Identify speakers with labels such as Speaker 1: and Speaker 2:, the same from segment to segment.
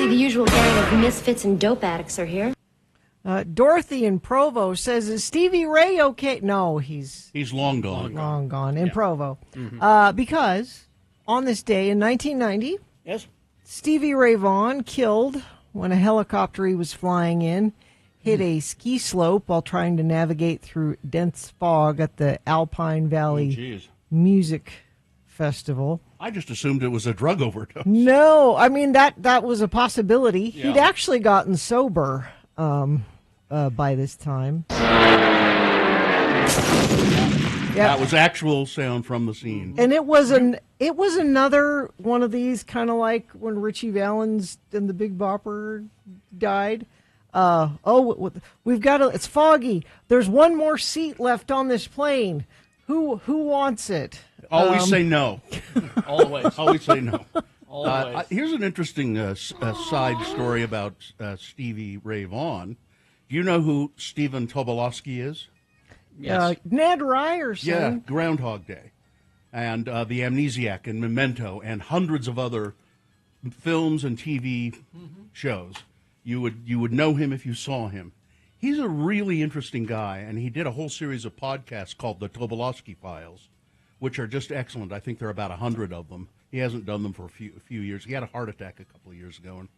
Speaker 1: the usual gang of misfits and dope addicts are here.
Speaker 2: Dorothy in Provo says, is Stevie Ray okay? No, he's
Speaker 3: long gone.
Speaker 2: Long gone in Provo. Mm-hmm. Because on this day in 1990,
Speaker 3: yes, Stevie
Speaker 2: Ray Vaughan killed when a helicopter he was flying in hit a ski slope while trying to navigate through dense fog at the Alpine Valley Music Festival.
Speaker 3: I just assumed it was a drug overdose.
Speaker 2: No, I mean, that was a possibility.
Speaker 3: Yeah.
Speaker 2: He'd actually gotten sober by this time.
Speaker 3: That was actual sound from the scene.
Speaker 2: And it was another one of these, kind of like when Richie Valens and the Big Bopper died. We've got to, it's foggy. There's one more seat left on this plane. Who wants it?
Speaker 3: Always say no.
Speaker 4: Always.
Speaker 3: Always say no.
Speaker 4: Always.
Speaker 3: Here's an interesting side story about Stevie Ray Vaughan. Do you know who Stephen Tobilowski is?
Speaker 4: Yes.
Speaker 2: Ned Ryerson.
Speaker 3: Yeah, Groundhog Day. And The Amnesiac and Memento and hundreds of other films and TV shows. You would know him if you saw him. He's a really interesting guy, and he did a whole series of podcasts called the Tobilowski Files, which are just excellent. I think there are about 100 of them. He hasn't done them for a few years. He had a heart attack a couple of years ago and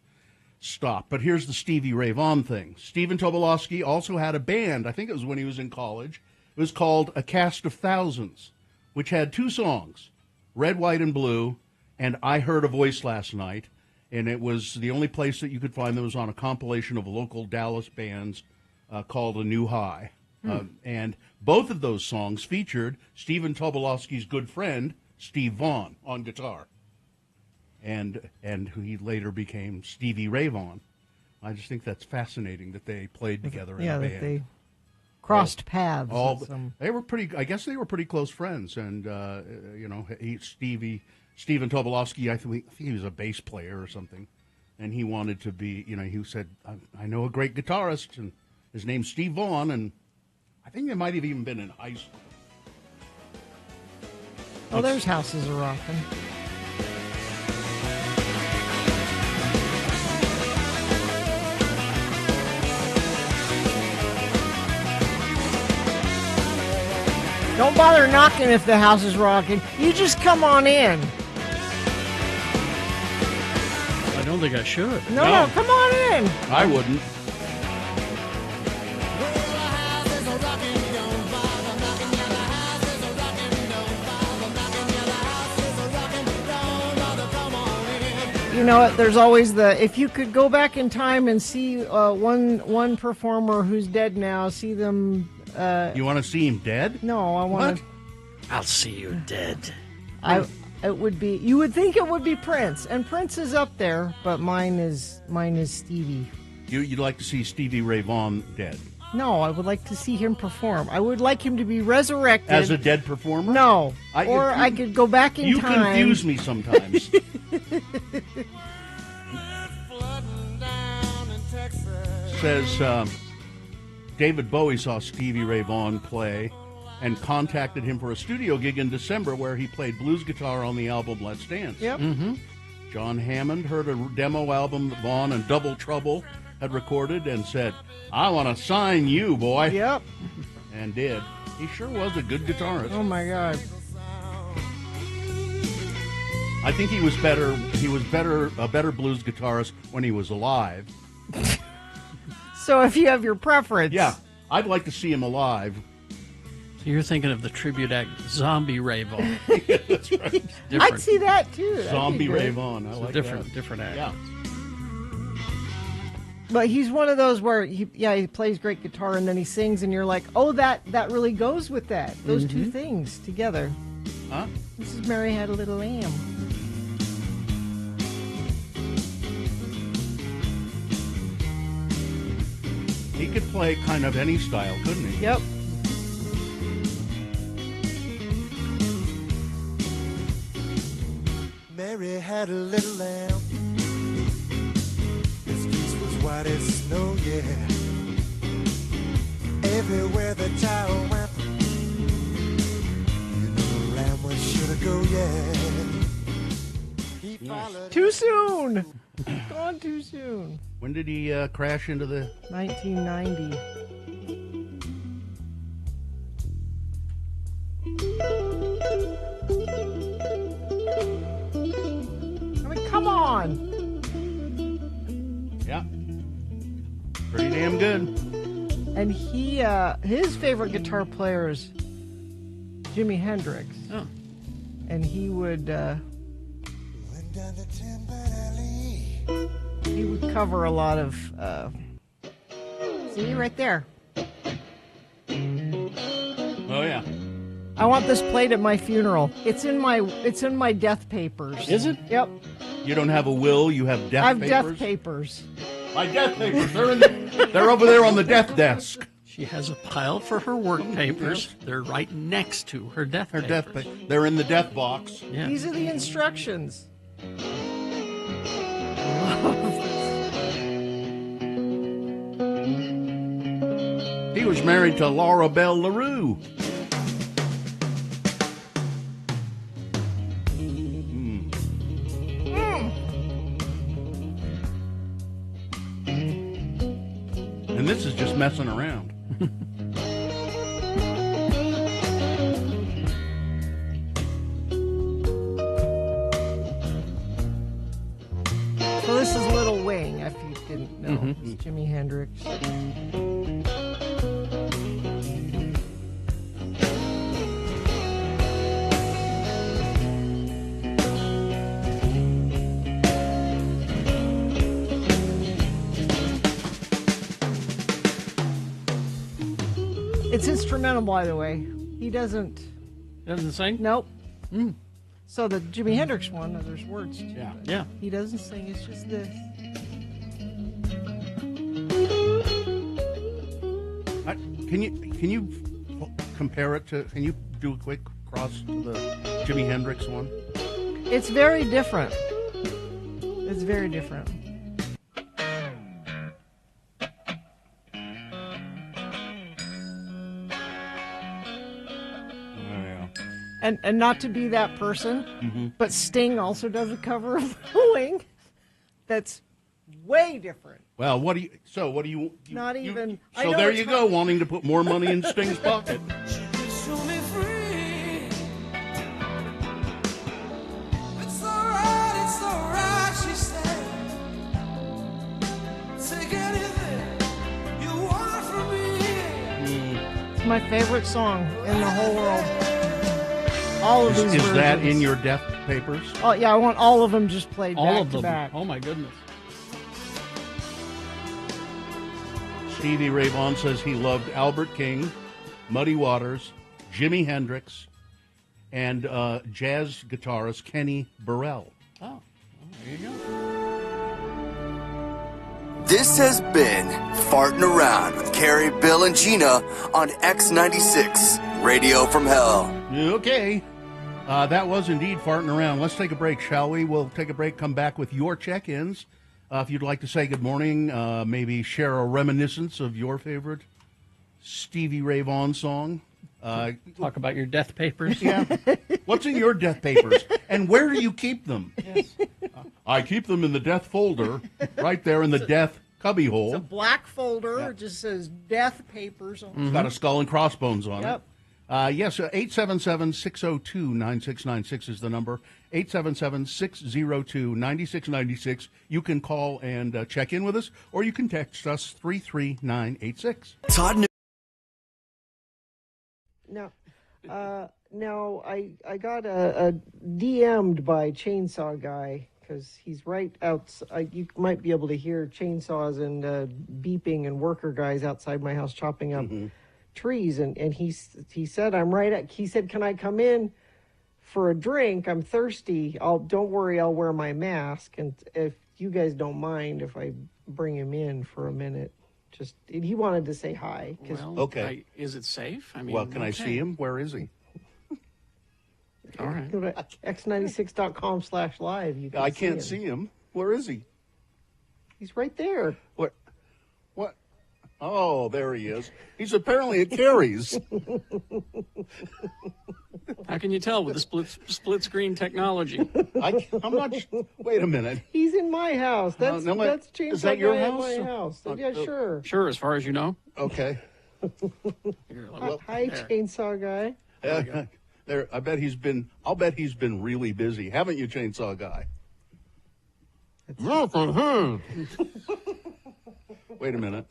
Speaker 3: stopped. But here's the Stevie Ray Vaughan thing. Stephen Tobilowski also had a band, I think it was when he was in college. It was called A Cast of Thousands, which had 2 songs, Red, White, and Blue, and I Heard a Voice Last Night. And it was the only place that you could find that was on a compilation of local Dallas bands called A New High. And both of those songs featured Stephen Tobilowski's good friend, Steve Vaughan, on guitar. And who he later became Stevie Ray Vaughan. I just think that's fascinating that they played together in a band.
Speaker 2: That they crossed paths.
Speaker 3: They were I guess they were pretty close friends. And, Stephen Tobilowski, I think he was a bass player or something. And he wanted to be, he said, I know a great guitarist, and his name's Steve Vaughan, and I think they might have even been in high school.
Speaker 2: Oh, there's Houses of Rockin'. Don't bother knocking if the house is rocking. You just come on in.
Speaker 4: I don't think I should.
Speaker 2: No, come on in.
Speaker 3: I wouldn't.
Speaker 2: You know what? There's always if you could go back in time and see one performer who's dead now, see them.
Speaker 3: You want to see him dead?
Speaker 2: No, I want to.
Speaker 4: I'll see you dead.
Speaker 2: It would be. You would think it would be Prince, and Prince is up there, but mine is Stevie.
Speaker 3: You'd like to see Stevie Ray Vaughan dead?
Speaker 2: No, I would like to see him perform. I would like him to be resurrected
Speaker 3: as a dead performer.
Speaker 2: No, I could go back in time.
Speaker 3: You confuse me sometimes. Says David Bowie saw Stevie Ray Vaughan play and contacted him for a studio gig in December where he played blues guitar on the album Let's Dance.
Speaker 2: Yep.
Speaker 4: Mm-hmm.
Speaker 3: John Hammond heard a demo album that Vaughan and Double Trouble had recorded and said, I want to sign you, boy.
Speaker 2: Yep.
Speaker 3: And did. He sure was a good guitarist.
Speaker 2: Oh, my God.
Speaker 3: I think he was better. He was a better blues guitarist when he was alive.
Speaker 2: So if you have your preference.
Speaker 3: Yeah, I'd like to see him alive.
Speaker 4: So you're thinking of the tribute act Zombie Ray Vaughan.
Speaker 3: Yeah, that's right.
Speaker 2: I'd see that too.
Speaker 3: Zombie Ray Vaughan. I like
Speaker 4: different act.
Speaker 3: Yeah.
Speaker 2: But he's one of those where he plays great guitar and then he sings and you're like, oh, that really goes with that. Those two things together.
Speaker 3: Huh?
Speaker 2: Mrs. Mary Had a Little Lamb.
Speaker 3: He could play kind of any style, couldn't he?
Speaker 2: Yep.
Speaker 5: Mary had a little lamb. His fleece was white as snow, yeah. Everywhere the child went, you know the lamb was sure to go, yeah. He followed.
Speaker 2: Too soon. Gone gone too soon.
Speaker 3: When did he crash into the...
Speaker 2: 1990. I mean, come on.
Speaker 3: Yeah. Pretty damn good.
Speaker 2: And his favorite guitar player is Jimi Hendrix.
Speaker 4: Oh.
Speaker 2: And he would cover a lot of see right there.
Speaker 3: Oh, yeah.
Speaker 2: I want this played at my funeral. It's in my death papers.
Speaker 4: Is it?
Speaker 2: Yep.
Speaker 3: You don't have a will, you have death
Speaker 2: I have
Speaker 3: papers?
Speaker 2: death papers.
Speaker 3: My death papers. They're over there on the death desk.
Speaker 4: She has a pile for her work papers. They're right next to her death papers.
Speaker 3: They're in the death box.
Speaker 4: Yeah.
Speaker 2: These are the instructions.
Speaker 3: He was married to Laura Bell LaRue. And this is just messing around.
Speaker 2: So this is Little Wing, if you didn't know. It's Jimi Hendrix. It's instrumental, by the way. He doesn't...
Speaker 4: Doesn't sing?
Speaker 2: Nope. So the Jimi Hendrix one, there's words to
Speaker 3: Yeah.
Speaker 2: it.
Speaker 4: Yeah.
Speaker 2: He doesn't sing, it's just this.
Speaker 3: Can you compare it to? Can you do a quick cross to the Jimi Hendrix one?
Speaker 2: It's very different. It's very different. And not to be that person, but Sting also does a cover of Wing that's way different.
Speaker 3: Well, what do you?
Speaker 2: Not even- I
Speaker 3: So
Speaker 2: know
Speaker 3: there
Speaker 2: it's
Speaker 3: you go, wanting to put more money in Sting's pocket.
Speaker 2: It's my favorite song in the whole world. All of these
Speaker 3: Is that
Speaker 2: versions.
Speaker 3: in your death papers?
Speaker 2: Oh yeah, I want all of them just played
Speaker 4: All
Speaker 2: back
Speaker 4: of
Speaker 2: to
Speaker 4: them.
Speaker 2: back.
Speaker 4: Oh, my goodness.
Speaker 3: Stevie Ray Vaughan says he loved Albert King, Muddy Waters, Jimi Hendrix, and jazz guitarist Kenny Burrell.
Speaker 4: Oh, well, there you go.
Speaker 6: This has been Farting Around with Carrie, Bill, and Gina on X96, Radio from Hell.
Speaker 3: Okay. That was indeed Farting Around. Let's take a break, shall we? We'll take a break, come back with your check-ins. If you'd like to say good morning, maybe share a reminiscence of your favorite Stevie Ray Vaughan song.
Speaker 4: Talk about your death papers.
Speaker 3: Yeah. What's in your death papers? And where do you keep them?
Speaker 4: Yes.
Speaker 3: I keep them in the death folder, right there in the death cubbyhole.
Speaker 2: It's a black folder. It just says death papers on
Speaker 3: It's got a skull and crossbones on
Speaker 2: Yep.
Speaker 3: it. Yes, 877-602-9696 is the number. 877-602-9696. You can call and check in with us, or you can text us 33986.
Speaker 6: Todd
Speaker 2: Now, I got a DM'd by Chainsaw Guy because he's right outside. You might be able to hear chainsaws and beeping and worker guys outside my house chopping up trees. And he said, he said, can I come in for a drink? I'm thirsty. Don't worry, I'll wear my mask. And if you guys don't mind if I bring him in for a minute. Just, he wanted to say hi.
Speaker 4: Well,
Speaker 3: Okay.
Speaker 4: is it safe? I mean,
Speaker 3: Well, can I
Speaker 4: okay.
Speaker 3: see him? Where is he?
Speaker 4: All right.
Speaker 2: Go to x96.com/live. You can
Speaker 3: I can't see him. Where is he?
Speaker 2: He's right there.
Speaker 3: What? Oh, Oh, there he is. He's apparently at Carrie's.
Speaker 4: How can you tell with the split screen technology?
Speaker 3: I'm not. Wait a minute.
Speaker 2: He's in my house. That's
Speaker 3: no,
Speaker 2: that's Chainsaw
Speaker 3: is that your
Speaker 2: Guy
Speaker 3: house?
Speaker 2: at my house. Yeah, sure.
Speaker 4: Sure, as far as you know.
Speaker 3: Okay.
Speaker 4: Here, let me-
Speaker 2: Hi,
Speaker 4: there.
Speaker 2: Chainsaw Guy.
Speaker 3: There. I'll bet he's been really busy, haven't you, Chainsaw Guy?
Speaker 7: Yes, I have.
Speaker 3: Wait a minute.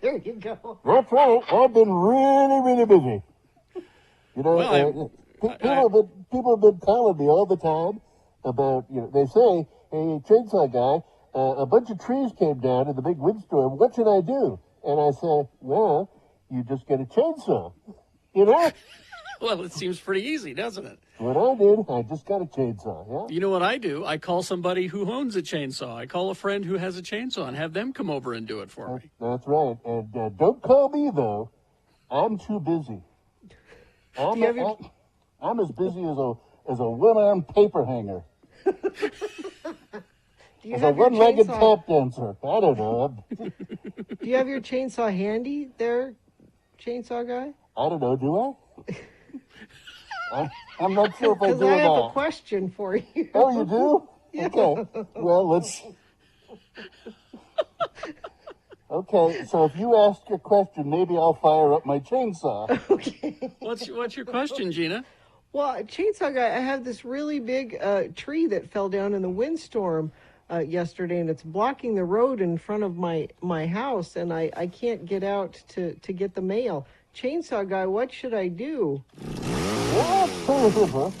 Speaker 2: There you go.
Speaker 7: That's right. I've been really, really busy. You know,
Speaker 4: Well,
Speaker 7: people have been calling me all the time about, they say, hey, Chainsaw Guy, a bunch of trees came down in the big windstorm. What should I do? And I said, well, you just get a chainsaw. You know?
Speaker 4: Well, it seems pretty easy, doesn't it?
Speaker 7: What I did, I just got a chainsaw, yeah?
Speaker 4: You know what I do? I call somebody who owns a chainsaw. I call a friend who has a chainsaw and have them come over and do it for me.
Speaker 7: That's right. And don't call me, though. I'm too busy. I'm as busy as a one-armed paper hanger.
Speaker 2: Do you
Speaker 7: As a
Speaker 2: have your
Speaker 7: one-legged
Speaker 2: chainsaw?
Speaker 7: tap dancer. I don't know.
Speaker 2: Do you have your chainsaw handy there, Chainsaw Guy?
Speaker 7: I don't know, do I? I'm not sure if I
Speaker 2: Because
Speaker 7: do
Speaker 2: I
Speaker 7: or
Speaker 2: have a
Speaker 7: not.
Speaker 2: question for you.
Speaker 7: Oh, you do? Okay. Well, let's... Okay, so if you ask your question, maybe I'll fire up my chainsaw.
Speaker 2: Okay.
Speaker 4: What's your question, Gina?
Speaker 2: Well, Chainsaw Guy, I have this really big tree that fell down in the windstorm yesterday, and it's blocking the road in front of my house, and I can't get out to get the mail. Chainsaw Guy, what should I do?
Speaker 7: Well, it's pretty simple.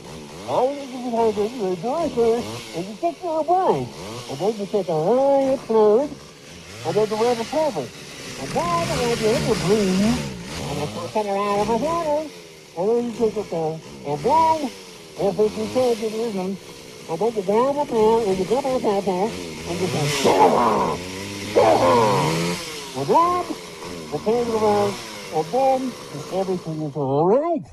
Speaker 7: All you can do is you do it first, and you take your away. And then you take a light fluid, and then you wear the cover. And then you get the breeze, and you come around with the water, and then you take it down. And then, if it's you can't get it in, and then you grab the ball, and you grab the cover, and you say, and then you turn it around, and then everything is all right.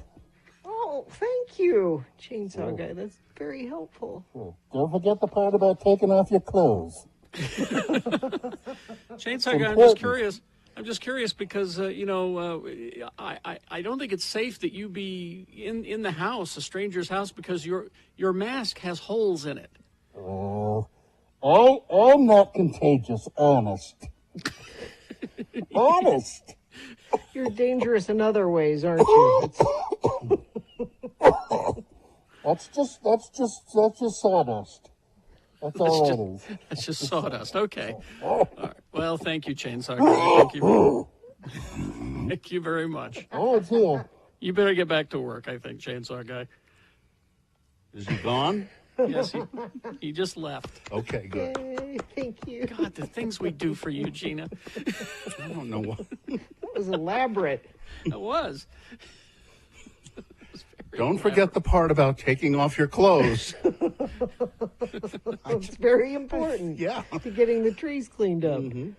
Speaker 2: Oh, thank you, Chainsaw Guy. That's very helpful.
Speaker 7: Don't forget the part about taking off your clothes.
Speaker 4: Chainsaw Guy, I'm just curious because, I don't think it's safe that you be in the house, a stranger's house, because your mask has holes in it.
Speaker 7: Well, I'm not contagious, honest. Honest.
Speaker 2: You're dangerous in other ways, aren't you?
Speaker 7: That's just sawdust. That's all that is.
Speaker 4: That's just sawdust. Okay. All right. Well, thank you, Chainsaw Guy. Thank you. Thank you very much.
Speaker 7: Oh, it's here.
Speaker 4: You better get back to work, I think, Chainsaw Guy.
Speaker 3: Is he gone?
Speaker 4: Yes, he just left.
Speaker 3: Okay, good.
Speaker 2: Yay, thank you.
Speaker 4: God, the things we do for you, Gina.
Speaker 3: I don't know what.
Speaker 2: That was elaborate.
Speaker 4: It was.
Speaker 3: Don't forget the part about taking off your clothes.
Speaker 2: It's very important.
Speaker 3: Yeah.
Speaker 2: To getting the trees cleaned up.
Speaker 3: Mm-hmm.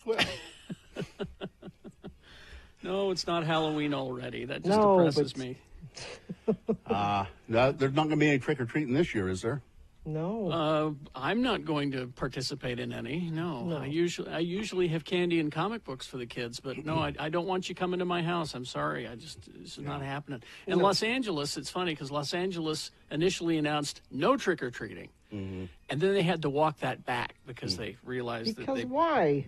Speaker 3: Well,
Speaker 4: No, it's not Halloween already. That just
Speaker 2: No,
Speaker 4: depresses
Speaker 2: but-
Speaker 4: me.
Speaker 3: there's not going to be any trick-or-treating this year, is there?
Speaker 2: No.
Speaker 4: I'm not going to participate in any. No. I usually have candy and comic books for the kids, but no, I don't want you coming to my house. I'm sorry. This is not happening. In Los Angeles, it's funny because Los Angeles initially announced no trick-or-treating. Mm-hmm. And then they had to walk that back because they realized
Speaker 2: Because why?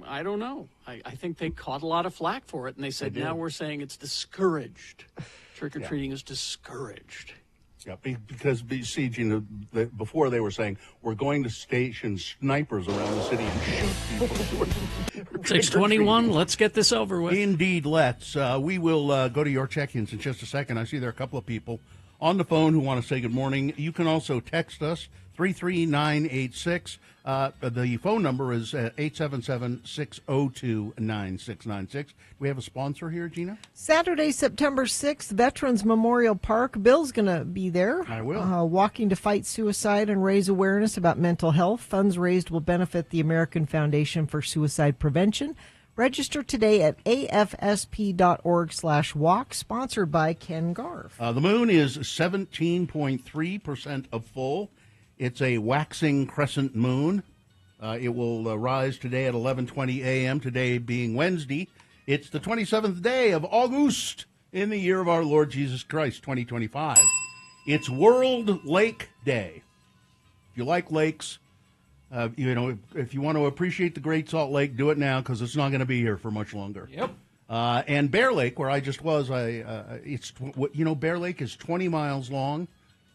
Speaker 4: I don't know. I think they caught a lot of flack for it, and they said, now we're saying it's discouraged. Trick-or-treating is discouraged.
Speaker 3: Yeah, because, see, Gina, before they were saying, we're going to station snipers around the city and shoot people.
Speaker 4: 6:21, let's get this over with.
Speaker 3: Indeed, let's. We will go to your check-ins in just a second. I see there are a couple of people on the phone who want to say good morning. You can also text us, 33986. The phone number is 877-602-9696. We have a sponsor here, Gina?
Speaker 2: Saturday, September 6th, Veterans Memorial Park. Bill's going to be there.
Speaker 3: I will.
Speaker 2: Walking to fight suicide and raise awareness about mental health. Funds raised will benefit the American Foundation for Suicide Prevention. Register today at afsp.org/walk, sponsored by Ken Garf.
Speaker 3: The moon is 17.3% of full. It's a waxing crescent moon. It will rise today at 11:20 a.m., today being Wednesday. It's the 27th day of August in the year of our Lord Jesus Christ, 2025. It's World Lake Day. If you like lakes, if you want to appreciate the Great Salt Lake, do it now because it's not going to be here for much longer.
Speaker 4: Yep.
Speaker 3: And Bear Lake, where I just was, Bear Lake is 20 miles long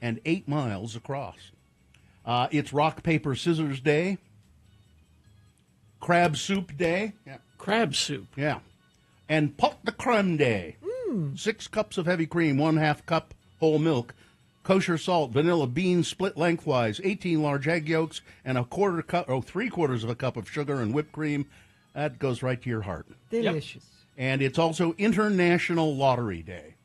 Speaker 3: and 8 miles across. It's Rock, Paper, Scissors Day. Crab Soup Day. Yeah.
Speaker 4: Crab soup.
Speaker 3: Yeah. And Pot de Creme Day. 6 cups of heavy cream, 1/2 cup whole milk, kosher salt, vanilla, beans split lengthwise, 18 large egg yolks, and 3/4 of a cup of sugar and whipped cream. That goes right to your heart.
Speaker 2: Delicious.
Speaker 3: And it's also International Lottery Day.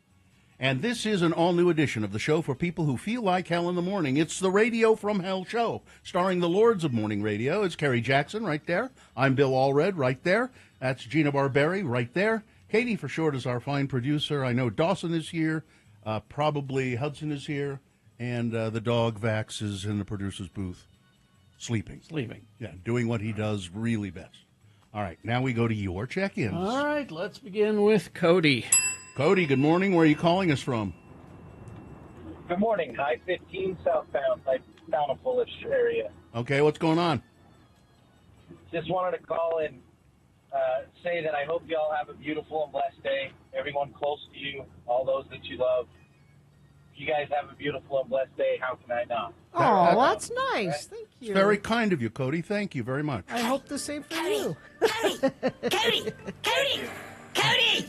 Speaker 3: And this is an all-new edition of the show for people who feel like hell in the morning. It's the Radio from Hell show, starring the Lords of Morning Radio. It's Kerry Jackson right there. I'm Bill Allred right there. That's Gina Barberi right there. Katie, for short, is our fine producer. I know Dawson is here. Probably Hudson is here. And the dog, Vax, is in the producer's booth, sleeping. Yeah, doing what he does really best. All right, now we go to your check-ins.
Speaker 4: All right, let's begin with Cody.
Speaker 3: Cody, good morning. Where are you calling us from?
Speaker 8: Good morning. I-15 southbound, like Bountiful-ish area.
Speaker 3: Okay, what's going on?
Speaker 8: Just wanted to call and say that I hope you all have a beautiful and blessed day. Everyone close to you, all those that you love. If you guys have a beautiful and blessed day, how can I not?
Speaker 2: Oh, that's nice. Thank you.
Speaker 3: It's very kind of you, Cody. Thank you very much.
Speaker 2: I hope the same for you.
Speaker 1: Cody!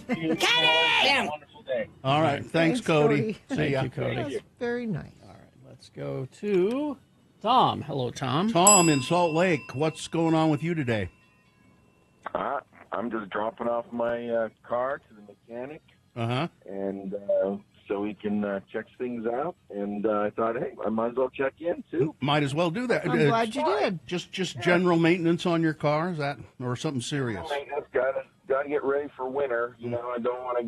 Speaker 8: Wonderful day.
Speaker 3: All right. Thanks, Cody. See
Speaker 4: Thank
Speaker 3: ya.
Speaker 4: you, Cody.
Speaker 2: That's very nice.
Speaker 4: All right, let's go to Tom. Hello, Tom.
Speaker 3: Tom in Salt Lake. What's going on with you today?
Speaker 9: I'm just dropping off my car to the mechanic,
Speaker 3: Uh-huh.
Speaker 9: and so he can check things out. And I thought, hey, I might as well check in too.
Speaker 3: Might as well do that.
Speaker 2: I'm glad you did.
Speaker 3: Just general maintenance on your car, is that, or something serious?
Speaker 9: Maintenance, gotta get ready for winter. You know, I don't want to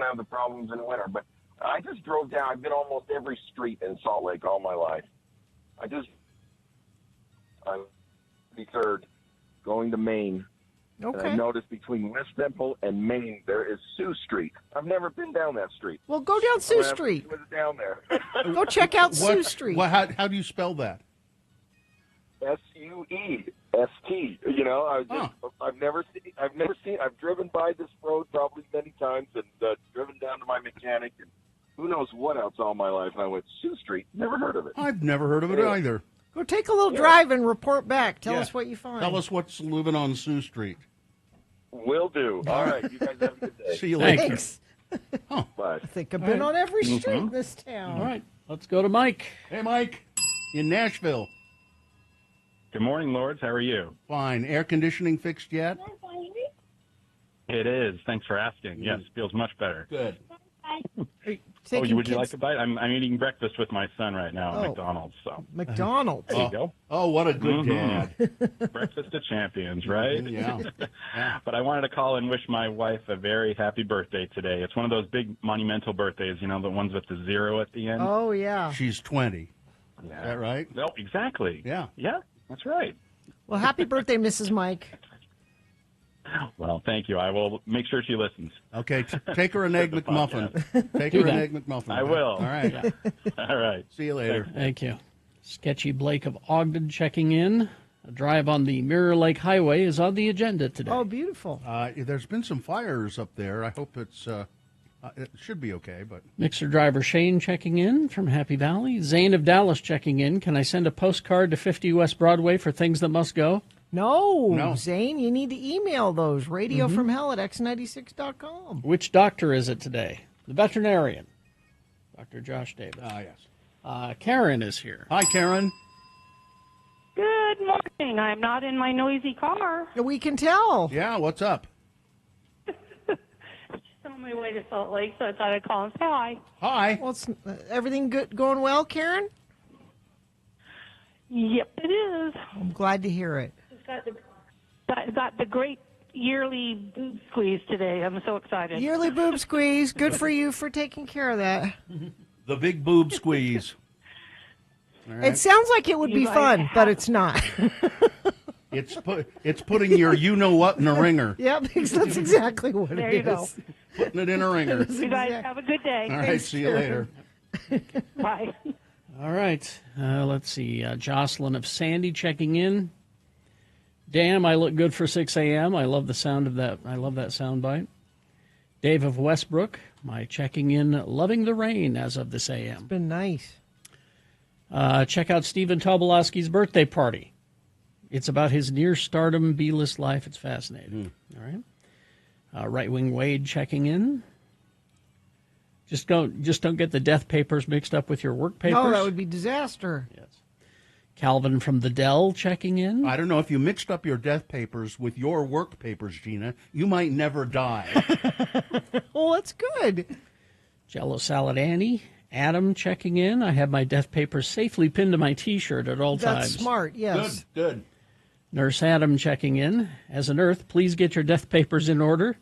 Speaker 9: have the problems in winter. But I just drove down. I've been almost every street in Salt Lake all my life. I'm 33rd going to Maine. And I
Speaker 2: Okay.
Speaker 9: noticed between West Temple and Maine, there is Sioux Street. I've never been down that street.
Speaker 2: Well, go down Sioux
Speaker 9: Well,
Speaker 2: Street.
Speaker 9: I was down there.
Speaker 2: Go check out Sioux Street.
Speaker 3: How do you spell that?
Speaker 9: Suest. You know, I've driven by this road probably many times and driven down to my mechanic and who knows what else all my life. I went, Sioux Street, never heard of it.
Speaker 3: I've never heard of it either.
Speaker 2: Go take a little drive and report back. Tell
Speaker 3: Yeah.
Speaker 2: us what you find.
Speaker 3: Tell us what's living on Sioux Street.
Speaker 9: Will do. All right, you guys have a good day.
Speaker 3: See you later.
Speaker 2: Thanks.
Speaker 9: Bye.
Speaker 2: I think I've been on every street in this town.
Speaker 4: All right, let's go to Mike.
Speaker 3: Hey, Mike, in Nashville.
Speaker 10: Good morning, Lords. How are you?
Speaker 3: Fine. Air conditioning fixed yet?
Speaker 10: It is. Thanks for asking. Yes, feels much better.
Speaker 3: Good.
Speaker 10: Would you like a bite? I'm eating breakfast with my son right now at McDonald's. So
Speaker 2: McDonald's.
Speaker 10: there you go.
Speaker 3: Oh, what a good dad.
Speaker 10: Breakfast of champions, right?
Speaker 3: Yeah.
Speaker 10: But I wanted to call and wish my wife a very happy birthday today. It's one of those big monumental birthdays, you know, the ones with the 0 at the end.
Speaker 2: Oh, yeah.
Speaker 3: She's 20.
Speaker 10: Yeah.
Speaker 3: Is that right?
Speaker 10: No, exactly.
Speaker 3: Yeah.
Speaker 10: Yeah, that's right.
Speaker 2: Well, happy birthday, Mrs. Mike.
Speaker 10: Well, thank you. I will make sure she listens.
Speaker 3: Okay, take her an Egg McMuffin. Take
Speaker 4: Do
Speaker 3: her an
Speaker 4: that.
Speaker 3: Egg McMuffin.
Speaker 10: I will.
Speaker 3: All right.
Speaker 10: All right.
Speaker 3: See you later.
Speaker 4: Thank you. Sketchy Blake of Ogden checking in. A drive on the Mirror Lake Highway is on the agenda today.
Speaker 2: Oh, beautiful.
Speaker 3: There's been some fires up there. I hope it should be okay, but
Speaker 4: Mixer driver Shane checking in from Happy Valley. Zane of Dallas checking in. Can I send a postcard to 50 West Broadway for things that must go?
Speaker 2: No, Zane, you need to email those. radiofromhell@x96.com.
Speaker 4: Which doctor is it today? The veterinarian, Dr. Josh Davis.
Speaker 3: yes.
Speaker 4: Karen is here.
Speaker 3: Hi, Karen.
Speaker 11: Good morning. I'm not in my noisy car.
Speaker 2: We can tell.
Speaker 3: Yeah, what's up?
Speaker 11: On my way to Salt Lake, so I thought I'd call and say hi.
Speaker 3: Hi.
Speaker 2: Well, everything good, going well, Karen?
Speaker 11: Yep, it is.
Speaker 2: I'm glad to hear it.
Speaker 11: Got the great yearly boob squeeze today. I'm so excited.
Speaker 2: Yearly boob squeeze. Good for you for taking care of that.
Speaker 3: The big boob squeeze. All right.
Speaker 2: It sounds like it would be fun, but it's not.
Speaker 3: It's putting your you-know-what in a ringer.
Speaker 2: Yeah, that's exactly what
Speaker 11: There
Speaker 2: it
Speaker 11: you
Speaker 2: is.
Speaker 11: go.
Speaker 3: Putting it in a ringer.
Speaker 11: You guys have a good day.
Speaker 3: All right, see you later.
Speaker 11: Bye.
Speaker 4: All right. Let's see. Jocelyn of Sandy checking in. Damn, I look good for 6 a.m. I love the sound of that. I love that sound bite. Dave of Westbrook, my checking in, loving the rain as of this a.m.
Speaker 2: It's been nice.
Speaker 4: Check out Stephen Tobilowski's birthday party. It's about his near-stardom B-list life. It's fascinating. All right. Right-wing Wade checking in. Just don't get the death papers mixed up with your work papers.
Speaker 2: No, that would be disaster.
Speaker 4: Yes. Calvin from the Dell checking in.
Speaker 3: I don't know if you mixed up your death papers with your work papers, Gina. You might never die.
Speaker 2: Well, that's good.
Speaker 4: Jello Salad Annie. Adam checking in. I have my death papers safely pinned to my T-shirt at all times.
Speaker 2: That's smart, yes.
Speaker 3: Good.
Speaker 4: Nurse Adam checking in. As an Earth, please get your death papers in order.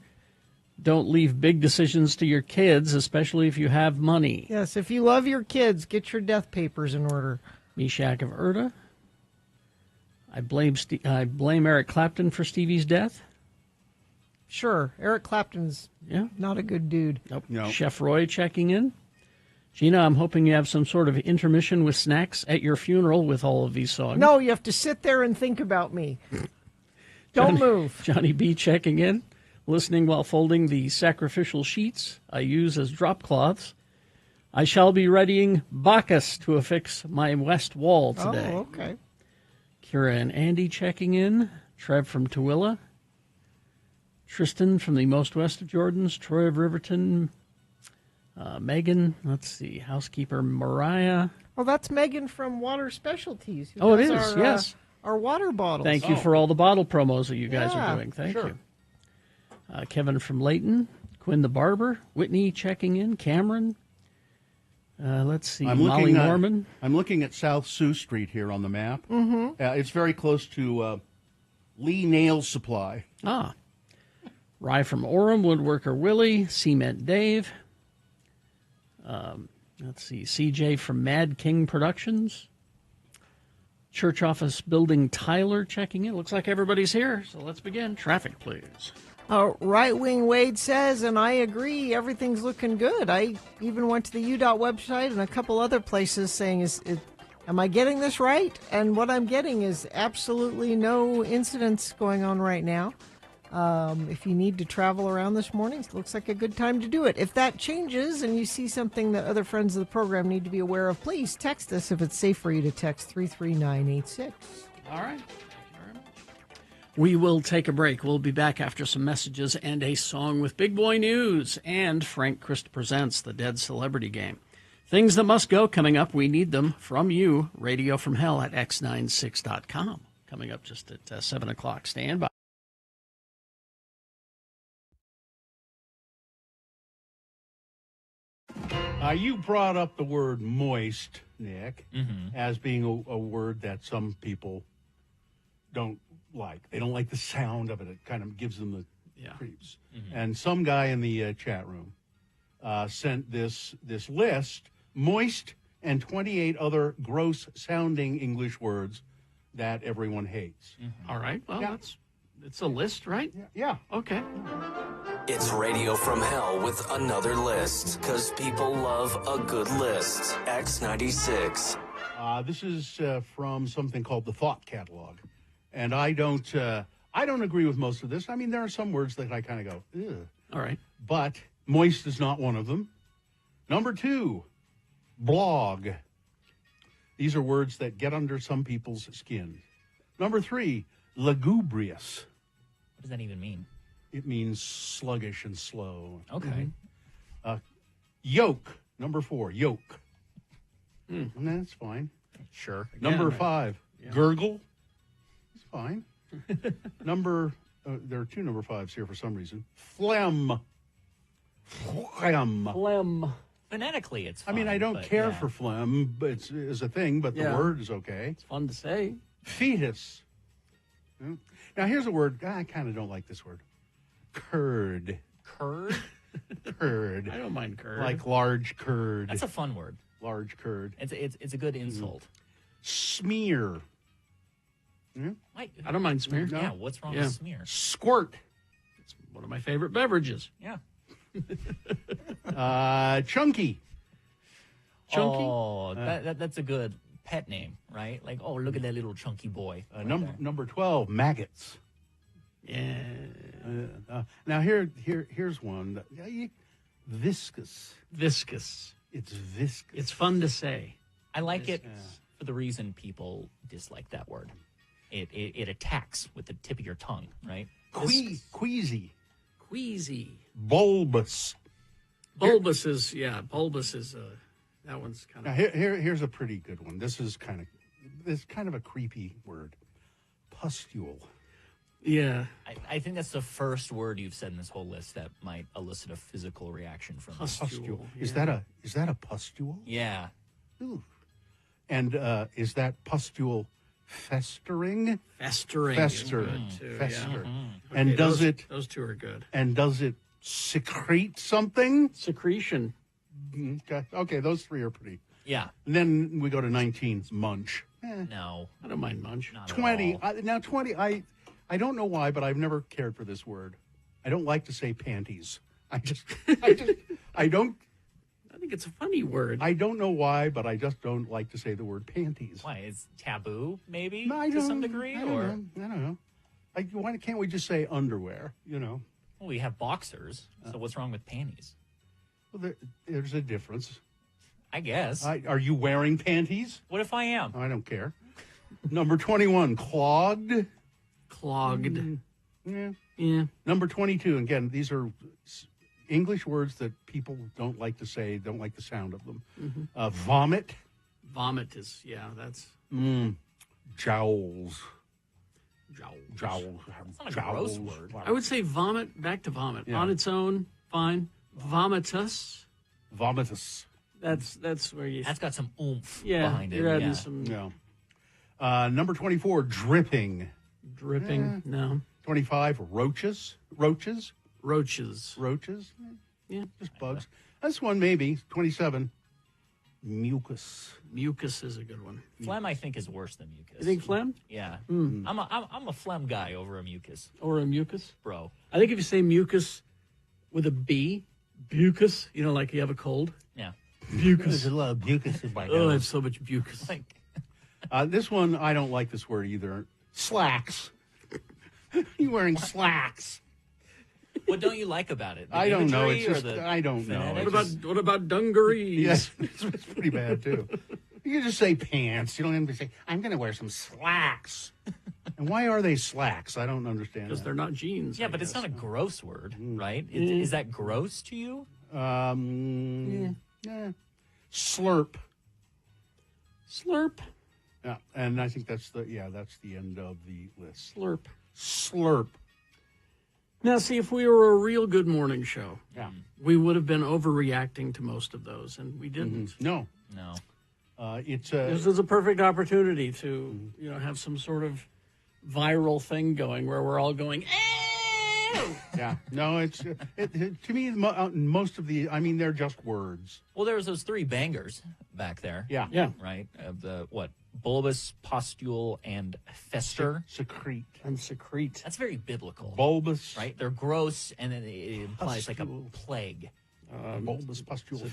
Speaker 4: Don't leave big decisions to your kids, especially if you have money.
Speaker 2: Yes, if you love your kids, get your death papers in order.
Speaker 4: Mishak of Erda. I blame Eric Clapton for Stevie's death.
Speaker 2: Sure, Eric Clapton's not a good dude.
Speaker 4: Nope. No. Chef Roy checking in. Gina, I'm hoping you have some sort of intermission with snacks at your funeral with all of these songs.
Speaker 2: No, you have to sit there and think about me. Don't move.
Speaker 4: Johnny B checking in. Listening while folding the sacrificial sheets I use as drop cloths. I shall be readying Bacchus to affix my west wall today.
Speaker 2: Oh, okay.
Speaker 4: Kira and Andy checking in. Trev from Tooele. Tristan from the most west of Jordans. Troy of Riverton. Megan, let's see, housekeeper Mariah.
Speaker 2: Oh, that's Megan from Water Specialties.
Speaker 4: Oh, it is, yes.
Speaker 2: Our water bottles.
Speaker 4: Thank you for all the bottle promos that you guys are doing. Thank
Speaker 3: sure.
Speaker 4: you. Kevin from Layton. Quinn the Barber. Whitney checking in. Cameron. Let's see, Molly Norman.
Speaker 3: I'm looking at South Sioux Street here on the map.
Speaker 2: Mm-hmm.
Speaker 3: It's very close to Lee Nail Supply.
Speaker 4: Ah. Rye from Orem. Woodworker Willie. Cement Dave. Let's see, CJ from Mad King Productions. Church Office Building Tyler checking in. Looks like everybody's here, so let's begin. Traffic, please.
Speaker 2: Right Wing Wade says, and I agree, everything's looking good. I even went to the UDOT website and a couple other places saying, am I getting this right? And what I'm getting is absolutely no incidents going on right now. If you need to travel around this morning, it looks like a good time to do it. If that changes and you see something that other friends of the program need to be aware of, please text us if it's safe for you to text 33986.
Speaker 4: All right. Thank you very much. We will take a break. We'll be back after some messages and a song with Big Boy News and Frank Christ Presents the Dead Celebrity Game. Things that must go coming up. We need them from you. Radio from Hell at x96.com. Coming up just at 7 o'clock. Stand by.
Speaker 3: You brought up the word moist, Nick, as being a word that some people don't like. They don't like the sound of it. It kind of gives them the creeps. And some guy in the chat room sent this list, moist and 28 other gross-sounding English words that everyone hates.
Speaker 4: All right. Well, it's a list, right?
Speaker 3: Yeah.
Speaker 4: Okay.
Speaker 6: It's Radio from Hell with another list, because people love a good list. X96.
Speaker 3: This is from something called the Thought Catalog, and I don't agree with most of this. I mean, there are some words that I kind of go, ugh.
Speaker 4: All right.
Speaker 3: But moist is not one of them. Number 2, blog. These are words that get under some people's skin. Number 3, lugubrious.
Speaker 12: What does that even mean?
Speaker 3: It means sluggish and slow.
Speaker 12: Okay.
Speaker 3: Yoke. Number 4, yoke. That's fine.
Speaker 12: Sure.
Speaker 3: Number 5, gurgle. It's fine. There are 2 number 5s here for some reason. Phlegm.
Speaker 4: Phlegm.
Speaker 12: Phonetically, it's fine.
Speaker 3: I mean, I don't care for phlegm, but it's a thing, but the word is okay.
Speaker 4: It's fun to say.
Speaker 3: Fetus. Now, here's a word. I kind of don't like this word. Curd.
Speaker 12: Curd?
Speaker 3: Curd.
Speaker 4: I don't mind curd.
Speaker 3: Like large curd.
Speaker 12: That's a fun word.
Speaker 3: Large curd.
Speaker 12: It's a good insult.
Speaker 3: Smear.
Speaker 4: I don't mind smear.
Speaker 12: Yeah, what's wrong with smear?
Speaker 3: Squirt.
Speaker 4: It's one of my favorite beverages.
Speaker 12: Yeah.
Speaker 3: Chunky.
Speaker 4: Chunky?
Speaker 12: Oh, that's a good pet name, right? Like, oh, look at that little chunky boy.
Speaker 3: Number 12, maggots.
Speaker 4: Yeah.
Speaker 3: Now here's one. Viscous.
Speaker 4: Viscous.
Speaker 3: It's viscous.
Speaker 4: It's fun to say.
Speaker 12: I like it for the reason people dislike that word. It attacks with the tip of your tongue, right?
Speaker 3: Queasy.
Speaker 4: Queasy.
Speaker 3: Bulbous.
Speaker 4: Bulbous is that one's kind
Speaker 3: Now
Speaker 4: of.
Speaker 3: here's a pretty good one. This is kind of a creepy word. Pustule.
Speaker 4: Yeah.
Speaker 12: I think that's the first word you've said in this whole list that might elicit a physical reaction from me.
Speaker 3: Pustule.
Speaker 4: Yeah.
Speaker 3: Is that a pustule?
Speaker 12: Yeah.
Speaker 3: Ooh. And is that pustule festering?
Speaker 4: Festering.
Speaker 3: Fester.
Speaker 4: Is good too,
Speaker 3: Fester.
Speaker 4: yeah.
Speaker 3: And
Speaker 4: Okay, those two are good.
Speaker 3: And does it secrete something?
Speaker 4: Secretion.
Speaker 3: Okay, those three are pretty.
Speaker 12: Yeah.
Speaker 3: And then we go to 19, munch.
Speaker 12: No.
Speaker 4: I don't mind munch.
Speaker 12: Not
Speaker 3: 20.
Speaker 12: at all.
Speaker 3: Now 20, I don't know why, but I've never cared for this word. I don't like to say panties. I don't.
Speaker 4: I think it's a funny word.
Speaker 3: I don't know why, but I just don't like to say the word panties.
Speaker 12: Why? It's taboo, maybe,
Speaker 3: No,
Speaker 12: to some degree?
Speaker 3: I don't know. Why can't we just say underwear,
Speaker 12: Well, we have boxers, so what's wrong with panties?
Speaker 3: Well, there's a difference.
Speaker 12: I guess.
Speaker 3: Are you wearing panties?
Speaker 12: What if I am?
Speaker 3: I don't care. Number 21, clogged.
Speaker 4: Clogged.
Speaker 3: Yeah.
Speaker 4: Yeah.
Speaker 3: Number 22, again, these are English words that people don't like to say, don't like the sound of them.
Speaker 4: Mm-hmm.
Speaker 3: Vomit.
Speaker 4: Vomit is, that's.
Speaker 3: Jowls.
Speaker 4: Jowls.
Speaker 12: That's not a gross word.
Speaker 4: I would say vomit, back to vomit.
Speaker 3: Yeah.
Speaker 4: On its own, fine. Vomitus.
Speaker 3: Vomitus.
Speaker 4: That's where you.
Speaker 12: That's got some oomph
Speaker 4: Yeah,
Speaker 12: behind it.
Speaker 4: you're adding
Speaker 12: Yeah.
Speaker 4: some.
Speaker 3: Yeah. Number 24, dripping.
Speaker 4: Dripping. No.
Speaker 3: 25, roaches.
Speaker 4: Roaches.
Speaker 3: Roaches.
Speaker 4: Yeah.
Speaker 3: Just bugs. That's one maybe. 27, mucus.
Speaker 4: Mucus is a good one.
Speaker 12: Phlegm, I think, is worse than mucus.
Speaker 4: You think phlegm?
Speaker 12: Yeah.
Speaker 4: Mm.
Speaker 12: I'm a phlegm guy over a mucus,
Speaker 4: Or a mucus?
Speaker 12: bro.
Speaker 4: I think if you say mucus with a B, bucus, like you have a cold.
Speaker 12: Yeah.
Speaker 4: Bucus.
Speaker 3: There's a lot of mucus in my
Speaker 4: Oh, I
Speaker 3: nose.
Speaker 4: have so much bucus.
Speaker 12: Like,
Speaker 3: This one, I don't like this word either. Slacks. You wearing slacks?
Speaker 12: what don't you like about it? The
Speaker 3: I don't know.
Speaker 12: imagery
Speaker 3: It's
Speaker 12: or
Speaker 3: just,
Speaker 12: the
Speaker 3: I don't know.
Speaker 12: phonetics?
Speaker 4: What about dungarees?
Speaker 3: Yes, it's pretty bad too. You can just say pants. You don't have to say, I'm going to wear some slacks. And why are they slacks? I don't understand.
Speaker 4: Because they're not jeans.
Speaker 12: Yeah,
Speaker 4: I
Speaker 12: but it's
Speaker 4: guess.
Speaker 12: not a gross word, right?
Speaker 4: Mm.
Speaker 12: Is that gross to you?
Speaker 3: Yeah. Slurp.
Speaker 4: Slurp.
Speaker 3: Yeah, and I think that's the end of the list.
Speaker 4: Slurp.
Speaker 3: Slurp.
Speaker 4: Now, see, if we were a real Good Morning show,
Speaker 3: Yeah.
Speaker 4: we would have been overreacting to most of those, and we didn't.
Speaker 3: No.
Speaker 12: No.
Speaker 3: It's
Speaker 4: This is a perfect opportunity to, have some sort of viral thing going where we're all going,
Speaker 3: yeah. No, it's to me most of the. I mean, they're just words.
Speaker 12: Well, there was those three bangers back there.
Speaker 3: Yeah.
Speaker 4: Yeah.
Speaker 12: Right? The bulbous, pustule, and fester.
Speaker 3: Secrete.
Speaker 4: and secrete.
Speaker 12: That's very biblical.
Speaker 3: Bulbous.
Speaker 12: Right? They're gross, and then it implies like a plague.
Speaker 3: Bulbous pustule.
Speaker 4: A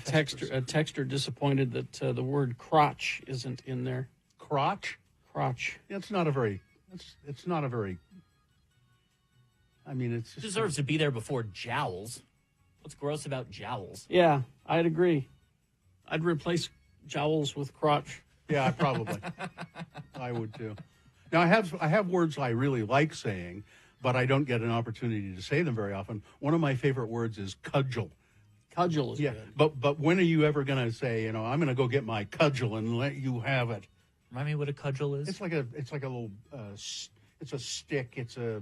Speaker 4: texter disappointed that the word crotch isn't in there.
Speaker 3: Crotch.
Speaker 4: Crotch.
Speaker 3: It's not a very. It's not a very. I mean, it's
Speaker 12: It deserves to be there before jowls. What's gross about jowls?
Speaker 4: Yeah, I'd agree. I'd replace jowls with crotch.
Speaker 3: Yeah, probably. I would too. Now I have words I really like saying, but I don't get an opportunity to say them very often. One of my favorite words is cudgel.
Speaker 4: Cudgel is
Speaker 3: Yeah,
Speaker 4: good.
Speaker 3: but when are you ever going to say, I'm going to go get my cudgel and let you have it?
Speaker 12: Remind me what a cudgel is?
Speaker 3: It's like a little. It's a stick. It's a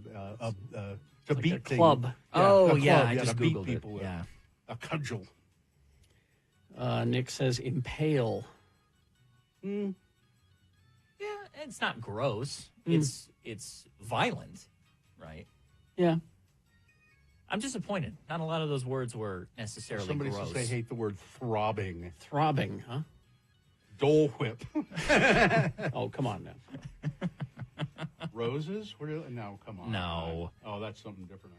Speaker 4: Like
Speaker 3: beat
Speaker 4: a
Speaker 3: thing.
Speaker 4: club.
Speaker 3: Yeah,
Speaker 12: Oh,
Speaker 3: a
Speaker 12: yeah,
Speaker 3: club,
Speaker 12: I just
Speaker 3: to beat
Speaker 12: Googled
Speaker 3: people
Speaker 12: it.
Speaker 3: with.
Speaker 12: Yeah.
Speaker 3: A cudgel.
Speaker 4: Nick says impale.
Speaker 12: Yeah, it's not gross. It's violent, right?
Speaker 4: Yeah.
Speaker 12: I'm disappointed. Not a lot of those words were necessarily
Speaker 3: Somebody
Speaker 12: gross.
Speaker 3: says they hate the word throbbing.
Speaker 4: Throbbing, huh?
Speaker 3: Dole whip.
Speaker 4: Oh, come on now.
Speaker 3: Roses? No, come on.
Speaker 12: No.
Speaker 3: Oh, that's something different.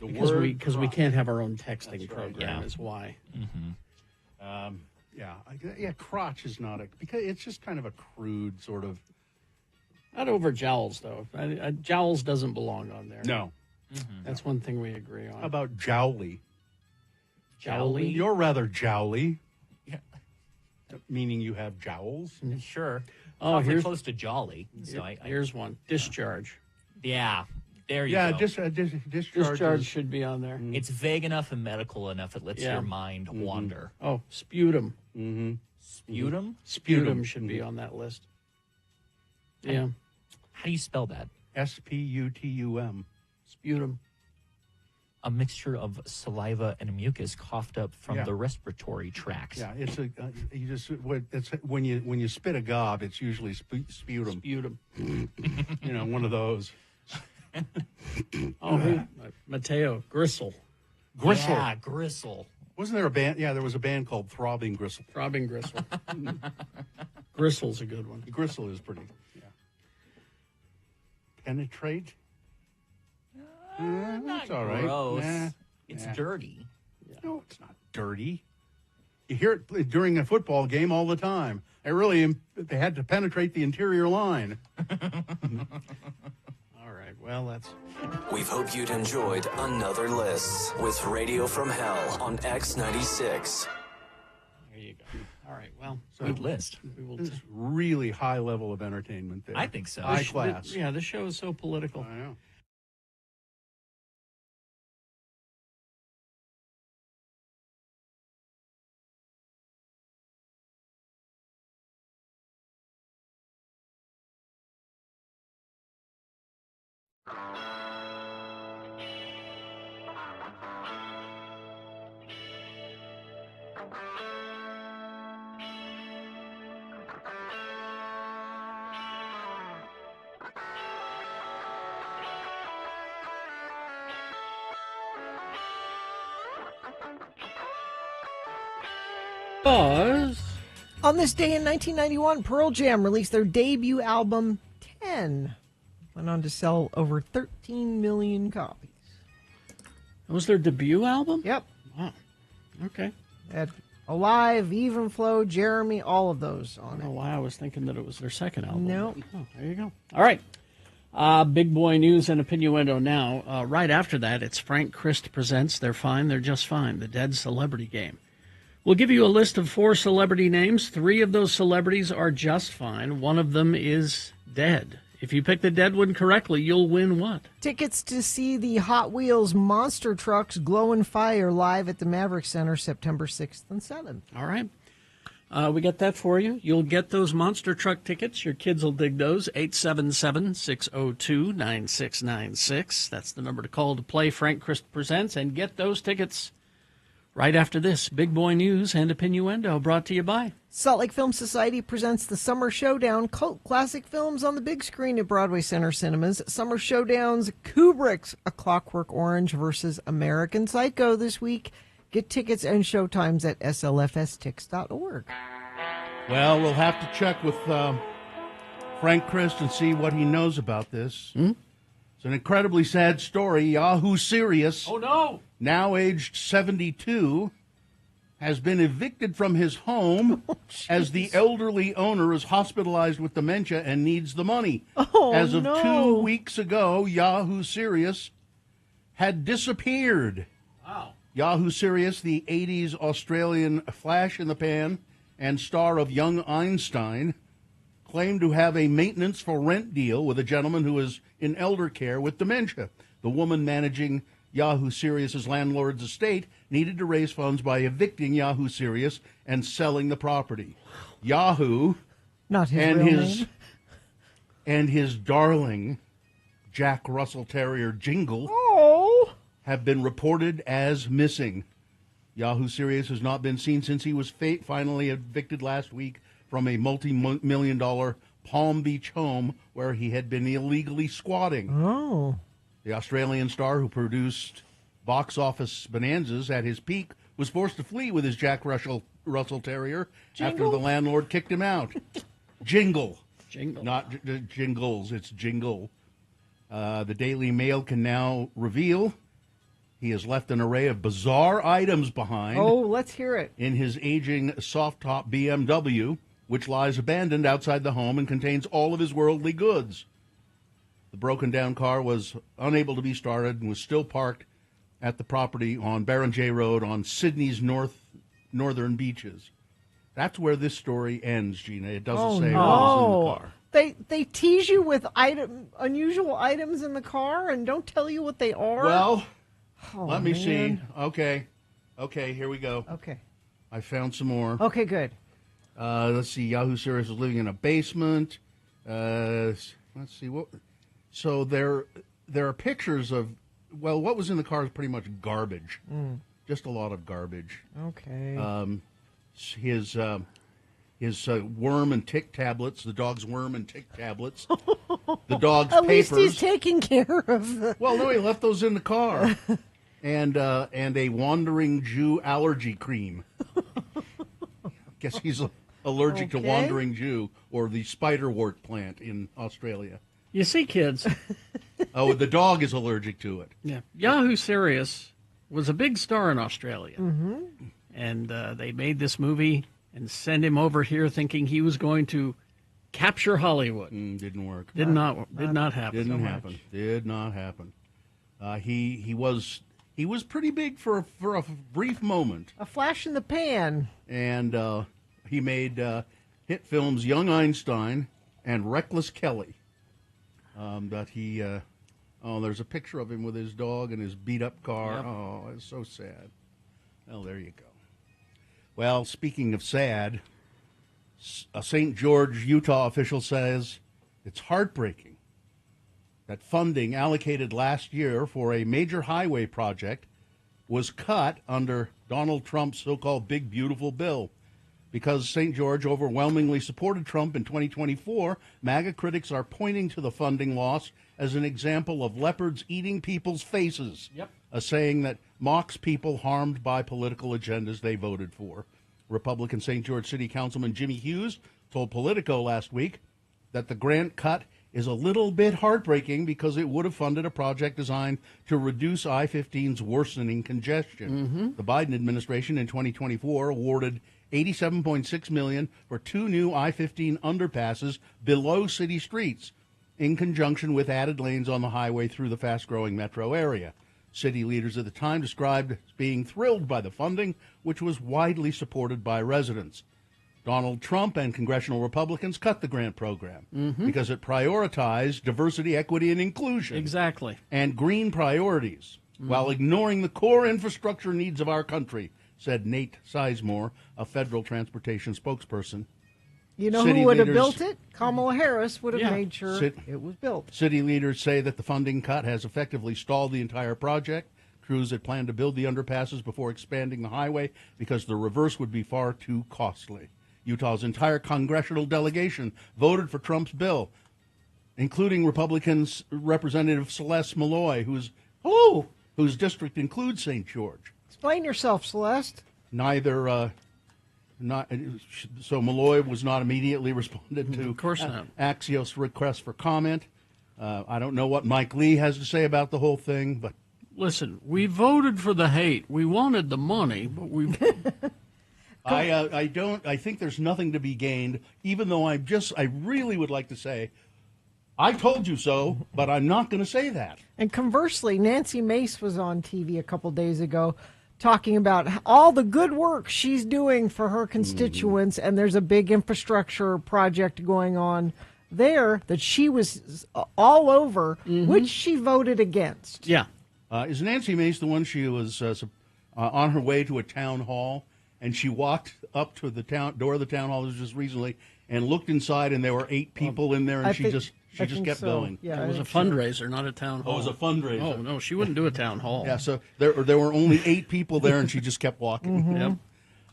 Speaker 4: Because we can't have our own texting
Speaker 3: That's right.
Speaker 4: program
Speaker 3: Yeah.
Speaker 4: is why.
Speaker 3: Crotch is not because it's just kind of a crude sort of.
Speaker 4: Not over jowls, though. Jowls doesn't belong on there.
Speaker 3: No.
Speaker 4: That's one thing we agree on.
Speaker 3: How about jowly?
Speaker 4: Jowly?
Speaker 3: You're rather jowly.
Speaker 12: Yeah.
Speaker 3: Meaning you have jowls?
Speaker 12: Sure.
Speaker 4: Oh,
Speaker 12: Awfully
Speaker 4: here's
Speaker 12: close to jolly. So
Speaker 4: here's one. Discharge.
Speaker 12: Yeah. There you
Speaker 3: Yeah,
Speaker 12: go.
Speaker 3: discharge.
Speaker 4: Discharge should be on there.
Speaker 12: It's vague enough and medical enough. It lets
Speaker 4: Yeah.
Speaker 12: your mind wander.
Speaker 4: Oh, sputum.
Speaker 12: Sputum?
Speaker 4: Sputum should be on that list. Yeah.
Speaker 12: How do you spell that?
Speaker 3: Sputum.
Speaker 4: Sputum.
Speaker 12: A mixture of saliva and mucus coughed up from
Speaker 3: Yeah.
Speaker 12: the respiratory tract.
Speaker 3: Yeah, it's it's when you spit a gob, it's usually sputum.
Speaker 4: Sputum.
Speaker 3: One of those.
Speaker 4: Mateo Gristle.
Speaker 3: Gristle.
Speaker 12: Yeah, gristle.
Speaker 3: Wasn't there a band? Yeah, there was a band called Throbbing Gristle.
Speaker 4: Throbbing Gristle. Gristle's a good one.
Speaker 3: Gristle is pretty. Yeah. Penetrate. That's all right.
Speaker 12: Gross.
Speaker 3: Nah,
Speaker 12: It's
Speaker 3: nah.
Speaker 12: dirty.
Speaker 3: No, it's not dirty. You hear it during a football game all the time. They had to penetrate the interior line.
Speaker 4: All right. Well, that's.
Speaker 13: We hope you'd enjoyed another list with Radio from Hell on X96.
Speaker 4: There you go. All right. Well,
Speaker 12: Good list.
Speaker 4: we will.
Speaker 3: This is really high level of entertainment there.
Speaker 12: I think so.
Speaker 3: High class.
Speaker 4: Yeah, this show is so political.
Speaker 3: I know.
Speaker 4: Buzz.
Speaker 2: On this day in 1991, Pearl Jam released their debut album, 10. Went on to sell over 13 million copies.
Speaker 4: That was their debut album?
Speaker 2: Yep.
Speaker 4: Wow. Okay.
Speaker 2: Had Alive, Even Flow, Jeremy, all of those
Speaker 4: I
Speaker 2: on
Speaker 4: don't
Speaker 2: it.
Speaker 4: know why I was thinking that it was their second album.
Speaker 2: No.
Speaker 4: Oh, there you go. All right. Big boy news and opinioendo now. Right after that, it's Frank Christ presents They're Fine, They're Just Fine, the Dead Celebrity Game. We'll give you a list of 4 celebrity names. 3 of those celebrities are just fine. One of them is dead. If you pick the dead one correctly, you'll win what?
Speaker 2: Tickets to see the Hot Wheels monster trucks glow and fire live at the Maverick Center September 6th and 7th.
Speaker 4: All right. We got that for you. You'll get those monster truck tickets. Your kids will dig those. 877-602-9696. That's the number to call to play Frank Christ Presents and get those tickets right after this. Big Boy News and Opinioendo brought to you by
Speaker 2: Salt Lake Film Society presents the Summer Showdown, cult classic films on the big screen at Broadway Center Cinemas. Summer Showdown's Kubrick's A Clockwork Orange versus American Psycho this week. Get tickets and showtimes at slfstix.org.
Speaker 3: Well, we'll have to check with Frank Christ and see what he knows about this. It's an incredibly sad story. Yahoo Serious,
Speaker 4: Oh, no!
Speaker 3: now aged 72, has been evicted from his home as the elderly owner is hospitalized with dementia and needs the money. As of 2 weeks ago, Yahoo Serious had disappeared.
Speaker 4: Wow.
Speaker 3: Yahoo Serious, the 80s Australian flash in the pan and star of Young Einstein, claimed to have a maintenance for rent deal with a gentleman who is in elder care with dementia. The woman managing Yahoo Serious's landlord's estate needed to raise funds by evicting Yahoo Serious and selling the property. Yahoo
Speaker 2: Not his
Speaker 3: and
Speaker 2: real
Speaker 3: his
Speaker 2: name.
Speaker 3: and his darling Jack Russell Terrier Jingle have been reported as missing. Yahoo Serious has not been seen since he was finally evicted last week from a multi-million-dollar Palm Beach home where he had been illegally squatting.
Speaker 2: Oh.
Speaker 3: The Australian star who produced box office bonanzas at his peak was forced to flee with his Jack Russell Terrier after
Speaker 2: Jingle?
Speaker 3: the landlord kicked him out. Jingle.
Speaker 4: Jingle.
Speaker 3: Not jingles, it's jingle. The Daily Mail can now reveal he has left an array of bizarre items behind.
Speaker 2: Oh, let's hear it.
Speaker 3: In his aging soft-top BMW, which lies abandoned outside the home and contains all of his worldly goods. The broken-down car was unable to be started and was still parked at the property on Baron J Road on Sydney's northern beaches. That's where this story ends, Gina. It doesn't say what was in the car.
Speaker 2: They tease you with unusual items in the car and don't tell you what they are?
Speaker 3: Well, let me see. Okay, here we go.
Speaker 2: Okay.
Speaker 3: I found some more.
Speaker 2: Okay, good.
Speaker 3: Let's see. Yahoo Serious was living in a basement. Let's see. So there are pictures of, well, what was in the car is pretty much garbage. Just a lot of garbage.
Speaker 2: Okay.
Speaker 3: His worm and tick tablets, the dog's worm and tick tablets, the dog's
Speaker 2: At
Speaker 3: papers.
Speaker 2: least he's taking care of the...
Speaker 3: Well, no, he left those in the car. and a wandering Jew allergy cream. Guess he's allergic to wandering Jew or the spiderwort plant in Australia.
Speaker 4: You see, kids.
Speaker 3: Oh, the dog is allergic to it.
Speaker 4: Yeah. Yahoo Serious was a big star in Australia.
Speaker 2: Mm-hmm.
Speaker 4: And they made this movie and sent him over here thinking he was going to capture Hollywood.
Speaker 3: Didn't work.
Speaker 4: Did not happen.
Speaker 3: Didn't happen. Did not happen. He was pretty big for a brief moment.
Speaker 2: A flash in the pan.
Speaker 3: And he made hit films Young Einstein and Reckless Kelly. There's a picture of him with his dog and his beat-up car.
Speaker 4: Yep.
Speaker 3: Oh, it's so sad. Well, there you go. Well, speaking of sad, a St. George, Utah official says it's heartbreaking that funding allocated last year for a major highway project was cut under Donald Trump's so-called Big Beautiful Bill. Because St. George overwhelmingly supported Trump in 2024, MAGA critics are pointing to the funding loss as an example of leopards eating people's faces.
Speaker 4: Yep.
Speaker 3: A saying that mocks people harmed by political agendas they voted for. Republican St. George City Councilman Jimmy Hughes told Politico last week that the grant cut is a little bit heartbreaking because it would have funded a project designed to reduce I-15's worsening congestion.
Speaker 4: Mm-hmm.
Speaker 3: The Biden administration in 2024 awarded $87.6 million for 2 new I-15 underpasses below city streets, in conjunction with added lanes on the highway through the fast-growing metro area. City leaders at the time described as being thrilled by the funding, which was widely supported by residents. Donald Trump and congressional Republicans cut the grant program because it prioritized diversity, equity, and inclusion.
Speaker 4: Exactly.
Speaker 3: And green priorities, while ignoring the core infrastructure needs of our country, said Nate Sizemore, a federal transportation spokesperson.
Speaker 2: You know
Speaker 3: City
Speaker 2: who would have
Speaker 3: leaders-
Speaker 2: built it? Kamala Harris would have
Speaker 4: Yeah.
Speaker 2: made sure it was built.
Speaker 3: City leaders say that the funding cut has effectively stalled the entire project. Crews had planned to build the underpasses before expanding the highway because the reverse would be far too costly. Utah's entire congressional delegation voted for Trump's bill, including Republicans Representative Celeste Malloy, whose district includes St. George.
Speaker 2: Explain yourself, Celeste.
Speaker 3: So Malloy was not immediately responded to.
Speaker 4: Of course not.
Speaker 3: Axios' request for comment. I don't know what Mike Lee has to say about the whole thing, but
Speaker 4: Listen, we voted for the hate. We wanted the money, but we...
Speaker 3: I think there's nothing to be gained, even though I really would like to say, I told you so, but I'm not going to say that.
Speaker 2: And conversely, Nancy Mace was on TV a couple days ago talking about all the good work she's doing for her constituents, and there's a big infrastructure project going on there that she was all over, which she voted against.
Speaker 4: Yeah.
Speaker 3: Is Nancy Mace the one she was on her way to a town hall, and she walked up to the door of the town hall just recently and looked inside, and there were 8 people in there, and she just kept going.
Speaker 2: Yeah,
Speaker 4: it was a fundraiser, not a town hall.
Speaker 3: Oh, it was a fundraiser.
Speaker 4: Oh, no, she wouldn't do a town hall.
Speaker 3: Yeah, so there were only 8 people there, and she just kept walking.
Speaker 4: Yep.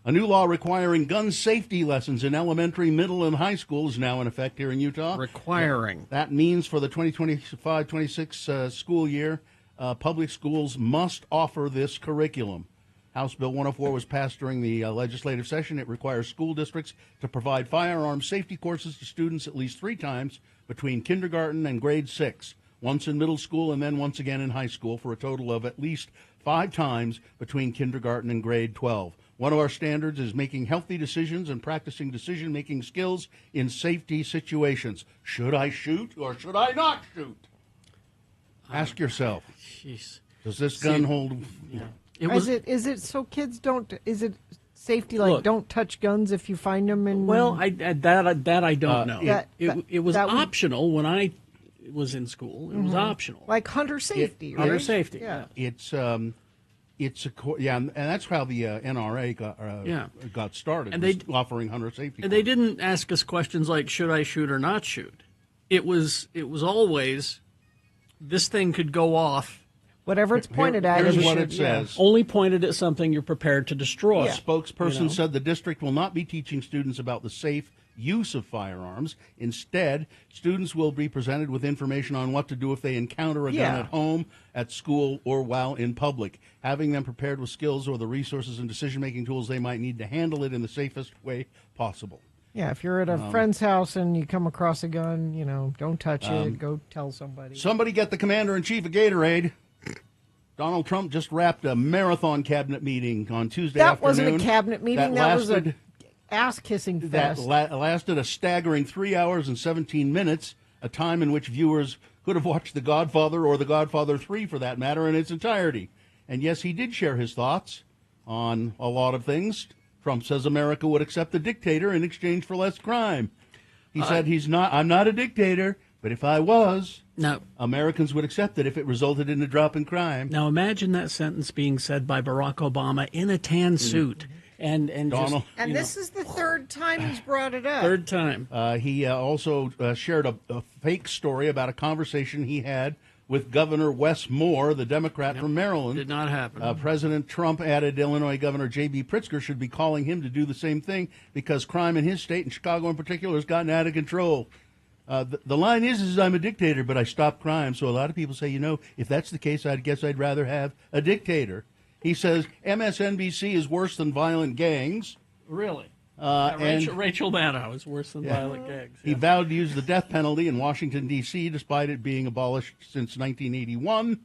Speaker 3: A new law requiring gun safety lessons in elementary, middle, and high school is now in effect here in Utah.
Speaker 4: Requiring.
Speaker 3: That means for the 2025-26 school year, public schools must offer this curriculum. House Bill 104 was passed during the legislative session. It requires school districts to provide firearms safety courses to students at least 3 times between kindergarten and grade 6, once in middle school and then once again in high school, for a total of at least 5 times between kindergarten and grade 12. One of our standards is making healthy decisions and practicing decision-making skills in safety situations. Should I shoot or should I not shoot? Ask yourself.
Speaker 4: Jeez.
Speaker 3: Does this gun hold?
Speaker 4: Yeah.
Speaker 2: Is it so kids don't? Is it safety like
Speaker 4: Look,
Speaker 2: don't touch guns if you find them? And
Speaker 4: well, I don't know. It was
Speaker 2: that would-
Speaker 4: optional when I was in school. It was optional,
Speaker 2: like hunter safety.
Speaker 4: Hunter
Speaker 2: right?
Speaker 4: safety.
Speaker 2: Yeah.
Speaker 3: It's and that's how the NRA got started.
Speaker 4: And
Speaker 3: was
Speaker 4: they
Speaker 3: offering hunter safety.
Speaker 4: And they didn't ask us questions like, should I shoot or not shoot? It was always, this thing could go off.
Speaker 2: Whatever it's pointed at.
Speaker 3: Here's
Speaker 2: you
Speaker 3: what
Speaker 2: should-
Speaker 3: it says.
Speaker 4: Only pointed at something you're prepared to destroy.
Speaker 3: A spokesperson
Speaker 4: You know?
Speaker 3: said the district will not be teaching students about the safe use of firearms. Instead, students will be presented with information on what to do if they encounter a gun
Speaker 2: Yeah.
Speaker 3: at home, at school, or while in public, having them prepared with skills or the resources and decision-making tools they might need to handle it in the safest way possible.
Speaker 2: Yeah, if you're at a friend's house and you come across a gun, don't touch it. Go tell somebody.
Speaker 3: Somebody get the commander-in-chief of Gatorade. Donald Trump just wrapped a marathon cabinet meeting on Tuesday
Speaker 2: That
Speaker 3: afternoon.
Speaker 2: wasn't a cabinet meeting. That was a ass-kissing
Speaker 3: That
Speaker 2: fest.
Speaker 3: lasted a staggering 3 hours and 17 minutes, a time in which viewers could have watched The Godfather or The Godfather 3, for that matter, in its entirety. And yes, he did share his thoughts on a lot of things. Trump says America would accept a dictator in exchange for less crime. He said I'm not a dictator, but if I was, Americans would accept it if it resulted in a drop in crime.
Speaker 4: Now imagine that sentence being said by Barack Obama in a tan suit. And
Speaker 3: Donald.
Speaker 2: And this is the third time he's brought it up.
Speaker 4: Third time.
Speaker 3: He also shared a fake story about a conversation he had with Governor Wes Moore, the Democrat from Maryland.
Speaker 4: Did not happen.
Speaker 3: President Trump added Illinois Governor J.B. Pritzker should be calling him to do the same thing because crime in his state, and Chicago in particular, has gotten out of control. The line is I'm a dictator, but I stop crime. So a lot of people say, if that's the case, I guess I'd rather have a dictator. He says MSNBC is worse than violent gangs.
Speaker 4: Really?
Speaker 3: And
Speaker 4: Rachel Maddow is worse than violent gangs.
Speaker 3: He vowed to use the death penalty in Washington, D.C., despite it being abolished since 1981.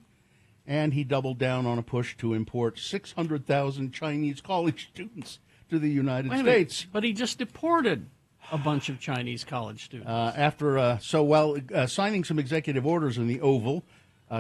Speaker 3: And he doubled down on a push to import 600,000 Chinese college students to the United States.
Speaker 4: But he just deported a bunch of Chinese college students.
Speaker 3: While signing some executive orders in the Oval,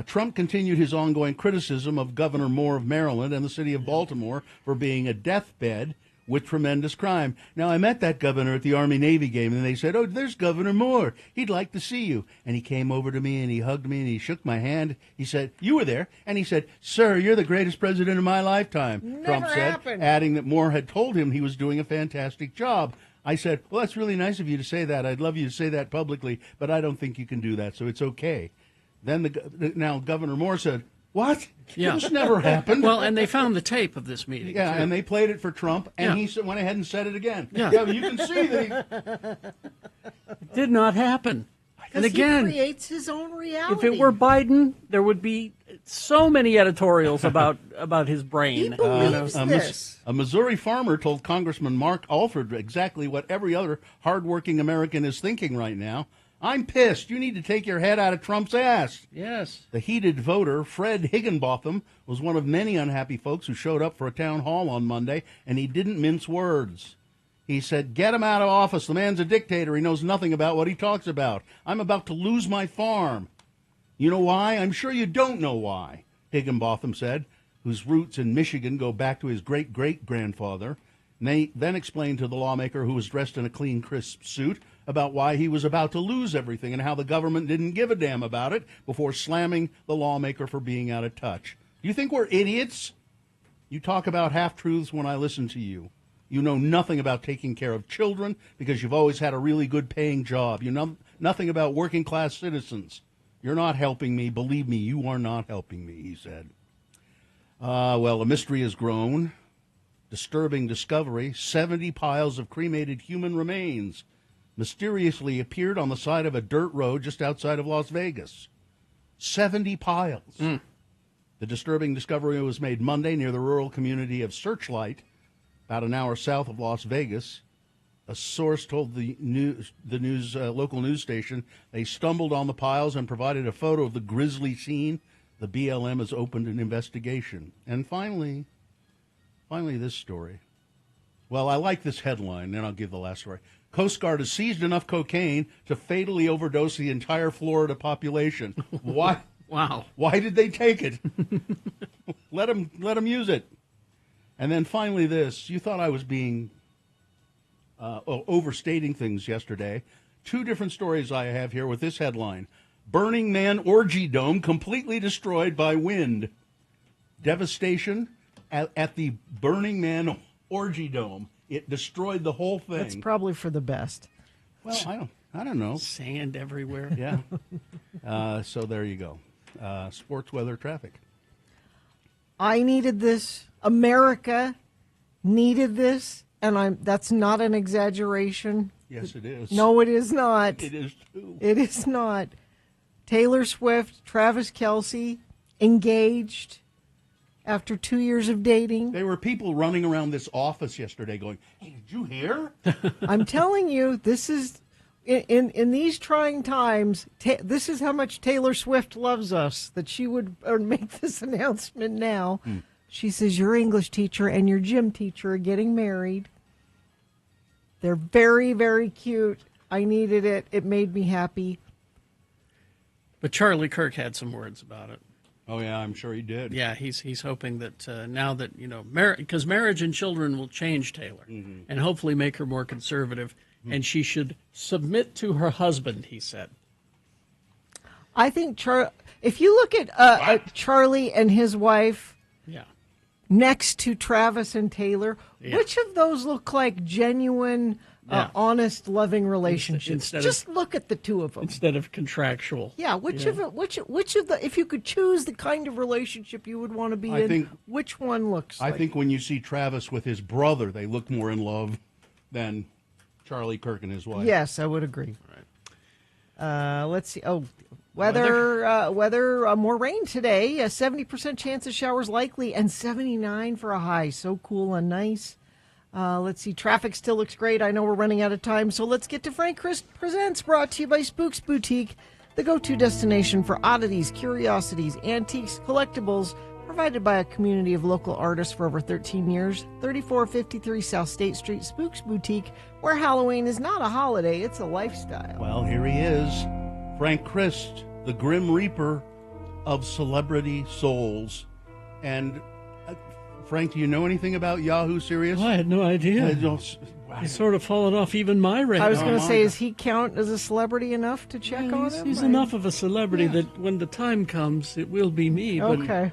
Speaker 3: Trump continued his ongoing criticism of Governor Moore of Maryland and the city of Baltimore for being a deathbed with tremendous crime. Now, I met that governor at the Army-Navy game, and they said, oh, there's Governor Moore. He'd like to see you. And he came over to me, and he hugged me, and he shook my hand. He said, you were there. And he said, sir, you're the greatest president of my lifetime, Trump said, adding that Moore had told him he was doing a fantastic job. I said, well, that's really nice of you to say that. I'd love you to say that publicly, but I don't think you can do that, so it's okay. Then now Governor Moore said, what?
Speaker 4: Yeah.
Speaker 3: This never happened.
Speaker 4: Well, and they found the tape of this meeting.
Speaker 3: Yeah,
Speaker 4: too.
Speaker 3: and they played it for Trump, and he went ahead and said it again. Yeah, but you can see that
Speaker 4: It did not happen. And again,
Speaker 2: he creates his own reality.
Speaker 4: if it were Biden, there would be so many editorials about his brain.
Speaker 2: He believes this.
Speaker 3: A Missouri farmer told Congressman Mark Alford exactly what every other hardworking American is thinking right now. I'm pissed. You need to take your head out of Trump's ass.
Speaker 4: Yes.
Speaker 3: The heated voter, Fred Higginbotham, was one of many unhappy folks who showed up for a town hall on Monday, and he didn't mince words. He said, get him out of office. The man's a dictator. He knows nothing about what he talks about. I'm about to lose my farm. You know why? I'm sure you don't know why, Higginbotham said, whose roots in Michigan go back to his great-great-grandfather. Then explained to the lawmaker, who was dressed in a clean, crisp suit, about why he was about to lose everything and how the government didn't give a damn about it, before slamming the lawmaker for being out of touch. Do you think we're idiots? You talk about half-truths when I listen to you. You know nothing about taking care of children because you've always had a really good paying job. You know nothing about working-class citizens. You're not helping me. Believe me, you are not helping me, he said. Well, a mystery has grown. Disturbing discovery, 70 piles of cremated human remains mysteriously appeared on the side of a dirt road just outside of Las Vegas. 70 piles. The disturbing discovery was made Monday near the rural community of Searchlight, about an hour south of Las Vegas. A source told the local news station they stumbled on the piles and provided a photo of the grisly scene. The BLM has opened an investigation. And finally this story. Well, I like this headline, then I'll give the last story. Coast Guard has seized enough cocaine to fatally overdose the entire Florida population. Why?
Speaker 4: Wow.
Speaker 3: Why did they take it? Let them use it. And then finally this. You thought I was being overstating things yesterday. Two different stories I have here with this headline. Burning Man Orgy Dome completely destroyed by wind. Devastation at the Burning Man Orgy Dome. It destroyed the whole thing.
Speaker 2: That's probably for the best.
Speaker 3: Well, I don't know.
Speaker 4: Sand everywhere.
Speaker 3: Yeah. So there you go. Sports, weather, traffic.
Speaker 2: I needed this. America needed this, and that's not an exaggeration.
Speaker 3: Yes, it is.
Speaker 2: No, it is not.
Speaker 3: It is too.
Speaker 2: It is not. Taylor Swift, Travis Kelce, engaged after 2 years of dating.
Speaker 3: There were people running around this office yesterday going, "Hey, did you hear?"
Speaker 2: I'm telling you, this is in these trying times. This is how much Taylor Swift loves us, that she would make this announcement now. She says your English teacher and your gym teacher are getting married. They're very, very cute. I needed it. It made me happy.
Speaker 4: But Charlie Kirk had some words about it.
Speaker 3: Oh, yeah, I'm sure he did.
Speaker 4: Yeah, he's hoping that now that, because marriage and children will change Taylor and hopefully make her more conservative, and she should submit to her husband, he said.
Speaker 2: I think if you look at Charlie and his wife next to Travis and Taylor, which of those look like genuine, honest, loving relationships? Just look at the two of them.
Speaker 4: Instead of contractual.
Speaker 2: Yeah, which of the, if you could choose the kind of relationship you would want to be in, which one looks like?
Speaker 3: I think when you see Travis with his brother, they look more in love than Charlie Kirk and his wife.
Speaker 2: Yes, I would agree. All right. Let's see. Oh, weather, more rain today. A 70% chance of showers likely, and 79 for a high. So cool and nice. Let's see. Traffic still looks great. I know we're running out of time, so let's get to Frank Chris Presents, brought to you by Spooks Boutique, the go-to destination for oddities, curiosities, antiques, collectibles, provided by a community of local artists for over 13 years. 3453 South State Street, Spooks Boutique, where Halloween is not a holiday, it's a lifestyle.
Speaker 3: Well, here he is, Frank Christ, the Grim Reaper of celebrity souls. And Frank, do you know anything about Yahoo Serious?
Speaker 4: I had no idea. He's sort of fallen off even my radar.
Speaker 2: I was going to say, does he count as a celebrity enough to check on him?
Speaker 4: He's enough of a celebrity that when the time comes, it will be me.
Speaker 2: Okay.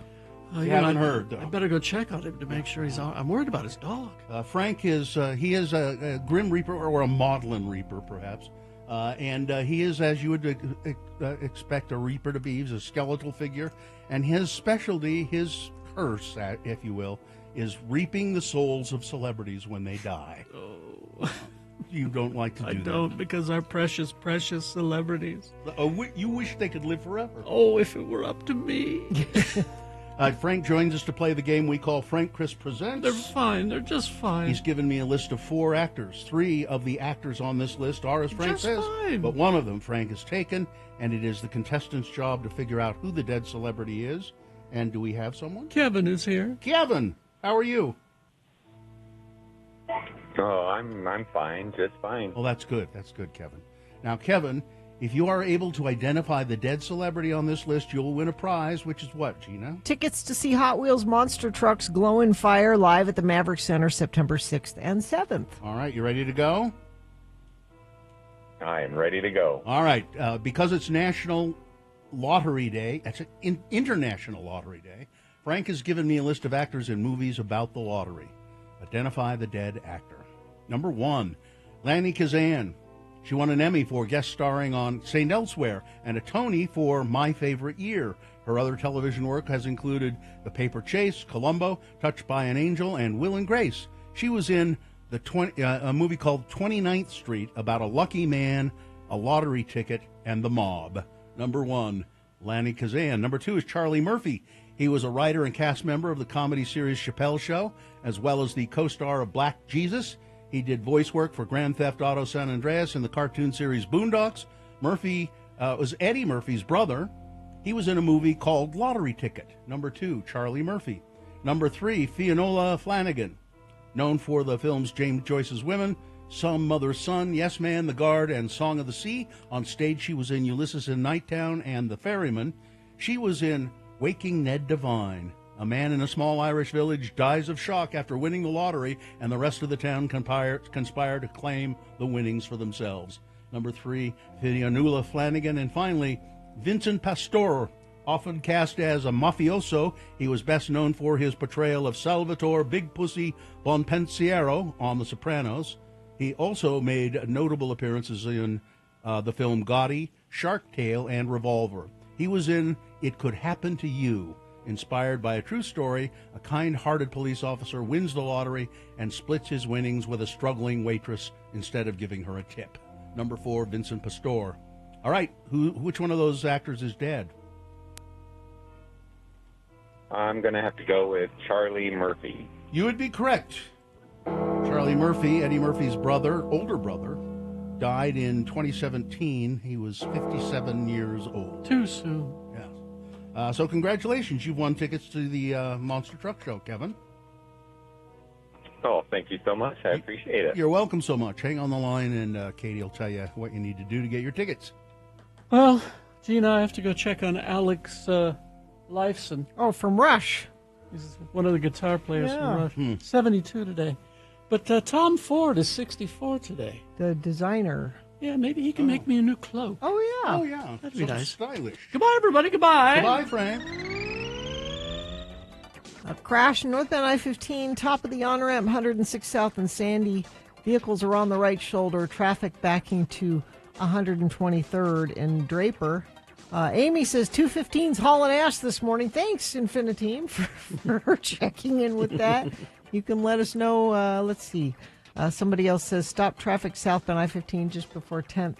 Speaker 3: You haven't heard, though.
Speaker 4: I better go check on him to make sure he's all right. I'm worried about his dog.
Speaker 3: Frank is a Grim Reaper, or a Maudlin Reaper, perhaps. And he is, as you would expect a Reaper to be. He's a skeletal figure. And his specialty, his curse, if you will, is reaping the souls of celebrities when they die.
Speaker 4: Oh.
Speaker 3: You don't like to do that.
Speaker 4: I don't, because our precious, precious celebrities.
Speaker 3: You wish they could live forever.
Speaker 4: Oh, if it were up to me.
Speaker 3: Frank joins us to play the game we call Frank Chris Presents.
Speaker 4: They're fine. They're just fine.
Speaker 3: He's given me a list of 4 actors. 3 of the actors on this list are, as Frank says,
Speaker 4: fine.
Speaker 3: But one of them Frank has taken, and it is the contestant's job to figure out who the dead celebrity is. And do we have someone?
Speaker 4: Kevin is here.
Speaker 3: Kevin, how are you?
Speaker 14: Oh, I'm fine, just fine.
Speaker 3: Well, that's good. That's good, Kevin. Now, Kevin, if you are able to identify the dead celebrity on this list, you'll win a prize, which is what, Gina?
Speaker 2: Tickets to see Hot Wheels monster trucks glow in fire live at the Maverick Center September 6th and 7th.
Speaker 3: All right, you ready to go?
Speaker 14: I am ready to go.
Speaker 3: All right, because it's National Lottery Day, that's an International Lottery Day, Frank has given me a list of actors in movies about the lottery. Identify the dead actor. Number 1, Lani Kazan. She won an Emmy for guest starring on St. Elsewhere and a Tony for My Favorite Year. Her other television work has included The Paper Chase, Columbo, Touched by an Angel, and Will and Grace. She was in a movie called 29th Street about a lucky man, a lottery ticket, and the mob. Number 1, Lanny Kazan. Number 2 is Charlie Murphy. He was a writer and cast member of the comedy series Chappelle Show, as well as the co-star of Black Jesus. He did voice work for Grand Theft Auto San Andreas and the cartoon series Boondocks. Murphy was Eddie Murphy's brother. He was in a movie called Lottery Ticket. Number 2, Charlie Murphy. Number 3, Fionnuala Flanagan, known for the films James Joyce's Women, Some Mother's Son, Yes Man, The Guard, and Song of the Sea. On stage, she was in Ulysses in Nighttown and The Ferryman. She was in Waking Ned Devine. A man in a small Irish village dies of shock after winning the lottery, and the rest of the town conspire to claim the winnings for themselves. Number 3, Fionnuala Flanagan. And finally, Vincent Pastore. Often cast as a mafioso, he was best known for his portrayal of Salvatore Big Pussy Bonpensiero on The Sopranos. He also made notable appearances in the film Gotti, Shark Tale, and Revolver. He was in It Could Happen to You. Inspired by a true story, a kind-hearted police officer wins the lottery and splits his winnings with a struggling waitress instead of giving her a tip. Number 4, Vincent Pastore. All right, which one of those actors is dead?
Speaker 14: I'm going to have to go with Charlie Murphy.
Speaker 3: You would be correct. Charlie Murphy, Eddie Murphy's brother, older brother, died in 2017. He was 57 years old.
Speaker 4: Too soon.
Speaker 3: Yes. So congratulations. You've won tickets to the Monster Truck Show, Kevin.
Speaker 14: Oh, thank you so much. I appreciate it.
Speaker 3: You're welcome so much. Hang on the line, and Katie will tell you what you need to do to get your tickets.
Speaker 4: Well, Gina, I have to go check on Alex Lifeson.
Speaker 2: Oh, from Rush.
Speaker 4: He's one of the guitar players
Speaker 2: Yeah.
Speaker 4: from Rush. 72 today. But Tom Ford is 64 today.
Speaker 2: The designer.
Speaker 4: Yeah, maybe he can make me a new cloak.
Speaker 2: Oh, yeah.
Speaker 3: Oh, yeah.
Speaker 4: That'd be nice.
Speaker 3: Stylish.
Speaker 4: Goodbye, everybody. Goodbye.
Speaker 3: Goodbye, Frank.
Speaker 2: A crash northbound I-15, top of the on-ramp, 106 South and Sandy. Vehicles are on the right shoulder. Traffic backing to 123rd in Draper. Amy says 215's hauling ass this morning. Thanks, Infiniteam, for checking in with that. You can let us know. Let's see. Somebody else says stop traffic southbound I-15 just before 10th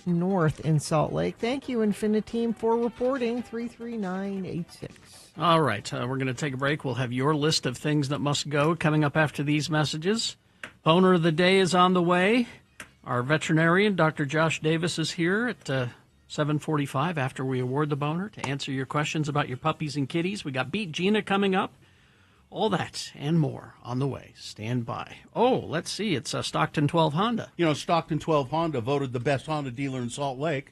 Speaker 2: North in Salt Lake. Thank you, Infiniteam, for reporting 33986.
Speaker 4: All right, we're going to take a break. We'll have your list of things that must go coming up after these messages. Boner of the day is on the way. Our veterinarian, Dr. Josh Davis, is here at 7:45 after we award the boner to answer your questions about your puppies and kitties. We got Beat Gina coming up. All that and more on the way. Stand by. Oh, let's see. It's Stockton 12 Honda.
Speaker 3: You know, Stockton 12 Honda voted the best Honda dealer in Salt Lake.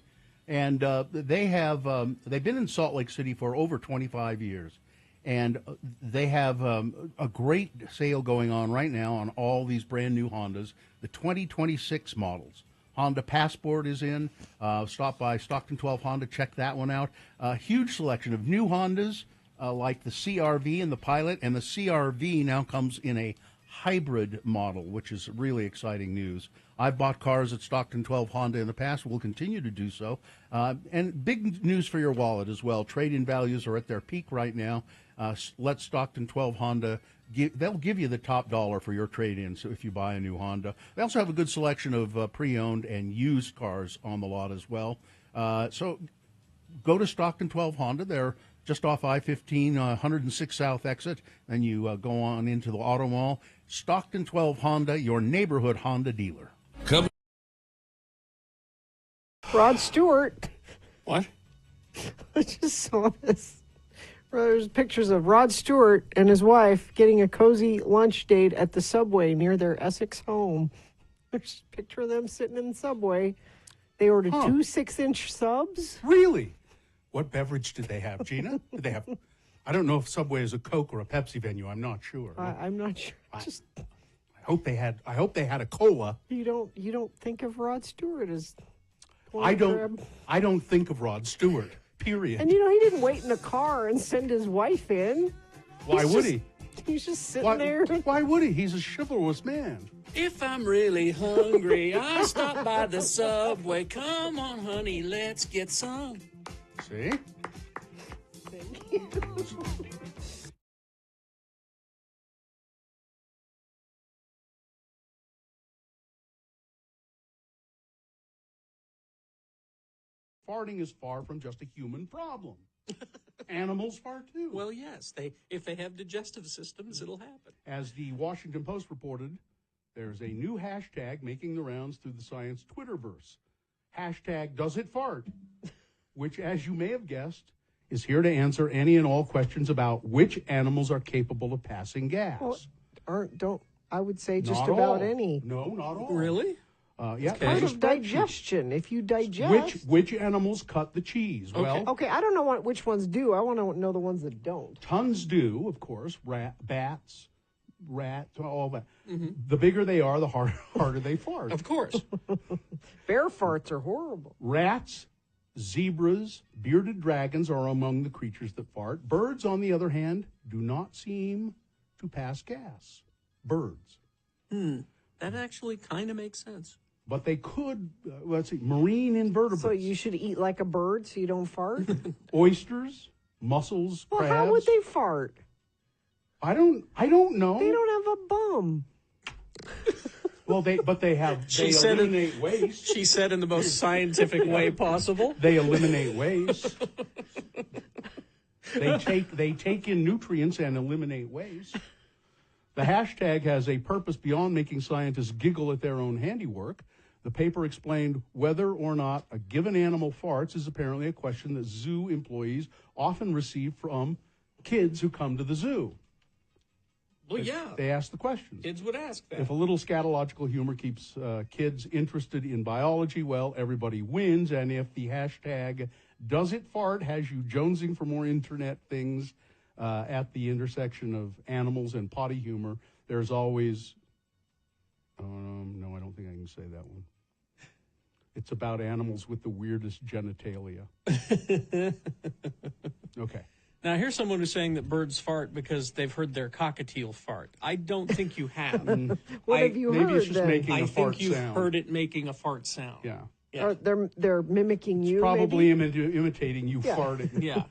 Speaker 3: And they've been in Salt Lake City for over 25 years. And they have a great sale going on right now on all these brand new Hondas, the 2026 models. Honda Passport is in. Stop by Stockton 12 Honda. Check that one out. A huge selection of new Hondas like the CRV and the Pilot. And the CRV now comes in a hybrid model, which is really exciting news. I've bought cars at Stockton 12 Honda in the past. We'll continue to do so. And big news for your wallet as well. Trade-in values are at their peak right now. Let Stockton 12 Honda, they'll give you the top dollar for your trade-in so if you buy a new Honda. They also have a good selection of pre-owned and used cars on the lot as well. So go to Stockton 12 Honda. They're just off I-15, 106 South exit. Then you go on into the Auto Mall. Stockton 12 Honda, your neighborhood Honda dealer.
Speaker 15: Come.
Speaker 2: Rod Stewart.
Speaker 4: What?
Speaker 2: I just saw this. There's pictures of Rod Stewart and his wife getting a cozy lunch date at the Subway near their Essex home. There's a picture of them sitting in the Subway. They ordered 2 6-inch subs.
Speaker 3: Really? What beverage did they have, Gina? Did they have? I don't know if Subway is a Coke or a Pepsi venue. I'm not sure.
Speaker 2: I'm not sure.
Speaker 3: I hope they had a cola.
Speaker 2: You don't think of Rod Stewart as.
Speaker 3: I don't think of Rod Stewart. Period.
Speaker 2: And he didn't wait in a car and send his wife in.
Speaker 3: Why would he?
Speaker 2: He's just sitting there.
Speaker 3: Why would he? He's a chivalrous man.
Speaker 4: If I'm really hungry, I stop by the Subway. Come on, honey, let's get some.
Speaker 3: See?
Speaker 2: Thank you.
Speaker 3: farting is far from just a human problem. Animals fart too.
Speaker 4: Well, yes. If they have digestive systems, it'll happen.
Speaker 3: As the Washington Post reported, there's a new hashtag making the rounds through the science Twitterverse. Hashtag does it fart, which, as you may have guessed, is here to answer any and all questions about which animals are capable of passing gas.
Speaker 2: Well, I would say just
Speaker 3: Not
Speaker 2: about
Speaker 3: all.
Speaker 2: any.
Speaker 3: No, not all.
Speaker 4: Really?
Speaker 3: Yeah.
Speaker 2: Part of digestion. If you digest.
Speaker 3: Which animals cut the cheese? Well,
Speaker 2: Okay, I don't know which ones do. I want to know the ones that don't.
Speaker 3: tons do, of course. Bats, rats, all that. The bigger they are, the harder they fart.
Speaker 4: Of course.
Speaker 2: Bear farts are horrible.
Speaker 3: Rats, zebras, bearded dragons are among the creatures that fart. Birds, on the other hand, do not seem to pass gas. Birds.
Speaker 4: That actually kind of makes sense.
Speaker 3: But they could, let's see, marine invertebrates.
Speaker 2: So you should eat like a bird so you don't fart?
Speaker 3: Oysters, mussels,
Speaker 2: Well,
Speaker 3: crabs.
Speaker 2: how would they fart?
Speaker 3: I don't know.
Speaker 2: They don't have a bum.
Speaker 3: Well, they eliminate waste.
Speaker 4: She said in the most scientific way possible.
Speaker 3: They eliminate waste. They take in nutrients and eliminate waste. The hashtag has a purpose beyond making scientists giggle at their own handiwork. The paper explained whether or not a given animal farts is apparently a question that zoo employees often receive from kids who come to the zoo.
Speaker 4: Well, yeah.
Speaker 3: They ask the questions.
Speaker 4: Kids would ask that.
Speaker 3: If a little scatological humor keeps kids interested in biology, well, everybody wins. And if the hashtag does it fart has you jonesing for more internet things at the intersection of animals and potty humor, there's always... no, I don't think I can say that one. It's about animals with the weirdest genitalia. Okay.
Speaker 4: Now, here's someone who's saying that birds fart because they've heard their cockatiel fart. I don't think you have.
Speaker 2: What have you
Speaker 3: maybe
Speaker 2: heard
Speaker 3: it's just
Speaker 2: then?
Speaker 3: making
Speaker 4: I
Speaker 3: a
Speaker 4: think
Speaker 3: fart
Speaker 4: you've
Speaker 3: sound.
Speaker 4: heard it making a fart sound.
Speaker 3: Yeah.
Speaker 2: Or they're mimicking you,
Speaker 3: Probably
Speaker 2: maybe?
Speaker 3: imitating you
Speaker 2: Yeah.
Speaker 3: farting.
Speaker 4: Yeah.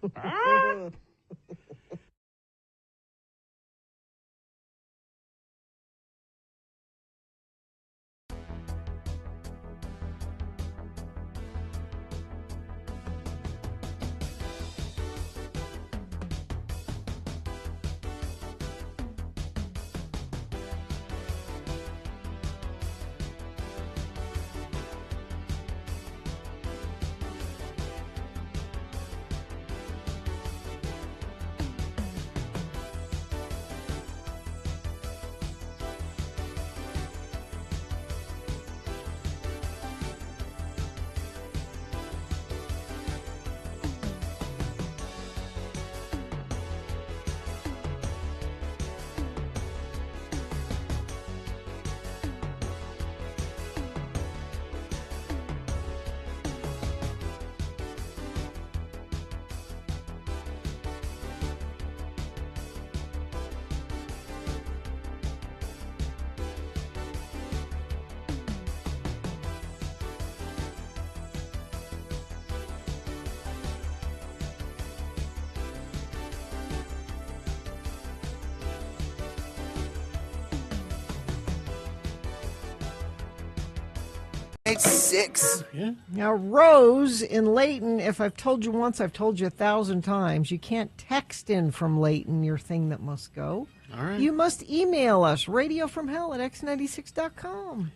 Speaker 6: Six.
Speaker 4: Yeah.
Speaker 2: Now, Rose in Layton, if I've told you once, I've told you 1,000 times. You can't text in from Layton your thing that must go.
Speaker 4: All right.
Speaker 2: You must email us, radiofromhell@x96.com.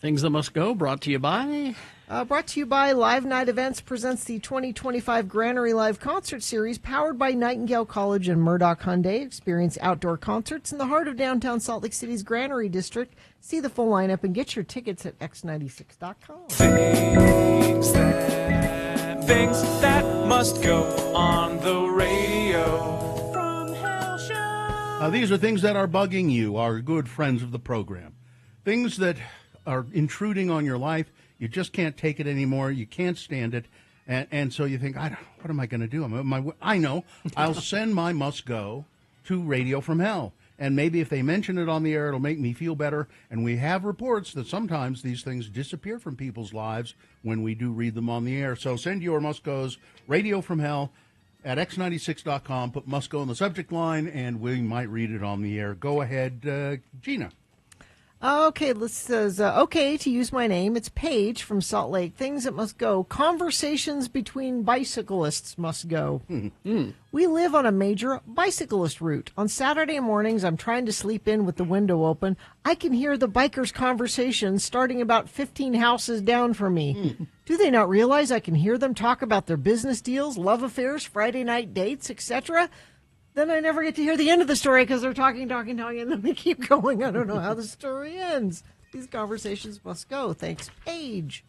Speaker 4: Things that must go, brought to you by...
Speaker 2: Brought to you by Live Night Events presents the 2025 Granary Live Concert Series, powered by Nightingale College and Murdoch Hyundai. Experience outdoor concerts in the heart of downtown Salt Lake City's Granary District. See the full lineup and get your tickets at x96.com.
Speaker 15: Things that must go on the radio. From Hell Show.
Speaker 3: Now, these are things that are bugging you, our good friends of the program. Things that are intruding on your life. You just can't take it anymore. You can't stand it. And so you think, what am I going to do? I know. I'll send my must go to Radio from Hell. And maybe if they mention it on the air, it'll make me feel better. And we have reports that sometimes these things disappear from people's lives when we do read them on the air. So send your must goes, Radio from Hell at x96.com. Put must go in the subject line, and we might read it on the air. Go ahead, Gina.
Speaker 2: Okay, this says, okay, to use my name, it's Paige from Salt Lake. Things that must go. Conversations between bicyclists must go. We live on a major bicyclist route. On Saturday mornings, I'm trying to sleep in with the window open. I can hear the bikers' conversations starting about 15 houses down from me. Do they not realize I can hear them talk about their business deals, love affairs, Friday night dates, etc.? Then I never get to hear the end of the story because they're talking, and then they keep going. I don't know how the story ends. These conversations must go. Thanks, Paige.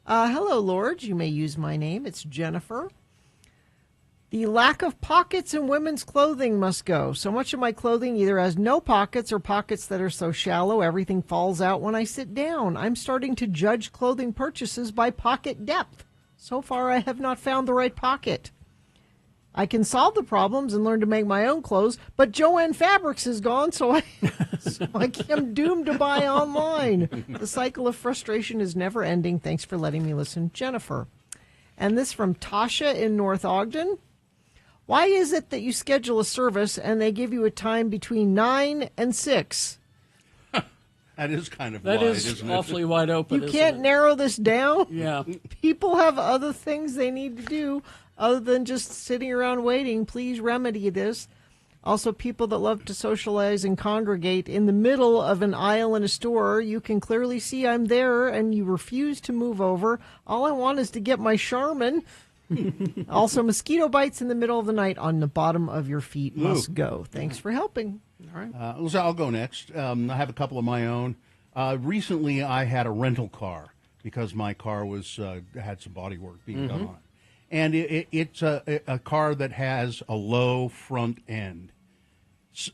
Speaker 2: Hello, Lord. You may use my name. It's Jennifer. The lack of pockets in women's clothing must go. So much of my clothing either has no pockets or pockets that are so shallow everything falls out when I sit down. I'm starting to judge clothing purchases by pocket depth. So far, I have not found the right pocket. I can solve the problems and learn to make my own clothes, but Joann Fabrics is gone, so I am doomed to buy online. The cycle of frustration is never ending. Thanks for letting me listen, Jennifer. And this from Tasha in North Ogden. Why is it that you schedule a service and they give you a time between 9 and 6?
Speaker 3: That is kind of
Speaker 4: that
Speaker 3: wide,
Speaker 4: is
Speaker 3: isn't
Speaker 4: awfully
Speaker 3: it?
Speaker 4: wide open.
Speaker 2: You can't narrow this down?
Speaker 4: Yeah.
Speaker 2: People have other things they need to do other than just sitting around waiting. Please remedy this. Also, people that love to socialize and congregate in the middle of an aisle in a store, you can clearly see I'm there and you refuse to move over. All I want is to get my Charmin. Also, mosquito bites in the middle of the night on the bottom of your feet must go. Thanks for helping.
Speaker 4: All right.
Speaker 3: I'll go next. I have a couple of my own. Recently, I had a rental car because my car was had some body work being done on it. And it's a car that has a low front end.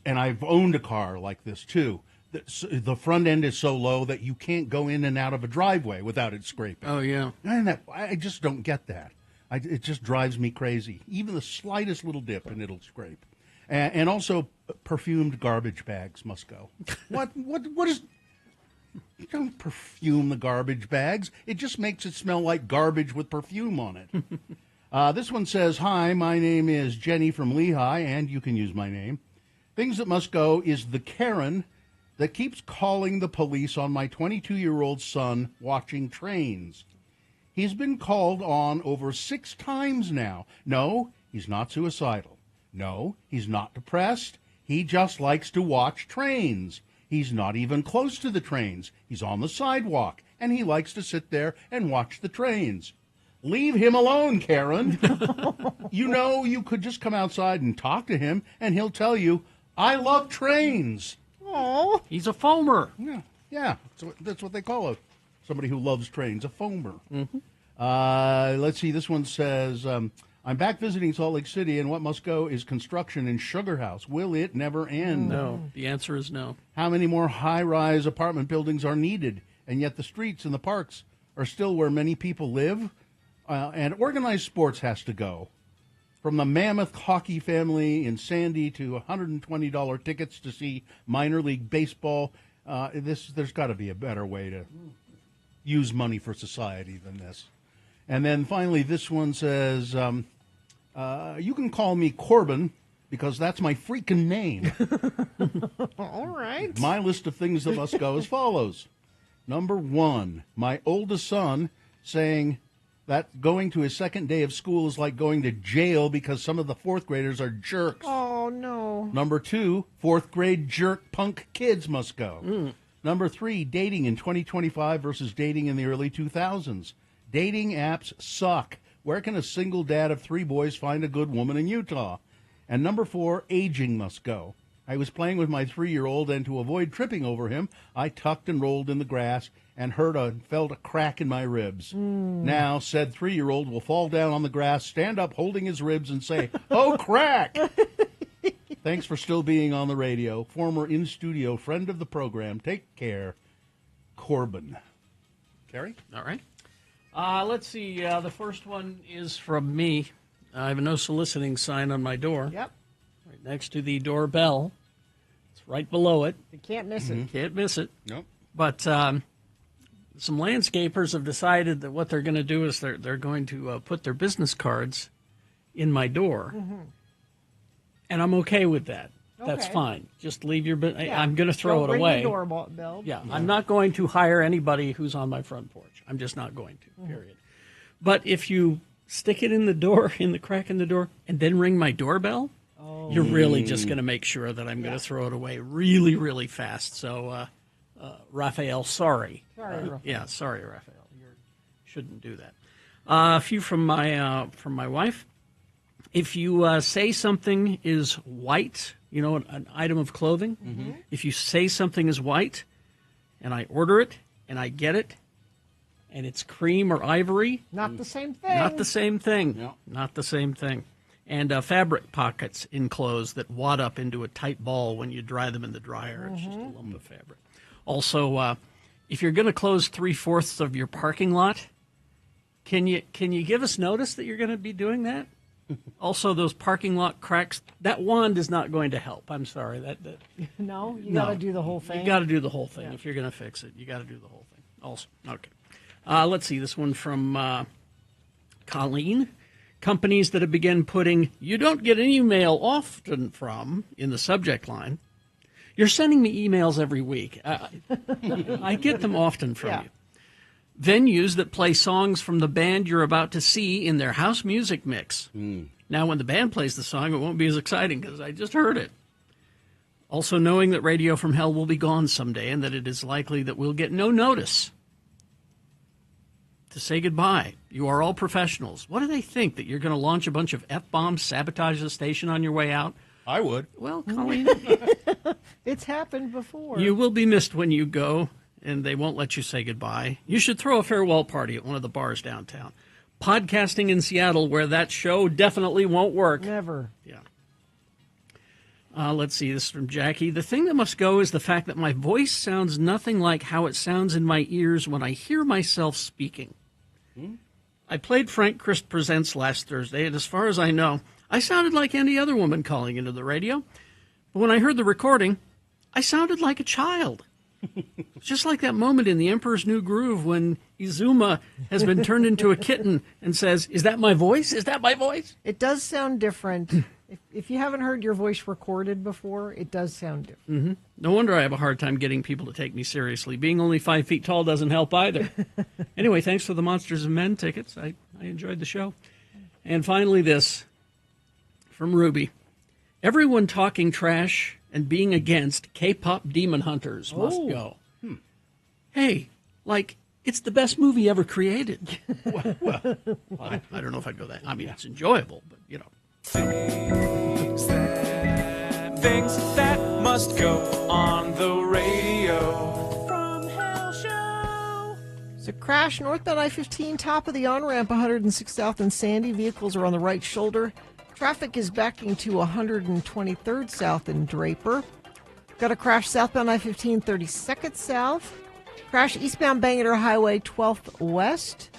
Speaker 3: And I've owned a car like this, too. The front end is so low that you can't go in and out of a driveway without it scraping.
Speaker 4: Oh, yeah.
Speaker 3: And I just don't get that. It just drives me crazy. Even the slightest little dip and it'll scrape. And also, perfumed garbage bags must go. What is... You don't perfume the garbage bags. It just makes it smell like garbage with perfume on it. This one says, hi, my name is Jenny from Lehigh, and you can use my name. Things that must go is the Karen that keeps calling the police on my 22-year-old son watching trains. He's been called on over 6 times now. No, he's not suicidal. No, he's not depressed. He just likes to watch trains. He's not even close to the trains. He's on the sidewalk, and he likes to sit there and watch the trains. Leave him alone, Karen. You could just come outside and talk to him, and he'll tell you, I love trains.
Speaker 2: Oh,
Speaker 4: he's a foamer.
Speaker 3: Yeah, that's what they call it. Somebody who loves trains, a foamer. Let's see, this one says, I'm back visiting Salt Lake City, and what must go is construction in Sugar House. Will it never end?
Speaker 4: No. The answer is no.
Speaker 3: How many more high-rise apartment buildings are needed? And yet the streets and the parks are still where many people live? And organized sports has to go. From the Mammoth hockey family in Sandy to $120 tickets to see minor league baseball, there's got to be a better way to use money for society than this. And then finally, this one says, you can call me Corbin because that's my freaking name.
Speaker 2: All right.
Speaker 3: My list of things that must go as follows. Number 1, my oldest son saying that going to his second day of school is like going to jail because some of the 4th graders are jerks.
Speaker 2: Oh, no.
Speaker 3: Number 2, 4th grade jerk punk kids must go. Number 3, dating in 2025 versus dating in the early 2000s. Dating apps suck. Where can a single dad of 3 boys find a good woman in Utah? And number 4, aging must go. I was playing with my 3-year-old, and to avoid tripping over him, I tucked and rolled in the grass and felt a crack in my ribs. Now, said 3-year-old will fall down on the grass, stand up holding his ribs, and say, oh, crack! Thanks for still being on the radio. Former in-studio friend of the program. Take care. Corbin. Carrie?
Speaker 4: All right. Let's see. The first one is from me. I have a no soliciting sign on my door.
Speaker 2: Yep.
Speaker 4: Right next to the doorbell. It's right below it.
Speaker 2: You can't miss it.
Speaker 4: Can't miss it.
Speaker 3: Nope.
Speaker 4: But some landscapers have decided that what they're going to do is they're going to put their business cards in my door. And I'm okay with that. that's
Speaker 2: Okay.
Speaker 4: fine. Just leave your.
Speaker 2: Yeah.
Speaker 4: I'm going to throw
Speaker 2: Don't
Speaker 4: it
Speaker 2: ring
Speaker 4: away.
Speaker 2: the doorbell.
Speaker 4: Yeah, I'm not going to hire anybody who's on my front porch. I'm just not going to. Period. But if you stick it in the door, in the crack in the door, and then ring my doorbell, you're really just going to make sure that I'm going to throw it away really, really fast. So, Raphael, sorry.
Speaker 2: Sorry, Raphael.
Speaker 4: Yeah, sorry, Raphael. You shouldn't do that. A few from my wife. If you say something is white, you know, an item of clothing, if you say something is white, and I order it, and I get it, and it's cream or ivory.
Speaker 2: Not the same thing.
Speaker 4: Not the same thing. Not the same thing. And fabric pockets in clothes that wad up into a tight ball when you dry them in the dryer. It's just a lump of fabric. Also, if you're going to close 3/4 of your parking lot, can you give us notice that you're going to be doing that? Also, those parking lot cracks, that wand is not going to help. I'm sorry.
Speaker 2: No, you got to do the whole thing.
Speaker 4: You got to do the whole thing. If you're going to fix it, you got to do the whole thing. Also, okay. Let's see, this one from Colleen. Companies that have begun putting, you don't get any email often from, in the subject line. You're sending me emails every week. I get them often from you. Venues that play songs from the band you're about to see in their house music mix. Now, when the band plays the song, it won't be as exciting because I just heard it. Also, knowing that Radio from Hell will be gone someday and that it is likely that we'll get no notice to say goodbye. You are all professionals. What do they think, that you're going to launch a bunch of F-bombs, sabotage the station on your way out?
Speaker 3: I would.
Speaker 4: Well, Colleen,
Speaker 2: it's happened before.
Speaker 4: you will be missed when you go, and they won't let you say goodbye. You should throw a farewell party at one of the bars downtown. Podcasting in Seattle, where that show definitely won't work.
Speaker 2: Never.
Speaker 4: Yeah. Let's see, this is from Jackie. The thing that must go is the fact that my voice sounds nothing like how it sounds in my ears when I hear myself speaking. I played Frank Christ Presents last Thursday, and as far as I know, I sounded like any other woman calling into the radio. But when I heard the recording, I sounded like a child. Just like that moment in The Emperor's New Groove when Izuma has been turned into a kitten and says, "Is that my voice? Is that my voice?"
Speaker 2: It does sound different. If you haven't heard your voice recorded before, it does sound different.
Speaker 4: No wonder I have a hard time getting people to take me seriously. Being only 5 feet tall doesn't help either. Anyway, thanks for the Monsters of Men tickets. I enjoyed the show. And finally this, from Ruby. Everyone talking trash and being against K-pop demon hunters must go. Hey, like, it's the best movie ever created. well, I don't know if I'd go that. I mean, it's enjoyable, but, you know.
Speaker 15: Things that must go on the radio. From Hell Show.
Speaker 2: So crash northbound I-15, top of the on-ramp, 106 South and Sandy. Vehicles are on the right shoulder. Traffic is backing to 123rd South and Draper. Got a crash southbound I-15, 32nd South. Crash eastbound Bangor Highway, 12th West.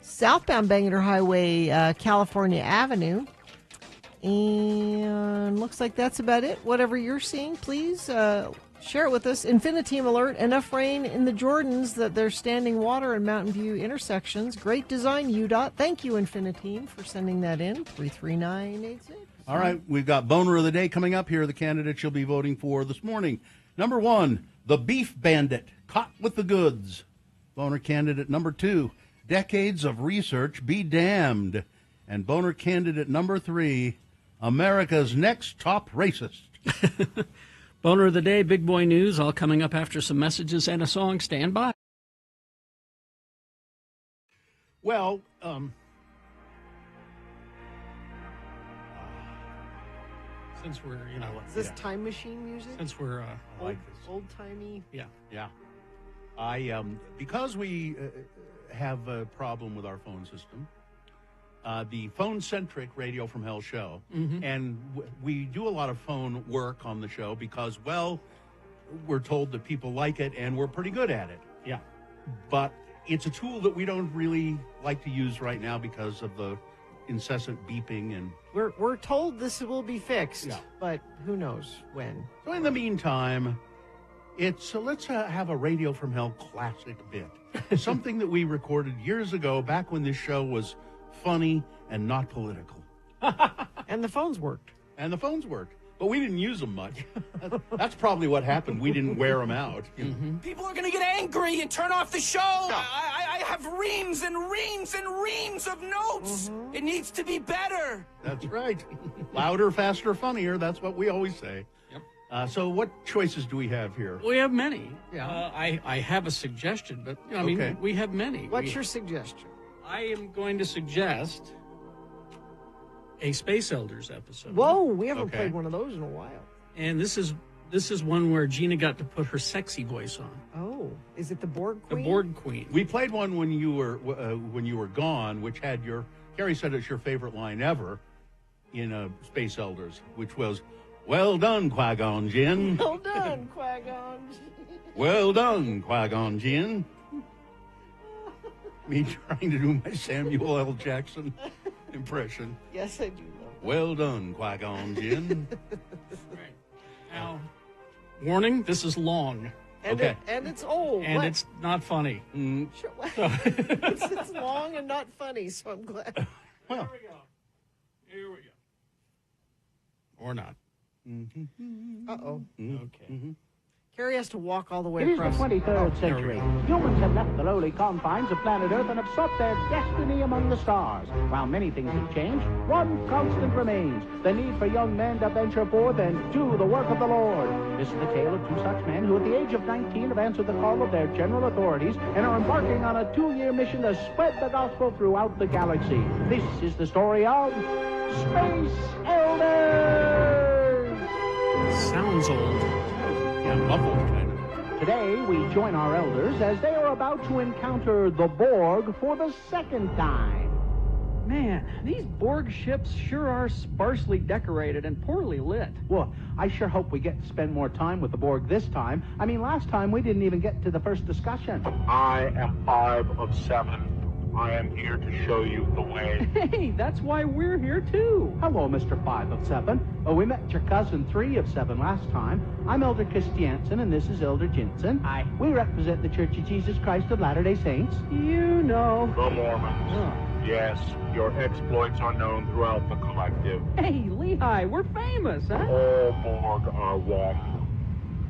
Speaker 2: Southbound Bangor Highway, California Avenue. And looks like that's about it. Whatever you're seeing, please share it with us. Infiniteam alert. Enough rain in the Jordans that there's standing water in Mountain View intersections. Great design, UDOT. Thank you, Infiniteam, for sending that in. 33986.
Speaker 3: All right, we've got Boner of the Day coming up here. The candidates you'll be voting for this morning. Number 1, the Beef Bandit, caught with the goods. Boner candidate number 2, decades of research be damned. And Boner candidate number 3, America's next top racist.
Speaker 4: Boner of the Day, Big Boy News, all coming up after some messages and a song. Stand by.
Speaker 3: Well,
Speaker 4: since we're, you know,
Speaker 2: Is this time machine music?
Speaker 4: since we're,
Speaker 2: Old-timey?
Speaker 3: yeah. Because we have a problem with our phone system, the phone-centric Radio from Hell show, and we do a lot of phone work on the show because, well, we're told that people like it and we're pretty good at it.
Speaker 4: Yeah.
Speaker 3: But it's a tool that we don't really like to use right now because of the incessant beeping and...
Speaker 2: We're told this will be fixed,
Speaker 3: Yeah.
Speaker 2: but who knows when.
Speaker 3: So in the meantime, let's have a Radio from Hell classic bit. Something that we recorded years ago, back when this show was funny and not political.
Speaker 2: And the phones worked.
Speaker 3: But we didn't use them much. That's probably what happened. We didn't wear them out.
Speaker 15: People are going to get angry and turn off the show. I have reams and reams and reams of notes. It needs to be better.
Speaker 3: That's right. Louder, faster, funnier. That's what we always say. Yep. So what choices do we have here?
Speaker 4: We have many.
Speaker 2: Yeah.
Speaker 4: I have a suggestion, but I mean,
Speaker 3: Okay.
Speaker 4: we have many.
Speaker 2: What's your suggestion?
Speaker 4: I am going to suggest a Space Elders episode.
Speaker 2: Whoa, we haven't
Speaker 3: Okay.
Speaker 2: played one of those in a while.
Speaker 4: And this is one where Gina got to put her sexy voice on.
Speaker 2: Oh, is it the Borg Queen?
Speaker 4: The Borg Queen.
Speaker 3: We played one when you were gone, which had your Carrie said it's your favorite line ever in Space Elders, which was, "Well done, Qui-Gon Jinn."
Speaker 2: Well done, Qui-Gon.
Speaker 3: Well done, Qui-Gon Jinn. Me trying to do my Samuel L. Jackson impression.
Speaker 2: Yes, I do love that.
Speaker 3: Well done, Qui-Gon Jinn.
Speaker 4: Right. Now, warning, this is long.
Speaker 2: And
Speaker 3: Okay.
Speaker 2: and it's old.
Speaker 4: And
Speaker 2: What?
Speaker 4: it's not funny.
Speaker 2: Sure, it's long and not funny, so I'm glad.
Speaker 3: Well,
Speaker 4: Here we go. Here we go. Or not.
Speaker 2: Uh-oh.
Speaker 4: Okay.
Speaker 2: Carrie has to walk all the way
Speaker 7: It is the
Speaker 2: across.
Speaker 7: 23rd century. Humans have left the lowly confines of planet Earth and have sought their destiny among the stars. While many things have changed, one constant remains: the need for young men to venture forth and do the work of the Lord. This is the tale of two such men who at the age of 19 have answered the call of their general authorities and are embarking on a 2-year mission to spread the gospel throughout the galaxy. This is the story of Space Elders!
Speaker 4: Sounds old.
Speaker 3: yeah, muffled kind of.
Speaker 7: Today, we join our elders as they are about to encounter the Borg for the second time.
Speaker 16: Man, these Borg ships sure are sparsely decorated and poorly lit.
Speaker 7: Well, I sure hope we get to spend more time with the Borg this time. I mean, last time we didn't even get to the first discussion.
Speaker 17: I am 5 of 7. I am here to show you the way.
Speaker 16: Hey, that's why we're here too.
Speaker 7: Hello, Mr. 5 of 7. We met your cousin 3 of 7 last time. I'm Elder Christiansen, and this is Elder Jensen.
Speaker 16: Hi.
Speaker 7: We represent the Church of Jesus Christ of Latter-day Saints.
Speaker 16: You know.
Speaker 17: The Mormons.
Speaker 16: Oh.
Speaker 17: Yes, your exploits are known throughout the collective.
Speaker 16: Hey, Lehigh, we're famous, huh?
Speaker 17: All Borg are one.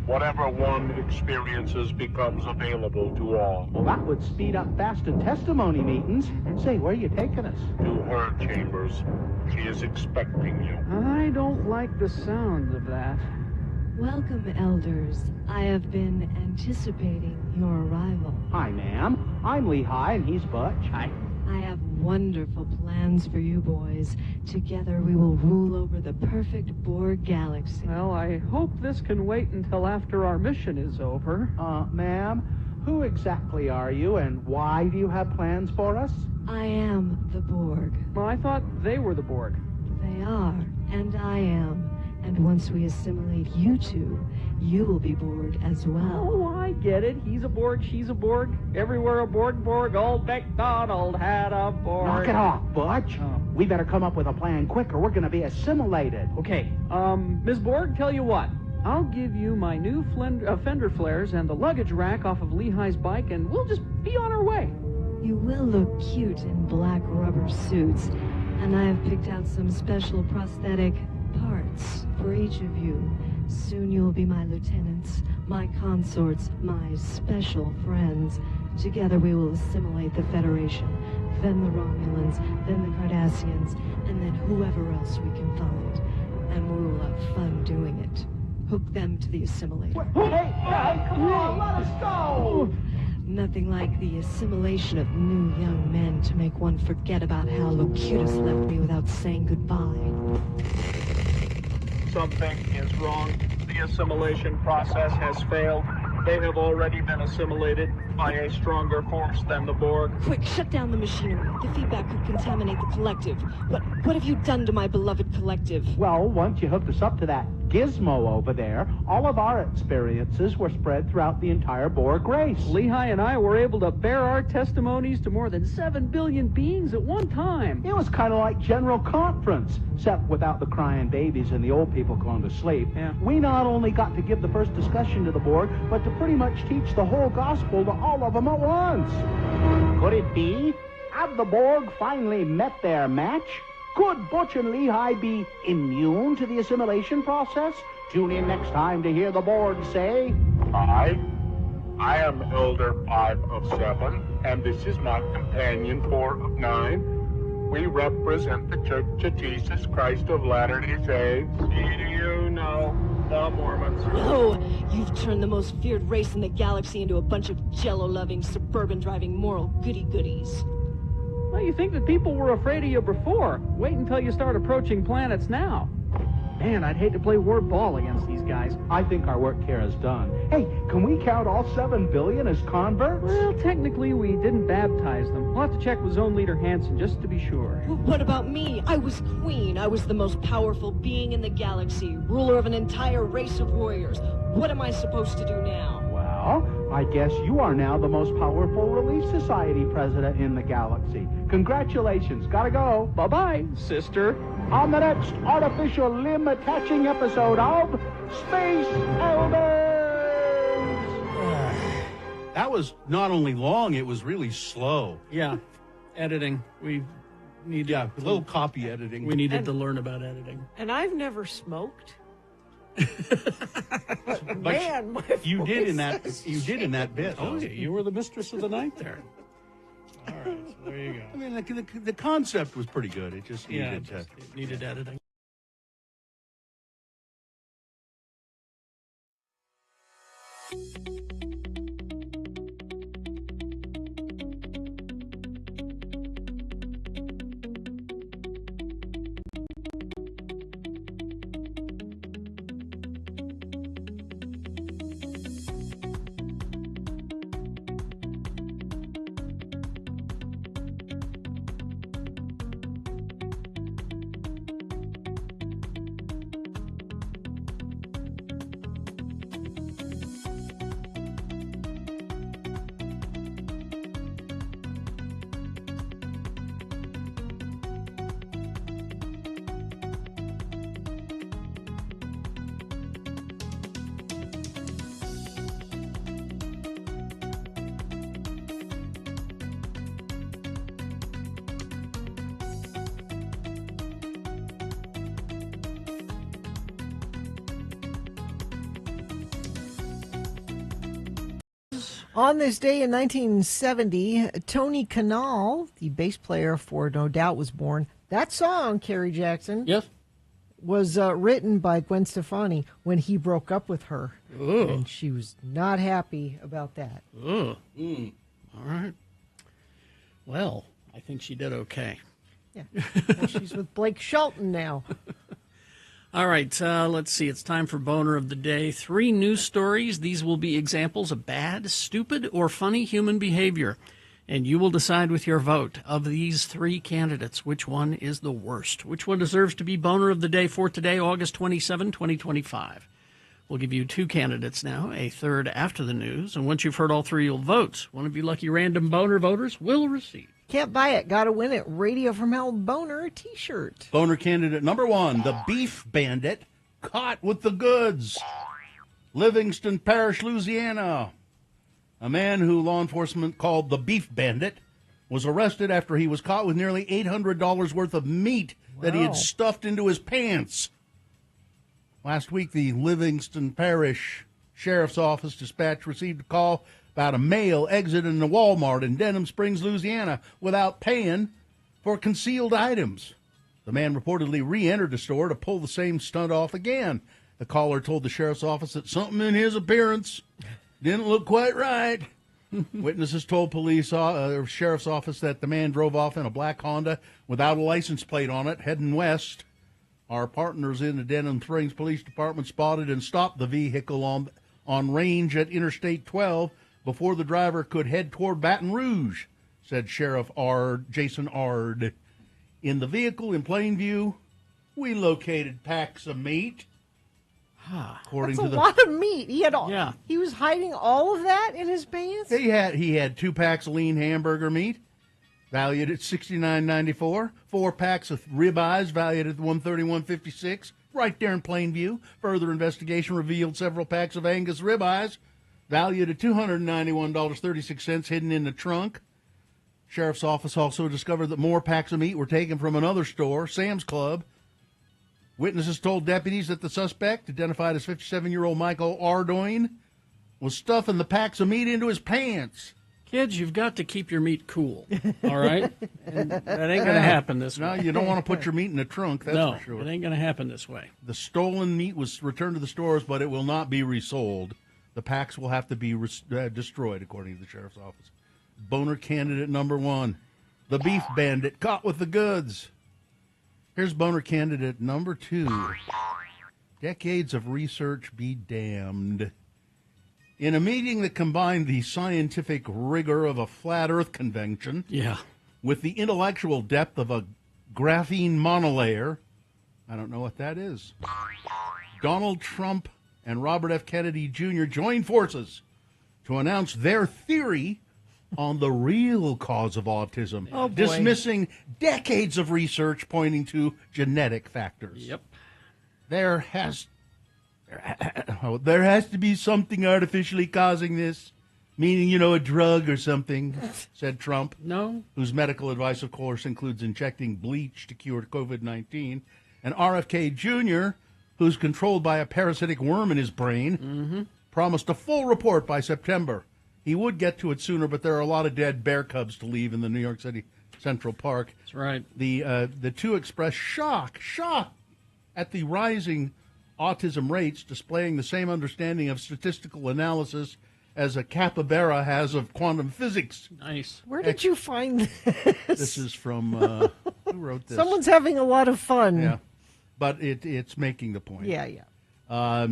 Speaker 17: Whatever one experiences becomes available to all.
Speaker 7: Well, that would speed up fast and testimony meetings. Say, where are you taking us?
Speaker 17: To her chambers. She is expecting you.
Speaker 16: I don't like the sound of that.
Speaker 18: Welcome, elders. I have been anticipating your arrival.
Speaker 7: Hi, ma'am. I'm Lehigh, and he's Butch.
Speaker 16: Hi.
Speaker 18: I have wonderful plans for you boys. Together we will rule over the perfect Borg galaxy.
Speaker 16: Well, I hope this can wait until after our mission is over.
Speaker 7: Ma'am, who exactly are you, and why do you have plans for us?
Speaker 18: I am the Borg.
Speaker 16: Well, I thought they were the Borg.
Speaker 18: They are, and I am. And once we assimilate you two, you will be Borg as well.
Speaker 16: Oh, I get it. He's a Borg, she's a Borg. Everywhere a Borg. Old MacDonald had a Borg.
Speaker 7: Knock it off, Butch. We better come up with a plan quick, or we're going to be assimilated.
Speaker 16: Okay, Ms. Borg, tell you what. I'll give you my new fender flares and the luggage rack off of Lehigh's bike, and we'll just be on our way.
Speaker 18: You will look cute in black rubber suits, and I have picked out some special prosthetic parts for each of you. Soon you will be my lieutenants, my consorts, my special friends. Together we will assimilate the Federation, then the Romulans, then the Cardassians, and then whoever else we can find. And we will have fun doing it. Hook them to the assimilator.
Speaker 7: Hey, come on, let us go!
Speaker 18: Nothing like the assimilation of new young men to make one forget about how Locutus left me without saying goodbye.
Speaker 16: Something is wrong. The assimilation process has failed. They have already been assimilated by a stronger force than the Borg.
Speaker 18: Quick, shut down the machinery. The feedback could contaminate the collective. What have you done to my beloved collective?
Speaker 7: Well, once you hooked us up to that gizmo over there, all of our experiences were spread throughout the entire Borg race.
Speaker 16: Lehigh and I were able to bear our testimonies to more than 7 billion beings at one time.
Speaker 7: It was kind of like General Conference, except without the crying babies and the old people going to sleep.
Speaker 16: Yeah.
Speaker 7: We not only got to give the first discussion to the Borg, but to pretty much teach the whole gospel to all of them at once. Could it be? Have the Borg finally met their match?
Speaker 19: Could Butch and Lehigh be immune to the assimilation process? Tune in next time to hear the board say...
Speaker 17: 5. I am Elder 5 of 7, and this is my companion 4 of 9. We represent the Church of Jesus Christ of Latter-day Saints. Do you know the Mormons?
Speaker 18: Oh, you've turned the most feared race in the galaxy into a bunch of jello-loving, suburban-driving moral goody-goodies.
Speaker 16: Well, you think that people were afraid of you before. Wait until you start approaching planets now. Man, I'd hate to play word ball against these guys.
Speaker 19: I think our work here is done. Hey, can we count all 7 billion as converts?
Speaker 16: Well, technically, we didn't baptize them. We'll have to check with Zone Leader Hansen just to be sure.
Speaker 18: What about me? I was queen. I was the most powerful being in the galaxy, ruler of an entire race of warriors. What am I supposed to do now?
Speaker 19: Well, I guess you are now the most powerful Relief Society president in the galaxy. Congratulations. Gotta go.
Speaker 16: Bye-bye, sister.
Speaker 19: On the next artificial limb attaching episode of Space Elders.
Speaker 3: That was not only long, it was really slow.
Speaker 4: Yeah, editing. We need
Speaker 3: a little copy editing.
Speaker 4: We needed to learn about editing.
Speaker 2: And I've never smoked.
Speaker 3: But
Speaker 2: Man, my
Speaker 3: you did in
Speaker 2: voice
Speaker 3: that.
Speaker 2: is
Speaker 3: You did in that bit.
Speaker 4: Oh, you were the mistress of the night there. All right, so there you go.
Speaker 3: I mean, the concept was pretty good. It just needed
Speaker 4: it needed editing.
Speaker 2: On this day in 1970, Tony Kanal, the bass player for No Doubt, was born. That song, Kerry Jackson, was written by Gwen Stefani when he broke up with her.
Speaker 4: Ugh.
Speaker 2: And she was not happy about that.
Speaker 4: Ugh. All right. Well, I think she did okay.
Speaker 2: Yeah. Well, she's with Blake Shelton now.
Speaker 4: All right, let's see. It's time for Boner of the Day. 3 news stories. These will be examples of bad, stupid, or funny human behavior. And you will decide with your vote of these 3 candidates which one is the worst, which one deserves to be Boner of the Day for today, August 27, 2025. We'll give you 2 candidates now, a third after the news. And once you've heard all 3, you'll vote. One of you lucky random Boner voters will receive.
Speaker 2: Can't buy it. Got to win it. Radio from Hell Boner t-shirt.
Speaker 3: Boner candidate number 1, the Beef Bandit, caught with the goods. Livingston Parish, Louisiana. A man who law enforcement called the Beef Bandit was arrested after he was caught with nearly $800 worth of meat that he
Speaker 2: Wow.
Speaker 3: had stuffed into his pants. Last week, the Livingston Parish Sheriff's Office dispatch received a call about a male exiting the Walmart in Denham Springs, Louisiana, without paying for concealed items. The man reportedly re-entered the store to pull the same stunt off again. The caller told the sheriff's office that something in his appearance didn't look quite right. Witnesses told sheriff's office that the man drove off in a black Honda without a license plate on it, heading west. Our partners in the Denham Springs Police Department spotted and stopped the vehicle on range at Interstate 12 before the driver could head toward Baton Rouge, said Sheriff Jason Ard. In the vehicle in plain view, we located packs of meat. According
Speaker 2: That's
Speaker 3: to
Speaker 2: a lot of meat. He had all.
Speaker 4: Yeah.
Speaker 2: He was hiding all of that in his pants.
Speaker 3: He had 2 packs of lean hamburger meat, valued at $69.94. 4 packs of ribeyes, valued at $131.56. Right there in plain view. Further investigation revealed several packs of Angus ribeyes, valued at $291.36, hidden in the trunk. Sheriff's office also discovered that more packs of meat were taken from another store, Sam's Club. Witnesses told deputies that the suspect, identified as 57-year-old Michael Ardoin, was stuffing the packs of meat into his pants.
Speaker 4: Kids, you've got to keep your meat cool, all right? And that ain't going to happen this way.
Speaker 3: No, you don't want to put your meat in the trunk, that's for sure.
Speaker 4: It ain't going to happen this way.
Speaker 3: The stolen meat was returned to the stores, but it will not be resold. The packs will have to be destroyed, according to the sheriff's office. Boner candidate number 1, the beef bandit caught with the goods. Here's boner candidate number 2. Decades of research be damned. In a meeting that combined the scientific rigor of a flat Earth convention with the intellectual depth of a graphene monolayer, I don't know what that is, Donald Trump and Robert F. Kennedy Jr. joined forces to announce their theory on the real cause of autism, dismissing decades of research pointing to genetic factors.
Speaker 4: Yep.
Speaker 3: There has to be something artificially causing this, meaning, a drug or something, said Trump.
Speaker 4: No.
Speaker 3: Whose medical advice, of course, includes injecting bleach to cure COVID-19. And RFK Jr., who's controlled by a parasitic worm in his brain, promised a full report by September. He would get to it sooner, but there are a lot of dead bear cubs to leave in the New York City Central Park.
Speaker 4: That's right.
Speaker 3: The two expressed shock at the rising autism rates, displaying the same understanding of statistical analysis as a capybara has of quantum physics.
Speaker 4: Nice.
Speaker 2: Where did you find this?
Speaker 3: This is from, who wrote this?
Speaker 2: Someone's having a lot of fun.
Speaker 3: Yeah, but it's making the point.
Speaker 2: Yeah.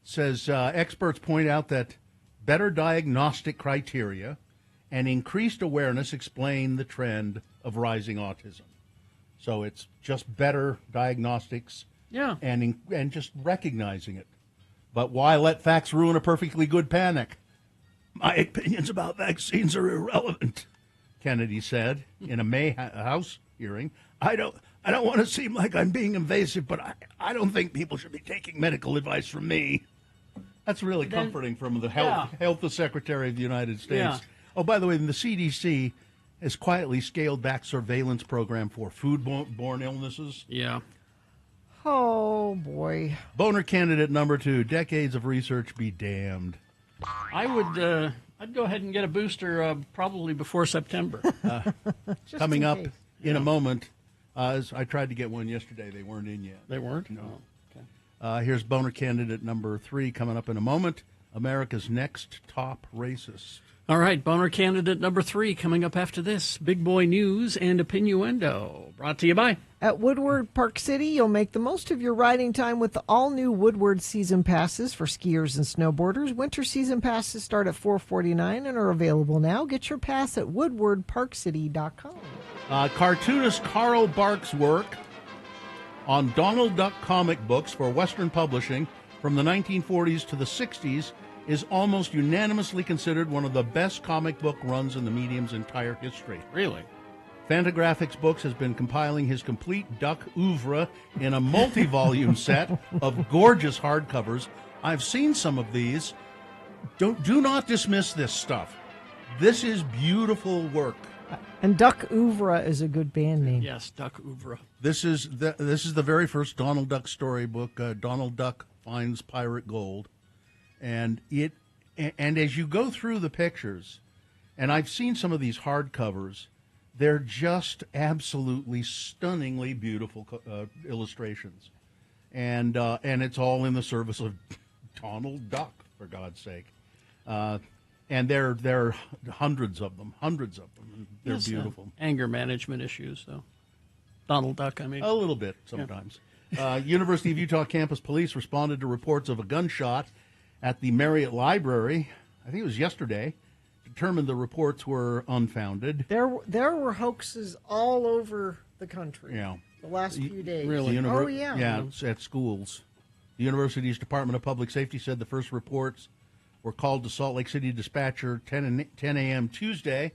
Speaker 3: Says experts point out that better diagnostic criteria and increased awareness explain the trend of rising autism. So it's just better diagnostics and just recognizing it. But why let facts ruin a perfectly good panic? My opinions about vaccines are irrelevant, Kennedy said in a May House hearing. I don't want to seem like I'm being invasive, but I don't think people should be taking medical advice from me. That's really comforting from the Health Secretary of the United States.
Speaker 4: Yeah.
Speaker 3: Oh, by the way, the CDC has quietly scaled back surveillance program for foodborne illnesses.
Speaker 4: Yeah.
Speaker 2: Oh, boy.
Speaker 3: Boner candidate number 2, decades of research be damned.
Speaker 4: I would, I'd go ahead and get a booster probably before September.
Speaker 3: Coming up in a moment. As I tried to get one yesterday. They weren't in yet.
Speaker 4: They weren't?
Speaker 3: No.
Speaker 4: Oh, okay.
Speaker 3: Here's boner candidate number 3 coming up in a moment. America's next top racist.
Speaker 4: All right, boner candidate number 3 coming up after this. Big boy news and opinioendo. Brought to you by...
Speaker 2: At Woodward Park City, you'll make the most of your riding time with the all-new Woodward Season Passes for skiers and snowboarders. Winter Season Passes start at $4.49 and are available now. Get your pass at woodwardparkcity.com.
Speaker 3: Cartoonist Carl Barks' work on Donald Duck comic books for Western publishing from the 1940s to the 60s is almost unanimously considered one of the best comic book runs in the medium's entire history.
Speaker 4: Really?
Speaker 3: Fantagraphics Books has been compiling his complete Duck oeuvre in a multi-volume set of gorgeous hardcovers. I've seen some of these. Do not dismiss this stuff. This is beautiful work.
Speaker 2: And Duck Oeuvre is a good band name.
Speaker 4: Yes, Duck Oeuvre.
Speaker 3: This is the very first Donald Duck storybook. Donald Duck finds pirate gold, and as you go through the pictures, and I've seen some of these hardcovers, they're just absolutely stunningly beautiful illustrations, and it's all in the service of Donald Duck, for God's sake. And there are hundreds of them. They're
Speaker 4: Yes,
Speaker 3: beautiful.
Speaker 4: Anger management issues, though. Donald Duck, I mean.
Speaker 3: A little bit sometimes. Yeah. University of Utah campus police responded to reports of a gunshot at the Marriott Library. I think it was yesterday. Determined the reports were unfounded.
Speaker 2: There were hoaxes all over the country.
Speaker 3: Yeah.
Speaker 2: The last few days.
Speaker 3: Really?
Speaker 2: Yeah.
Speaker 3: Yeah, it's at schools. The university's Department of Public Safety said the first reports were called to Salt Lake City dispatcher 10 a.m. Tuesday.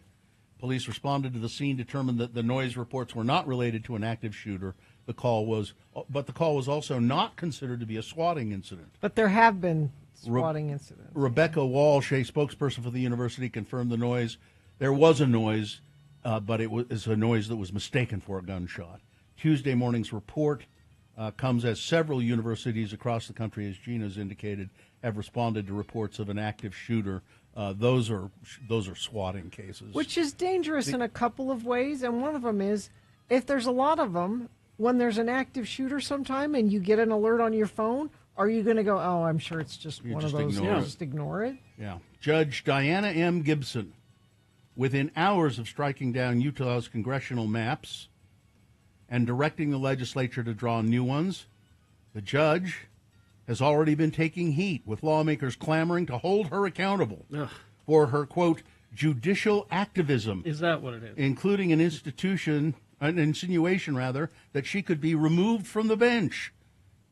Speaker 3: Police responded to the scene, determined that the noise reports were not related to an active shooter. The call was also not considered to be a swatting incident.
Speaker 2: But there have been swatting incidents.
Speaker 3: Rebecca Walsh, a spokesperson for the university, confirmed the noise. There was a noise. but it was a noise that was mistaken for a gunshot. Tuesday morning's report comes as several universities across the country, as Gina's indicated, have responded to reports of an active shooter. Those are swatting cases.
Speaker 2: Which is dangerous in a couple of ways, and one of them is if there's a lot of them, when there's an active shooter sometime and you get an alert on your phone, are you going to go, oh, I'm sure it's just one of those, just ignore it?
Speaker 3: Yeah. Judge Diana M. Gibson, within hours of striking down Utah's congressional maps and directing the legislature to draw new ones, the judge has already been taking heat, with lawmakers clamoring to hold her accountable for her, quote, judicial activism.
Speaker 4: Is that what it is?
Speaker 3: Including an insinuation, that she could be removed from the bench.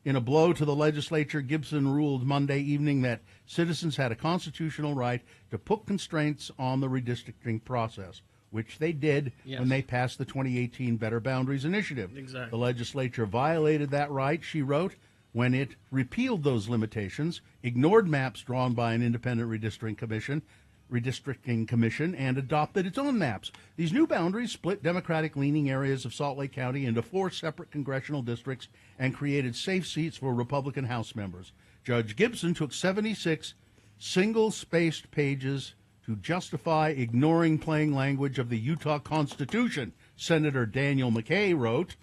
Speaker 3: In a blow to the legislature, Gibson ruled Monday evening that citizens had a constitutional right to put constraints on the redistricting process, which they did when they passed the 2018 Better Boundaries Initiative.
Speaker 4: Exactly.
Speaker 3: The legislature violated that right, she wrote, when it repealed those limitations, ignored maps drawn by an independent redistricting commission, and adopted its own maps. These new boundaries split Democratic-leaning areas of Salt Lake County into 4 separate congressional districts and created safe seats for Republican House members. Judge Gibson took 76 single-spaced pages to justify ignoring plain language of the Utah Constitution, Senator Daniel McKay wrote.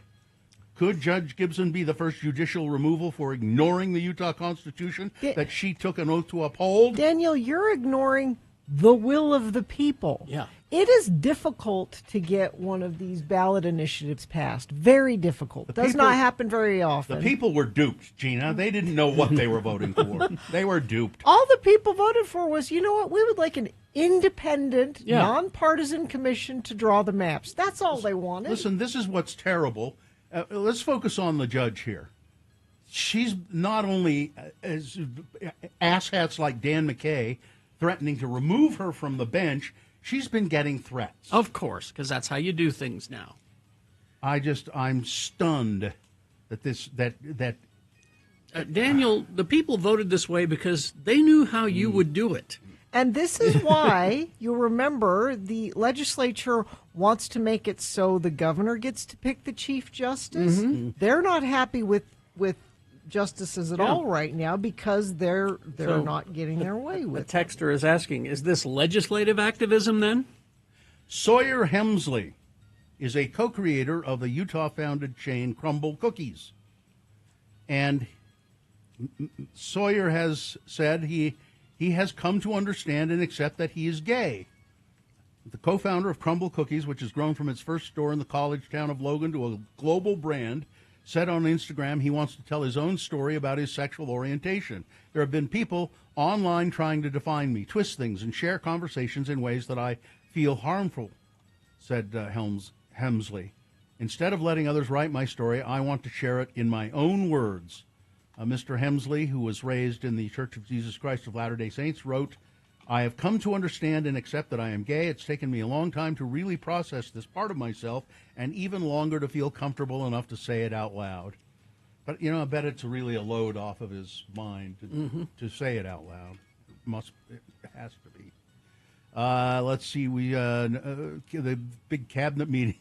Speaker 3: Could Judge Gibson be the first judicial removal for ignoring the Utah Constitution that she took an oath to uphold?
Speaker 2: Daniel, you're ignoring the will of the people.
Speaker 4: Yeah.
Speaker 2: It is difficult to get one of these ballot initiatives passed. Very difficult. Does not happen very often.
Speaker 3: The people were duped, Gina. They didn't know what they were voting for. They were duped.
Speaker 2: All the people voted for was, you know what, we would like an independent, nonpartisan commission to draw the maps. That's all they wanted.
Speaker 3: Listen, this is what's terrible. Let's focus on the judge here. She's not only as asshats like Dan McKay threatening to remove her from the bench, she's been getting threats.
Speaker 4: Of course, because that's how you do things now.
Speaker 3: I'm stunned that
Speaker 4: Daniel, the people voted this way because they knew how you would do it.
Speaker 2: And this is why, you remember, the legislature wants to make it so the governor gets to pick the chief justice.
Speaker 4: Mm-hmm.
Speaker 2: They're not happy with justices at all right now because they're not getting their way with
Speaker 4: The texter is asking, is this legislative activism then?
Speaker 3: Sawyer Hemsley is a co-creator of the Utah-founded chain Crumble Cookies. And Sawyer has said he has come to understand and accept that he is gay. The co-founder of Crumble Cookies, which has grown from its first store in the college town of Logan to a global brand, said on Instagram he wants to tell his own story about his sexual orientation. There have been people online trying to define me, twist things, and share conversations in ways that I feel harmful, said Hemsley. Instead of letting others write my story, I want to share it in my own words. Mr. Hemsley, who was raised in the Church of Jesus Christ of Latter-day Saints, wrote, I have come to understand and accept that I am gay. It's taken me a long time to really process this part of myself and even longer to feel comfortable enough to say it out loud. But, I bet it's really a load off of his mind to say it out loud. It has to be. Let's see. The big cabinet meeting.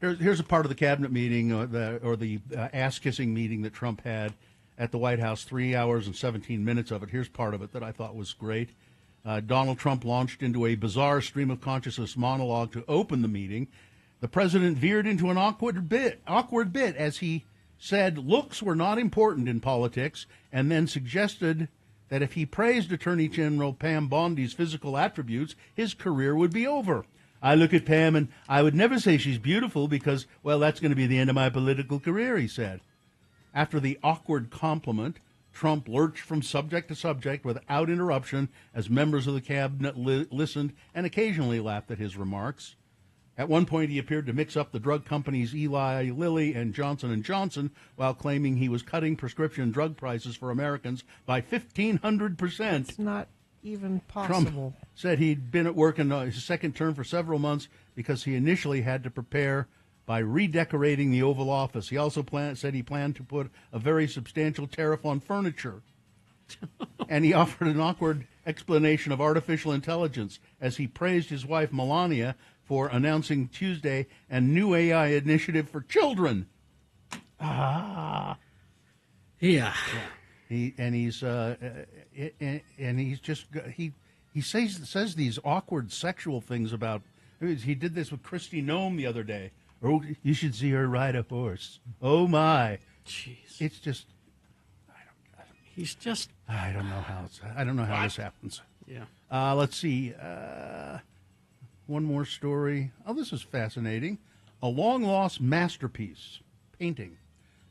Speaker 3: Here's a part of the cabinet meeting or the ass-kissing meeting that Trump had at the White House, 3 hours and 17 minutes of it. Here's part of it that I thought was great. Donald Trump launched into a bizarre stream of consciousness monologue to open the meeting. The president veered into an awkward bit as he said looks were not important in politics, and then suggested that if he praised Attorney General Pam Bondi's physical attributes, his career would be over. I look at Pam and I would never say she's beautiful because, well, that's going to be the end of my political career, he said. After the awkward compliment, Trump lurched from subject to subject without interruption as members of the cabinet listened and occasionally laughed at his remarks. At one point, he appeared to mix up the drug companies Eli Lilly and Johnson & Johnson while claiming he was cutting prescription drug prices for Americans by 1,500%.
Speaker 2: It's not even possible.
Speaker 3: Trump said he'd been at work in his second term for several months because he initially had to prepare by redecorating the Oval Office. He also said he planned to put a very substantial tariff on furniture. And he offered an awkward explanation of artificial intelligence as he praised his wife Melania for announcing Tuesday a new AI initiative for children.
Speaker 4: Yeah.
Speaker 3: He says these awkward sexual things about. He did this with Christy Nome the other day. Oh, you should see her ride a horse. Oh my!
Speaker 4: Jeez.
Speaker 3: It's just.
Speaker 4: He's just.
Speaker 3: I don't know how this happens.
Speaker 4: Yeah.
Speaker 3: Let's see. One more story. Oh, this is fascinating. A long-lost masterpiece, painting,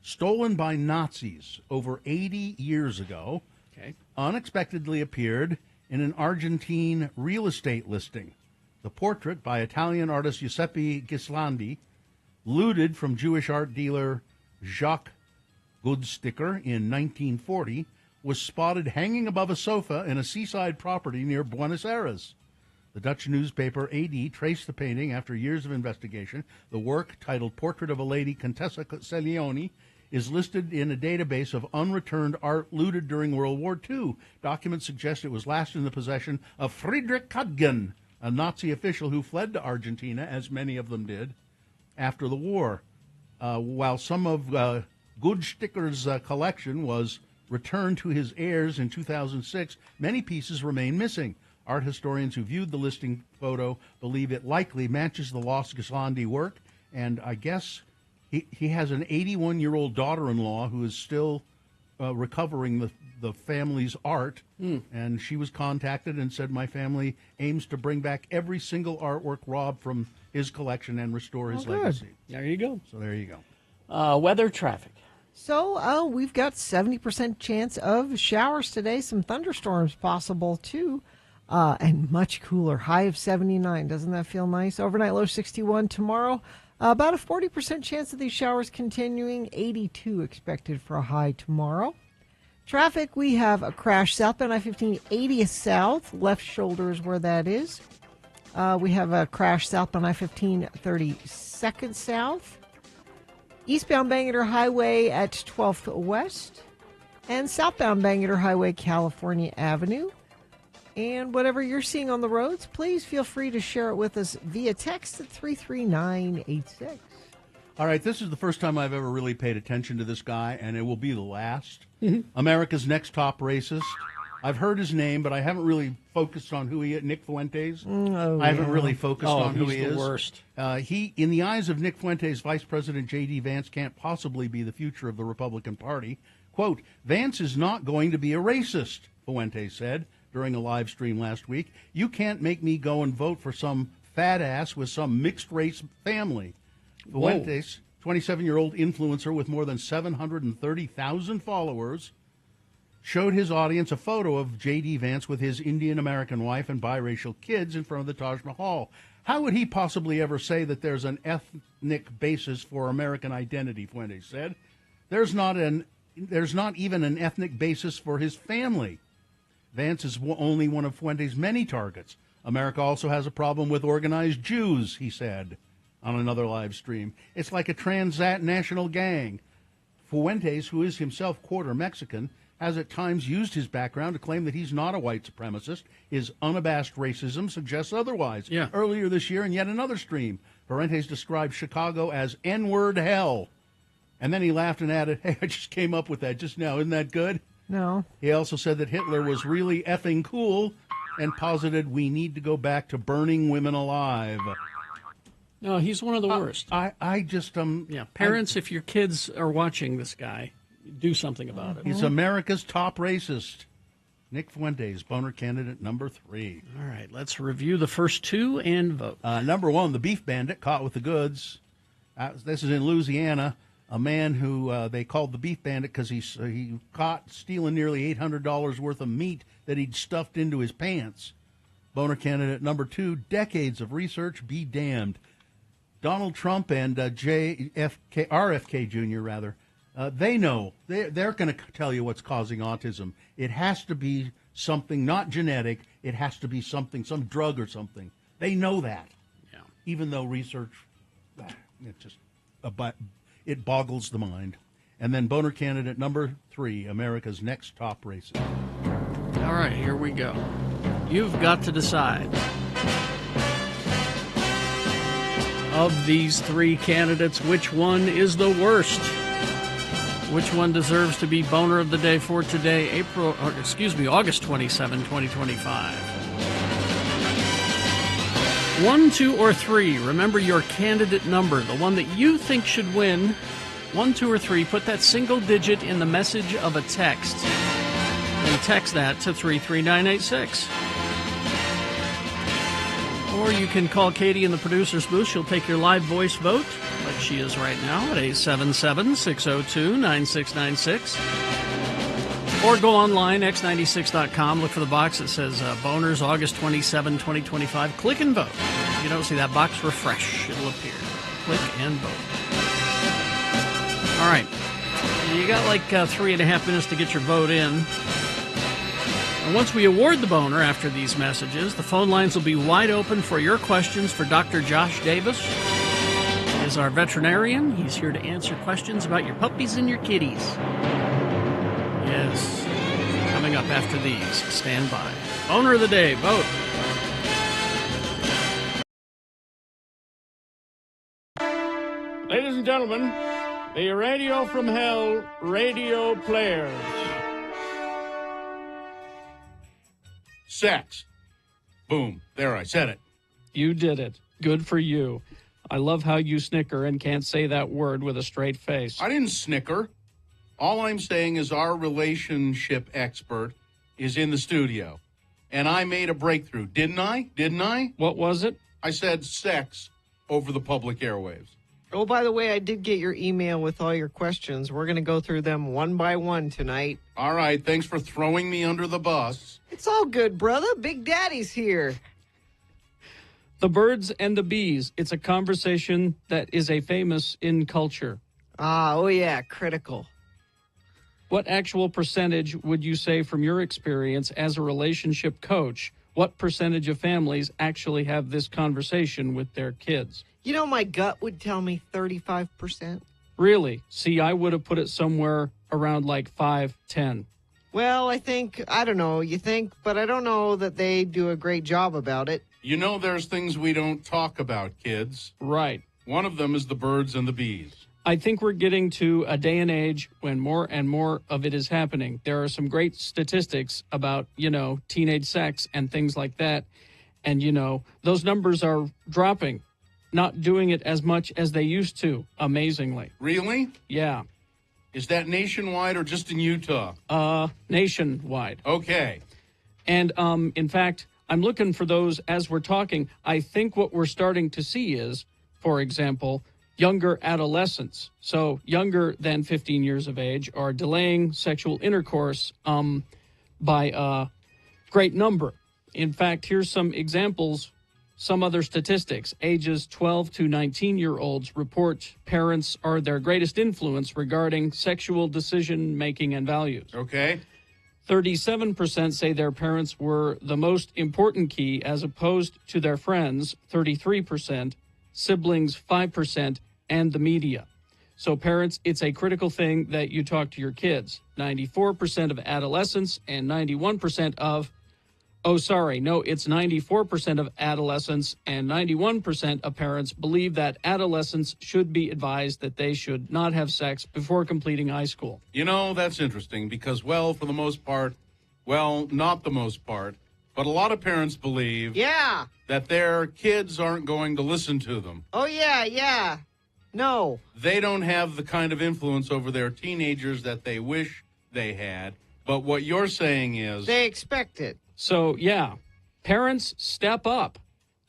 Speaker 3: stolen by Nazis over 80 years ago, unexpectedly appeared in an Argentine real estate listing. The portrait by Italian artist Giuseppe Gislandi, looted from Jewish art dealer Jacques Goodsticker in 1940, was spotted hanging above a sofa in a seaside property near Buenos Aires. The Dutch newspaper AD traced the painting after years of investigation. The work, titled Portrait of a Lady, Contessa Celioni, is listed in a database of unreturned art looted during World War II. Documents suggest it was last in the possession of Friedrich Kadgen, a Nazi official who fled to Argentina, as many of them did, after the war. While some of Goodsticker's collection was returned to his heirs in 2006, many pieces remain missing. Art historians who viewed the listing photo believe it likely matches the lost Gislandi work, and I guess he has an 81-year-old daughter-in-law who is still recovering the family's art, and she was contacted and said, my family aims to bring back every single artwork robbed from his collection and restore his legacy.
Speaker 4: There you go.
Speaker 3: So there you go.
Speaker 4: Weather, traffic.
Speaker 2: So we've got 70% chance of showers today, some thunderstorms possible too, and much cooler, high of 79. Doesn't that feel nice? Overnight low 61 tomorrow. About a 40% chance of these showers continuing, 82 expected for a high tomorrow. Traffic, we have a crash southbound I-15 80th south, left shoulder is where that is. We have a crash southbound I-15 32nd south. Eastbound Bangor Highway at 12th West, and southbound Bangor Highway, California Avenue. And whatever you're seeing on the roads, please feel free to share it with us via text at 33986.
Speaker 3: All right, this is the first time I've ever really paid attention to this guy, and it will be the last. America's Next Top Racist. I've heard his name, but I haven't really focused on who he is. Nick Fuentes. I haven't really focused on who he is.
Speaker 4: He's the worst.
Speaker 3: He, in the eyes of Nick Fuentes, Vice President J.D. Vance can't possibly be the future of the Republican Party. Quote, Vance is not going to be a racist, Fuentes said during a live stream last week. You can't make me go and vote for some fat ass with some mixed-race family. Fuentes, 27-year-old influencer with more than 730,000 followers, showed his audience a photo of J.D. Vance with his Indian-American wife and biracial kids in front of the Taj Mahal. How would he possibly ever say that there's an ethnic basis for American identity, Fuentes said. There's not even an ethnic basis for his family. Vance is only one of Fuentes' many targets. America also has a problem with organized Jews, he said on another live stream. It's like a transnational gang. Fuentes, who is himself quarter Mexican, has at times used his background to claim that he's not a white supremacist. His unabashed racism suggests otherwise.
Speaker 4: Yeah.
Speaker 3: Earlier this year, in yet another stream, Fuentes described Chicago as N-word hell. And then he laughed and added, hey, I just came up with that just now. Isn't that good?
Speaker 2: No.
Speaker 3: He also said that Hitler was really effing cool and posited we need to go back to burning women alive.
Speaker 4: No, he's one of the worst.
Speaker 3: I just
Speaker 4: parents, if your kids are watching this guy, do something about it.
Speaker 3: He's America's top racist. Nick Fuentes, boner candidate number 3.
Speaker 4: All right, let's review the first two and vote.
Speaker 3: Number 1, the beef bandit caught with the goods. This is in Louisiana. A man who they called the beef bandit because he caught stealing nearly $800 worth of meat that he'd stuffed into his pants. Boner candidate number 2, decades of research be damned. Donald Trump and RFK Jr., rather, they know. They're going to tell you what's causing autism. It has to be something not genetic. It has to be something, some drug or something. They know that.
Speaker 4: Yeah.
Speaker 3: Even though research, it boggles the mind. And then boner candidate number 3, America's Next Top Racist.
Speaker 4: All right, here we go. You've got to decide. Of these three candidates, which one is the worst? Which one deserves to be Boner of the Day for today, August 27, 2025? 1, 2, or 3. Remember your candidate number, the one that you think should win. 1, 2, or 3. Put that single digit in the message of a text. And text that to 33986. Or you can call Katie in the producer's booth. She'll take your live voice vote, like she is right now, at 877-602-9696. Or go online, x96.com. Look for the box that says Boners August 27, 2025. Click and vote. If you don't see that box, refresh. It'll appear. Click and vote. All right. You got like 3.5 minutes to get your vote in. And once we award the boner after these messages, the phone lines will be wide open for your questions for Dr. Josh Davis. He is our veterinarian. He's here to answer questions about your puppies and your kitties. Yes. Coming up after these. Stand by. Boner of the Day. Vote. Ladies and gentlemen, the Radio from Hell radio players.
Speaker 3: Sex. Boom. There, I said it.
Speaker 4: You did it. Good for you. I love how you snicker and can't say that word with a straight face.
Speaker 3: I didn't snicker. All I'm saying is our relationship expert is in the studio. And I made a breakthrough. Didn't I?
Speaker 4: What was it?
Speaker 3: I said sex over the public airwaves.
Speaker 2: Oh, by the way, I did get your email with all your questions. We're going to go through them one by one tonight.
Speaker 3: All right. Thanks for throwing me under the bus.
Speaker 2: It's all good, brother. Big Daddy's here.
Speaker 4: The birds and the bees. It's a conversation that is a famous in culture.
Speaker 2: Oh yeah, critical.
Speaker 4: What actual percentage would you say from your experience as a relationship coach, what percentage of families actually have this conversation with their kids?
Speaker 2: You know, my gut would tell me 35%.
Speaker 4: Really? See, I would have put it somewhere around like 5, 10.
Speaker 2: Well, I don't know, you think, but I don't know that they do a great job about it.
Speaker 3: You know, there's things we don't talk about, kids.
Speaker 4: Right.
Speaker 3: One of them is the birds and the bees.
Speaker 4: I think we're getting to a day and age when more and more of it is happening. There are some great statistics about, teenage sex and things like that. And, those numbers are dropping, not doing it as much as they used to, amazingly.
Speaker 3: Really?
Speaker 4: Yeah.
Speaker 3: Is that nationwide or just in Utah?
Speaker 4: Nationwide.
Speaker 3: Okay.
Speaker 4: And, in fact, I'm looking for those as we're talking. I think what we're starting to see is, for example, younger adolescents, so younger than 15 years of age, are delaying sexual intercourse by a great number. In fact, here's some examples, some other statistics. Ages 12 to 19-year-olds report parents are their greatest influence regarding sexual decision-making and values.
Speaker 3: Okay.
Speaker 4: 37% say their parents were the most important key as opposed to their friends, 33%, siblings 5%, and the media. So parents, it's a critical thing that you talk to your kids. 94% of adolescents and 91% of, it's 94% of adolescents and 91% of parents believe that adolescents should be advised that they should not have sex before completing high school.
Speaker 3: You know, that's interesting because, for the most part, not the most part, but a lot of parents believe that their kids aren't going to listen to them.
Speaker 2: Oh, yeah. No.
Speaker 3: They don't have the kind of influence over their teenagers that they wish they had. But what you're saying is...
Speaker 2: they expect it.
Speaker 4: So, parents, step up.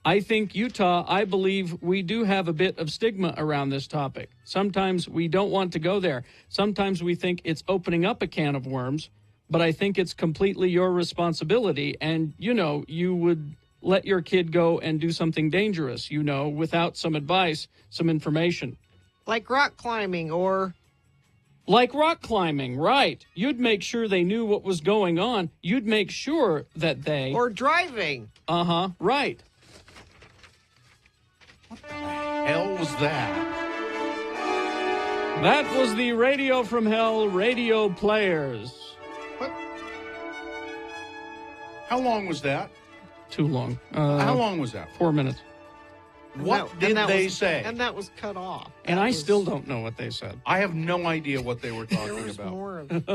Speaker 4: I think I believe we do have a bit of stigma around this topic. Sometimes we don't want to go there. Sometimes we think it's opening up a can of worms, but I think it's completely your responsibility. And, you would let your kid go and do something dangerous, without some advice, some information.
Speaker 2: Like rock climbing or...
Speaker 4: Like rock climbing, right. You'd make sure they knew what was going on. You'd make sure that they...
Speaker 2: or driving.
Speaker 4: Right.
Speaker 3: What the hell was that?
Speaker 4: That was the Radio from Hell radio players.
Speaker 3: What? How long was that?
Speaker 4: Too long.
Speaker 3: How long was that?
Speaker 4: 4 minutes.
Speaker 3: What did they say?
Speaker 2: And that was cut off.
Speaker 4: And I still don't know what they said.
Speaker 3: I have no idea what they were talking
Speaker 2: There was
Speaker 3: about.
Speaker 2: more of it.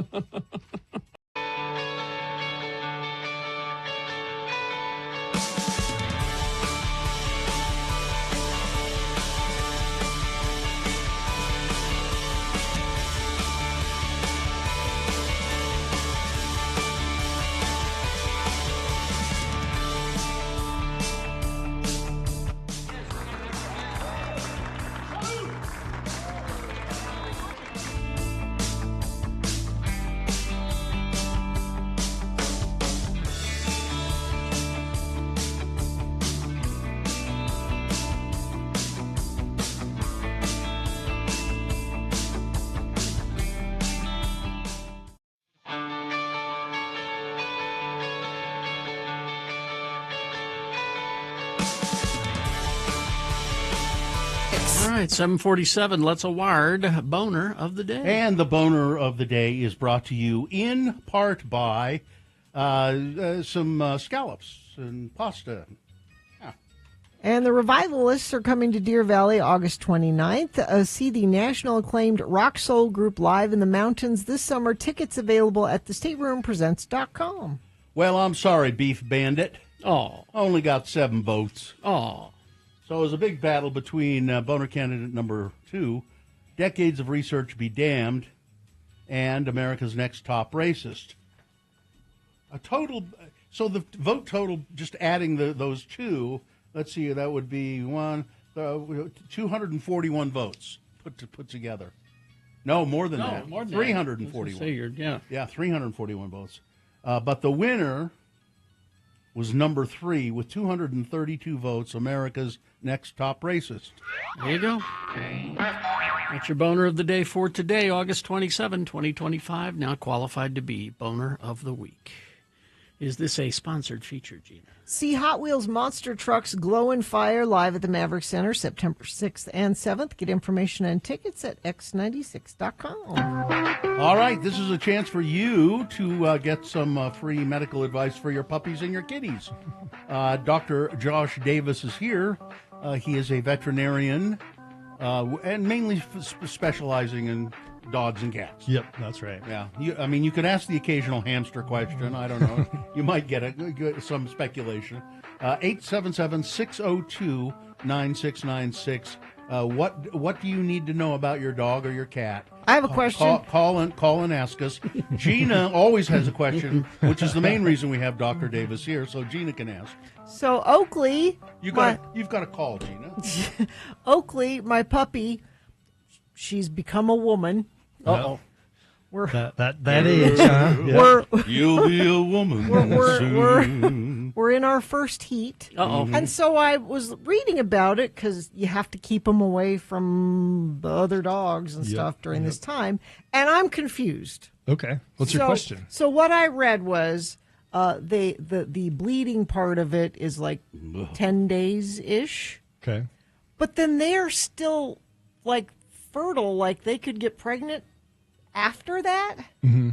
Speaker 4: All right, 7:47. Let's award boner of the day.
Speaker 3: And the boner of the day is brought to you in part by some scallops and pasta.
Speaker 2: And the Revivalists are coming to Deer Valley August 29th. See the national acclaimed rock soul group live in the mountains this summer. Tickets available at thestateroompresents.com.
Speaker 3: Well, I'm sorry, Beef Bandit.
Speaker 4: Oh.
Speaker 3: Only got 7 votes.
Speaker 4: Oh.
Speaker 3: So it was a big battle between boner candidate number 2, Decades of Research Be Damned, and America's Next Top Racist. So the vote total, just adding those two, let's see, that would be 241 votes put together. No, more than that.
Speaker 4: More than
Speaker 3: 341.
Speaker 4: That.
Speaker 3: Yeah, 341 votes. But the winner was number 3 with 232 votes, America's Next Top Racist.
Speaker 4: There you go. That's your boner of the day for today, August 27, 2025. Now qualified to be boner of the week. Is this a sponsored feature, Gina?
Speaker 2: See Hot Wheels monster trucks glow and fire live at the Maverick Center September 6th and 7th. Get information and tickets at x96.com.
Speaker 3: All right, this is a chance for you to get some free medical advice for your puppies and your kitties. Dr. Josh Davis is here. He is a veterinarian and mainly specializing in dogs and cats.
Speaker 20: Yep, that's right.
Speaker 3: Yeah, you could ask the occasional hamster question. I don't know. You might get some speculation. 877-602-9696. What do you need to know about your dog or your cat?
Speaker 2: I have a question.
Speaker 3: Call and ask us. Gina always has a question, which is the main reason we have Dr. Davis here, so Gina can ask.
Speaker 2: So Oakley,
Speaker 3: You've got to call, Gina.
Speaker 2: Oakley, my puppy, she's become a woman.
Speaker 20: Uh-oh.
Speaker 2: We're
Speaker 20: that age, huh?
Speaker 2: We're,
Speaker 3: You'll be a woman soon.
Speaker 2: We're in our first heat.
Speaker 4: Uh-oh.
Speaker 2: And so I was reading about it because you have to keep them away from the other dogs and stuff during this time. And I'm confused.
Speaker 20: Okay. What's your question?
Speaker 2: So what I read was the bleeding part of it is like 10 days-ish.
Speaker 20: Okay.
Speaker 2: But then they're still like fertile, like they could get pregnant after that?
Speaker 20: Mm-hmm.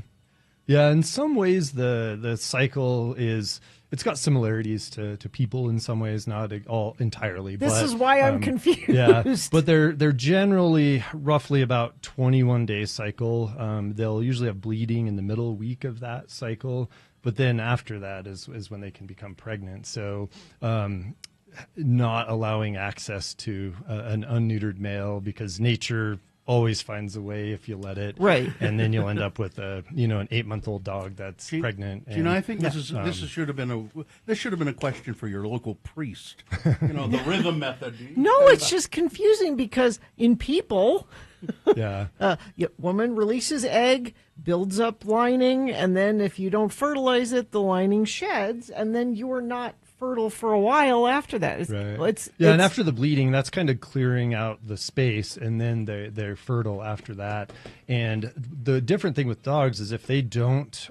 Speaker 20: Yeah, in some ways the cycle it's got similarities to people in some ways, not all entirely.
Speaker 2: This is why I'm confused.
Speaker 20: Yeah, but they're generally roughly about 21-day cycle. They'll usually have bleeding in the middle week of that cycle, but then after that is when they can become pregnant. So not allowing access to an unneutered male because nature always finds a way if you let it.
Speaker 2: Right.
Speaker 20: And then you'll end up with an 8-month-old dog that's pregnant. And,
Speaker 3: I think this should have been a question for your local priest. The rhythm method.
Speaker 2: No, it's just confusing because in people,
Speaker 20: yeah,
Speaker 2: woman releases egg, builds up lining, and then if you don't fertilize it, the lining sheds, and then you are not fertile for a while after that.
Speaker 20: And after the bleeding, that's kind of clearing out the space, and then they're fertile after that. And the different thing with dogs is if they don't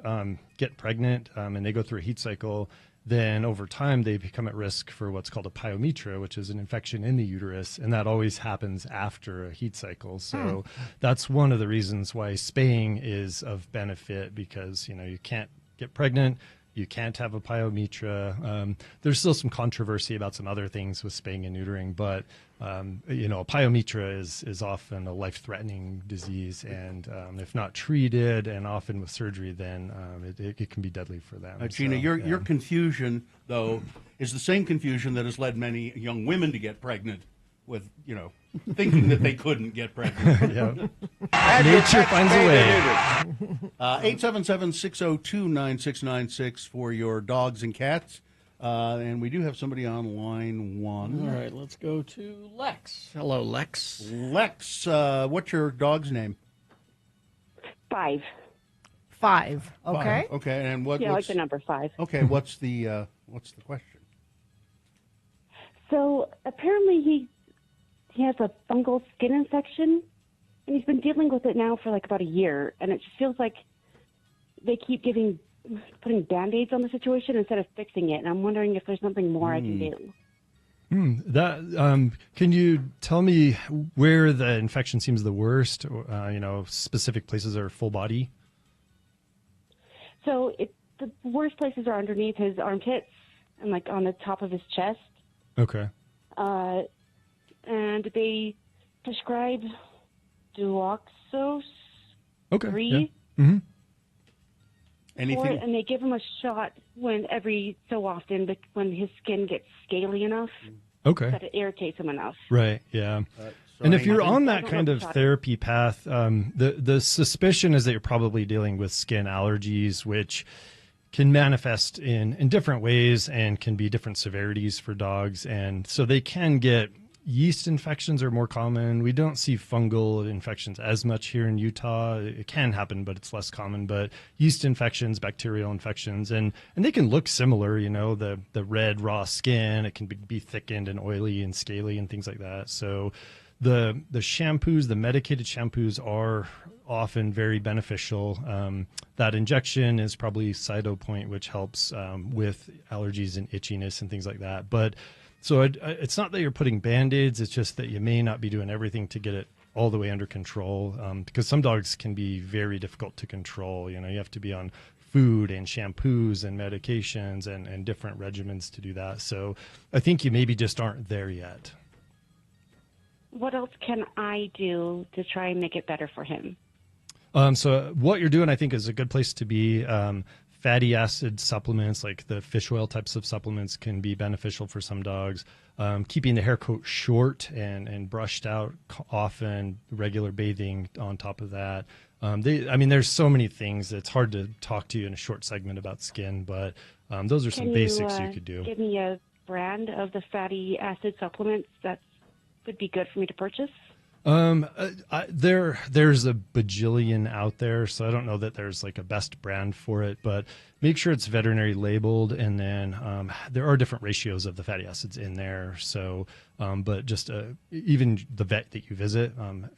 Speaker 20: get pregnant and they go through a heat cycle, then over time they become at risk for what's called a pyometra, which is an infection in the uterus, and that always happens after a heat cycle. So that's one of the reasons why spaying is of benefit, because you can't get pregnant. you can't have a pyometra. There's still some controversy about some other things with spaying and neutering, but you know, a pyometra is often a life-threatening disease, and if not treated and often with surgery, then it can be deadly for them.
Speaker 3: Gina, your confusion, though, is the same confusion that has led many young women to get pregnant with, you know, thinking that they couldn't get pregnant.
Speaker 20: Nature finds a way.
Speaker 3: 877-602-9696 for your dogs and cats. And we do have somebody on line one.
Speaker 4: All right, let's go to Lex. Hello, Lex.
Speaker 3: Lex, what's your dog's name?
Speaker 21: Five.
Speaker 2: Okay.
Speaker 3: Okay, and what?
Speaker 21: Yeah,
Speaker 3: what's,
Speaker 21: like the number 5.
Speaker 3: Okay, what's the question?
Speaker 21: So apparently he has a fungal skin infection, and he's been dealing with it now for like about a year, and it just feels like they keep putting Band-Aids on the situation instead of fixing it, and I'm wondering if there's something more I can do.
Speaker 20: Can you tell me where the infection seems the worst? You know, specific places or full body?
Speaker 21: So the worst places are underneath his armpits and like on the top of his chest.
Speaker 20: Okay.
Speaker 21: And they prescribe Duoxos.
Speaker 20: Okay.
Speaker 21: 3.
Speaker 20: Yeah. Mm-hmm.
Speaker 3: Anything?
Speaker 21: And they give him a shot every so often, but when his skin gets scaly enough,
Speaker 20: Okay.
Speaker 21: that it irritates him enough.
Speaker 20: Right. Yeah. And if you're on that kind of therapy path, the suspicion is that you're probably dealing with skin allergies, which can manifest in different ways and can be different severities for dogs. And so they can get yeast infections are more common. We don't see fungal infections as much here in Utah. It can happen, but it's less common. But yeast infections, bacterial infections, and they can look similar, you know, the red raw skin, it can be thickened and oily and scaly and things like that. So the shampoos, the medicated shampoos are often very beneficial. That injection is probably Cytopoint, which helps with allergies and itchiness and things like that. But so it's not that you're putting Band-Aids, it's just that you may not be doing everything to get it all the way under control, because some dogs can be very difficult to control. You know, you have to be on food and shampoos and medications and different regimens to do that. So I think you maybe just aren't there yet.
Speaker 21: What else can I do to try and make it better for him?
Speaker 20: So what you're doing, I think, is a good place to be. Fatty acid supplements, like the fish oil types of supplements, can be beneficial for some dogs. Keeping the hair coat short and brushed out often, regular bathing on top of that. There's so many things. It's hard to talk to you in a short segment about skin, but those are some basics you could do.
Speaker 21: Give me a brand of the fatty acid supplements that would be good for me to purchase?
Speaker 20: There's a bajillion out there, so I don't know that there's like a best brand for it, but make sure it's veterinary labeled, and then there are different ratios of the fatty acids in there. So, but just even the vet that you visit,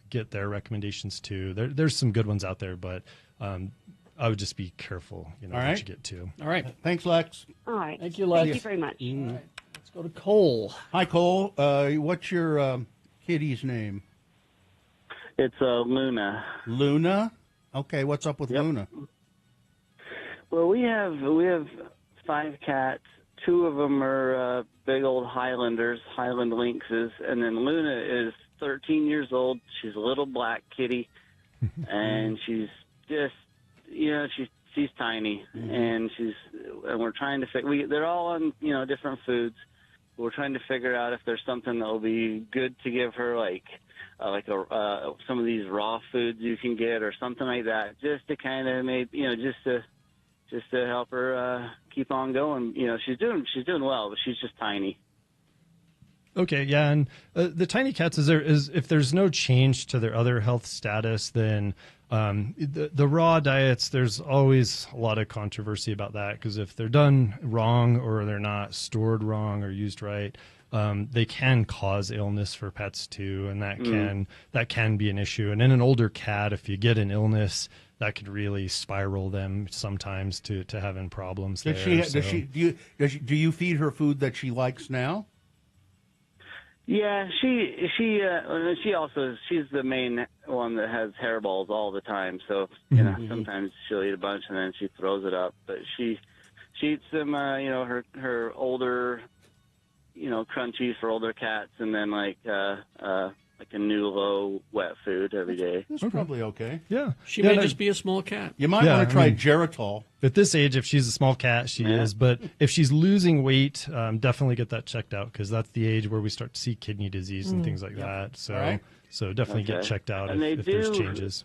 Speaker 20: get their recommendations too. There's some good ones out there, but I would just be careful, you know,
Speaker 3: All
Speaker 20: what
Speaker 3: right.
Speaker 20: you get to.
Speaker 4: All right.
Speaker 3: Thanks, Lex.
Speaker 21: All right.
Speaker 4: Thank you, Lex.
Speaker 21: Thank you very much.
Speaker 4: All right. Let's go to Cole.
Speaker 3: Hi, Cole. What's your kitty's name?
Speaker 22: It's Luna.
Speaker 3: Luna? Okay, what's up with Luna?
Speaker 22: Well, we have 5 cats. 2 of them are big old Highlanders, Highland lynxes, and then Luna is 13 years old. She's a little black kitty, and she's just, you know, she's tiny, and we're trying to they're all on, you know, different foods. We're trying to figure out if there's something that will be good to give her, like some of these raw foods you can get or something like that, just to kind of just to help her keep on going. You know, she's doing well, but she's just tiny.
Speaker 20: Okay, yeah, and the tiny cats, is if there's no change to their other health status, then the raw diets, there's always a lot of controversy about that, because if they're done wrong or they're not stored wrong or used right, they can cause illness for pets too, and that can be an issue. And in an older cat, if you get an illness, that could really spiral them sometimes to having problems.
Speaker 3: Do you feed her food that she likes now?
Speaker 22: Yeah, she's the main one that has hairballs all the time. So you know, sometimes she'll eat a bunch and then she throws it up. But she She eats them, her older, crunchies for older cats, and then like a new low wet food every day.
Speaker 3: That's probably okay.
Speaker 20: Yeah.
Speaker 4: She may just be a small cat.
Speaker 3: You might want to try Geritol.
Speaker 20: At this age, if she's a small cat, she is. But if she's losing weight, definitely get that checked out, because that's the age where we start to see kidney disease and things like that. So,
Speaker 22: All right.
Speaker 20: so definitely get checked out if there's changes.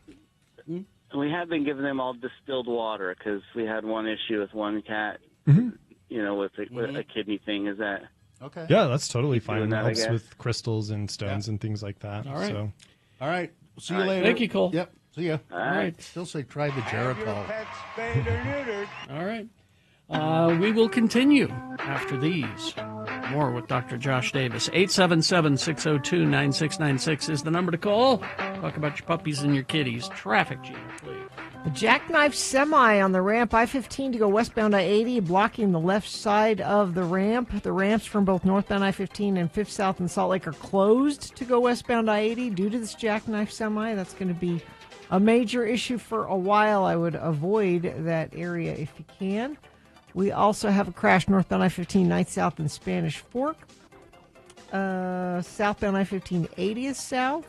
Speaker 22: We have been giving them all distilled water because we had one issue with one cat,
Speaker 20: Mhm.
Speaker 22: with a kidney thing. Is that
Speaker 3: okay?
Speaker 20: Yeah, that's totally
Speaker 22: Keep doing
Speaker 20: fine. It
Speaker 22: that, I
Speaker 20: helps
Speaker 22: guess.
Speaker 20: with crystals and stones and things like that.
Speaker 3: All right.
Speaker 20: So.
Speaker 3: All right. See you
Speaker 22: All right.
Speaker 3: later.
Speaker 4: Thank you, Cole.
Speaker 3: Yep. See ya.
Speaker 22: All right.
Speaker 3: Still say try the Geritol.
Speaker 4: All right. We will continue after these. More with Dr. Josh Davis. 877-602-9696 is the number to call. Talk about your puppies and your kitties. Traffic, Gina, please.
Speaker 2: A jackknife semi on the ramp I-15 to go westbound I-80, blocking the left side of the ramp. The ramps from both northbound I-15 and 5th South and Salt Lake are closed to go westbound I-80 due to this jackknife semi. That's going to be a major issue for a while. I would avoid that area if you can. We also have a crash northbound I-15, 9th South and Spanish Fork. Southbound I-15, 80th South.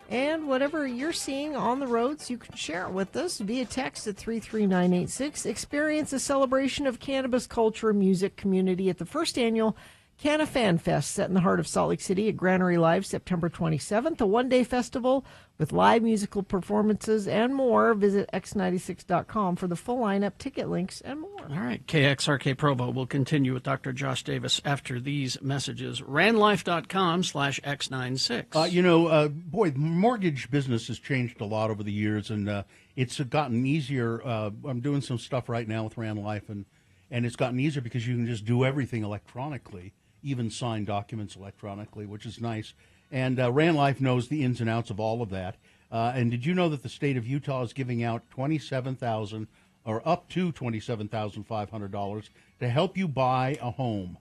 Speaker 2: And whatever you're seeing on the roads, you can share it with us via text at 33986. Experience a celebration of cannabis culture and music community at the first annual Canna Fan Fest, set in the heart of Salt Lake City at Granary Live, September 27th. A one-day festival with live musical performances and more. Visit x96.com for the full lineup, ticket links, and more.
Speaker 4: All right. KXRK Provo will continue with Dr. Josh Davis after these messages. Ranlife.com/X96.
Speaker 3: Boy, the mortgage business has changed a lot over the years, and it's gotten easier. I'm doing some stuff right now with Ran Life, and it's gotten easier because you can just do everything electronically, even sign documents electronically, which is nice. And Ran Life knows the ins and outs of all of that. And did you know that the state of Utah is giving out $27,000 or up to $27,500 to help you buy a home?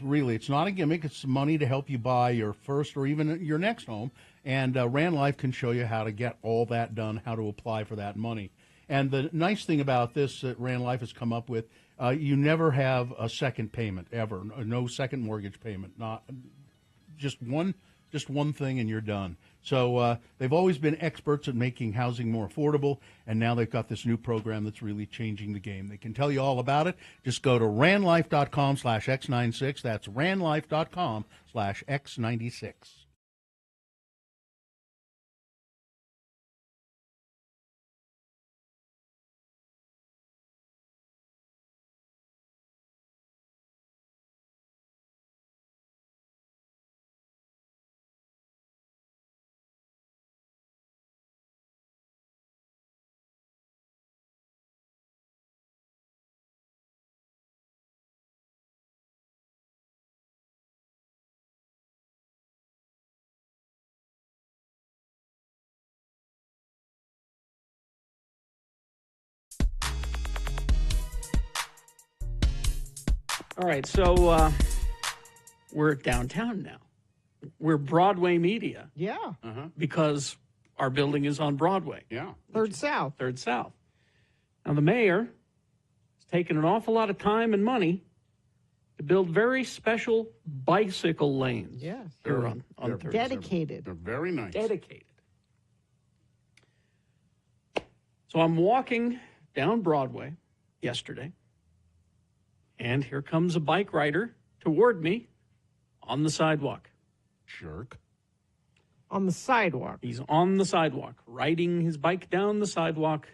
Speaker 3: Really, it's not a gimmick. It's money to help you buy your first or even your next home. And Ran Life can show you how to get all that done, how to apply for that money. And the nice thing about this that Ran Life has come up with, you never have a second payment ever. No second mortgage payment. Not just one thing and you're done. So they've always been experts at making housing more affordable, and now they've got this new program that's really changing the game. They can tell you all about it. Just go to ranlife.com/X96. That's ranlife.com/X96.
Speaker 4: All right, so we're downtown now. We're Broadway Media.
Speaker 2: Yeah.
Speaker 4: Because our building is on Broadway.
Speaker 3: Yeah.
Speaker 2: Third South.
Speaker 4: Third South. Now, the mayor has taken an awful lot of time and money to build very special bicycle lanes.
Speaker 2: Yes.
Speaker 4: They're on Third
Speaker 2: Dedicated.
Speaker 3: They're very nice.
Speaker 4: Dedicated. So I'm walking down Broadway yesterday, and here comes a bike rider toward me on the sidewalk.
Speaker 3: Jerk.
Speaker 2: On the sidewalk.
Speaker 4: He's on the sidewalk, riding his bike down the sidewalk,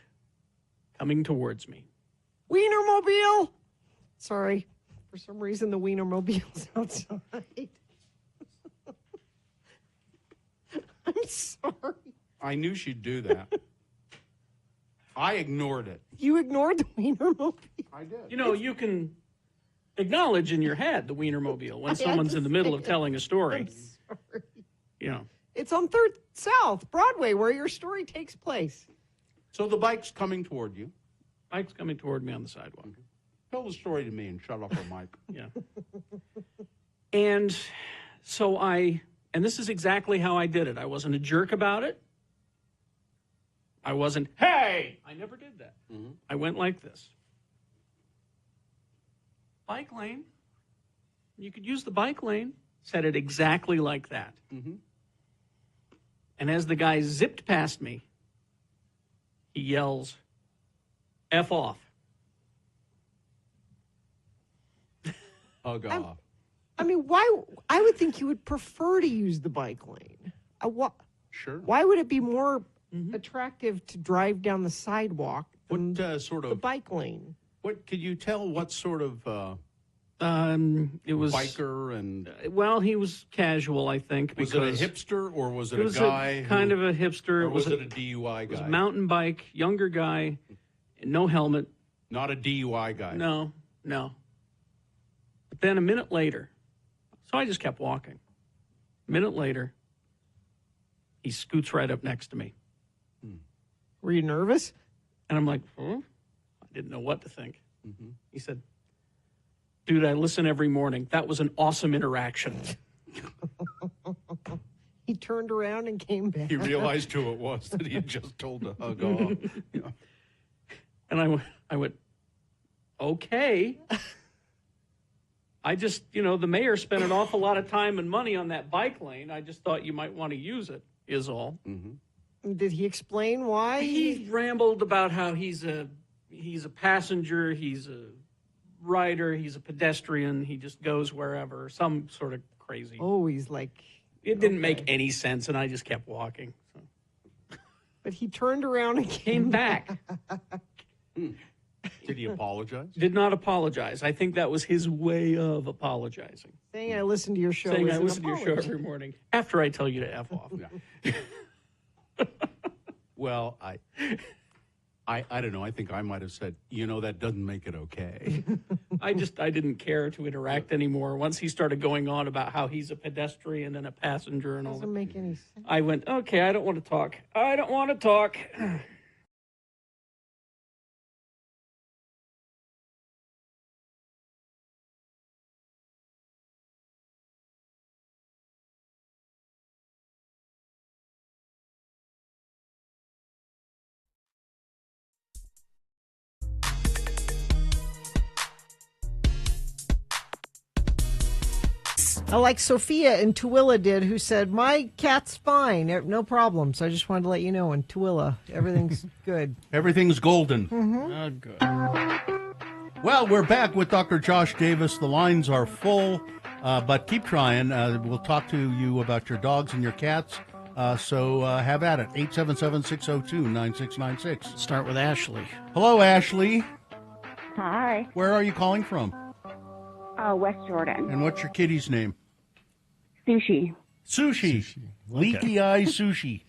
Speaker 4: coming towards me.
Speaker 2: Wienermobile! Sorry. For some reason, the Wienermobile's outside. I'm sorry.
Speaker 3: I knew she'd do that. I ignored it.
Speaker 2: You ignored the Wienermobile.
Speaker 3: I did.
Speaker 4: You know, you can acknowledge in your head the Wienermobile when someone's in the middle of telling a story.
Speaker 2: I'm sorry.
Speaker 4: You know.
Speaker 2: It's on Third South, Broadway, where your story takes place.
Speaker 3: So the bike's coming toward you.
Speaker 4: Bike's coming toward me on the sidewalk.
Speaker 3: Tell the story to me and shut up her mic.
Speaker 4: Yeah. And so and this is exactly how I did it. I wasn't a jerk about it. I wasn't, hey! I never did that. I went like this. bike lane. You could use the bike lane. Said it exactly like that.
Speaker 3: Mm-hmm.
Speaker 4: And as the guy zipped past me, he yells, F off.
Speaker 3: Hug off.
Speaker 2: I mean, why? I would think you would prefer to use the bike lane.
Speaker 3: Sure.
Speaker 2: Why would it be more attractive to drive down the sidewalk than
Speaker 3: What sort of
Speaker 2: the bike lane?
Speaker 3: What could you tell? What sort of
Speaker 4: it was
Speaker 3: biker and
Speaker 4: well, he was casual, I think.
Speaker 3: Was
Speaker 4: because
Speaker 3: it a hipster or was it,
Speaker 4: it was
Speaker 3: a guy?
Speaker 4: kind of a hipster.
Speaker 3: Or was it a DUI
Speaker 4: It was
Speaker 3: guy?
Speaker 4: a mountain bike, younger guy, no helmet.
Speaker 3: Not a DUI guy.
Speaker 4: No. But then a minute later, so I just kept walking. A minute later, he scoots right up next to me.
Speaker 2: Were you nervous?
Speaker 4: And I'm like, I didn't know what to think. He said, dude, I listen every morning. That was an awesome interaction.
Speaker 2: He turned around and came back.
Speaker 3: He realized who it was that he had just told to hug off. Yeah.
Speaker 4: And I went, okay. I just, the mayor spent an awful lot of time and money on that bike lane. I just thought you might want to use it, is all.
Speaker 2: Did he explain why?
Speaker 4: He rambled about how he's a passenger, he's a rider, he's a pedestrian, he just goes wherever, some sort of crazy.
Speaker 2: Oh, he's like...
Speaker 4: It didn't make any sense, and I just kept walking. So.
Speaker 2: But he turned around and
Speaker 4: came back.
Speaker 3: Did he apologize?
Speaker 4: Did not apologize. I think that was his way of apologizing.
Speaker 2: Saying I listen to your show.
Speaker 4: Saying
Speaker 2: is
Speaker 4: I
Speaker 2: an
Speaker 4: listen to your show
Speaker 2: apology.
Speaker 4: every morning after I tell you to F off.
Speaker 3: Well, I don't know. I think I might have said, that doesn't make it okay.
Speaker 4: I didn't care to interact anymore. Once he started going on about how he's a pedestrian and a passenger and all that.
Speaker 2: Doesn't make any sense.
Speaker 4: I went, okay, I don't want to talk. I don't want to talk.
Speaker 2: Like Sophia in Tooele did, who said, my cat's fine, no problem. So I just wanted to let you know, in Tooele, everything's good.
Speaker 3: Everything's golden.
Speaker 4: Oh, good.
Speaker 3: Well, we're back with Dr. Josh Davis. The lines are full, but keep trying. We'll talk to you about your dogs and your cats. So have at it. 877-602-9696.
Speaker 4: Start with Ashley.
Speaker 3: Hello, Ashley.
Speaker 1: Hi.
Speaker 3: Where are you calling from?
Speaker 1: West Jordan.
Speaker 3: And what's your kitty's name?
Speaker 1: Sushi.
Speaker 3: Sushi. Leaky eye sushi.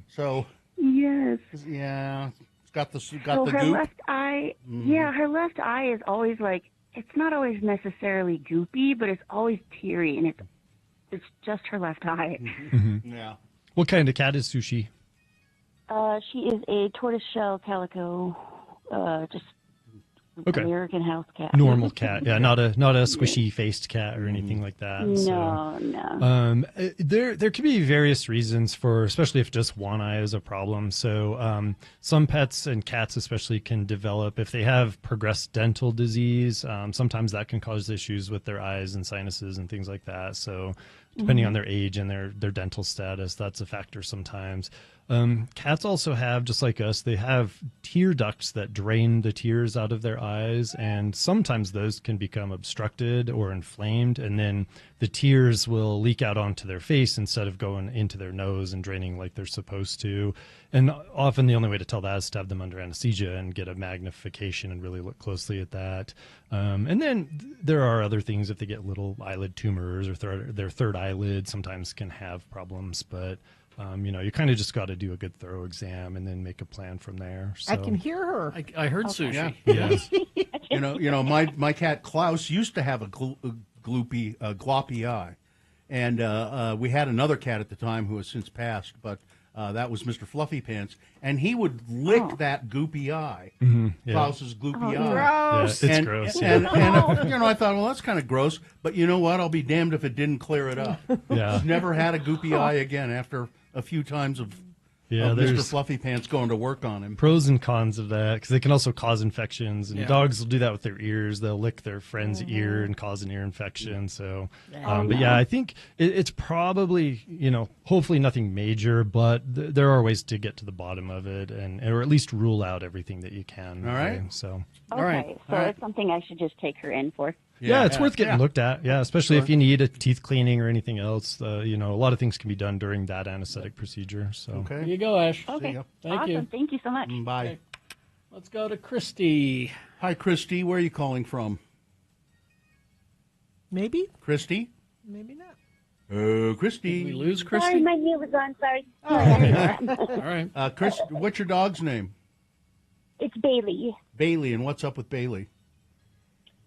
Speaker 3: So.
Speaker 1: Yes.
Speaker 3: Yeah. It's got the
Speaker 1: So
Speaker 3: goop.
Speaker 1: her left eye, her left eye is always it's not always necessarily goopy, but it's always teary, and it's just her left eye.
Speaker 3: Yeah.
Speaker 20: What kind of cat is Sushi?
Speaker 1: She is a tortoiseshell calico, just
Speaker 20: Okay.
Speaker 1: American house cat.
Speaker 20: Normal cat, yeah, not a squishy faced cat or anything like that.
Speaker 1: No.
Speaker 20: There could be various reasons for, especially if just one eye is a problem. So some pets and cats especially can develop, if they have progressed dental disease, sometimes that can cause issues with their eyes and sinuses and things like that. So depending on their age and their dental status, that's a factor sometimes. Cats also have, just like us, they have tear ducts that drain the tears out of their eyes, and sometimes those can become obstructed or inflamed, and then the tears will leak out onto their face instead of going into their nose and draining like they're supposed to. And often the only way to tell that is to have them under anesthesia and get a magnification and really look closely at that. And then there are other things. If they get little eyelid tumors or their third eyelid sometimes can have problems, but you kind of just got to do a good thorough exam and then make a plan from there. So.
Speaker 2: I can hear her.
Speaker 4: I heard Sushi.
Speaker 3: Yeah.
Speaker 20: Yes.
Speaker 3: My cat Klaus used to have a gloppy eye, and we had another cat at the time who has since passed, but that was Mr. Fluffy Pants, and he would lick that goopy eye, Klaus's gloopy eye.
Speaker 2: Gross.
Speaker 20: Yeah, it's gross.
Speaker 3: And I thought, well, that's kind of gross, but you know what? I'll be damned if it didn't clear it up.
Speaker 20: Yeah.
Speaker 3: Never had a goopy eye again after a few times of
Speaker 20: Yeah,
Speaker 3: of Mr.
Speaker 20: there's
Speaker 3: Fluffy Pants going to work on him.
Speaker 20: pros and cons of that because they can also cause infections, and
Speaker 3: Yeah.
Speaker 20: dogs will do that with their ears. They'll lick their friend's ear and cause an ear infection. So, but yeah, I think it's probably, hopefully nothing major, but there are ways to get to the bottom of it, or at least rule out everything that you can.
Speaker 3: All right.
Speaker 20: So.
Speaker 1: Okay, so it's something I should just take her in for.
Speaker 20: Yeah, it's worth getting looked at. Yeah, especially if you need a teeth cleaning or anything else. A lot of things can be done during that anesthetic procedure. So
Speaker 4: There you go, Ash.
Speaker 1: Okay,
Speaker 4: Thank
Speaker 1: awesome.
Speaker 4: you.
Speaker 1: Thank you so much.
Speaker 3: Bye.
Speaker 4: Okay. Let's go to Christy.
Speaker 3: Hi, Christy. Where are you calling from?
Speaker 2: Maybe.
Speaker 3: Christy?
Speaker 2: Maybe not.
Speaker 3: Oh, Christy.
Speaker 4: Did we lose Christy?
Speaker 21: Sorry, my name was on. Sorry.
Speaker 4: All right.
Speaker 3: Chris, what's your dog's name?
Speaker 21: It's Bailey.
Speaker 3: Bailey. And what's up with Bailey?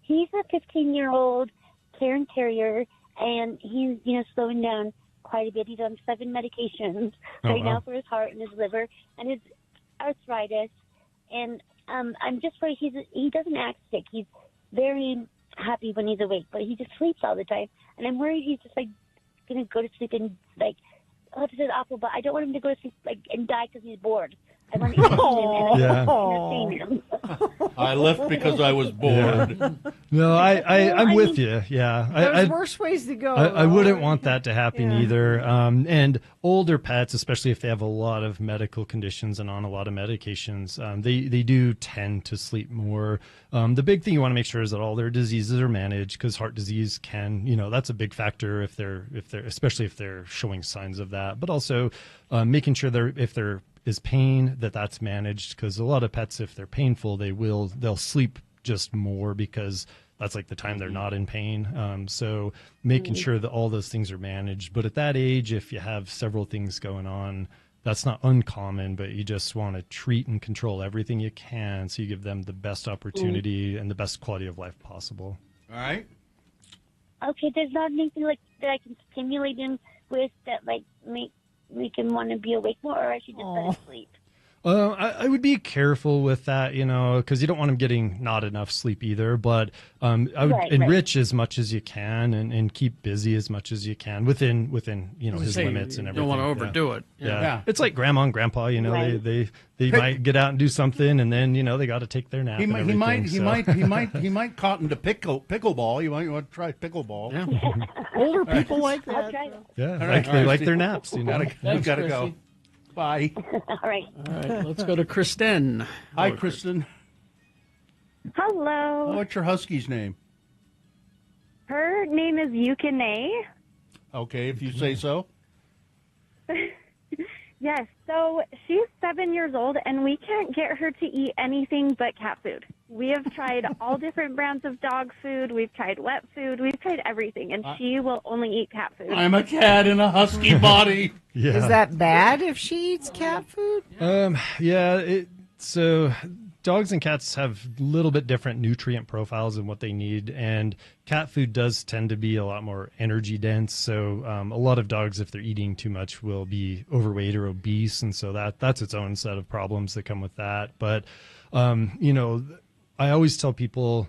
Speaker 21: He's a 15-year-old Cairn Terrier, and he's, slowing down quite a bit. He's on 7 medications right now for his heart and his liver and his arthritis. And I'm just worried he doesn't act sick. He's very happy when he's awake, but he just sleeps all the time. And I'm worried he's just, going to go to sleep and, this is awful, but I don't want him to go to sleep, and die because he's bored. I want to entertain him.
Speaker 3: I left because I was bored.
Speaker 20: Yeah. No, I'm with you. Yeah,
Speaker 2: There's worse ways to go.
Speaker 20: I wouldn't want that to happen either. And older pets, especially if they have a lot of medical conditions and on a lot of medications, they do tend to sleep more. The big thing you want to make sure is that all their diseases are managed, because heart disease can, that's a big factor if they're especially if they're showing signs of that. But also making sure if there is pain, that's managed, because a lot of pets, if they're painful, they'll sleep just more because that's the time they're not in pain. So making sure that all those things are managed. But at that age, if you have several things going on, that's not uncommon, but you just want to treat and control everything you can so you give them the best opportunity and the best quality of life possible.
Speaker 3: All right.
Speaker 21: Okay, there's not anything that I can stimulate him with that make him want to be awake more, or I should just let him sleep?
Speaker 20: I would be careful with that, because you don't want him getting not enough sleep either. But I would enrich as much as you can and keep busy as much as you can within his limits and everything.
Speaker 4: Don't want to overdo it.
Speaker 20: Yeah. It's like grandma and grandpa. They might get out and do something, and then they got to take their nap. He
Speaker 3: might cotton to pickleball. You might want to try pickleball.
Speaker 2: Yeah. Older people like that.
Speaker 20: Yeah, they like their naps.
Speaker 3: You gotta go. Bye.
Speaker 21: All right.
Speaker 4: Let's go to Kristen.
Speaker 3: Hi, Kristen.
Speaker 5: Hello.
Speaker 3: What's your husky's name?
Speaker 5: Her name is Yukine.
Speaker 3: Okay, if you say so.
Speaker 5: Yes, so she's 7 years old, and we can't get her to eat anything but cat food. We have tried all different brands of dog food. We've tried wet food. We've tried everything, and she will only eat cat food.
Speaker 3: I'm a cat in a husky body.
Speaker 20: Yeah.
Speaker 2: Is that bad if she eats cat food?
Speaker 20: So dogs and cats have a little bit different nutrient profiles and what they need, and cat food does tend to be a lot more energy dense. So a lot of dogs, if they're eating too much, will be overweight or obese, and so that's its own set of problems that come with that. But I always tell people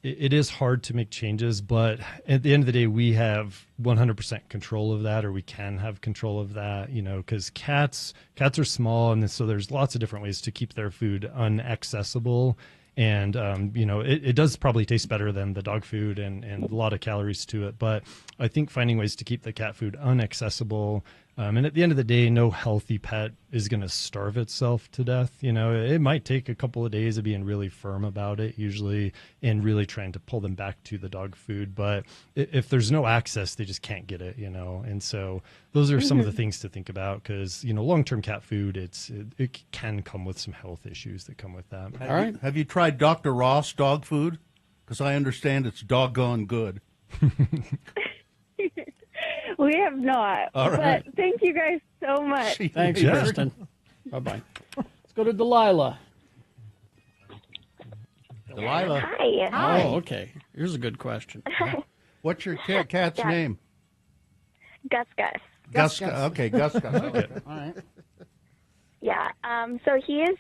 Speaker 20: it is hard to make changes, but at the end of the day, we have 100% control of that, or we can have control of that, because cats are small, and so there's lots of different ways to keep their food unaccessible. And, it does probably taste better than the dog food and a lot of calories to it. But I think finding ways to keep the cat food unaccessible, and at the end of the day, no healthy pet is going to starve itself to death. It might take a couple of days of being really firm about it, usually, and really trying to pull them back to the dog food. But if there's no access, they just can't get it, And so those are some of the things to think about, because, long-term cat food, it can come with some health issues that come with that.
Speaker 3: All right. Have you tried Dr. Ross dog food? Because I understand it's doggone good.
Speaker 5: We have not.
Speaker 3: All right.
Speaker 5: But thank you guys so much.
Speaker 4: Thanks, Kristen. Bye-bye. Let's go to Delilah.
Speaker 3: Delilah.
Speaker 5: Hi.
Speaker 4: Oh, okay. Here's a good question.
Speaker 3: What's your cat's
Speaker 5: Yeah.
Speaker 3: name?
Speaker 5: Gus.
Speaker 3: Gus. Okay, Gus. Okay. All right.
Speaker 5: Yeah. So he is,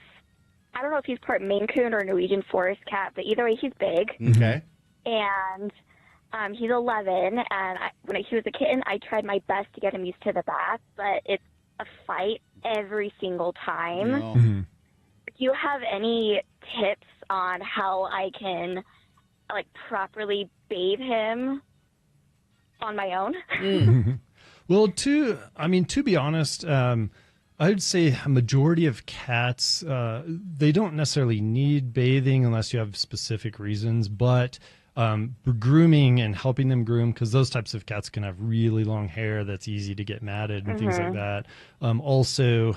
Speaker 5: I don't know if he's part Maine Coon or Norwegian Forest cat, but either way, he's big.
Speaker 3: Okay.
Speaker 5: And he's 11, and when he was a kitten, I tried my best to get him used to the bath, but it's a fight
Speaker 8: every single time.
Speaker 3: No.
Speaker 8: Do you have any tips on how I can, like, properly bathe him on my own?
Speaker 20: Well, to be honest, I'd say a majority of cats, they don't necessarily need bathing unless you have specific reasons, but grooming and helping them groom, because those types of cats can have really long hair that's easy to get matted and things like that. Also,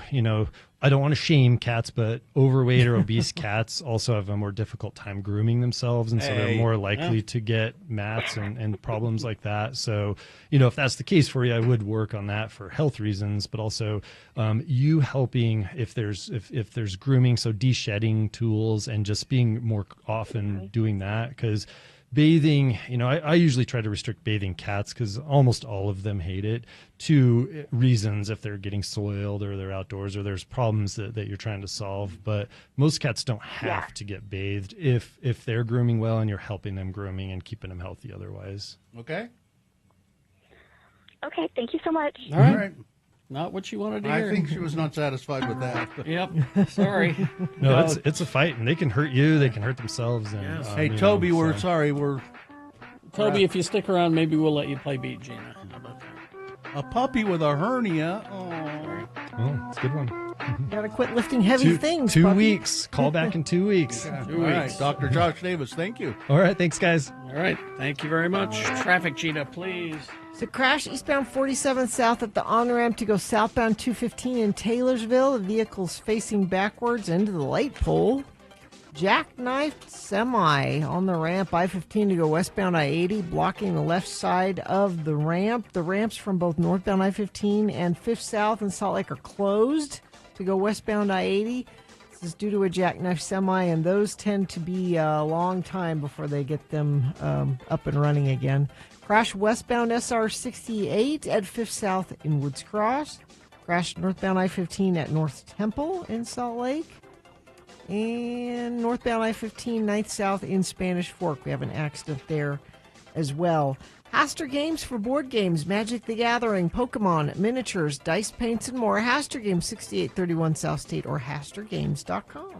Speaker 20: I don't want to shame cats, but overweight or obese cats also have a more difficult time grooming themselves, and so they're more likely to get mats and problems like that. So, if that's the case for you, I would work on that for health reasons, but also you helping if there's grooming, so de-shedding tools and just being more often doing that, because bathing, I usually try to restrict bathing cats because almost all of them hate it. 2 reasons: if they're getting soiled or they're outdoors or there's problems that you're trying to solve. But most cats don't have to get bathed if they're grooming well and you're helping them grooming and keeping them healthy otherwise.
Speaker 3: Okay.
Speaker 8: Okay, thank you so much.
Speaker 4: All right. Not what you wanted to hear.
Speaker 3: I think she was not satisfied with that.
Speaker 4: Yep. Sorry.
Speaker 20: No, it's a fight, and they can hurt you. They can hurt themselves. And,
Speaker 4: Yes.
Speaker 3: Hey, Toby, we're sorry.
Speaker 4: Toby, if you stick around, maybe we'll let you play Beat Gina. How about that?
Speaker 3: A puppy with a hernia.
Speaker 20: Oh, it's a good one.
Speaker 2: Gotta quit lifting heavy things.
Speaker 20: 2
Speaker 2: puppy.
Speaker 20: weeks. Call back in 2 weeks.
Speaker 3: All right, Dr. Josh Davis, thank you.
Speaker 20: All right, thanks, guys.
Speaker 4: All right, thank you very much. Traffic, Gina, please.
Speaker 2: So crash eastbound 47 south at the on-ramp to go southbound 215 in Taylorsville. The vehicle's facing backwards into the light pole. Jackknifed semi on the ramp, I-15 to go westbound I-80, blocking the left side of the ramp. The ramps from both northbound I-15 and 5th South and Salt Lake are closed to go westbound I-80. This is due to a jackknife semi, and those tend to be a long time before they get them up and running again. Crash westbound SR 68 at 5th South in Woods Cross. Crash northbound I-15 at North Temple in Salt Lake. And northbound I-15 9th South in Spanish Fork. We have an accident there as well. Haster Games for board games, Magic the Gathering, Pokemon, miniatures, dice paints, and more. Haster Games, 6831 South State or hastergames.com.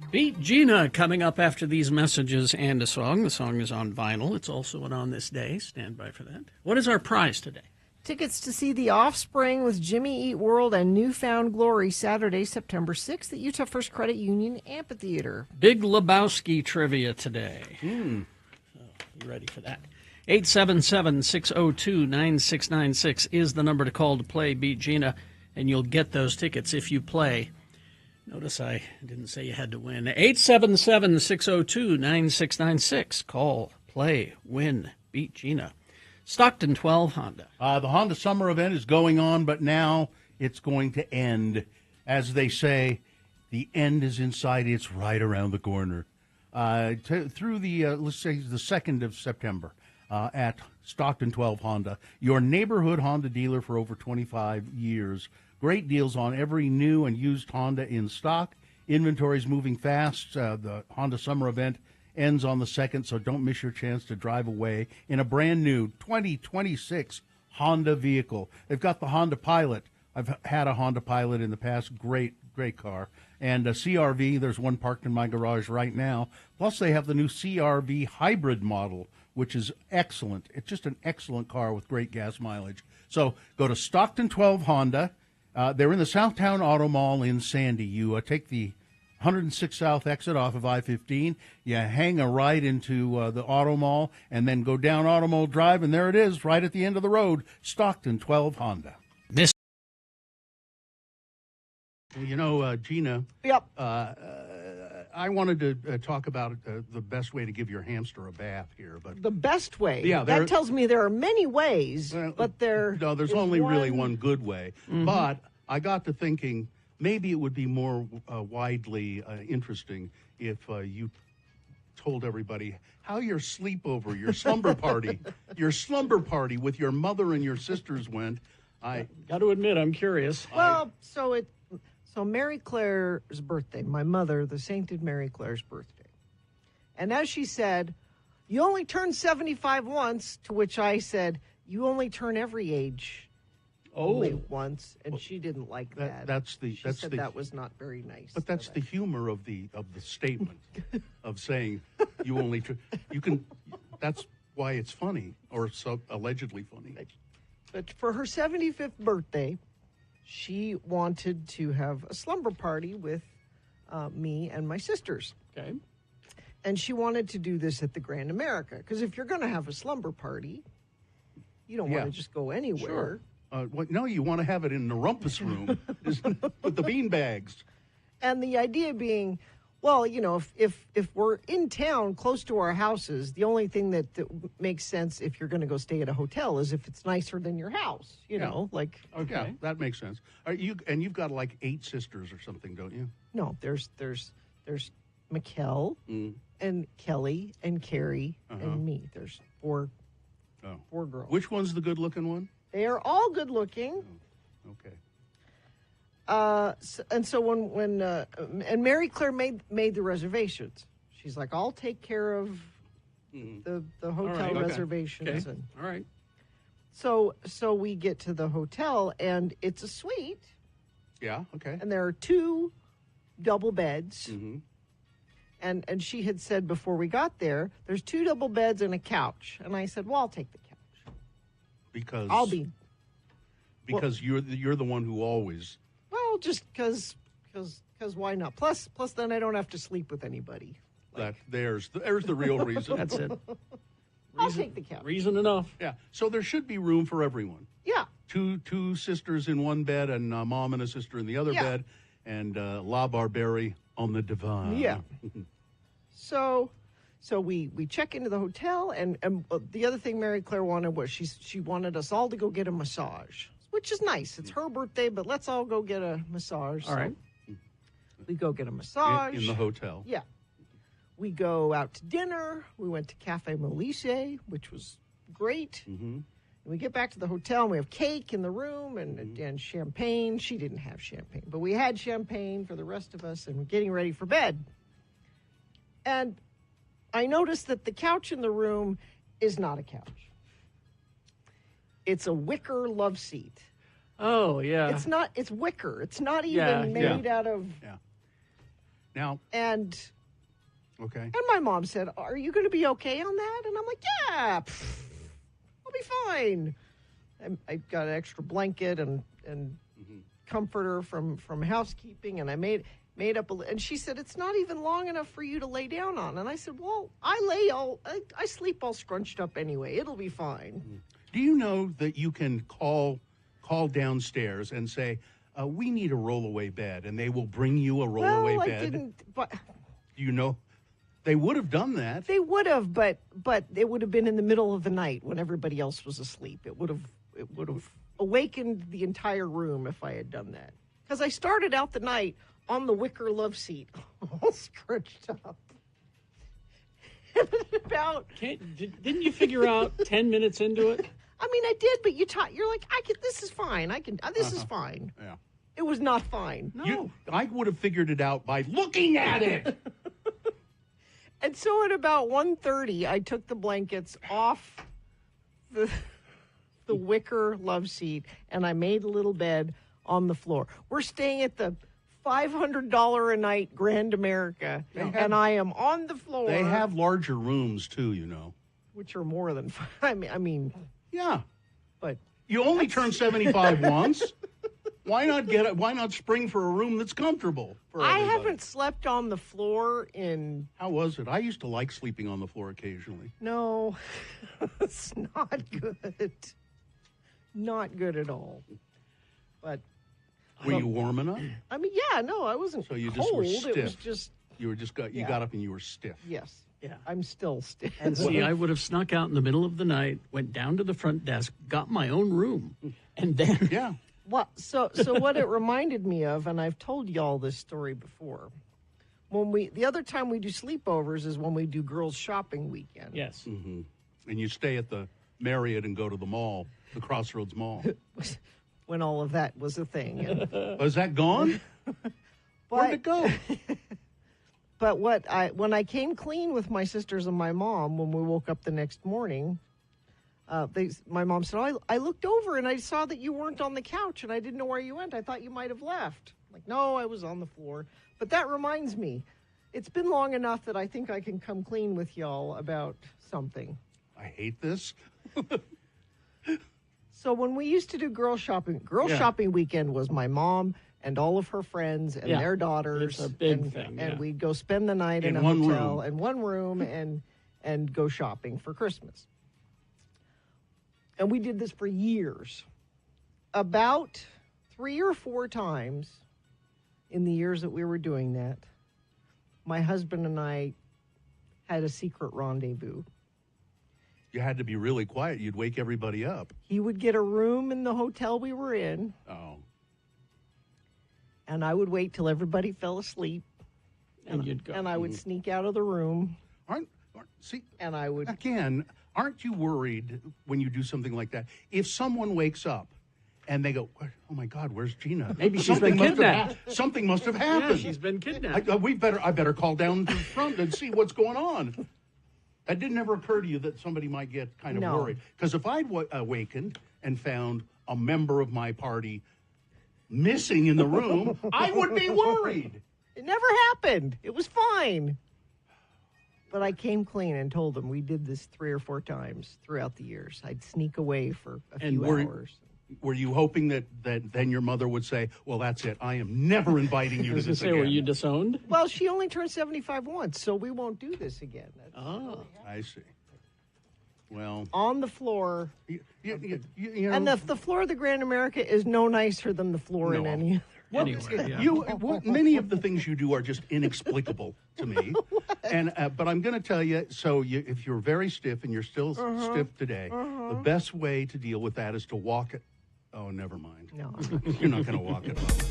Speaker 4: Beat Gina coming up after these messages and a song. The song is on vinyl. It's also an On This Day. Stand by for that. What is our prize today?
Speaker 2: Tickets to see The Offspring with Jimmy Eat World and Newfound Glory Saturday, September 6th at Utah First Credit Union Amphitheater.
Speaker 4: Big Lebowski trivia today. So, you ready for that? 877-602-9696 is the number to call to play Beat Gina, and you'll get those tickets if you play. Notice I didn't say you had to win. 877-602-9696. Call, play, win, Beat Gina. Stockton 12 Honda.
Speaker 3: The Honda Summer event is going on, but now it's going to end. As they say, the end is in sight. It's right around the corner. Through the, let's say, the 2nd of September at Stockton 12 Honda, your neighborhood Honda dealer for over 25 years. Great deals on every new and used Honda in stock. Inventory's moving fast. The Honda Summer event ends on the 2nd, so don't miss your chance to drive away in a brand new 2026 Honda vehicle. They've got the Honda Pilot. I've had a Honda Pilot in the past. Great car. And a CRV, there's one parked in my garage right now. Plus, they have the new CRV hybrid model, which is excellent. It's just an excellent car with great gas mileage. So go to Stockton 12 Honda. They're in the Southtown Auto Mall in Sandy. You take the 106 South exit off of I-15. You hang a right into the Auto Mall and then go down Auto Mall Drive, and there it is, right at the end of the road, Stockton 12 Honda. Gina.
Speaker 2: Yep.
Speaker 3: I wanted to talk about the best way to give your hamster a bath here, but
Speaker 2: The best way.
Speaker 3: Yeah,
Speaker 2: that tells me there are many ways, but there's
Speaker 3: only really one good way.
Speaker 2: Mhm.
Speaker 3: But I got to thinking maybe it would be more widely interesting if you told everybody how your sleepover, your slumber party, with your mother and your sisters went. I
Speaker 4: got to admit, I'm curious.
Speaker 2: Well, so Mary Claire's birthday, my mother, the sainted Mary Claire's birthday. And as she said, you only turn 75 once, to which I said, you only turn every age only once, and she didn't like that.
Speaker 3: She
Speaker 2: said that was not very nice.
Speaker 3: But that's the humor of the statement of saying you only you can. That's why it's funny, or so allegedly funny.
Speaker 2: But for her 75th birthday, she wanted to have a slumber party with me and my sisters.
Speaker 4: Okay.
Speaker 2: And she wanted to do this at the Grand America, because if you're going to have a slumber party, you don't want to just go anywhere.
Speaker 3: Sure. No, you want to have it in the rumpus room with the bean bags.
Speaker 2: And the idea being, well, you know, if we're in town close to our houses, the only thing that makes sense if you're going to go stay at a hotel is if it's nicer than your house. You know, like
Speaker 3: yeah, that makes sense. You've got like 8 sisters or something, don't you?
Speaker 2: No, there's Mikkel and Kelly and Carrie and me. There's 4 girls.
Speaker 3: Which one's the good-looking one?
Speaker 2: They are all good-looking.
Speaker 3: Okay.
Speaker 2: So when Mary Claire made the reservations, she's like, I'll take care of the hotel reservations.
Speaker 4: Okay. All right.
Speaker 2: So we get to the hotel, and it's a suite.
Speaker 3: Yeah. Okay.
Speaker 2: And there are 2 double beds. And she had said before we got there, there's 2 double beds and a couch. And I said, well, I'll take the couch.
Speaker 3: Because you're the one who always.
Speaker 2: Well, just because why not? Plus then I don't have to sleep with anybody.
Speaker 3: There's the real reason.
Speaker 4: That's it.
Speaker 2: I'll take the couch.
Speaker 4: Reason enough.
Speaker 3: Yeah. So there should be room for everyone.
Speaker 2: Yeah.
Speaker 3: Two sisters in one bed, and mom and a sister in the other bed, and La Barberi on the divan.
Speaker 2: Yeah. So we check into the hotel, and the other thing Mary Claire wanted was she wanted us all to go get a massage, which is nice. It's her birthday, but let's all go get a massage.
Speaker 4: All right.
Speaker 2: We go get a massage.
Speaker 3: In the hotel.
Speaker 2: Yeah. We go out to dinner. We went to Cafe Molise, which was great. And we get back to the hotel, and we have cake in the room and champagne. She didn't have champagne, but we had champagne for the rest of us, and we're getting ready for bed. And I noticed that the couch in the room is not a couch. It's a wicker love seat.
Speaker 4: Oh, yeah.
Speaker 2: It's wicker. It's not even made out of...
Speaker 3: Yeah. Now...
Speaker 2: And...
Speaker 3: Okay.
Speaker 2: And my mom said, are you going to be okay on that? And I'm like, yeah, I'll be fine. I got an extra blanket and comforter from housekeeping, and I made up and she said, it's not even long enough for you to lay down on. And I said, well, I sleep all scrunched up anyway. It'll be fine.
Speaker 3: Do you know that you can call downstairs and say, we need a rollaway bed, and they will bring you a rollaway bed?
Speaker 2: I didn't, but...
Speaker 3: Do you know? They would have done that.
Speaker 2: They would have, but it would have been in the middle of the night when everybody else was asleep. It would have awakened the entire room if I had done that. Because I started out the night on the wicker love seat, all scrunched up.
Speaker 4: Didn't you figure out 10 minutes into it?
Speaker 2: I mean, I did, but you're like, this is fine. This is fine.
Speaker 3: Yeah.
Speaker 2: It was not fine.
Speaker 3: No. I would have figured it out by looking at it.
Speaker 2: And so at about 1:30, I took the blankets off the wicker love seat, and I made a little bed on the floor. We're staying at the $500 a night Grand America, and I am on the floor.
Speaker 3: They have larger rooms, too, you know.
Speaker 2: Which are more than I mean.
Speaker 3: Yeah.
Speaker 2: But
Speaker 3: you only turn 75 once. Why not spring for a room that's comfortable for everybody?
Speaker 2: I haven't slept on the floor in...
Speaker 3: How was it? I used to like sleeping on the floor occasionally.
Speaker 2: No, it's not good. Not good at all. But...
Speaker 3: Were you warm enough?
Speaker 2: I mean, yeah, no, I wasn't
Speaker 3: so you
Speaker 2: cold.
Speaker 3: Just were stiff.
Speaker 2: It was just...
Speaker 3: You got up and you were stiff.
Speaker 2: Yes. Yeah, I'm still stiff.
Speaker 4: And see, I would have snuck out in the middle of the night, went down to the front desk, got my own room, and then...
Speaker 3: Yeah.
Speaker 2: Well, so what it reminded me of, and I've told y'all this story before, the other time we do sleepovers is when we do girls' shopping weekend.
Speaker 4: Yes.
Speaker 3: Mm-hmm. And you stay at the Marriott and go to the mall, the Crossroads Mall.
Speaker 2: When all of that was a thing.
Speaker 3: Was that gone? Where'd it go?
Speaker 2: But when I came clean with my sisters and my mom, when we woke up the next morning, My mom said, I looked over and I saw that you weren't on the couch and I didn't know where you went. I thought you might have left. I'm like, no, I was on the floor. But that reminds me, it's been long enough that I think I can come clean with y'all about something.
Speaker 3: I hate this.
Speaker 2: So when we used to do girl shopping weekend was my mom and all of her friends and their daughters.
Speaker 4: It's a big thing.
Speaker 2: And we'd go spend the night in a hotel in one room and go shopping for Christmas. And we did this for years. About 3 or 4 times in the years that we were doing that, my husband and I had a secret rendezvous.
Speaker 3: You had to be really quiet. You'd wake everybody up.
Speaker 2: He would get a room in the hotel we were in.
Speaker 3: Oh.
Speaker 2: And I would wait till everybody fell asleep.
Speaker 4: And you'd go.
Speaker 2: And I would sneak out of the room.
Speaker 3: And I would. Again, aren't you worried when you do something like that? If someone wakes up and they go, oh my God, where's Gina?
Speaker 4: Maybe she's been kidnapped.
Speaker 3: Something must have happened.
Speaker 4: Yeah, she's been kidnapped.
Speaker 3: I better call down to the front and see what's going on. That didn't ever occur to you that somebody might get kind of worried. Because if I'd awakened and found a member of my party missing in the room, I would be worried.
Speaker 2: It never happened. It was fine. But I came clean and told them we did this 3 or 4 times throughout the years. I'd sneak away for a few hours.
Speaker 3: Were you hoping that then your mother would say, well, that's it. I am never inviting you to this again.
Speaker 4: Were you disowned?
Speaker 2: Well, she only turned 75 once, so we won't do this again.
Speaker 3: I see. Well.
Speaker 2: On the floor.
Speaker 3: You know,
Speaker 2: and the floor of the Grand America is no nicer than the floor in any other.
Speaker 3: Many of the things you do are just inexplicable to me. And but I'm going to tell you, if you're very stiff and you're still stiff today, the best way to deal with that is to walk it. Oh, never mind.
Speaker 2: No.
Speaker 3: You're not going to walk it off.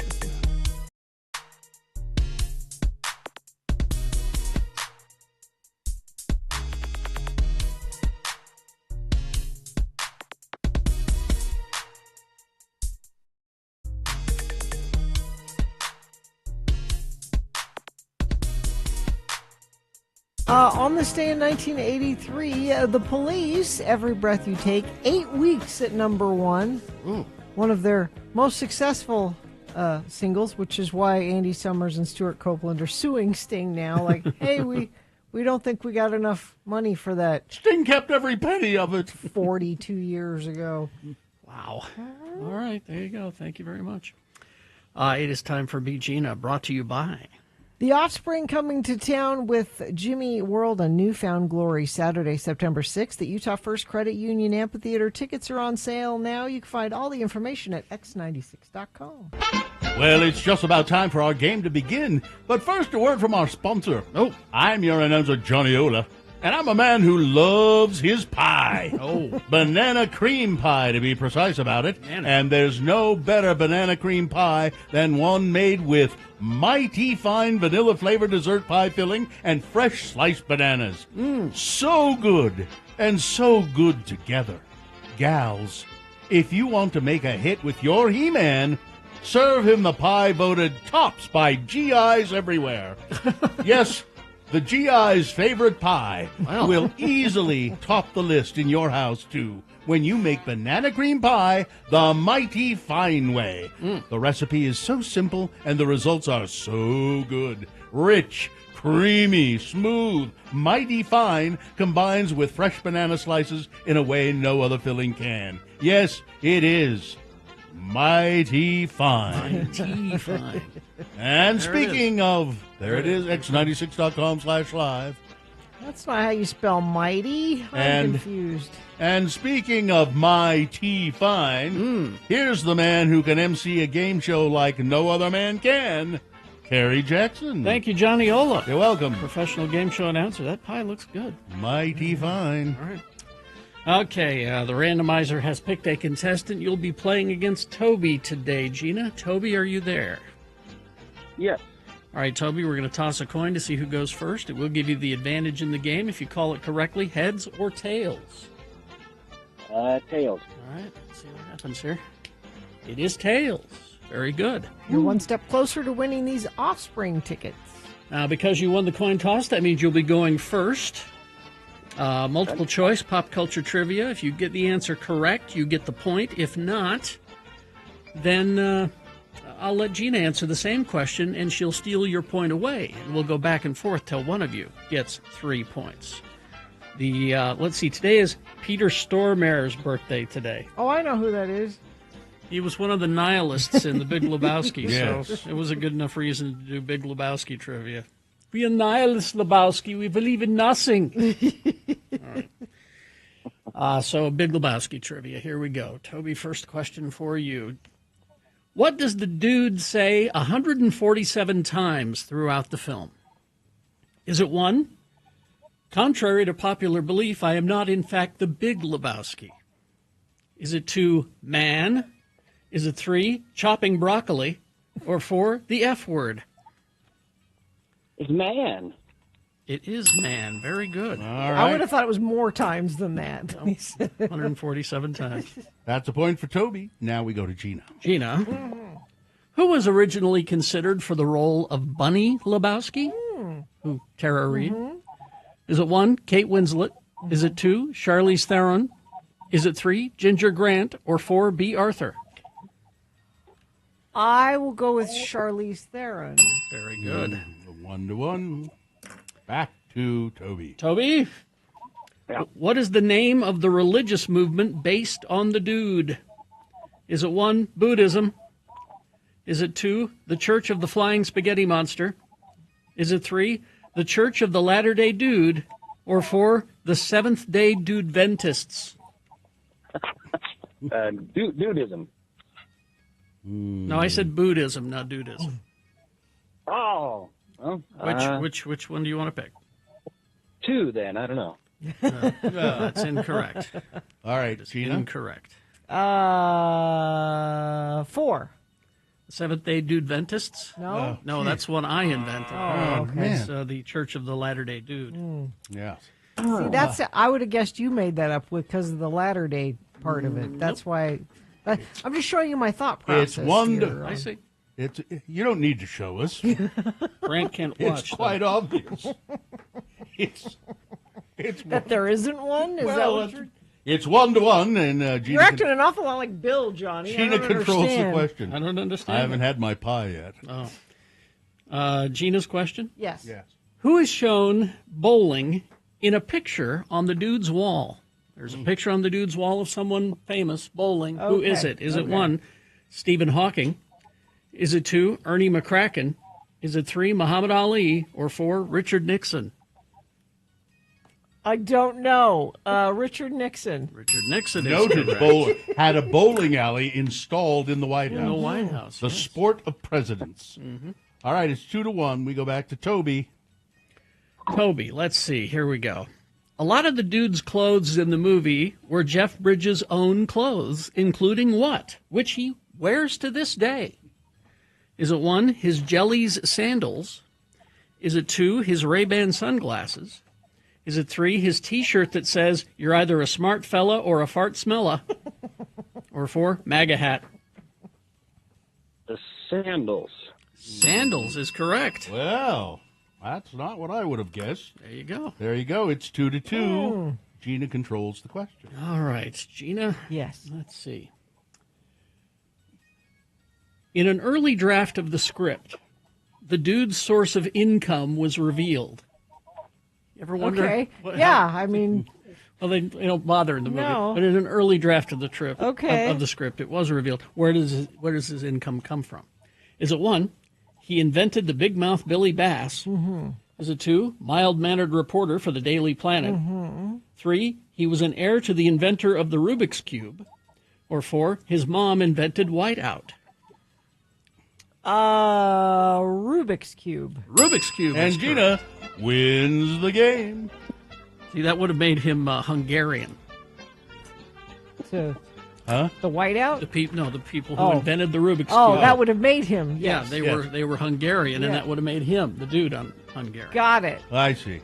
Speaker 2: On this day in 1983, the Police, Every Breath You Take, 8 weeks at #1.
Speaker 3: Ooh.
Speaker 2: One of their most successful singles, which is why Andy Summers and Stewart Copeland are suing Sting now. Like, hey, we don't think we got enough money for that.
Speaker 3: Sting kept every penny of it.
Speaker 2: 42 years ago.
Speaker 4: Wow. All right, there you go. Thank you very much. It is time for Be Gina, brought to you by...
Speaker 2: The Offspring coming to town with Jimmy World and Newfound Glory Saturday, September 6th at Utah First Credit Union Amphitheater. Tickets are on sale now. You can find all the information at x96.com.
Speaker 3: Well, it's just about time for our game to begin. But first, a word from our sponsor. Oh, I'm your announcer, Johnny Ola. And I'm a man who loves his pie. Oh. Banana cream pie, to be precise about it. And there's no better banana cream pie than one made with mighty fine vanilla-flavored dessert pie filling and fresh sliced bananas. So good, and so good together. Gals, if you want to make a hit with your He-Man, serve him the pie voted tops by GIs everywhere. Yes, the GI's favorite pie will easily top the list in your house, too, when you make banana cream pie the mighty fine way. The recipe is so simple, and the results are so good. Rich, creamy, smooth, mighty fine combines with fresh banana slices in a way no other filling can. Yes, it is mighty fine.
Speaker 4: Mighty fine.
Speaker 3: And speaking of, there it is, x96.com/live.
Speaker 2: That's not how you spell mighty. I'm confused.
Speaker 3: And speaking of mighty fine, here's the man who can MC a game show like no other man can, Kerry Jackson.
Speaker 4: Thank you, Johnny Ola.
Speaker 3: You're welcome.
Speaker 4: Professional game show announcer. That pie looks good.
Speaker 3: Mighty fine.
Speaker 4: All right. Okay, the randomizer has picked a contestant. You'll be playing against Toby today, Gina. Toby, are you there?
Speaker 22: Yes.
Speaker 4: All right, Toby, we're going to toss a coin to see who goes first. It will give you the advantage in the game if you call it correctly, heads or tails.
Speaker 22: Tails.
Speaker 4: All right, let's see what happens here. It is tails. Very good.
Speaker 2: You're one step closer to winning these Offspring tickets.
Speaker 4: Now, because you won the coin toss, that means you'll be going first. Multiple choice, pop culture trivia. If you get the answer correct, you get the point. If not, then I'll let Gina answer the same question, and she'll steal your point away. And we'll go back and forth till one of you gets 3 points. Let's see, today is Peter Stormare's birthday today.
Speaker 2: Oh, I know who that is.
Speaker 4: He was one of the nihilists in the Big Lebowski,
Speaker 3: Yes.
Speaker 4: so it was a good enough reason to do Big Lebowski trivia. We are nihilists, Lebowski. We believe in nothing. All right. So Big Lebowski trivia. Here we go. Toby, first question for you. What does the dude say 147 times throughout the film? Is it 1? Contrary to popular belief, I am not, in fact, the Big Lebowski. Is it 2, man? Is it 3, chopping broccoli? Or 4, the F word?
Speaker 9: It's man.
Speaker 4: It is man. Very good.
Speaker 3: All
Speaker 2: I
Speaker 3: right.
Speaker 2: would have thought it was more times than that.
Speaker 4: 147 times.
Speaker 3: That's a point for Toby. Now we go to Gina.
Speaker 4: Gina, who was originally considered for the role of Bunny Lebowski? Who, Tara Reid? Is it 1, Kate Winslet? Is it 2, Charlize Theron? Is it 3, Ginger Grant? Or 4, B. Arthur?
Speaker 2: I will go with Charlize Theron.
Speaker 4: Very good.
Speaker 3: 1-1. Back to Toby.
Speaker 4: Toby, what is the name of the religious movement based on the dude? Is it 1, Buddhism? Is it 2, the Church of the Flying Spaghetti Monster? Is it 3, the Church of the Latter-day Dude? Or 4, the Seventh-day Dudeventists?
Speaker 9: Dudism.
Speaker 4: No, I said Buddhism, not Dudism.
Speaker 9: Oh. Well,
Speaker 4: Which one do you want to pick?
Speaker 9: 2 then. I don't know.
Speaker 4: That's incorrect.
Speaker 3: All right,
Speaker 4: It's
Speaker 3: Gina.
Speaker 4: incorrect.
Speaker 2: 4.
Speaker 4: Seventh-day Dudeventists?
Speaker 2: No?
Speaker 4: No, that's one I invented.
Speaker 2: Oh, okay.
Speaker 4: It's the Church of the Latter-day Dude.
Speaker 3: Yes.
Speaker 2: See, that's I would have guessed you made that up because of the latter day part of it. That's why. I'm just showing you my thought process.
Speaker 3: It's 1
Speaker 2: here.
Speaker 3: to.
Speaker 4: I see.
Speaker 3: You don't need to show us.
Speaker 4: Grant can't watch.
Speaker 3: It's quite obvious. It's
Speaker 2: That there isn't one? Is that what you're...
Speaker 3: It's 1-1, and Gina.
Speaker 2: You're acting an awful lot like Bill, Johnny.
Speaker 3: Gina controls the question.
Speaker 4: I don't understand.
Speaker 3: I haven't had my pie yet.
Speaker 4: Oh. Gina's question?
Speaker 2: Yes.
Speaker 3: Yes.
Speaker 4: Who is shown bowling in a picture on the dude's wall? There's a picture on the dude's wall of someone famous bowling. Who is it? Is it 1, Stephen Hawking? Is it 2, Ernie McCracken? Is it 3, Muhammad Ali? Or 4, Richard Nixon?
Speaker 2: I don't know. Richard Nixon.
Speaker 4: Richard Nixon is
Speaker 3: Noted
Speaker 4: correct.
Speaker 3: bowler had a bowling alley installed in the White House.
Speaker 4: In the White House.
Speaker 3: The
Speaker 4: yes.
Speaker 3: sport of presidents. All right, it's 2-1. We go back to Toby.
Speaker 4: Toby, let's see. Here we go. A lot of the dude's clothes in the movie were Jeff Bridges' own clothes, including what? Which he wears to this day. Is it 1, his Jellies sandals? Is it 2, his Ray-Ban sunglasses? Is it 3, his T-shirt that says, "You're either a smart fella or a fart smella"? Or 4, MAGA hat?
Speaker 9: The sandals.
Speaker 4: Sandals is correct.
Speaker 3: Well, that's not what I would have guessed.
Speaker 4: There you go.
Speaker 3: There you go. It's 2-2. Gina controls the question.
Speaker 4: All right, Gina.
Speaker 2: Yes.
Speaker 4: Let's see. In an early draft of the script, the dude's source of income was revealed. You ever wonder?
Speaker 2: Okay. I mean...
Speaker 4: Well, they don't bother in the movie.
Speaker 2: No.
Speaker 4: But in an early draft of the
Speaker 2: Okay.
Speaker 4: of the script, it was revealed. Where does his income come from? Is it 1, he invented the big mouth Billy Bass? Is it 2, mild-mannered reporter for the Daily Planet? 3, he was an heir to the inventor of the Rubik's Cube? Or 4, his mom invented whiteout?
Speaker 2: Rubik's Cube.
Speaker 4: Rubik's Cube.
Speaker 3: And
Speaker 4: is
Speaker 3: Gina wins the game.
Speaker 4: See, that would have made him Hungarian.
Speaker 2: To
Speaker 3: Huh?
Speaker 2: the whiteout?
Speaker 4: The people who invented the Rubik's Cube.
Speaker 2: Oh, that would have made him.
Speaker 4: Yeah,
Speaker 2: Yes.
Speaker 4: they were Hungarian, and
Speaker 2: Yeah.
Speaker 4: that would have made him the dude on Hungarian.
Speaker 2: Got it.
Speaker 3: I see.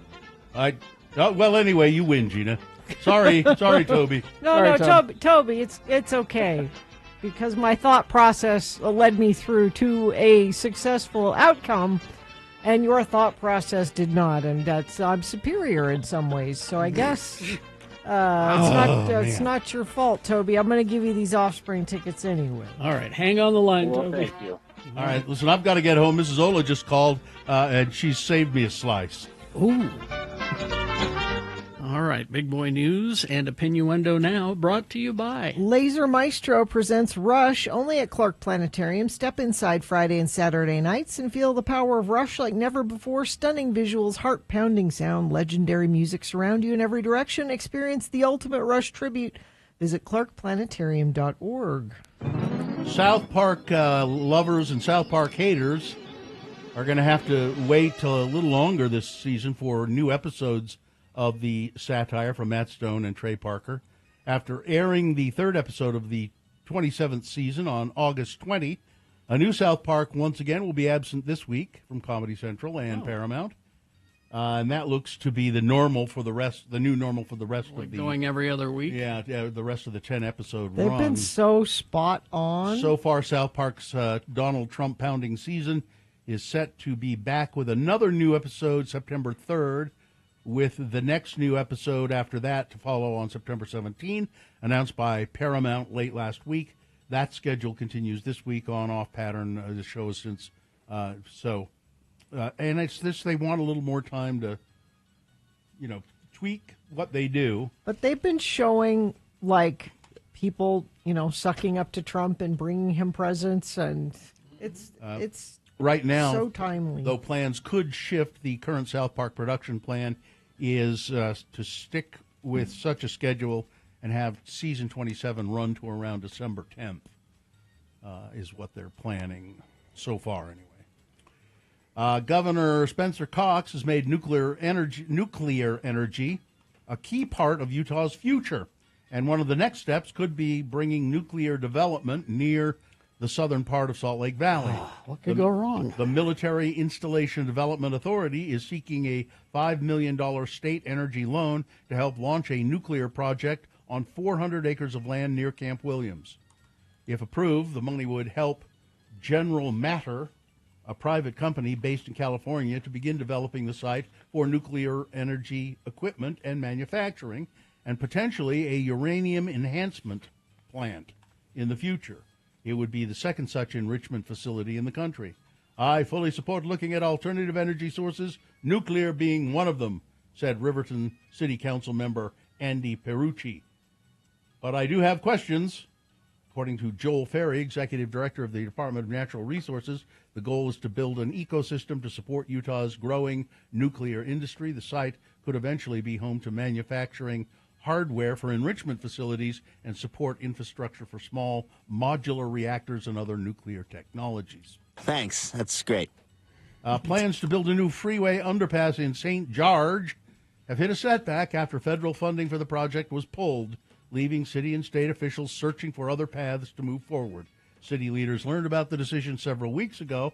Speaker 3: Well, anyway, you win, Gina. Sorry, Toby.
Speaker 2: No, Toby, it's okay, because my thought process led me through to a successful outcome, And your thought process did not, and I'm superior in some ways. So I guess it's not your fault, Toby. I'm going to give you these Offspring tickets anyway.
Speaker 4: All right, hang on the line, Toby.
Speaker 9: Thank you.
Speaker 3: All right, listen, I've got to get home. Mrs. Ola just called, and she saved me a slice.
Speaker 4: Ooh. All right, big boy news and Opinioendo now, brought to you by
Speaker 2: Laser Maestro presents Rush only at Clark Planetarium. Step inside Friday and Saturday nights and feel the power of Rush like never before. Stunning visuals, heart-pounding sound, legendary music surround you in every direction. Experience the ultimate Rush tribute. Visit clarkplanetarium.org.
Speaker 3: South Park lovers and South Park haters are going to have to wait till a little longer this season for new episodes of the satire from Matt Stone and Trey Parker. After airing the third episode of the 27th season on August 20, a new South Park once again will be absent this week from Comedy Central and Paramount. And that looks to be the normal for the rest, the new normal for the rest of the...
Speaker 4: Going every other week?
Speaker 3: Yeah, the rest of the 10-episode
Speaker 2: They've
Speaker 3: run.
Speaker 2: been so spot on.
Speaker 3: So far, South Park's Donald Trump pounding season is set to be back with another new episode September 3rd, with the next new episode after that to follow on September 17, announced by Paramount late last week. That schedule continues this week on Off Pattern. The show is since and it's this, they want a little more time to, tweak what they do.
Speaker 2: But they've been showing, like, people, sucking up to Trump and bringing him presents, and it's
Speaker 3: right now,
Speaker 2: so timely.
Speaker 3: Though plans could shift, the current South Park production plan is to stick with such a schedule and have season 27 run to around December 10th, is what they're planning so far, anyway. Governor Spencer Cox has made nuclear energy a key part of Utah's future, and one of the next steps could be bringing nuclear development near the southern part of Salt Lake Valley.
Speaker 4: What could go wrong?
Speaker 3: The Military Installation Development Authority is seeking a $5 million state energy loan to help launch a nuclear project on 400 acres of land near Camp Williams. If approved, the money would help General Matter, a private company based in California, to begin developing the site for nuclear energy equipment and manufacturing, and potentially a uranium enhancement plant in the future. It would be the second such enrichment facility in the country. I fully support looking at alternative energy sources, nuclear being one of them, said Riverton City Council member Andy Perucci. But I do have questions. According to Joel Ferry, executive director of the Department of Natural Resources, the goal is to build an ecosystem to support Utah's growing nuclear industry. The site could eventually be home to manufacturing hardware for enrichment facilities and support infrastructure for small modular reactors and other nuclear technologies.
Speaker 10: Thanks. That's great.
Speaker 3: Plans to build a new freeway underpass in St. George have hit a setback after federal funding for the project was pulled, leaving city and state officials searching for other paths to move forward. City leaders learned about the decision several weeks ago.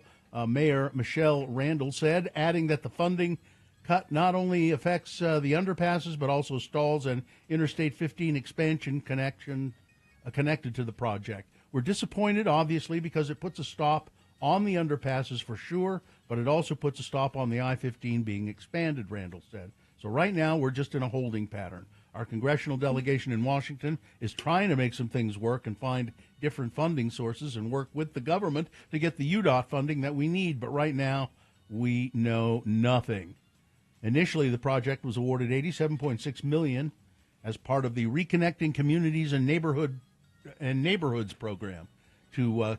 Speaker 3: Mayor Michelle Randall said, adding that the funding cut not only affects the underpasses, but also stalls and Interstate 15 expansion connected to the project. We're disappointed, obviously, because it puts a stop on the underpasses for sure, but it also puts a stop on the I-15 being expanded, Randall said. So right now, we're just in a holding pattern. Our congressional delegation in Washington is trying to make some things work and find different funding sources and work with the government to get the UDOT funding that we need. But right now, we know nothing. Initially, the project was awarded $87.6 million as part of the Reconnecting Communities and Neighborhoods program to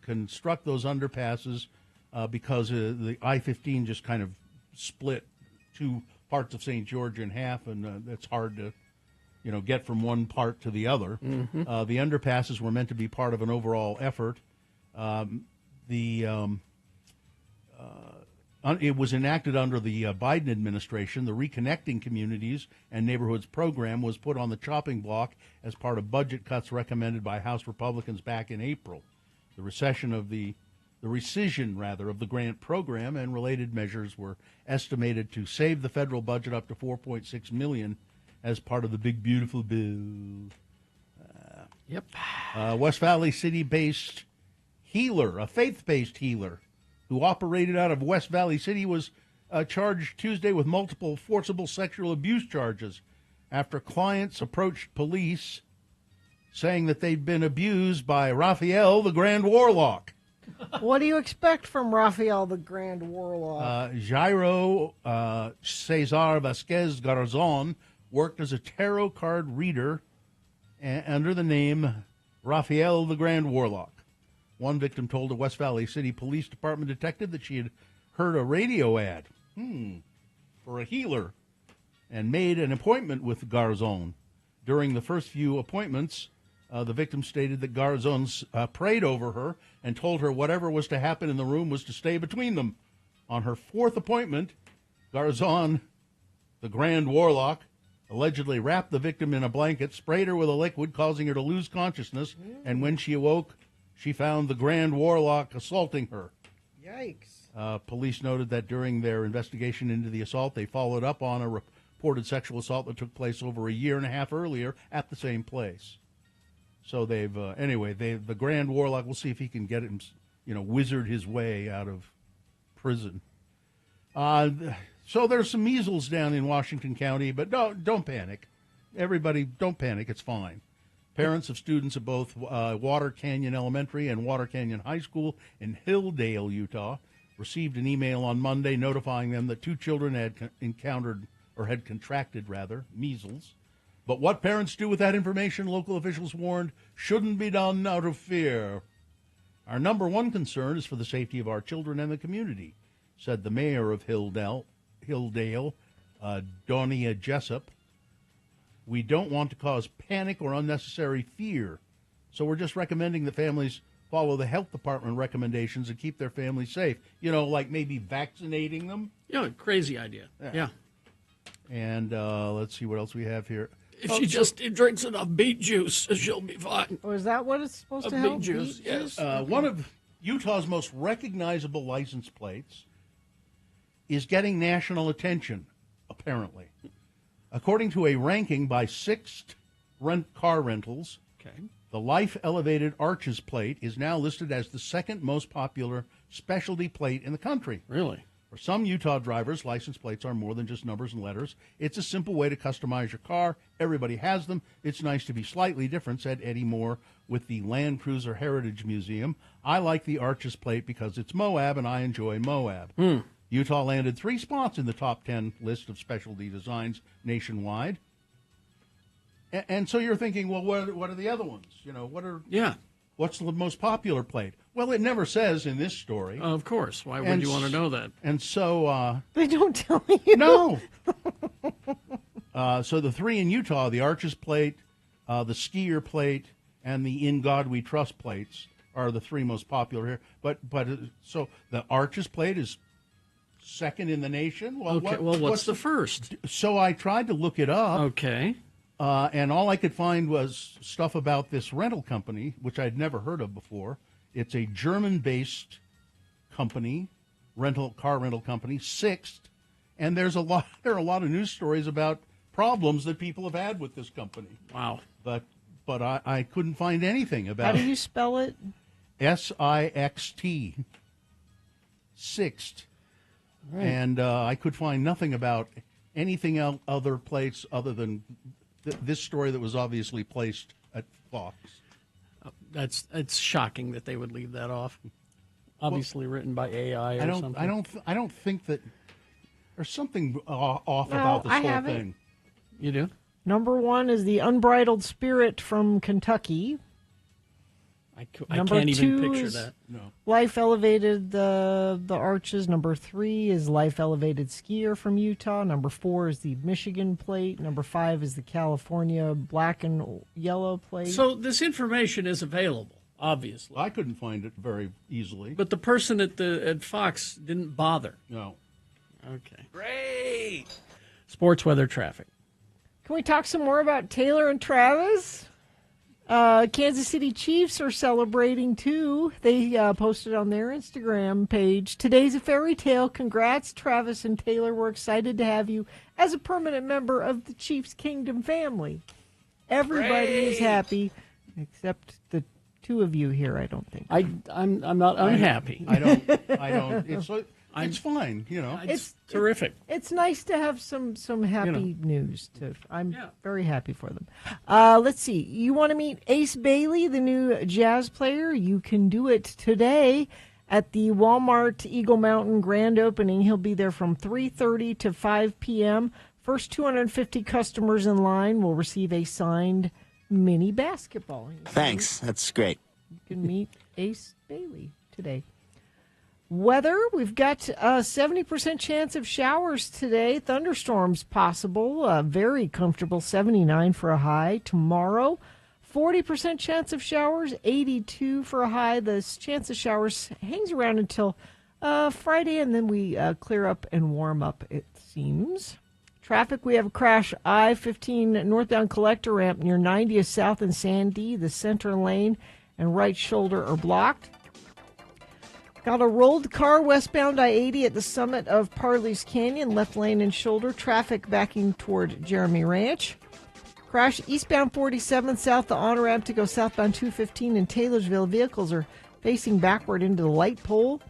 Speaker 3: construct those underpasses because the I-15 just kind of split two parts of St. George in half, and it's hard to, get from one part to the other.
Speaker 4: Mm-hmm.
Speaker 3: The underpasses were meant to be part of an overall effort. It was enacted under the Biden administration. The Reconnecting Communities and Neighborhoods program was put on the chopping block as part of budget cuts recommended by House Republicans back in April. The rescission of the grant program and related measures were estimated to save the federal budget up to $4.6 million as part of the big beautiful bill.
Speaker 4: Yep.
Speaker 3: West Valley City-based healer, a faith-based healer, who operated out of West Valley City, was charged Tuesday with multiple forcible sexual abuse charges after clients approached police saying that they'd been abused by Raphael, the Grand Warlock.
Speaker 2: What do you expect from Raphael, the Grand Warlock?
Speaker 3: Jairo Cesar Vasquez Garzon worked as a tarot card reader under the name Raphael, the Grand Warlock. One victim told a West Valley City Police Department detective that she had heard a radio ad for a healer and made an appointment with Garzon. During the first few appointments, the victim stated that Garzon prayed over her and told her whatever was to happen in the room was to stay between them. On her fourth appointment, Garzon, the Grand Warlock, allegedly wrapped the victim in a blanket, sprayed her with a liquid, causing her to lose consciousness, and when she awoke, she found the Grand Warlock assaulting her.
Speaker 2: Yikes.
Speaker 3: Police noted that during their investigation into the assault, they followed up on a reported sexual assault that took place over a year and a half earlier at the same place. So they've, the Grand Warlock, we'll see if he can get him, wizard his way out of prison. So there's some measles down in Washington County, but don't panic. Everybody, don't panic. It's fine. Parents of students at both Water Canyon Elementary and Water Canyon High School in Hilldale, Utah, received an email on Monday notifying them that 2 children had contracted measles. But what parents do with that information, local officials warned, shouldn't be done out of fear. Our number one concern is for the safety of our children and the community, said the mayor of Hilldale, Donia Jessup. We don't want to cause panic or unnecessary fear, so we're just recommending that families follow the health department recommendations and keep their families safe. Like maybe vaccinating them.
Speaker 4: Yeah, crazy idea. Yeah.
Speaker 3: And let's see what else we have here.
Speaker 4: If she just drinks enough beet juice, she'll be fine.
Speaker 2: Oh, is that what it's supposed to help?
Speaker 4: Beet juice, yes.
Speaker 3: One of Utah's most recognizable license plates is getting national attention, apparently. According to a ranking by Sixt Car Rentals, the Life Elevated Arches plate is now listed as the second most popular specialty plate in the country.
Speaker 4: Really?
Speaker 3: For some Utah drivers, license plates are more than just numbers and letters. It's a simple way to customize your car. Everybody has them. It's nice to be slightly different, said Eddie Moore with the Land Cruiser Heritage Museum. I like the Arches plate because it's Moab, and I enjoy Moab. Utah landed 3 spots in the top 10 list of specialty designs nationwide. And so you're thinking, well, what are the other ones? What's the most popular plate? Well, it never says in this story.
Speaker 4: Of course. Why would you want to know that?
Speaker 3: And so...
Speaker 2: they don't tell you.
Speaker 3: No. So the 3 in Utah, the Arches plate, the Skier plate, and the In God We Trust plates are the 3 most popular here. But so the Arches plate is second in the nation. Well,
Speaker 4: okay. What's the first?
Speaker 3: So I tried to look it up.
Speaker 4: Okay.
Speaker 3: And all I could find was stuff about this rental company, which I'd never heard of before. It's a German-based company, car rental company, Sixt, and there are a lot of news stories about problems that people have had with this company.
Speaker 4: Wow.
Speaker 3: But I couldn't find anything about it.
Speaker 2: How do you spell it?
Speaker 3: Sixt. Sixt.
Speaker 2: Right.
Speaker 3: And I could find nothing about anything else, other plates other than this story that was obviously placed at Fox.
Speaker 4: It's shocking that they would leave that off. Obviously written by AI or something.
Speaker 3: I don't think that there's something off about this whole thing.
Speaker 4: You do?
Speaker 2: Number 1 is the Unbridled Spirit from Kentucky.
Speaker 4: I can't even picture that.
Speaker 3: No.
Speaker 2: Life Elevated the Arches. Number 3 is Life Elevated Skier from Utah. Number 4 is the Michigan plate. Number 5 is the California black and yellow plate.
Speaker 4: So this information is available, obviously.
Speaker 3: I couldn't find it very easily.
Speaker 4: But the person at Fox didn't bother.
Speaker 3: No.
Speaker 4: Okay. Great. Sports, weather, traffic.
Speaker 2: Can we talk some more about Taylor and Travis? Kansas City Chiefs are celebrating, too. They posted on their Instagram page, "Today's a fairy tale. Congrats, Travis and Taylor. We're excited to have you as a permanent member of the Chiefs Kingdom family." Everybody is happy, except the two of you here, I don't think.
Speaker 4: I'm not unhappy.
Speaker 3: I don't. It's fine, you know.
Speaker 4: It's terrific.
Speaker 2: It's nice to have some happy news. I'm very happy for them. Let's see. You want to meet Ace Bailey, the new jazz player? You can do it today at the Walmart Eagle Mountain grand opening. He'll be there from 3:30 to 5 p.m. First 250 customers in line will receive a signed mini basketball.
Speaker 10: Thanks. That's great.
Speaker 2: You can meet Ace Bailey today. Weather, we've got a 70% chance of showers today. Thunderstorms possible. Very comfortable 79 for a high. Tomorrow, 40% chance of showers, 82 for a high. The chance of showers hangs around until Friday, and then we clear up and warm up, it seems. Traffic, we have a crash. I-15 northbound collector ramp near 90th South and Sandy. The center lane and right shoulder are blocked. Got a rolled car westbound I-80 at the summit of Parley's Canyon, left lane and shoulder. Traffic backing toward Jeremy Ranch. Crash eastbound 47 south the on-ramp to go southbound 215 in Taylorsville. Vehicles are facing backward into the light pole.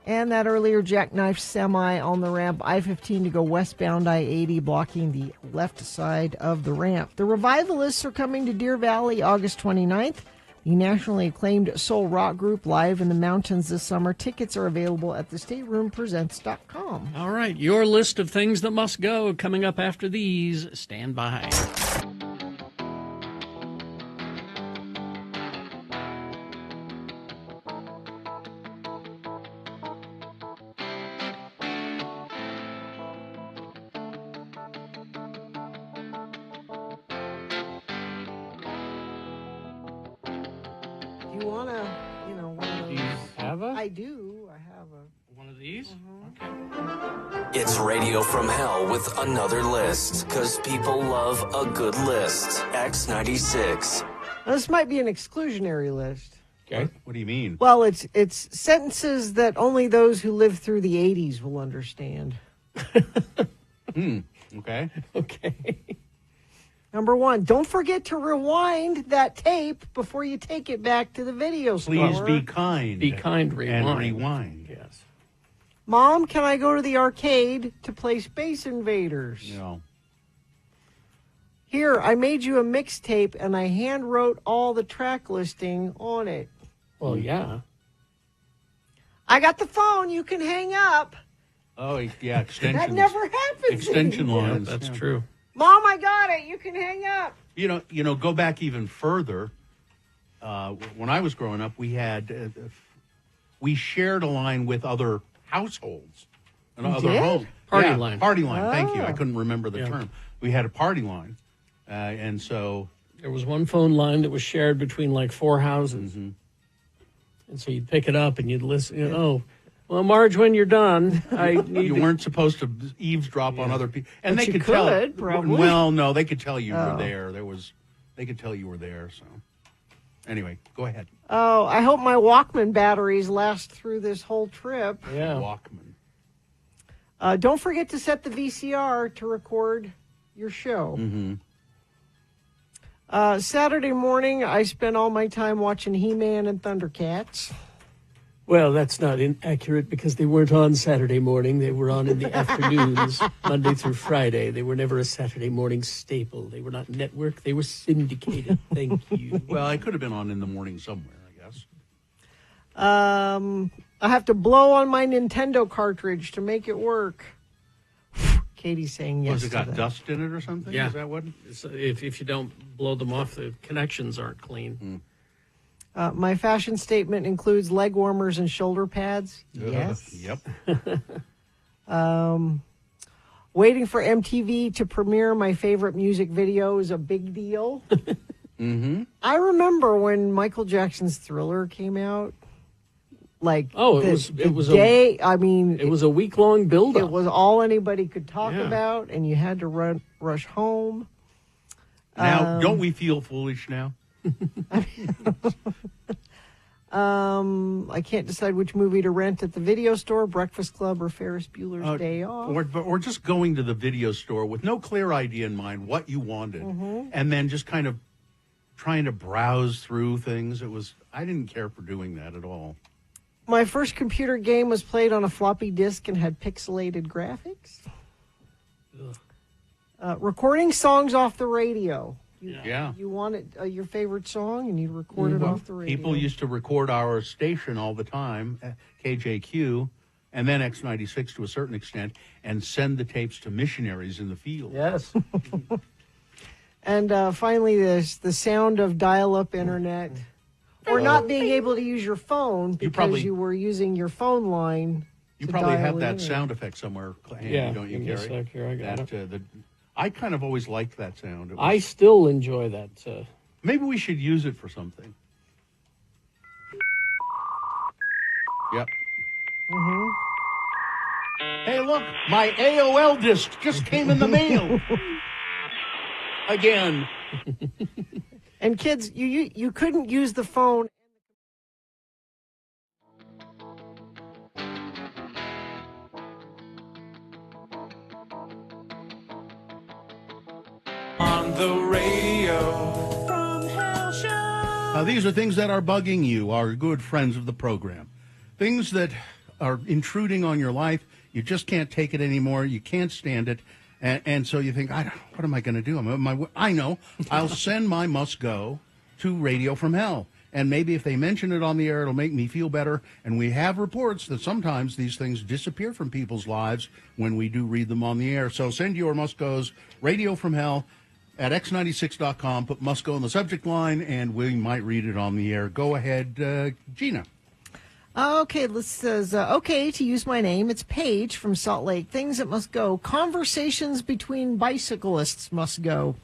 Speaker 2: And that earlier jackknife semi on the ramp I-15 to go westbound I-80, blocking the left side of the ramp. The Revivalists are coming to Deer Valley August 29th. The nationally acclaimed soul rock group live in the mountains this summer. Tickets are available at thestateroompresents.com.
Speaker 4: All right, your list of things that must go coming up after these. Stand by.
Speaker 2: You want to, one of those.
Speaker 4: Do you have a?
Speaker 2: I do. I have
Speaker 4: one of these.
Speaker 2: Okay.
Speaker 13: It's Radio from Hell with another list, because people love a good list. X96.
Speaker 2: Now, this might be an exclusionary list.
Speaker 3: Okay. What do you mean?
Speaker 2: Well, it's sentences that only those who lived through the 80s will understand.
Speaker 3: Okay.
Speaker 2: Okay. Number one, don't forget to rewind that tape before you take it back to the video store.
Speaker 3: Please be kind.
Speaker 4: Be kind, rewind.
Speaker 3: And rewind.
Speaker 4: Yes.
Speaker 2: Mom, can I go to the arcade to play Space Invaders?
Speaker 3: No.
Speaker 2: Here, I made you a mixtape and I hand wrote all the track listing on it.
Speaker 4: Well, yeah.
Speaker 2: I got the phone. You can hang up.
Speaker 3: Oh, yeah, extensions.
Speaker 2: That never happens.
Speaker 3: Extension
Speaker 2: anymore.
Speaker 3: lines.
Speaker 4: That's true.
Speaker 2: Mom, I got it. You can hang up.
Speaker 3: You know, go back even further. When I was growing up, we had we shared a line with other households and other
Speaker 2: did?
Speaker 3: homes.
Speaker 4: Party
Speaker 3: Yeah,
Speaker 4: line.
Speaker 3: Party line. Thank you. I
Speaker 2: Oh.
Speaker 3: couldn't remember the term. We had a party line, and so
Speaker 4: There was one phone line that was shared between like four houses. And so you'd pick it up and you'd listen. Oh, well, Marge, when you're done, I need
Speaker 3: you
Speaker 4: to...
Speaker 3: weren't supposed to eavesdrop on other people, and
Speaker 2: But
Speaker 3: they
Speaker 2: you
Speaker 3: could tell.
Speaker 2: could, probably.
Speaker 3: Well, no, they could tell you
Speaker 2: Oh.
Speaker 3: were there. They could tell you were there. So, anyway, go ahead.
Speaker 2: Oh, I hope my Walkman batteries last through this whole trip.
Speaker 4: Yeah.
Speaker 3: Walkman.
Speaker 2: Don't forget to set the VCR to record your show. Saturday morning, I spent all my time watching He-Man and Thundercats.
Speaker 4: Well, that's not inaccurate because they weren't on Saturday morning. They were on in the afternoons, Monday through Friday. They were never a Saturday morning staple. They were not network. They were syndicated. Thank you.
Speaker 3: Well, I could have been on in the morning somewhere, I guess.
Speaker 2: I have to blow on my Nintendo cartridge to make it work. Katie's saying yes.
Speaker 3: Was it
Speaker 2: to
Speaker 3: got
Speaker 2: that.
Speaker 3: dust in it or something?
Speaker 4: Yeah.
Speaker 3: Is that what?
Speaker 4: If you don't blow them off, the connections aren't clean.
Speaker 2: My fashion statement includes leg warmers and shoulder pads. Yes.
Speaker 3: Yep.
Speaker 2: Waiting for MTV to premiere my favorite music video is a big deal. I remember when Michael Jackson's Thriller came out. Like,
Speaker 4: it was
Speaker 2: day.
Speaker 4: It was a week-long build-up.
Speaker 2: It was all anybody could talk
Speaker 4: Yeah.
Speaker 2: about, and you had to rush home.
Speaker 3: Now, don't we feel foolish now?
Speaker 2: I can't decide which movie to rent at the video store, Breakfast Club, or Ferris Bueller's Day Off.
Speaker 3: Or just going to the video store with no clear idea in mind what you wanted, and then just kind of trying to browse through things. I didn't care for doing that at all.
Speaker 2: My first computer game was played on a floppy disk and had pixelated graphics. Recording songs off the radio. You wanted your favorite song and you record it off the radio.
Speaker 3: People used to record our station all the time, KJQ, and then X96 to a certain extent, and send the tapes to missionaries in the field.
Speaker 10: Yes.
Speaker 2: And finally, there's the sound of dial-up internet, or not being able to use your phone because you were using your phone line.
Speaker 3: You probably have that sound effect somewhere handy, don't you,
Speaker 10: give me
Speaker 3: Gary?
Speaker 10: a sec here, I got
Speaker 3: it. I kind of always liked that sound.
Speaker 10: I still enjoy that.
Speaker 3: Maybe we should use it for something. Yep.
Speaker 2: Mm-hmm.
Speaker 3: Hey, look, my AOL disc just came in the mail. Again.
Speaker 2: And kids, you couldn't use the phone.
Speaker 15: On the radio from Hell Show.
Speaker 3: These are things that are bugging you, our good friends of the program. Things that are intruding on your life. You just can't take it anymore. You can't stand it. And so you think, what am I going to do? I know. I'll send my must go to Radio from Hell. And maybe if they mention it on the air, it'll make me feel better. And we have reports that sometimes these things disappear from people's lives when we do read them on the air. So send your must goes, Radio from Hell, at x96.com. Put must go in the subject line, and we might read it on the air. Go ahead, Gina.
Speaker 2: Okay, this says, okay, to use my name, it's Paige from Salt Lake. Things that must go. Conversations between bicyclists must go.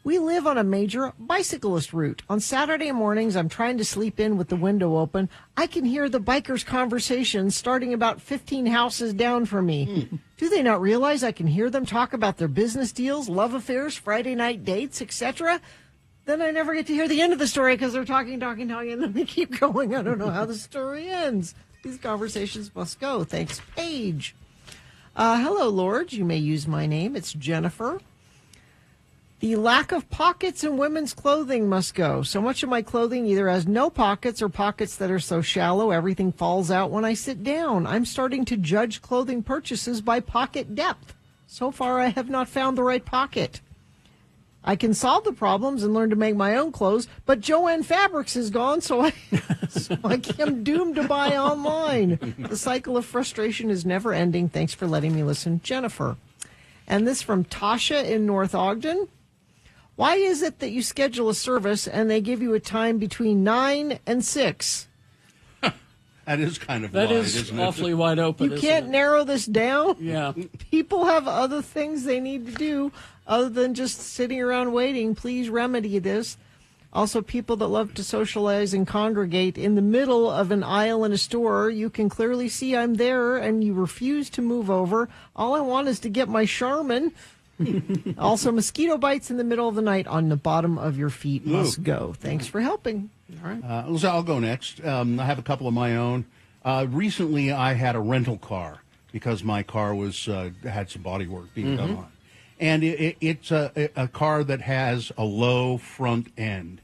Speaker 2: We live on a major bicyclist route. On Saturday mornings, I'm trying to sleep in with the window open. I can hear the bikers' conversations starting about 15 houses down from me. Do they not realize I can hear them talk about their business deals, love affairs, Friday night dates, etc.? Then I never get to hear the end of the story because they're talking, and then they keep going. I don't know how the story ends. These conversations must go. Thanks, Paige. Hello, Lord. You may use my name. It's Jennifer. The lack of pockets in women's clothing must go. So much of my clothing either has no pockets or pockets that are so shallow everything falls out when I sit down. I'm starting to judge clothing purchases by pocket depth. So far, I have not found the right pocket. I can solve the problems and learn to make my own clothes, but Joanne Fabrics is gone, so I am doomed to buy online. The cycle of frustration is never ending. Thanks for letting me listen, Jennifer. And this from Tasha in North Ogden. Why is it that you schedule a service and they give you a time between 9 and 6?
Speaker 3: That is kind of
Speaker 4: wide,
Speaker 3: isn't it?
Speaker 4: That is awfully wide open.
Speaker 2: You can't narrow this down?
Speaker 4: Yeah.
Speaker 2: People have other things they need to do other than just sitting around waiting. Please remedy this. Also, people that love to socialize and congregate in the middle of an aisle in a store, you can clearly see I'm there and you refuse to move over. All I want is to get my Charmin. Also, mosquito bites in the middle of the night on the bottom of your feet must go. Thanks for helping.
Speaker 3: All right. So I'll go next. I have a couple of my own. Recently, I had a rental car because my car was had some body work being done on it. And it's a car that has a low front end.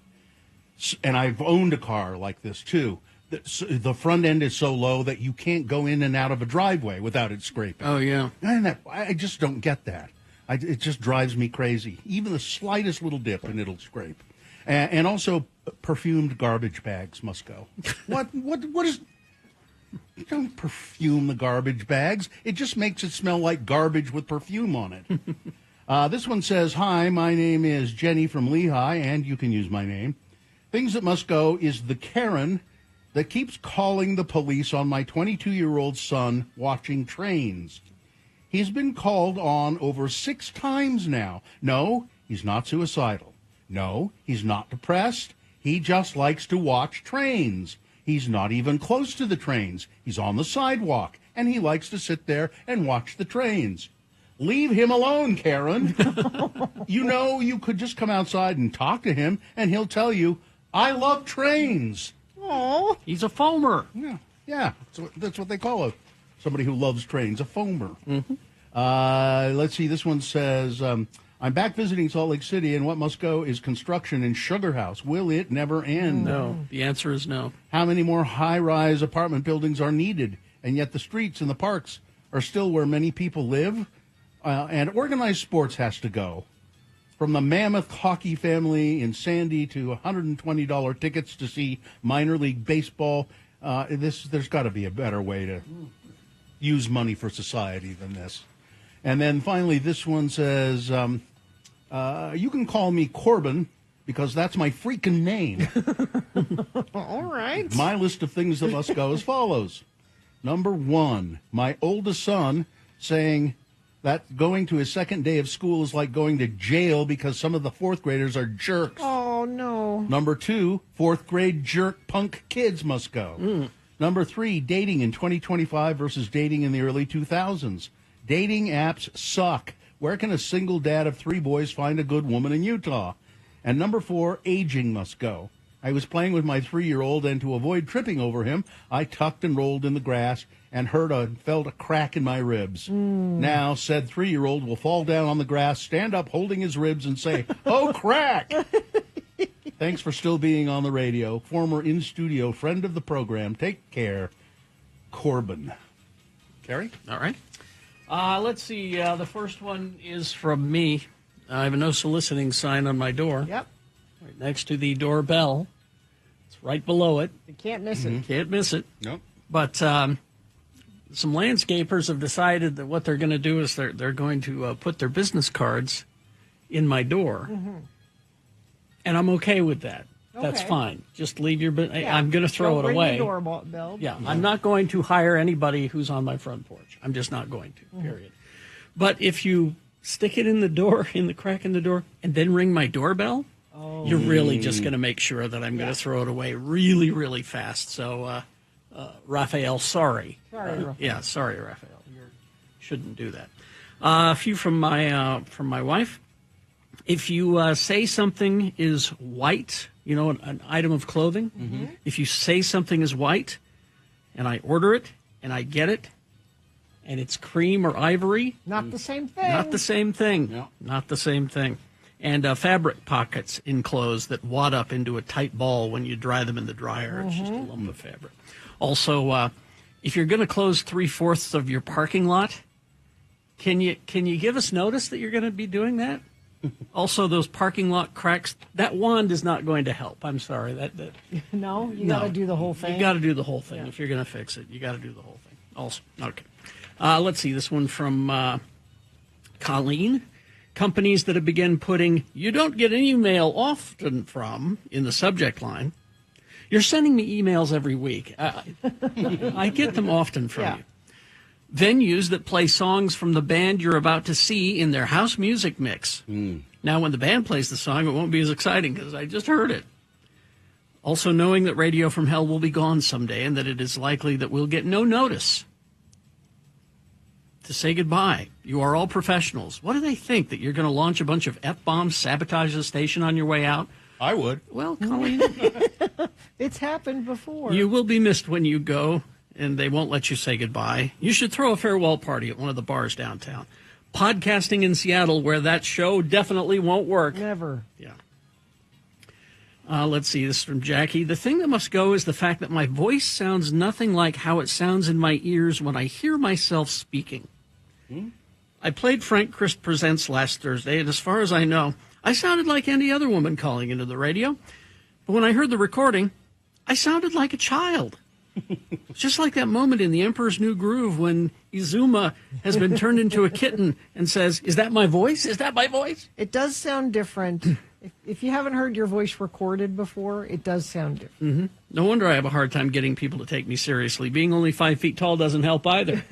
Speaker 3: And I've owned a car like this, too. The front end is so low that you can't go in and out of a driveway without it scraping.
Speaker 4: Oh, yeah.
Speaker 3: And I just don't get that. It just drives me crazy. Even the slightest little dip and it'll scrape. And also, perfumed garbage bags must go. What is... Don't perfume the garbage bags. It just makes it smell like garbage with perfume on it. This one says, hi, my name is Jenny from Lehigh, and you can use my name. Things that must go is the Karen that keeps calling the police on my 22-year-old son watching trains. He's been called on over 6 times now. No, he's not suicidal. No, he's not depressed. He just likes to watch trains. He's not even close to the trains. He's on the sidewalk, and he likes to sit there and watch the trains. Leave him alone, Karen. You know, you could just come outside and talk to him, and he'll tell you, I love trains.
Speaker 2: Oh,
Speaker 4: he's a foamer.
Speaker 3: Yeah, that's what they call somebody who loves trains, a foamer. Let's see, this one says, I'm back visiting Salt Lake City, and what must go is construction in Sugar House. Will it never end?
Speaker 4: No. The answer is no.
Speaker 3: How many more high-rise apartment buildings are needed? And yet the streets and the parks are still where many people live? And organized sports has to go. From the mammoth hockey family in Sandy to $120 tickets to see minor league baseball, there's got to be a better way to use money for society than this. And then finally, this one says, you can call me Corbin because that's my freaking name.
Speaker 2: All right.
Speaker 3: My list of things that must go as follows. Number 1, my oldest son saying that going to his second day of school is like going to jail because some of the fourth graders are jerks.
Speaker 2: Oh, no.
Speaker 3: Number 2, fourth grade jerk punk kids must go. Number 3, dating in 2025 versus dating in the early 2000s. Dating apps suck. Where can a single dad of 3 boys find a good woman in Utah? And number 4, aging must go. I was playing with my 3-year-old, and to avoid tripping over him, I tucked and rolled in the grass and felt a crack in my ribs. Now, said 3-year-old will fall down on the grass, stand up holding his ribs, and say, "Oh, crack!" Thanks for still being on the radio. Former in-studio friend of the program. Take care, Corbin. Carrie?
Speaker 4: All right. Let's see. The first one is from me. I have a no soliciting sign on my door.
Speaker 2: Yep.
Speaker 4: Right next to the doorbell. It's right below it.
Speaker 2: You can't miss it.
Speaker 4: Can't miss it.
Speaker 3: Nope.
Speaker 4: But some landscapers have decided that what they're going to do is they're going to put their business cards in my door. And I'm okay with that. That's fine. Just leave your I'm going to throw
Speaker 2: Don't
Speaker 4: it
Speaker 2: ring
Speaker 4: away.
Speaker 2: The doorbell.
Speaker 4: Yeah, I'm not going to hire anybody who's on my front porch. I'm just not going to, period. But if you stick it in the door, in the crack in the door, and then ring my doorbell, you're really just going to make sure that I'm going to throw it away really, really fast. So, Raphael, sorry.
Speaker 2: Sorry, Raphael.
Speaker 4: Yeah, sorry, Raphael. You shouldn't do that. A few from my wife. If you say something is white, an item of clothing, if you say something is white, and I order it, and I get it, and it's cream or ivory.
Speaker 2: Not the same thing.
Speaker 4: Not the same thing. No. Not the same thing. And fabric pockets in clothes that wad up into a tight ball when you dry them in the dryer. It's just a lump of fabric. Also, if you're going to close 3/4 of your parking lot, can you give us notice that you're going to be doing that? Also, those parking lot cracks, that wand is not going to help. I'm sorry.
Speaker 2: No? You got to do the whole thing?
Speaker 4: You got to do the whole thing. If you're going to fix it, you got to do the whole thing. Also, okay. Let's see. This one from Colleen. Companies that have begun putting, "you don't get an email often from," in the subject line. You're sending me emails every week. I get them often from you. Venues that play songs from the band you're about to see in their house music mix. Now, when the band plays the song, it won't be as exciting because I just heard it. Also, knowing that Radio from Hell will be gone someday and that it is likely that we'll get no notice to say goodbye. You are all professionals. What do they think, that you're going to launch a bunch of F-bombs, sabotage the station on your way out?
Speaker 3: I would.
Speaker 4: Well, Colleen,
Speaker 2: it's happened before.
Speaker 4: You will be missed when you go, and they won't let you say goodbye. You should throw a farewell party at one of the bars downtown. Podcasting in Seattle, where that show definitely won't work.
Speaker 2: Never.
Speaker 4: Yeah. Let's see, this is from Jackie. The thing that must go is the fact that my voice sounds nothing like how it sounds in my ears when I hear myself speaking. I played Frank Christ Presents last Thursday, and as far as I know, I sounded like any other woman calling into the radio. But when I heard the recording, I sounded like a child. Just like that moment in The Emperor's New Groove when Izuma has been turned into a kitten and says, "Is that my voice? Is that my voice?"
Speaker 2: It does sound different. If you haven't heard your voice recorded before, it does sound different.
Speaker 4: No wonder I have a hard time getting people to take me seriously. Being only 5 feet tall doesn't help either.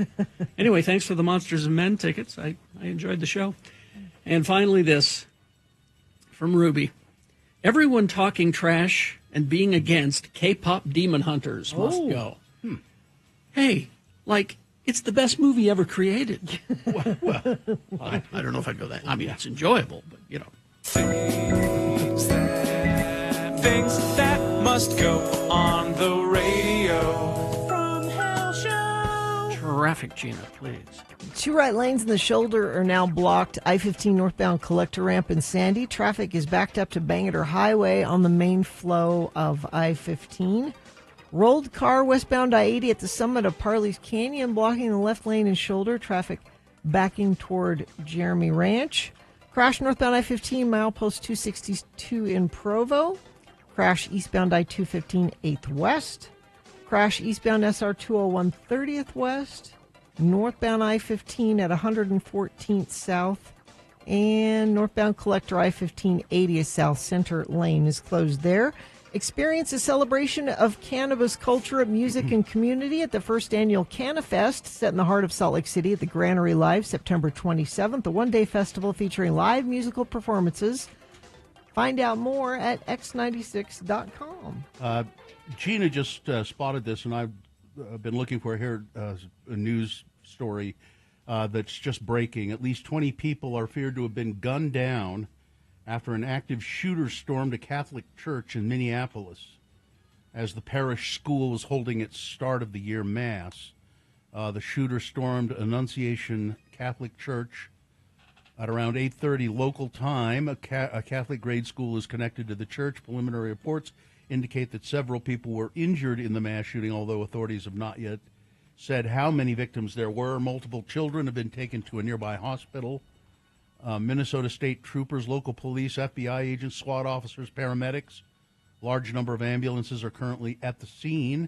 Speaker 4: Anyway, thanks for the Monsters and Men tickets. I enjoyed the show. And finally this, from Ruby. Everyone talking trash and being against K-pop demon hunters must go. Hey, it's the best movie ever created. Well, I don't know if I'd go that. I mean, it's enjoyable, but,
Speaker 10: Things that must go on the radio. From Hell Show.
Speaker 4: traffic, Gina, please.
Speaker 2: 2 right lanes in the shoulder are now blocked. I-15 northbound collector ramp in Sandy. Traffic is backed up to Bangor Highway on the main flow of I-15. Rolled car westbound I-80 at the summit of Parley's Canyon, blocking the left lane and shoulder. Traffic backing toward Jeremy Ranch. Crash northbound I-15, milepost 262 in Provo. Crash eastbound I-215 8th West. Crash eastbound SR 201 30th West. Northbound I-15 at 114th South. And northbound collector I-15 80th South. Center lane is closed there. Experience a celebration of cannabis culture, music, and community at the first annual CannaFest, set in the heart of Salt Lake City at the Granary Live, September 27th, a one-day festival featuring live musical performances. Find out more at x96.com.
Speaker 3: Gina just spotted this, and I've been looking for here a news story that's just breaking. At least 20 people are feared to have been gunned down after an active shooter stormed a Catholic church in Minneapolis as the parish school was holding its start of the year mass. The shooter stormed Annunciation Catholic Church at around 8:30 local time. A Catholic grade school is connected to the church. Preliminary reports indicate that several people were injured in the mass shooting, although authorities have not yet said how many victims there were. Multiple children have been taken to a nearby hospital. Minnesota State Troopers, local police, FBI agents, SWAT officers, paramedics. Large number of ambulances are currently at the scene.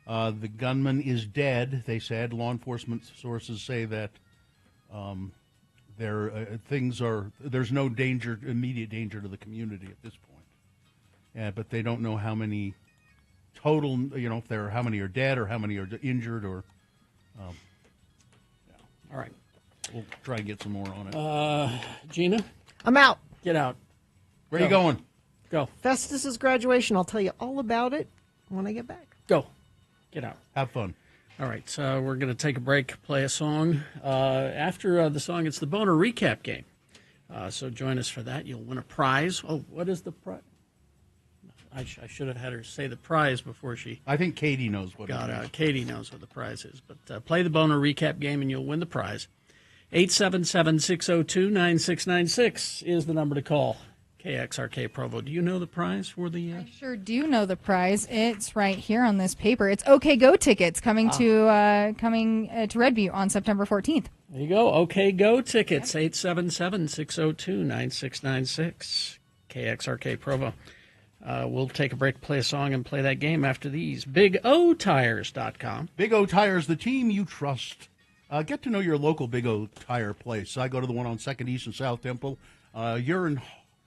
Speaker 3: The gunman is dead, they said. Law enforcement sources say that there's no immediate danger to the community at this point. But they don't know how many total, how many are dead or how many are injured or.
Speaker 4: All right.
Speaker 3: We'll try and get some more on it.
Speaker 4: Gina?
Speaker 2: I'm out.
Speaker 4: Get out.
Speaker 3: Where are you going?
Speaker 4: Go.
Speaker 2: Festus's graduation. I'll tell you all about it when I get back.
Speaker 4: Go. Get out.
Speaker 3: Have fun.
Speaker 4: All right, so we're going to take a break, play a song. After the song, it's the Boner Recap Game. So join us for that. You'll win a prize. Oh, what is the prize? I should have had her say the prize before she...
Speaker 3: I think Katie knows what
Speaker 4: got
Speaker 3: it
Speaker 4: out.
Speaker 3: is.
Speaker 4: Katie knows what the prize is. But play the Boner Recap Game, and you'll win the prize. 877-602-9696 is the number to call. KXRK Provo. Do you know the prize for the...
Speaker 11: I sure do know the prize. It's right here on this paper. It's OK Go tickets coming to Redview on September 14th.
Speaker 4: There you go. OK Go tickets. 877-602-9696. KXRK Provo. We'll take a break, play a song, and play that game after these. BigOTires.com.
Speaker 3: Big O Tires, the team you trust. Get to know your local Big O Tire place. I go to the one on 2nd East and South Temple. You're in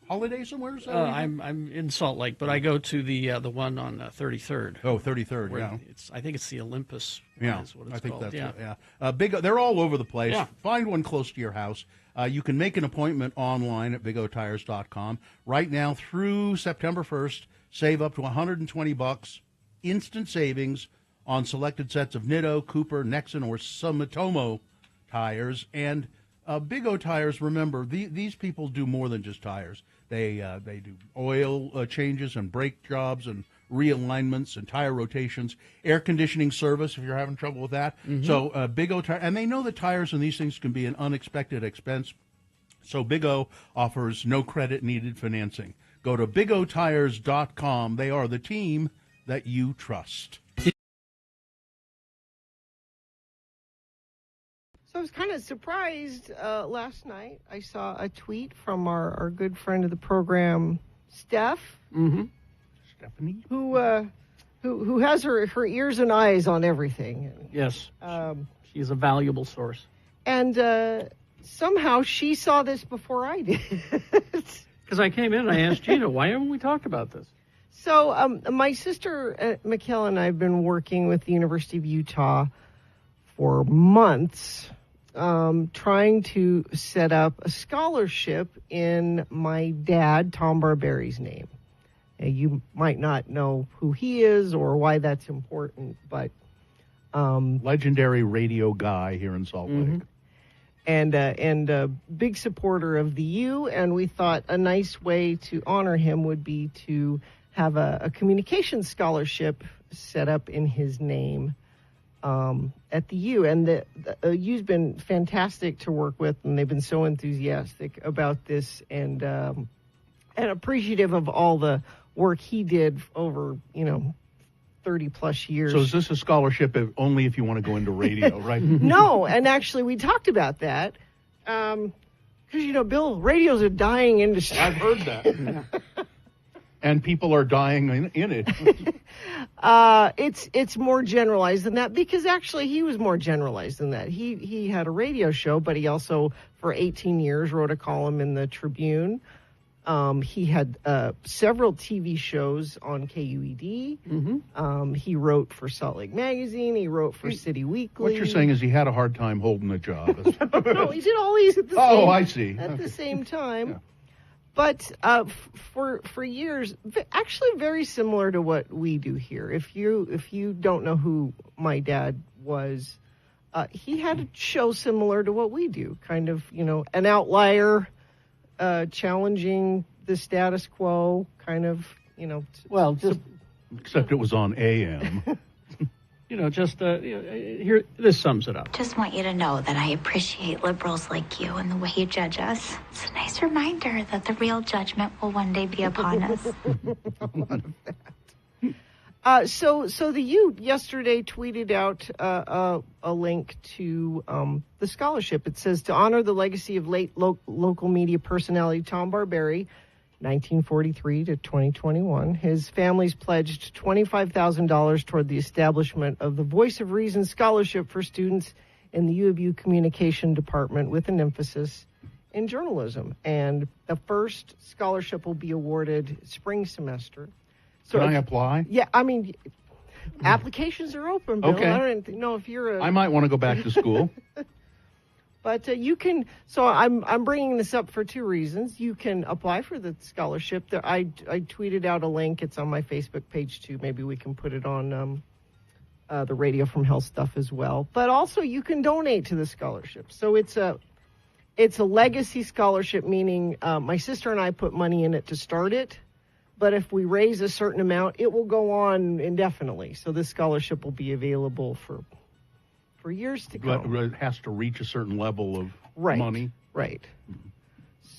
Speaker 3: Holiday somewhere?
Speaker 4: I'm in Salt Lake, but I go to the one on 33rd.
Speaker 3: Oh, 33rd, yeah.
Speaker 4: I think it's the Olympus.
Speaker 3: Yeah,
Speaker 4: is what it's
Speaker 3: I think
Speaker 4: called.
Speaker 3: that's Big. They're all over the place.
Speaker 4: Yeah.
Speaker 3: Find one close to your house. You can make an appointment online at bigotires.com. Right now through September 1st, save up to $120, instant savings on selected sets of Nitto, Cooper, Nexen, or Sumitomo tires. And Big O Tires, remember, these people do more than just tires. They do oil changes and brake jobs and realignments and tire rotations, air conditioning service if you're having trouble with that.
Speaker 4: Mm-hmm.
Speaker 3: So Big O Tire, and they know that tires and these things can be an unexpected expense. So Big O offers no credit needed financing. Go to bigotires.com. They are the team that you trust.
Speaker 2: So I was kind of surprised last night. I saw a tweet from our good friend of the program, Steph.
Speaker 4: Mm-hmm.
Speaker 3: Stephanie?
Speaker 2: Who has her ears and eyes on everything.
Speaker 4: Yes. She's a valuable source.
Speaker 2: And somehow she saw this before I did.
Speaker 4: Because I came in and I asked Gina, why haven't we talked about this?
Speaker 2: So my sister, Mikhail, and I have been working with the University of Utah for months, trying to set up a scholarship in my dad, Tom Barberi's name. You might not know who he is or why that's important, but...
Speaker 3: legendary radio guy here in Salt Lake.
Speaker 2: And a big supporter of the U, and we thought a nice way to honor him would be to have a communications scholarship set up in his name. at the U. And the U's been fantastic to work with, and they've been so enthusiastic about this and appreciative of all the work he did over, 30 plus years.
Speaker 3: So is this a scholarship only if you want to go into radio, right?
Speaker 2: No, and actually we talked about that. Because, Bill, radio's a dying industry.
Speaker 3: I've heard that. And people are dying in it.
Speaker 2: It's more generalized than that, because actually he was more generalized than that. He had a radio show, but he also, for 18 years, wrote a column in the Tribune. He had several TV shows on KUED. Mm-hmm. He wrote for Salt Lake Magazine. He wrote for City Weekly.
Speaker 3: What you're saying is he had a hard time holding a job.
Speaker 2: No, he did all these at the same time. Yeah. But for years, actually very similar to what we do here. If you don't know who my dad was, he had a show similar to what we do, kind of, an outlier, challenging the status quo, kind of,
Speaker 4: Well, just
Speaker 3: except it was on AM.
Speaker 4: Here, this sums it up.
Speaker 12: Just want you to know that I appreciate liberals like you and the way you judge us. It's a nice reminder that the real judgment will one day be upon us.
Speaker 2: A lot of that. So the U yesterday tweeted out a link to the scholarship. It says, to honor the legacy of late local media personality Tom Barberi, 1943 to 2021, his family's pledged $25,000 toward the establishment of the Voice of Reason Scholarship for students in the U of U Communication Department, with an emphasis in journalism. And the first scholarship will be awarded spring semester. So
Speaker 3: Can I apply?
Speaker 2: Yeah, applications are open, Bill.
Speaker 3: Okay.
Speaker 2: I don't know if you're
Speaker 3: I might want to go back to school.
Speaker 2: But you can. So I'm bringing this up for two reasons. You can apply for the scholarship. I tweeted out a link. It's on my Facebook page too. Maybe we can put it on the Radio from Hell stuff as well. But also you can donate to the scholarship. So it's a legacy scholarship, meaning my sister and I put money in it to start it. But if we raise a certain amount, it will go on indefinitely. So this scholarship will be available for years to come.
Speaker 3: But it has to reach a certain level of money.
Speaker 2: Right.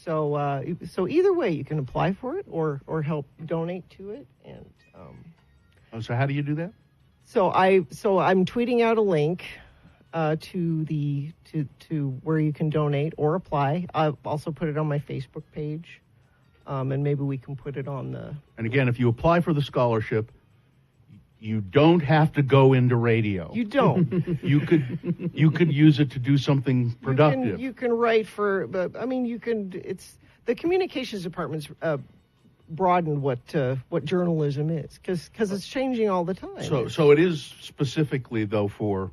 Speaker 2: So so either way, you can apply for it or help donate to it. And
Speaker 3: so how do you do that?
Speaker 2: So I'm tweeting out a link to where you can donate or apply. I've also put it on my Facebook page, and maybe we can put it on the.
Speaker 3: And again, if you apply for the scholarship, you don't have to go into radio.
Speaker 2: You don't.
Speaker 3: You could use it to do something productive.
Speaker 2: You can write for, but you can. It's the communications department's broadened what journalism is, because it's changing all the time.
Speaker 3: So it is specifically though for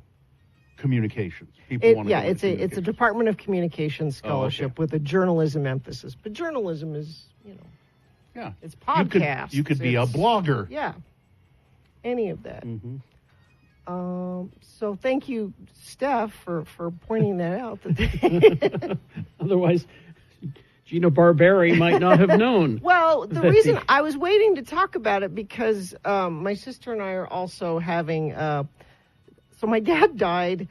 Speaker 3: communications. People want to.
Speaker 2: Yeah, it's a Department of Communications scholarship with a journalism emphasis. But journalism is
Speaker 3: yeah,
Speaker 2: it's podcasts.
Speaker 3: You could be a blogger.
Speaker 2: Yeah. Any of that.
Speaker 3: Mm-hmm.
Speaker 2: So thank you, Steph, for pointing that out.
Speaker 4: Otherwise, Gina Barberi might not have known.
Speaker 2: Well, the reason I was waiting to talk about it because my sister and I are also having. So my dad died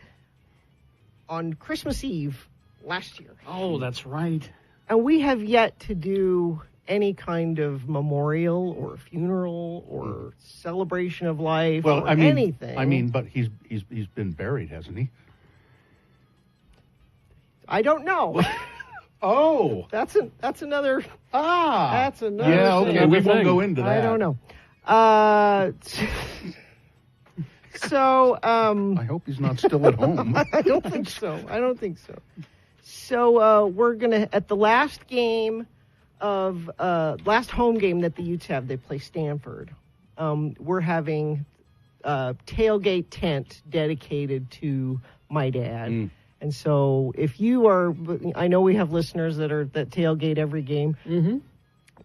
Speaker 2: on Christmas Eve last year.
Speaker 4: Oh, that's right.
Speaker 2: And we have yet to do any kind of memorial or funeral or celebration of life or anything.
Speaker 3: But he's been buried, hasn't he?
Speaker 2: I don't know.
Speaker 3: Oh,
Speaker 2: that's another. That's another.
Speaker 3: Yeah, okay.
Speaker 2: Thing.
Speaker 3: We won't go into that.
Speaker 2: I don't know. So
Speaker 3: I hope he's not still at home.
Speaker 2: I don't think so. So we're gonna at the last game of last home game that the Utes have, they play Stanford. We're having a tailgate tent dedicated to my dad. And so if you are, I know we have listeners that tailgate every game.
Speaker 4: Mm-hmm.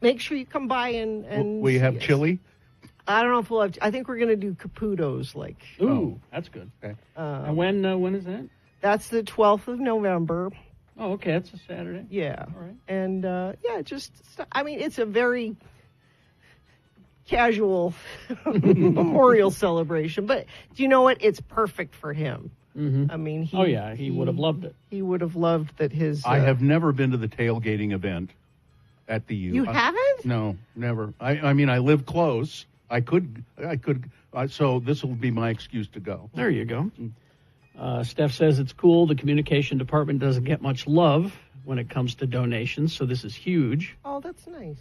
Speaker 2: Make sure you come by and
Speaker 3: we have chili.
Speaker 2: I don't know if we'll have. I think we're going to do caputos.
Speaker 4: Ooh, that's good. Okay. And when is that?
Speaker 2: That's the 12th of November.
Speaker 4: Oh, okay. That's a Saturday.
Speaker 2: Yeah.
Speaker 4: All right.
Speaker 2: And it's a very casual memorial celebration. But do you know what? It's perfect for him.
Speaker 4: Mm-hmm.
Speaker 2: I mean,
Speaker 4: he would have loved it.
Speaker 2: He would have loved that his.
Speaker 3: I have never been to the tailgating event at the U.
Speaker 2: You haven't?
Speaker 3: No, never. I mean, I live close. I could. So this will be my excuse to go.
Speaker 4: There you go. Steph says it's cool. The communication department doesn't get much love when it comes to donations, so this is huge.
Speaker 2: Oh, that's nice.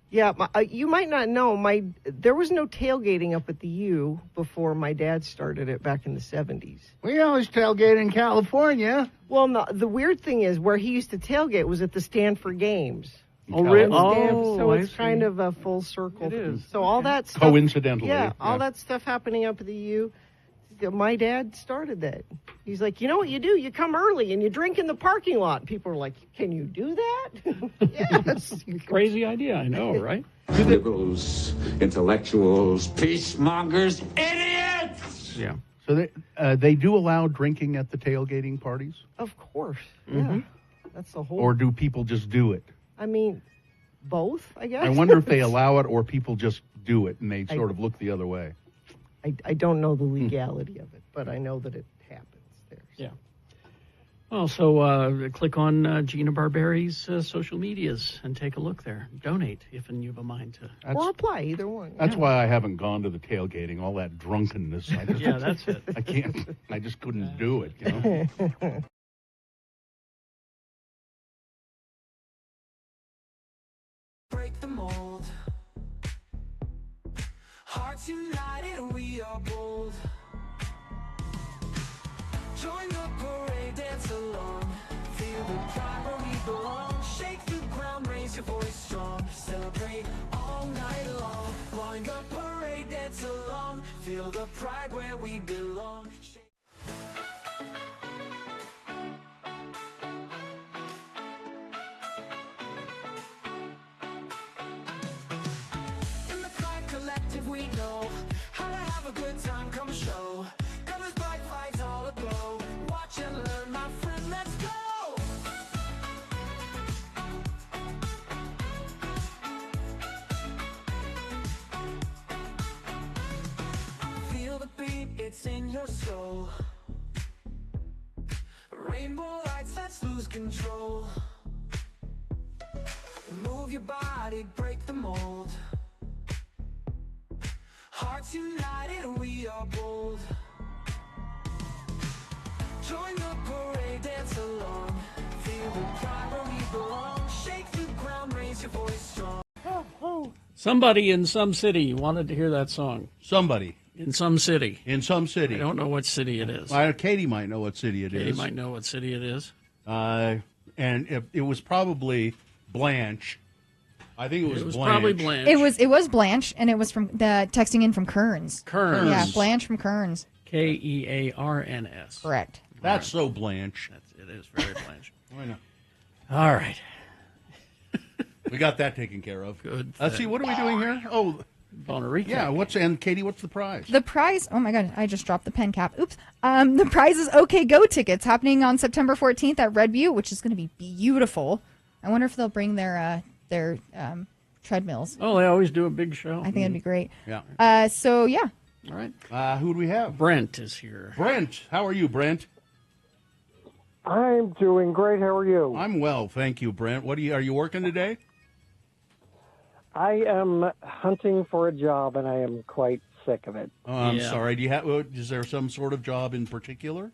Speaker 2: Yeah, you might not know, there was no tailgating up at the U before my dad started it back in the 70s.
Speaker 3: We always tailgate in California.
Speaker 2: Well, no, the weird thing is where he used to tailgate was at the Stanford Games.
Speaker 4: Oh, really?
Speaker 2: So
Speaker 4: I
Speaker 2: it's
Speaker 4: see.
Speaker 2: kind of a full circle.
Speaker 4: It is.
Speaker 2: So all that stuff.
Speaker 3: Coincidentally.
Speaker 2: Yeah, all that stuff happening up at the U. My dad started that. He's like, you know what you do? You come early and you drink in the parking lot. People are like, can you do that? Yes.
Speaker 4: Crazy idea, I know, right?
Speaker 6: Liberals, intellectuals, peacemongers, idiots!
Speaker 4: Yeah.
Speaker 3: So they do allow drinking at the tailgating parties?
Speaker 2: Of course.
Speaker 3: Mm-hmm.
Speaker 2: Yeah. That's the whole.
Speaker 3: Or do people just do it?
Speaker 2: I mean, both, I guess.
Speaker 3: I wonder if they allow it or people just do it and they sort of look the other way.
Speaker 2: I don't know the legality of it, but I know that it happens there. So.
Speaker 4: Yeah. Well, so click on Gina Barberi's social medias and take a look there. Donate if you've a mind to.
Speaker 2: Or apply, either one.
Speaker 3: That's why I haven't gone to the tailgating, all that drunkenness.
Speaker 4: Yeah, that's it.
Speaker 3: I can't. I just couldn't do it, you know.
Speaker 10: Break the mold. Hearts united, we are bold. Join the parade, dance along. Feel the pride where we belong. Shake the ground, raise your voice strong. Celebrate all night long. Join the parade, dance along. Feel the pride where we belong. In the Pride Collective, we know how to have a good time, come show. Colors, bright lights, all aglow. Watch and learn, my friend, let's go! Feel the beat, it's in your soul. Rainbow lights, let's lose control. Move your body, break the mold. Hearts united, we are bold. Join the parade, dance along. Feel the pride where we belong. Shake the ground, raise your voice strong.
Speaker 4: Somebody in some city wanted to hear that song.
Speaker 3: Somebody.
Speaker 4: In some city.
Speaker 3: In some city.
Speaker 4: I don't know what city it is.
Speaker 3: Katie might know what city it is.
Speaker 4: Katie might know what city it is.
Speaker 3: And it was probably Blanche. I think it was Blanche.
Speaker 4: Probably Blanche.
Speaker 11: It was Blanche, and it was from the texting in from Kearns.
Speaker 4: Kearns.
Speaker 11: Yeah, Blanche from Kearns.
Speaker 4: Kearns.
Speaker 11: Correct.
Speaker 3: That's so Blanche.
Speaker 4: It is very Blanche.
Speaker 3: I know.
Speaker 4: All right.
Speaker 3: We got that taken care of.
Speaker 4: Good.
Speaker 3: Let's see, what are we doing here? Oh,
Speaker 4: Bonarica.
Speaker 3: Yeah, and Katie, what's the prize?
Speaker 11: The prize, oh my God, I just dropped the pen cap. Oops. The prize is OK Go tickets happening on September 14th at Redview, which is going to be beautiful. I wonder if they'll bring their treadmills.
Speaker 4: Oh, they always do a big show.
Speaker 11: I think it'd be great.
Speaker 3: Yeah.
Speaker 11: So, yeah.
Speaker 4: All right.
Speaker 3: Who do we have?
Speaker 4: Brent is here.
Speaker 3: Brent, how are you, Brent?
Speaker 14: I'm doing great. How are you?
Speaker 3: I'm well, thank you, Brent. Are you working today?
Speaker 14: I am hunting for a job, and I am quite sick of it.
Speaker 3: Oh, I'm sorry. Is there some sort of job in particular?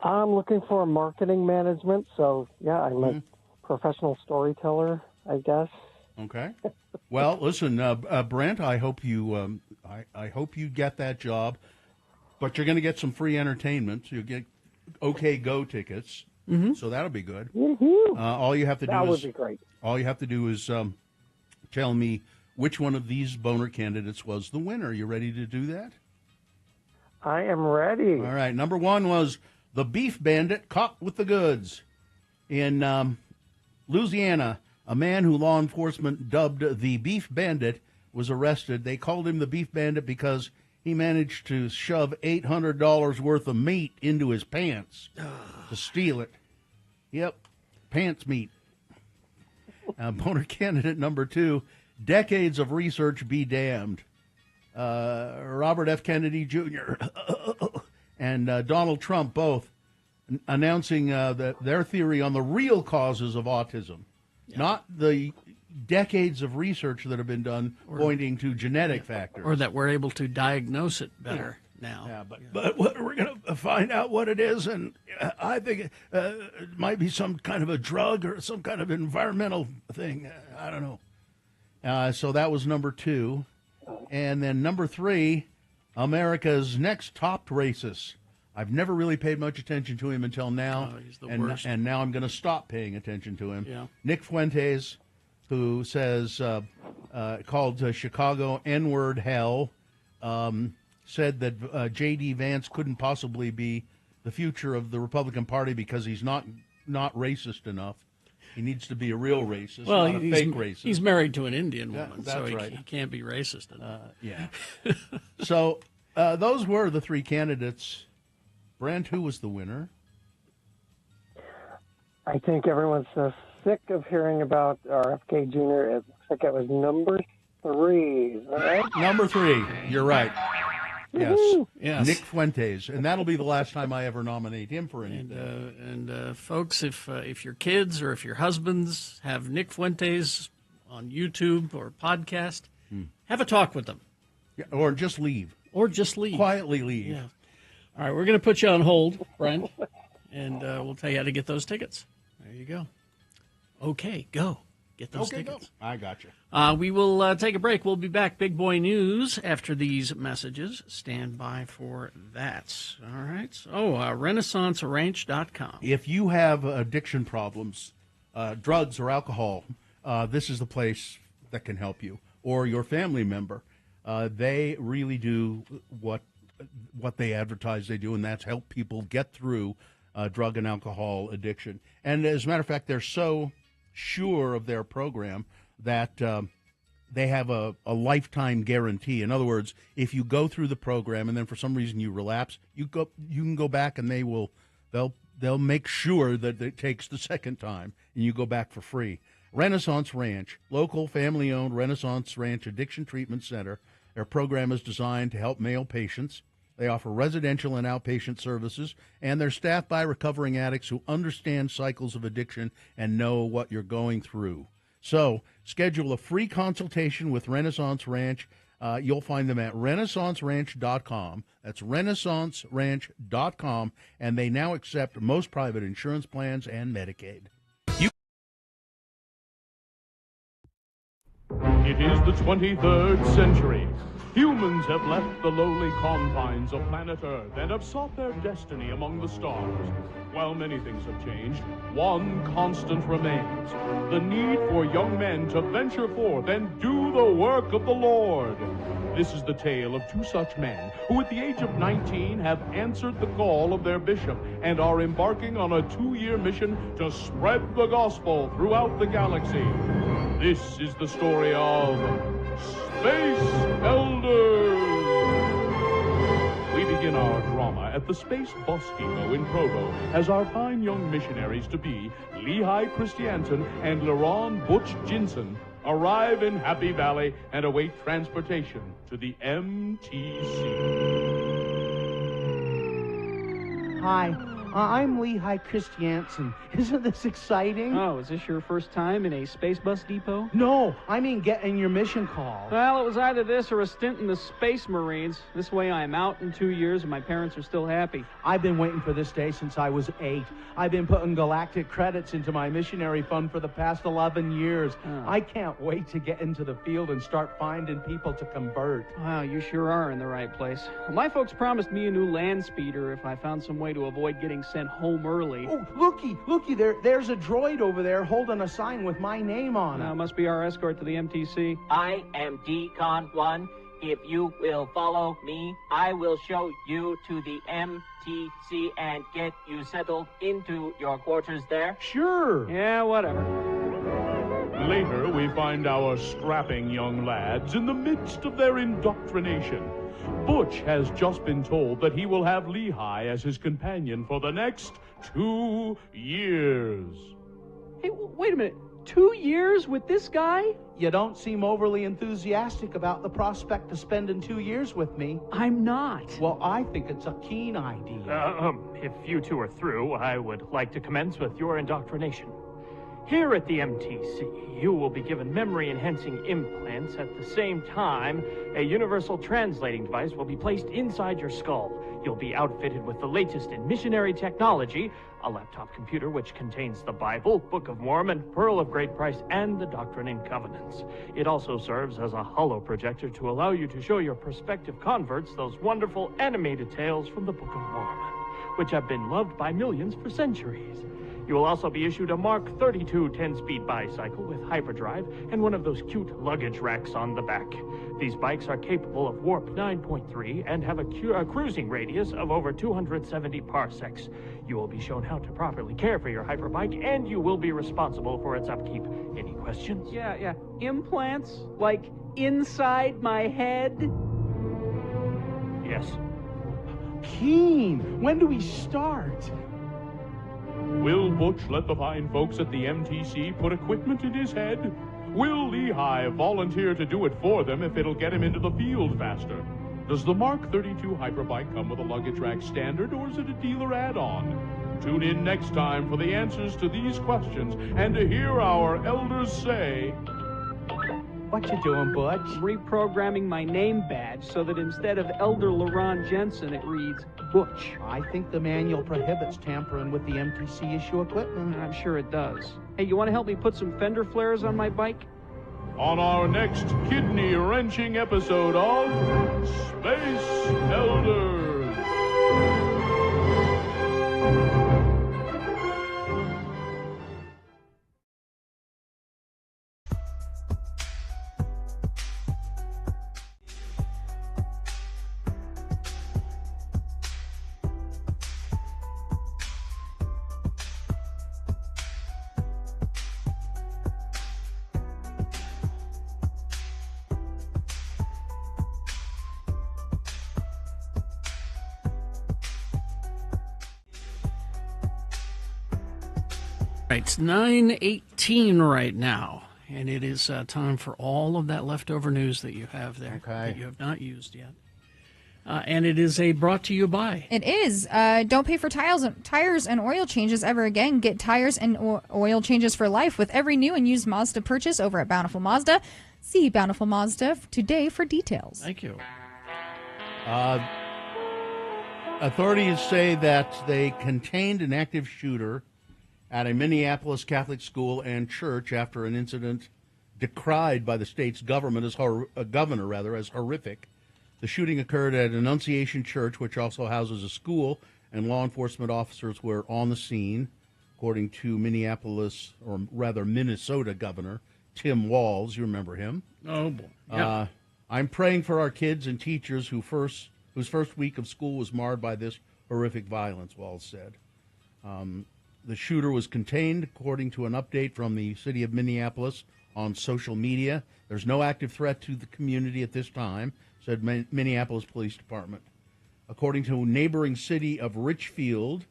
Speaker 14: I'm looking for marketing management. So, yeah, I'm a professional storyteller, I guess.
Speaker 3: Okay. Well, listen, Brent. I hope you. I hope you get that job, but you're going to get some free entertainment. You'll get OK Go tickets, so that'll be good. All you have to do
Speaker 14: that
Speaker 3: is
Speaker 14: would be great.
Speaker 3: All you have to do is tell me which one of these boner candidates was the winner. You ready to do that?
Speaker 14: I am ready.
Speaker 3: All right. Number one was the Beef Bandit caught with the goods. In Louisiana, a man who law enforcement dubbed the Beef Bandit was arrested. They called him the Beef Bandit because he managed to shove $800 worth of meat into his pants to steal it. Yep, pants meat. Boner candidate number two Decades of research be damned. Robert F. Kennedy Jr. and Donald Trump both announcing their theory on the real causes of autism, not the decades of research that have been done pointing to genetic factors.
Speaker 4: Or that we're able to diagnose it better now.
Speaker 3: Yeah, but we're going to find out what it is, and I think it might be some kind of a drug or some kind of environmental thing. I don't know. So that was number 2. And then number 3, America's next top racist. I've never really paid much attention to him until now,
Speaker 4: he's the worst.
Speaker 3: And now I'm going to stop paying attention to him.
Speaker 4: Yeah.
Speaker 3: Nick Fuentes, who says, called Chicago N-word hell, said that J.D. Vance couldn't possibly be the future of the Republican Party because he's not racist enough. He needs to be a real racist, not a fake racist.
Speaker 4: He's married to an Indian woman,
Speaker 3: that's
Speaker 4: so he
Speaker 3: right.
Speaker 4: can't be racist enough.
Speaker 3: Yeah. So those were the 3 candidates. Brent, who was the winner?
Speaker 14: I think everyone's so sick of hearing about RFK Jr. It looks like it was number 3. Is that right?
Speaker 3: Number 3. You're right. Yes.
Speaker 14: Woo-hoo.
Speaker 4: Yes.
Speaker 3: Nick Fuentes, and that'll be the last time I ever nominate him for anything.
Speaker 4: And folks, if your kids or if your husbands have Nick Fuentes on YouTube or podcast, have a talk with them.
Speaker 3: Yeah, or just leave.
Speaker 4: Quietly leave. Yeah. All right, we're going to put you on hold, Brent, and we'll tell you how to get those tickets. There you go. Okay, go. Get those tickets.
Speaker 3: Go. I got you.
Speaker 4: We will take a break. We'll be back. Big Boy News after these messages. Stand by for that. All right. So, RenaissanceRanch.com.
Speaker 3: If you have addiction problems, drugs or alcohol, this is the place that can help you, or your family member. They really do what they advertise they do, and that's help people get through drug and alcohol addiction. And as a matter of fact, they're so sure of their program that they have a lifetime guarantee. In other words, if you go through the program and then for some reason you relapse, you can go back and they'll make sure that it takes the second time and you go back for free. Renaissance Ranch, local family-owned Renaissance Ranch Addiction Treatment Center. Their program is designed to help male patients. They offer residential and outpatient services, and they're staffed by recovering addicts who understand cycles of addiction and know what you're going through. So schedule a free consultation with Renaissance Ranch. You'll find them at RenaissanceRanch.com. That's RenaissanceRanch.com, and they now accept most private insurance plans and Medicaid.
Speaker 7: It is the 23rd century. Humans have left the lowly confines of planet Earth and have sought their destiny among the stars. While many things have changed, one constant remains: the need for young men to venture forth and do the work of the Lord. This is the tale of 2 such men who at the age of 19 have answered the call of their bishop and are embarking on a 2-year mission to spread the gospel throughout the galaxy. This is the story of Space Elders. We begin our drama at the Space Bus Depot in Provo as our fine young missionaries-to-be, Lehigh Christiansen and Leron Butch Jinson, arrive in Happy Valley and await transportation to the MTC.
Speaker 19: Hi, I'm Lehigh Christiansen. Isn't this exciting?
Speaker 16: Oh, is this your first time in a space bus depot?
Speaker 19: No, I mean getting your mission call.
Speaker 16: Well, it was either this or a stint in the Space Marines. This way I'm out in 2 years and my parents are still happy.
Speaker 19: I've been waiting for this day since I was 8. I've been putting galactic credits into my missionary fund for the past 11 years.
Speaker 16: Oh.
Speaker 19: I can't wait to get into the field and start finding people to convert.
Speaker 16: Wow, you sure are in the right place. Well, my folks promised me a new land speeder if I found some way to avoid getting sent home early.
Speaker 19: Oh, looky, there's a droid over there holding a sign with my name on it.
Speaker 16: Must be our escort to the MTC.
Speaker 17: I am Decon 1. If you will follow me, I will show you to the MTC and get you settled into your quarters there.
Speaker 19: Sure.
Speaker 16: Yeah, whatever.
Speaker 7: Later, we find our strapping young lads in the midst of their indoctrination. Butch has just been told that he will have Lehigh as his companion for the next 2 years.
Speaker 16: Hey, wait a minute. 2 years with this guy?
Speaker 19: You don't seem overly enthusiastic about the prospect of spending 2 years with me.
Speaker 16: I'm not.
Speaker 19: Well, I think it's a keen idea.
Speaker 1: If you two are through, I would like to commence with your indoctrination. Here at the MTC, you will be given memory-enhancing implants. At the same time, a universal translating device will be placed inside your skull. You'll be outfitted with the latest in missionary technology, a laptop computer which contains the Bible, Book of Mormon, Pearl of Great Price, and the Doctrine and Covenants. It also serves as a holo projector to allow you to show your prospective converts those wonderful animated tales from the Book of Mormon, which have been loved by millions for centuries. You will also be issued a Mark 32 10-speed bicycle with hyperdrive and one of those cute luggage racks on the back. These bikes are capable of warp 9.3 and have a cruising radius of over 270 parsecs. You will be shown how to properly care for your hyperbike, and you will be responsible for its upkeep. Any questions?
Speaker 16: Yeah. Implants? Like inside my head?
Speaker 1: Yes.
Speaker 19: Keen! When do we start?
Speaker 7: Will Butch let the fine folks at the MTC put equipment in his head? Will Lehigh volunteer to do it for them if it'll get him into the field faster? Does the Mark 32 Hyperbike come with a luggage rack standard, or is it a dealer add-on? Tune in next time for the answers to these questions and to hear our elders say...
Speaker 19: What you doing, Butch?
Speaker 16: Reprogramming my name badge so that instead of Elder LaRon Jensen, it reads Butch.
Speaker 19: I think the manual prohibits tampering with the MTC issue equipment.
Speaker 16: I'm sure it does. Hey, you want to help me put some fender flares on my bike?
Speaker 7: On our next kidney-wrenching episode of Space Elders.
Speaker 4: Right, it's 9:18 right now, and it is time for all of that leftover news that you have there that you have not used yet. And it is brought to you by.
Speaker 11: It is. Don't pay for tires and oil changes ever again. Get tires and oil changes for life with every new and used Mazda purchase over at Bountiful Mazda. See Bountiful Mazda today for details.
Speaker 4: Thank you.
Speaker 3: Authorities say that they contained an active shooter at a Minneapolis Catholic school and church after an incident decried by the state's governor as horrific. The shooting occurred at Annunciation Church, which also houses a school, and law enforcement officers were on the scene, according to Minnesota Governor Tim Walz. You remember him?
Speaker 4: Oh, boy. Yeah.
Speaker 3: I'm praying for our kids and teachers whose first week of school was marred by this horrific violence, Walz said. The shooter was contained, according to an update from the city of Minneapolis on social media. There's no active threat to the community at this time, said Minneapolis Police Department. According to neighboring city of Richfield,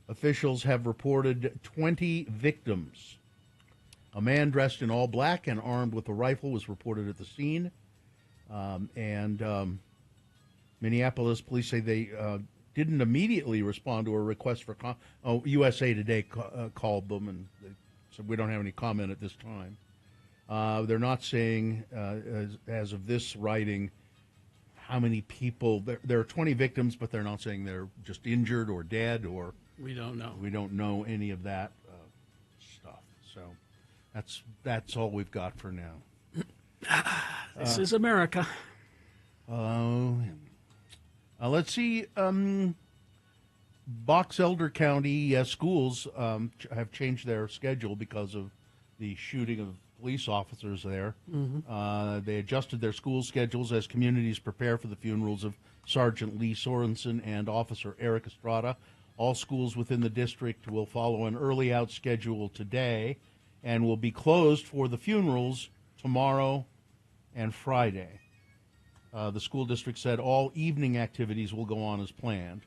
Speaker 3: officials have reported 20 victims. A man dressed in all black and armed with a rifle was reported at the scene. Minneapolis police say they didn't immediately respond to a request for USA Today called them, and they said we don't have any comment at this time. They're not saying, as of this writing, how many people. There are 20 victims, but they're not saying they're just injured or dead, or
Speaker 4: we don't know.
Speaker 3: We don't know any of that stuff. So that's all we've got for now.
Speaker 4: This is America.
Speaker 3: Let's see. Box Elder County schools have changed their schedule because of the shooting of police officers there.
Speaker 4: Mm-hmm.
Speaker 3: They adjusted their school schedules as communities prepare for the funerals of Sergeant Lee Sorensen and Officer Eric Estrada. All schools within the district will follow an early out schedule today and will be closed for the funerals tomorrow and Friday. The school district said all evening activities will go on as planned.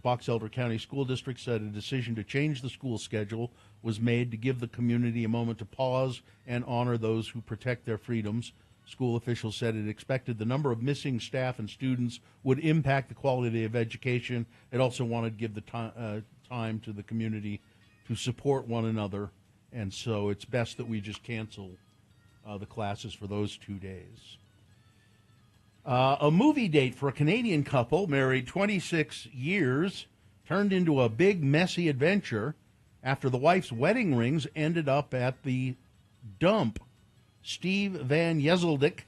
Speaker 3: Box Elder County School District said a decision to change the school schedule was made to give the community a moment to pause and honor those who protect their freedoms. School officials said it expected the number of missing staff and students would impact the quality of education. It also wanted to give the time to the community to support one another, and so it's best that we just cancel the classes for those 2 days. A movie date for a Canadian couple married 26 years turned into a big, messy adventure after the wife's wedding rings ended up at the dump. Steve Van Jezeldik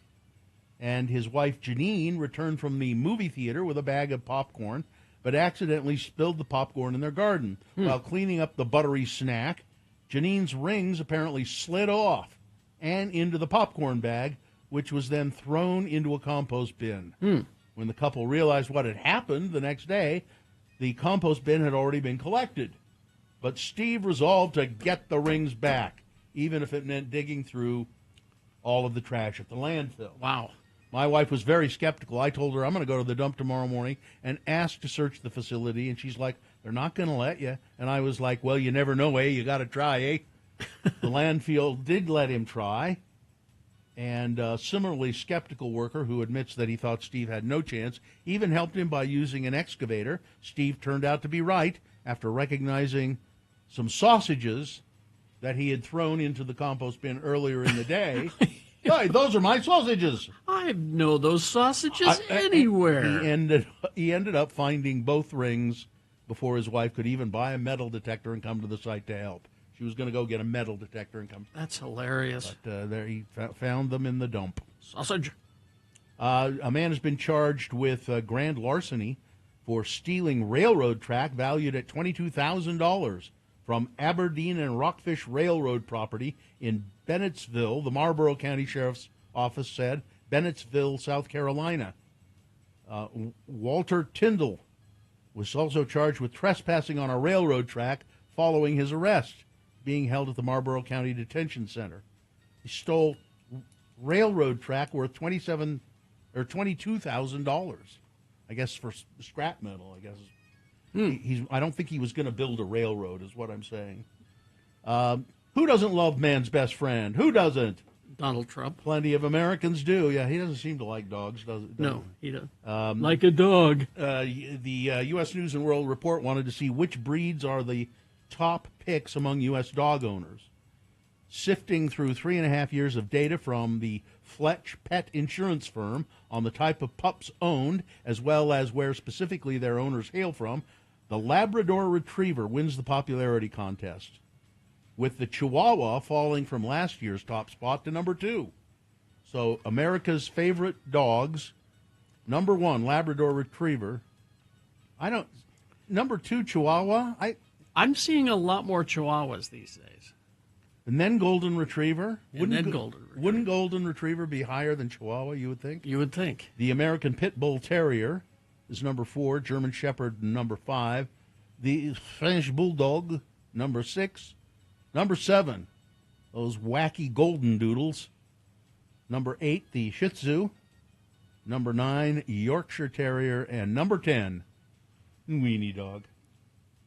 Speaker 3: and his wife Janine returned from the movie theater with a bag of popcorn, but accidentally spilled the popcorn in their garden. While cleaning up the buttery snack, Janine's rings apparently slid off and into the popcorn bag, which was then thrown into a compost bin. When the couple realized what had happened the next day, the compost bin had already been collected. But Steve resolved to get the rings back, even if it meant digging through all of the trash at the landfill.
Speaker 4: Wow.
Speaker 3: My wife was very skeptical. I told her, I'm going to go to the dump tomorrow morning and ask to search the facility. And she's like, they're not going to let you. And I was like, well, you never know, eh? You got to try, eh? The landfill did let him try. And a similarly skeptical worker who admits that he thought Steve had no chance even helped him by using an excavator. Steve turned out to be right after recognizing some sausages that he had thrown into the compost bin earlier in the day. Hey, those are my sausages.
Speaker 4: I know those sausages anywhere.
Speaker 3: He ended up finding both rings before his wife could even buy a metal detector and come to the site to help. She was going to go get a metal detector and come.
Speaker 4: That's hilarious.
Speaker 3: But there he found them in the dump.
Speaker 4: Sausage.
Speaker 3: A man has been charged with grand larceny for stealing railroad track valued at $22,000 from Aberdeen and Rockfish Railroad property in Bennettsville, the Marlborough County Sheriff's Office said, Bennettsville, South Carolina. Walter Tyndall was also charged with trespassing on a railroad track following his arrest, being held at the Marlborough County Detention Center. He stole railroad track worth $22,000, I guess, for scrap metal, I guess. I don't think he was going to build a railroad, is what I'm saying. Who doesn't love man's best friend? Who doesn't?
Speaker 4: Donald Trump.
Speaker 3: Plenty of Americans do. Yeah, he doesn't seem to like dogs, does it?
Speaker 4: No, he doesn't. Like a dog.
Speaker 3: The U.S. News and World Report wanted to see which breeds are the top picks among U.S. dog owners. Sifting through 3.5 years of data from the Fletch Pet Insurance Firm on the type of pups owned, as well as where specifically their owners hail from, the Labrador Retriever wins the popularity contest, with the Chihuahua falling from last year's top spot to number 2. So America's favorite dogs, number 1, Labrador Retriever. Number 2, Chihuahua.
Speaker 4: I'm seeing a lot more Chihuahuas these days.
Speaker 3: And then Golden Retriever.
Speaker 4: Golden Retriever.
Speaker 3: Wouldn't Golden Retriever be higher than Chihuahua, you would think?
Speaker 4: You would think.
Speaker 3: The American Pit Bull Terrier is number 4, German Shepherd number 5, the French Bulldog number 6, number 7, those wacky golden doodles, number 8, the Shih Tzu, number 9, Yorkshire Terrier, and number 10, Weenie Dog.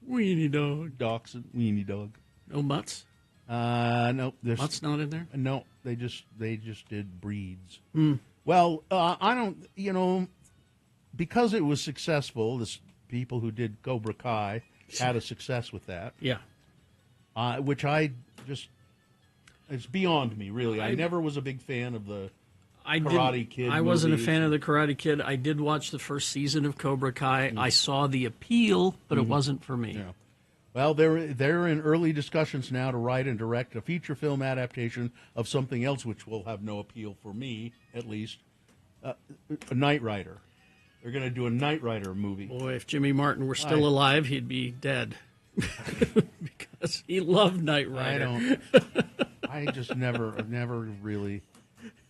Speaker 4: Weenie Dog.
Speaker 3: Dachshund, Weenie Dog.
Speaker 4: No mutts?
Speaker 3: No.
Speaker 4: Mutts not in there?
Speaker 3: No, they just did breeds.
Speaker 4: Hmm.
Speaker 3: Well, I don't, because it was successful, this people who did Cobra Kai had a success with that.
Speaker 4: Yeah.
Speaker 3: Which it's beyond me, really. I never was a big fan of the Karate Kid
Speaker 4: I wasn't a
Speaker 3: movies.
Speaker 4: fan of the Karate Kid. I did watch the first season of Cobra Kai. I saw the appeal, but it wasn't for me.
Speaker 3: Yeah. Well, they're in early discussions now to write and direct a feature film adaptation of something else which will have no appeal for me, at least, a Knight Rider. They're going to do a Knight Rider movie.
Speaker 4: Boy, if Jimmy Martin were still alive, he'd be dead. Because he loved Knight Rider.
Speaker 3: I just never really.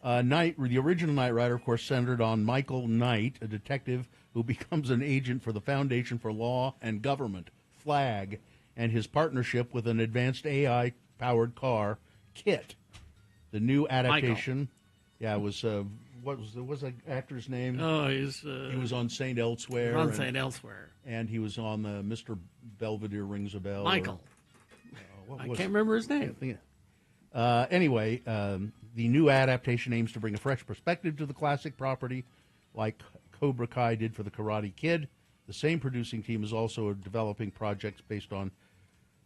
Speaker 3: The original Knight Rider, of course, centered on Michael Knight, a detective who becomes an agent for the Foundation for Law and Government, FLAG, and his partnership with an advanced AI-powered car, KIT. The new adaptation, was what was the actor's name?
Speaker 4: Oh,
Speaker 3: he was on Saint Elsewhere.
Speaker 4: On Saint Elsewhere.
Speaker 3: And he was on the Mr. Belvedere Rings a Bell.
Speaker 4: Michael.
Speaker 3: Or,
Speaker 4: I can't remember his name.
Speaker 3: Anyway, the new adaptation aims to bring a fresh perspective to the classic property, like Cobra Kai did for the Karate Kid. The same producing team is also developing projects based on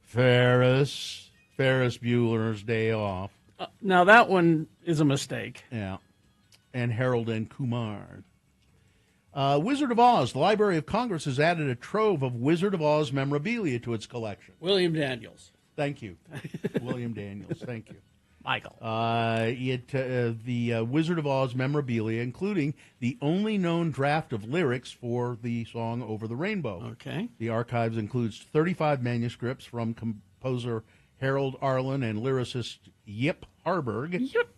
Speaker 3: Ferris Bueller's Day Off.
Speaker 4: Now, that one is a mistake.
Speaker 3: Yeah. And Harold and Kumar. Wizard of Oz. The Library of Congress has added a trove of Wizard of Oz memorabilia to its collection.
Speaker 4: William Daniels.
Speaker 3: Thank you. William Daniels. Thank you.
Speaker 4: Michael.
Speaker 3: The Wizard of Oz memorabilia, including the only known draft of lyrics for the song Over the Rainbow.
Speaker 4: Okay.
Speaker 3: The archives includes 35 manuscripts from composer Harold Arlen and lyricist Yip Harburg.
Speaker 4: Yep.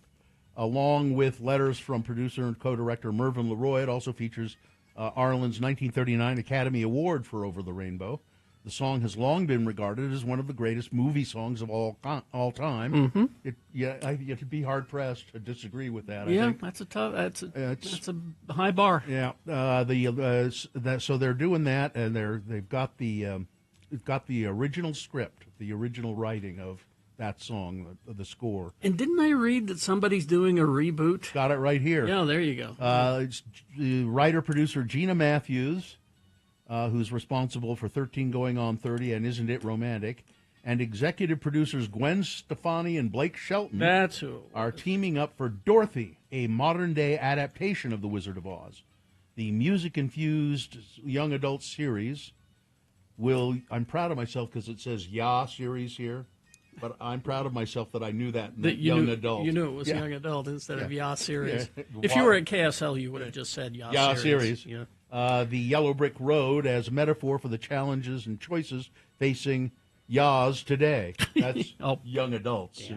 Speaker 3: Along with letters from producer and co-director Mervyn LeRoy. It also features Arlen's 1939 Academy Award for Over the Rainbow. The song has long been regarded as one of the greatest movie songs of all time.
Speaker 4: Mm-hmm.
Speaker 3: You'd be hard pressed to disagree with that.
Speaker 4: Yeah,
Speaker 3: I think.
Speaker 4: that's a tough. That's a high bar.
Speaker 3: Yeah. So they're doing that, and they've got the original script, the original writing of that song, the score.
Speaker 4: And didn't I read that somebody's doing a reboot?
Speaker 3: Got it right here.
Speaker 4: Yeah, there you go.
Speaker 3: It's the writer-producer Gina Matthews, who's responsible for 13 Going on 30 and Isn't It Romantic, and executive producers Gwen Stefani and Blake Shelton
Speaker 4: That's who
Speaker 3: are teaming up for Dorothy, a modern-day adaptation of The Wizard of Oz. The music-infused young adult series I'm proud of myself because it says Yah series here, but I'm proud of myself that I knew that in young adult.
Speaker 4: You knew it was young adult instead of Yah series.
Speaker 3: Yeah.
Speaker 4: If you were at KSL, you would have just said Yah series.
Speaker 3: Yeah. The Yellow Brick Road as a metaphor for the challenges and choices facing Yahs today. That's young adults.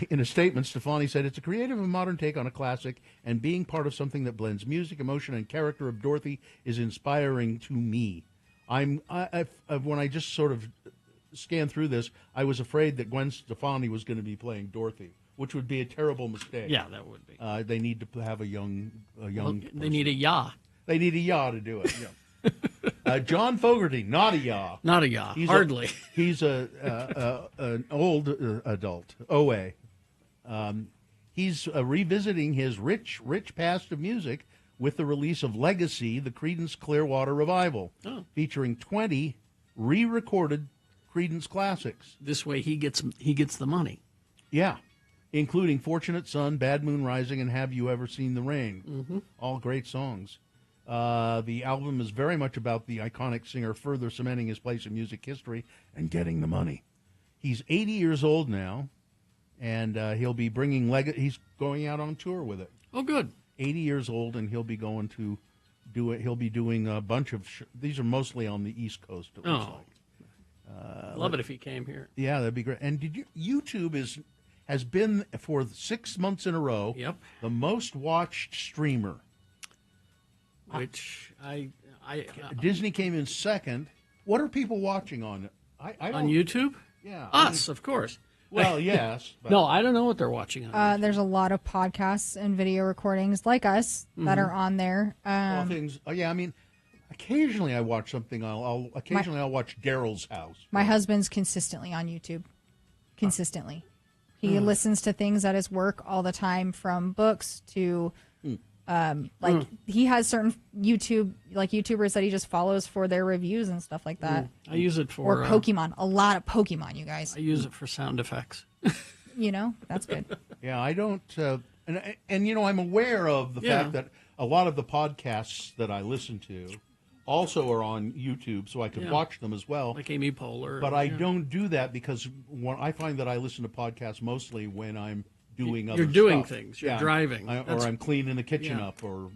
Speaker 3: In a statement, Stefani said, "It's a creative and modern take on a classic, and being part of something that blends music, emotion, and character of Dorothy is inspiring to me. When I just sort of scanned through this, I was afraid that Gwen Stefani was going to be playing Dorothy, which would be a terrible mistake.
Speaker 4: Yeah, that would be.
Speaker 3: They need to have a young.
Speaker 4: They need a Yah.
Speaker 3: They need a Yah to do it. Yeah. John Fogerty, not a Yah.
Speaker 4: Not a Yah. Hardly.
Speaker 3: He's an old adult. OA. He's revisiting his rich past of music with the release of Legacy, the Creedence Clearwater Revival, featuring 20 re-recorded Creedence classics.
Speaker 4: This way he gets the money.
Speaker 3: Yeah, including Fortunate Son, Bad Moon Rising, and Have You Ever Seen the Rain?
Speaker 4: Mm-hmm.
Speaker 3: All great songs. The album is very much about the iconic singer further cementing his place in music history and getting the money. He's 80 years old now, and he'll be bringing he's going out on tour with it.
Speaker 4: Oh, good.
Speaker 3: 80 years old, and he'll be going to do it. He'll be doing a bunch of. These are mostly on the East Coast. It looks like.
Speaker 4: Love it if he came here.
Speaker 3: Yeah, that'd be great. And YouTube has been for 6 months in a row.
Speaker 4: Yep.
Speaker 3: The most watched streamer.
Speaker 4: Which
Speaker 3: Disney came in second. What are people watching on it? I don't,
Speaker 4: on YouTube?
Speaker 3: Yeah,
Speaker 4: us, of course.
Speaker 3: Well, yes. But.
Speaker 4: No, I don't know what they're watching on.
Speaker 11: There's a lot of podcasts and video recordings like us that are on there.
Speaker 3: Things. Yeah, I mean, occasionally I watch something. I'll watch Daryl's House.
Speaker 11: My husband's consistently on YouTube. Consistently, he listens to things at his work all the time, from books to. He has certain YouTubers that he just follows for their reviews and stuff like that.
Speaker 4: I use it for
Speaker 11: or Pokemon. A lot of Pokemon, you guys.
Speaker 4: I use it for sound effects.
Speaker 11: That's good.
Speaker 3: Yeah, I don't, and I'm aware of the fact that a lot of the podcasts that I listen to also are on YouTube, so I can watch them as well.
Speaker 4: Like Amy Poehler.
Speaker 3: But I don't do that because I find that I listen to podcasts mostly when I'm doing other stuff.
Speaker 4: You're doing things. You're driving.
Speaker 3: Or I'm cleaning the kitchen up, or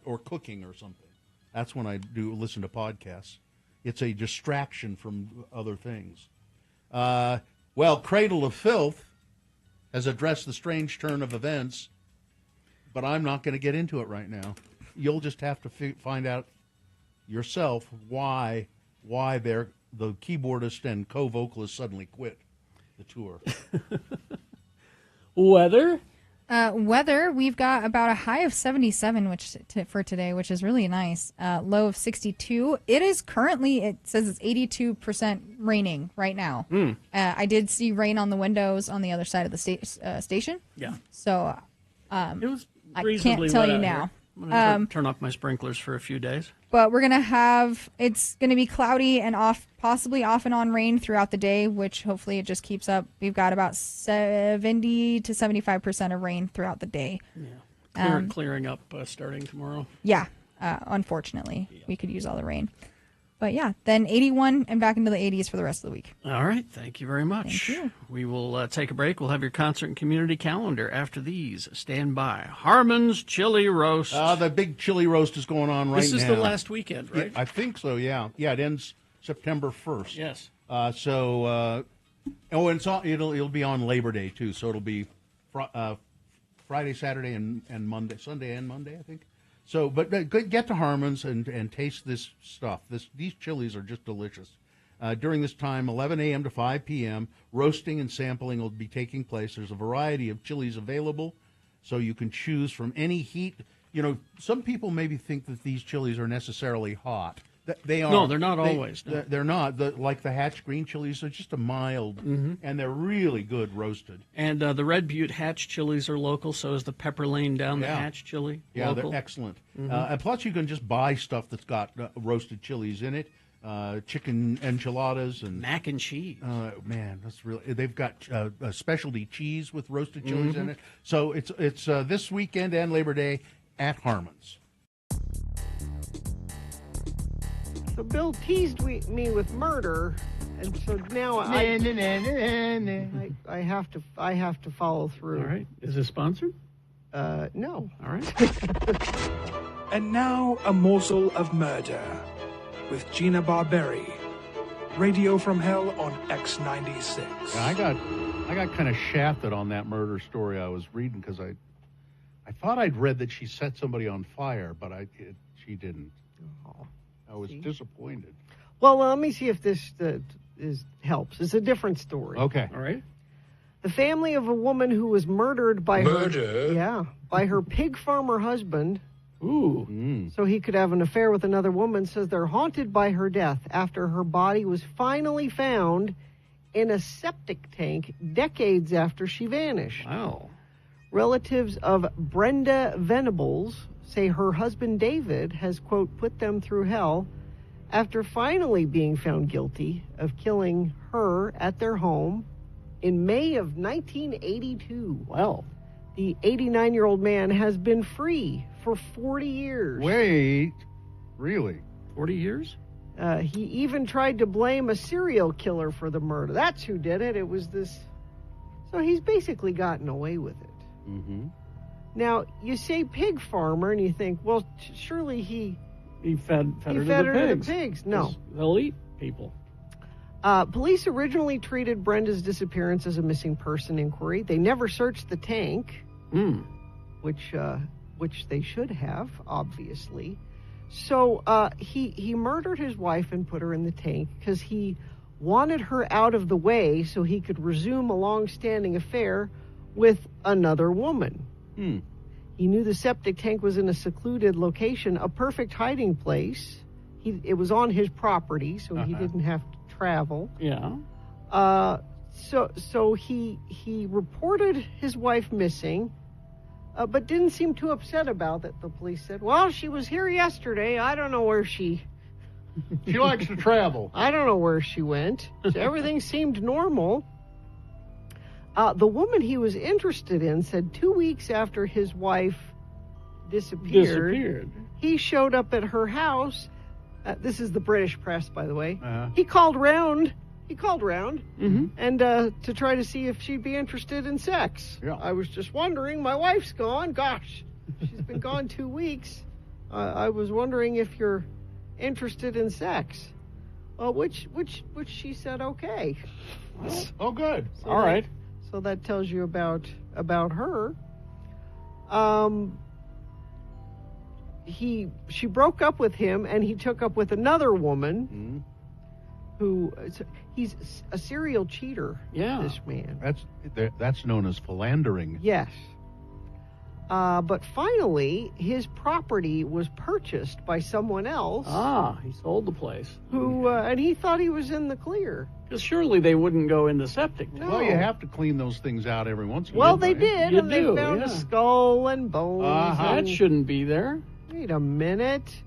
Speaker 3: or cooking or something. That's when I do listen to podcasts. It's a distraction from other things. Cradle of Filth has addressed the strange turn of events, but I'm not going to get into it right now. You'll just have to find out yourself why the keyboardist and co-vocalist suddenly quit the tour.
Speaker 4: Weather?
Speaker 11: Weather, we've got about a high of 77 for today, which is really nice. Low of 62. It is currently, it says it's 82% raining right now. I did see rain on the windows on the other side of the station.
Speaker 4: Yeah.
Speaker 11: So
Speaker 4: it was
Speaker 11: I
Speaker 4: reasonably
Speaker 11: can't tell
Speaker 4: wet
Speaker 11: you
Speaker 4: out
Speaker 11: now.
Speaker 4: here. I'm gonna turn off my sprinklers for a few days.
Speaker 11: But we're going to have, it's going to be cloudy and possibly off and on rain throughout the day, which hopefully it just keeps up. We've got about 70 to 75% of rain throughout the day.
Speaker 4: Yeah. Clearing up starting tomorrow.
Speaker 11: Yeah. Unfortunately, we could use all the rain. But yeah, then 81 and back into the 80s for the rest of the week.
Speaker 4: All right. Thank you very much.
Speaker 11: Thank you.
Speaker 4: We will take a break. We'll have your concert and community calendar after these. Stand by. Harmon's Chili Roast.
Speaker 3: The big chili roast is going on right now.
Speaker 4: This is the last weekend, right?
Speaker 3: Yeah, I think so, yeah. Yeah, it ends September 1st.
Speaker 4: Yes.
Speaker 3: It'll be on Labor Day, too, so it'll be Friday, Saturday, and Monday. Sunday and Monday, I think. So, but get to Harmon's and taste this stuff. These chilies are just delicious. During this time, 11 a.m. to 5 p.m., roasting and sampling will be taking place. There's a variety of chilies available, so you can choose from any heat. You know, some people maybe think that these chilies are necessarily hot. They are.
Speaker 4: No, they're not always. No.
Speaker 3: They're not. Like the Hatch green chilies are just a mild, and they're really good roasted.
Speaker 4: And the Red Butte Hatch chilies are local, so is the Pepper Lane down the Hatch chili.
Speaker 3: Yeah,
Speaker 4: local.
Speaker 3: they're excellent. And plus, you can just buy stuff that's got roasted chilies in it. Chicken enchiladas and
Speaker 4: mac and cheese.
Speaker 3: Man, that's really. They've got a specialty cheese with roasted chilies in it. So it's this weekend and Labor Day at Harmon's.
Speaker 2: So Bill teased me with murder, and so now I have to follow through.
Speaker 4: All right. Is it sponsored?
Speaker 2: No.
Speaker 4: All right.
Speaker 18: And now a morsel of murder with Gina Barberi. Radio from Hell on X96.
Speaker 3: Yeah, I got kind of shafted on that murder story I was reading because I thought I'd read that she set somebody on fire, but she didn't. I was disappointed.
Speaker 2: Well, let me see if this helps. It's a different story.
Speaker 3: Okay.
Speaker 4: All right.
Speaker 2: The family of a woman who was murdered by her pig farmer husband.
Speaker 4: Ooh.
Speaker 2: So he could have an affair with another woman, says they're haunted by her death after her body was finally found in a septic tank decades after she vanished.
Speaker 4: Wow.
Speaker 2: Relatives of Brenda Venables say her husband David has, quote, put them through hell after finally being found guilty of killing her at their home in May of 1982.
Speaker 4: Wow.
Speaker 2: The 89-year-old man has been free for 40 years.
Speaker 3: Wait, really?
Speaker 4: 40 years?
Speaker 2: He even tried to blame a serial killer for the murder. That's who did it. It was this. So he's basically gotten away with it.
Speaker 3: Mm-hmm.
Speaker 2: Now, you say pig farmer, and you think, well, surely he
Speaker 4: fed her to
Speaker 2: the pigs. No.
Speaker 4: They'll eat people.
Speaker 2: Police originally treated Brenda's disappearance as a missing person inquiry. They never searched the tank, which they should have, obviously. So he murdered his wife and put her in the tank because he wanted her out of the way so he could resume a long-standing affair with another woman. He knew the septic tank was in a secluded location, a perfect hiding place. It was on his property, so he didn't have to travel.
Speaker 4: Yeah.
Speaker 2: So he reported his wife missing, but didn't seem too upset about it. The police said, well, she was here yesterday. I don't know where she
Speaker 3: likes to travel.
Speaker 2: I don't know where she went. So everything seemed normal. The woman he was interested in said 2 weeks after his wife disappeared. He showed up at her house. This is the British press, by the way. He called round. And to try to see if she'd be interested in sex.
Speaker 3: Yeah.
Speaker 2: I was just wondering. My wife's gone. Gosh, she's been gone 2 weeks. I was wondering if you're interested in sex. Which she said okay.
Speaker 3: Oh, good.
Speaker 2: So
Speaker 3: all right.
Speaker 2: So that tells you about her. She broke up with him, and he took up with another woman. He's a serial cheater.
Speaker 3: Yeah,
Speaker 2: this man.
Speaker 3: That's known as philandering.
Speaker 2: Yes. But finally, his property was purchased by someone else.
Speaker 4: He sold the place.
Speaker 2: And he thought he was in the clear.
Speaker 4: Because surely they wouldn't go in the septic tank.
Speaker 3: Well, you have to clean those things out every once in a
Speaker 2: Well,
Speaker 3: while.
Speaker 2: they did, and they found a skull and bones.
Speaker 4: That shouldn't be there.
Speaker 2: Wait a minute.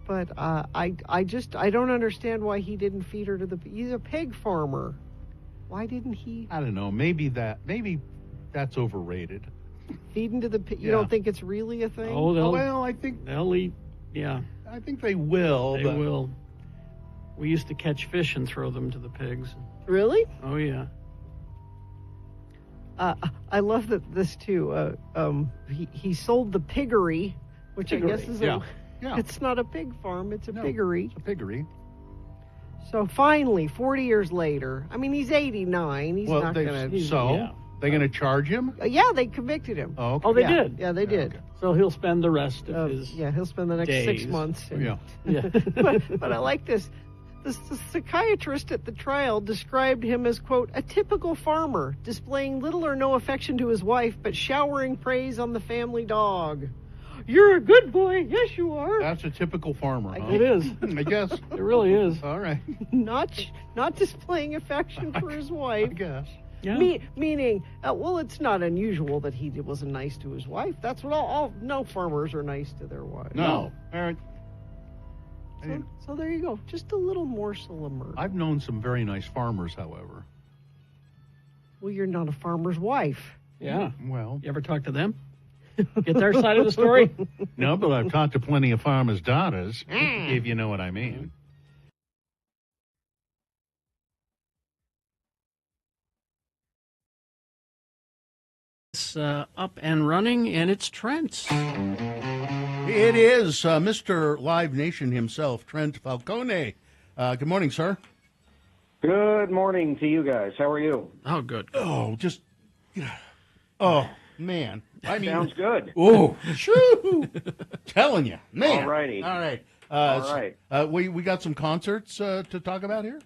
Speaker 2: But I don't understand why he didn't feed her to the... He's a pig farmer. Why didn't he...
Speaker 3: I don't know. Maybe that's overrated.
Speaker 2: Feeding to the pig? You don't think it's really a thing?
Speaker 3: I think...
Speaker 4: They'll eat, yeah.
Speaker 3: I think they will.
Speaker 4: They will. We used to catch fish and throw them to the pigs.
Speaker 2: Really?
Speaker 4: Oh, yeah.
Speaker 2: I love that this, too. He sold the piggery, which I guess is it's not a pig farm, it's a piggery.
Speaker 3: It's a piggery.
Speaker 2: So finally, 40 years later, I mean, he's 89. He's not going to...
Speaker 3: They're going to charge him?
Speaker 2: Yeah, they convicted him.
Speaker 3: Oh, okay.
Speaker 4: Oh, they did?
Speaker 2: Yeah, they did.
Speaker 4: Okay. So he'll spend the rest of his
Speaker 2: he'll spend the next
Speaker 4: days.
Speaker 2: 6 months.
Speaker 4: Yeah.
Speaker 2: But I like this. The psychiatrist at the trial described him as, quote, a typical farmer, displaying little or no affection to his wife, but showering praise on the family dog. You're a good boy. Yes, you are.
Speaker 3: That's a typical farmer, huh?
Speaker 4: It is.
Speaker 3: I guess.
Speaker 4: It really is.
Speaker 3: All right.
Speaker 2: Not displaying affection for his wife.
Speaker 3: I guess.
Speaker 4: Yeah.
Speaker 2: Meaning, it's not unusual that he wasn't nice to his wife. That's what no farmers are nice to their wives.
Speaker 3: No. All right.
Speaker 2: So there you go. Just a little morsel of murder.
Speaker 3: I've known some very nice farmers, however.
Speaker 2: Well, you're not a farmer's wife.
Speaker 4: Yeah.
Speaker 3: Well.
Speaker 4: You ever talk to them? Get their side of the story?
Speaker 3: No, but I've talked to plenty of farmers' daughters, if you know what I mean.
Speaker 4: It's up and running, and it's Trent's.
Speaker 3: It is Mr. Live Nation himself, Trent Falcone. Good morning, sir.
Speaker 9: Good morning to you guys. How are you?
Speaker 4: Oh, good.
Speaker 3: Oh, just... Oh, man. I mean,
Speaker 9: sounds good.
Speaker 3: Oh, shoo! Telling you, man.
Speaker 9: All righty.
Speaker 3: All right.
Speaker 9: All right.
Speaker 3: We got some concerts to talk about here?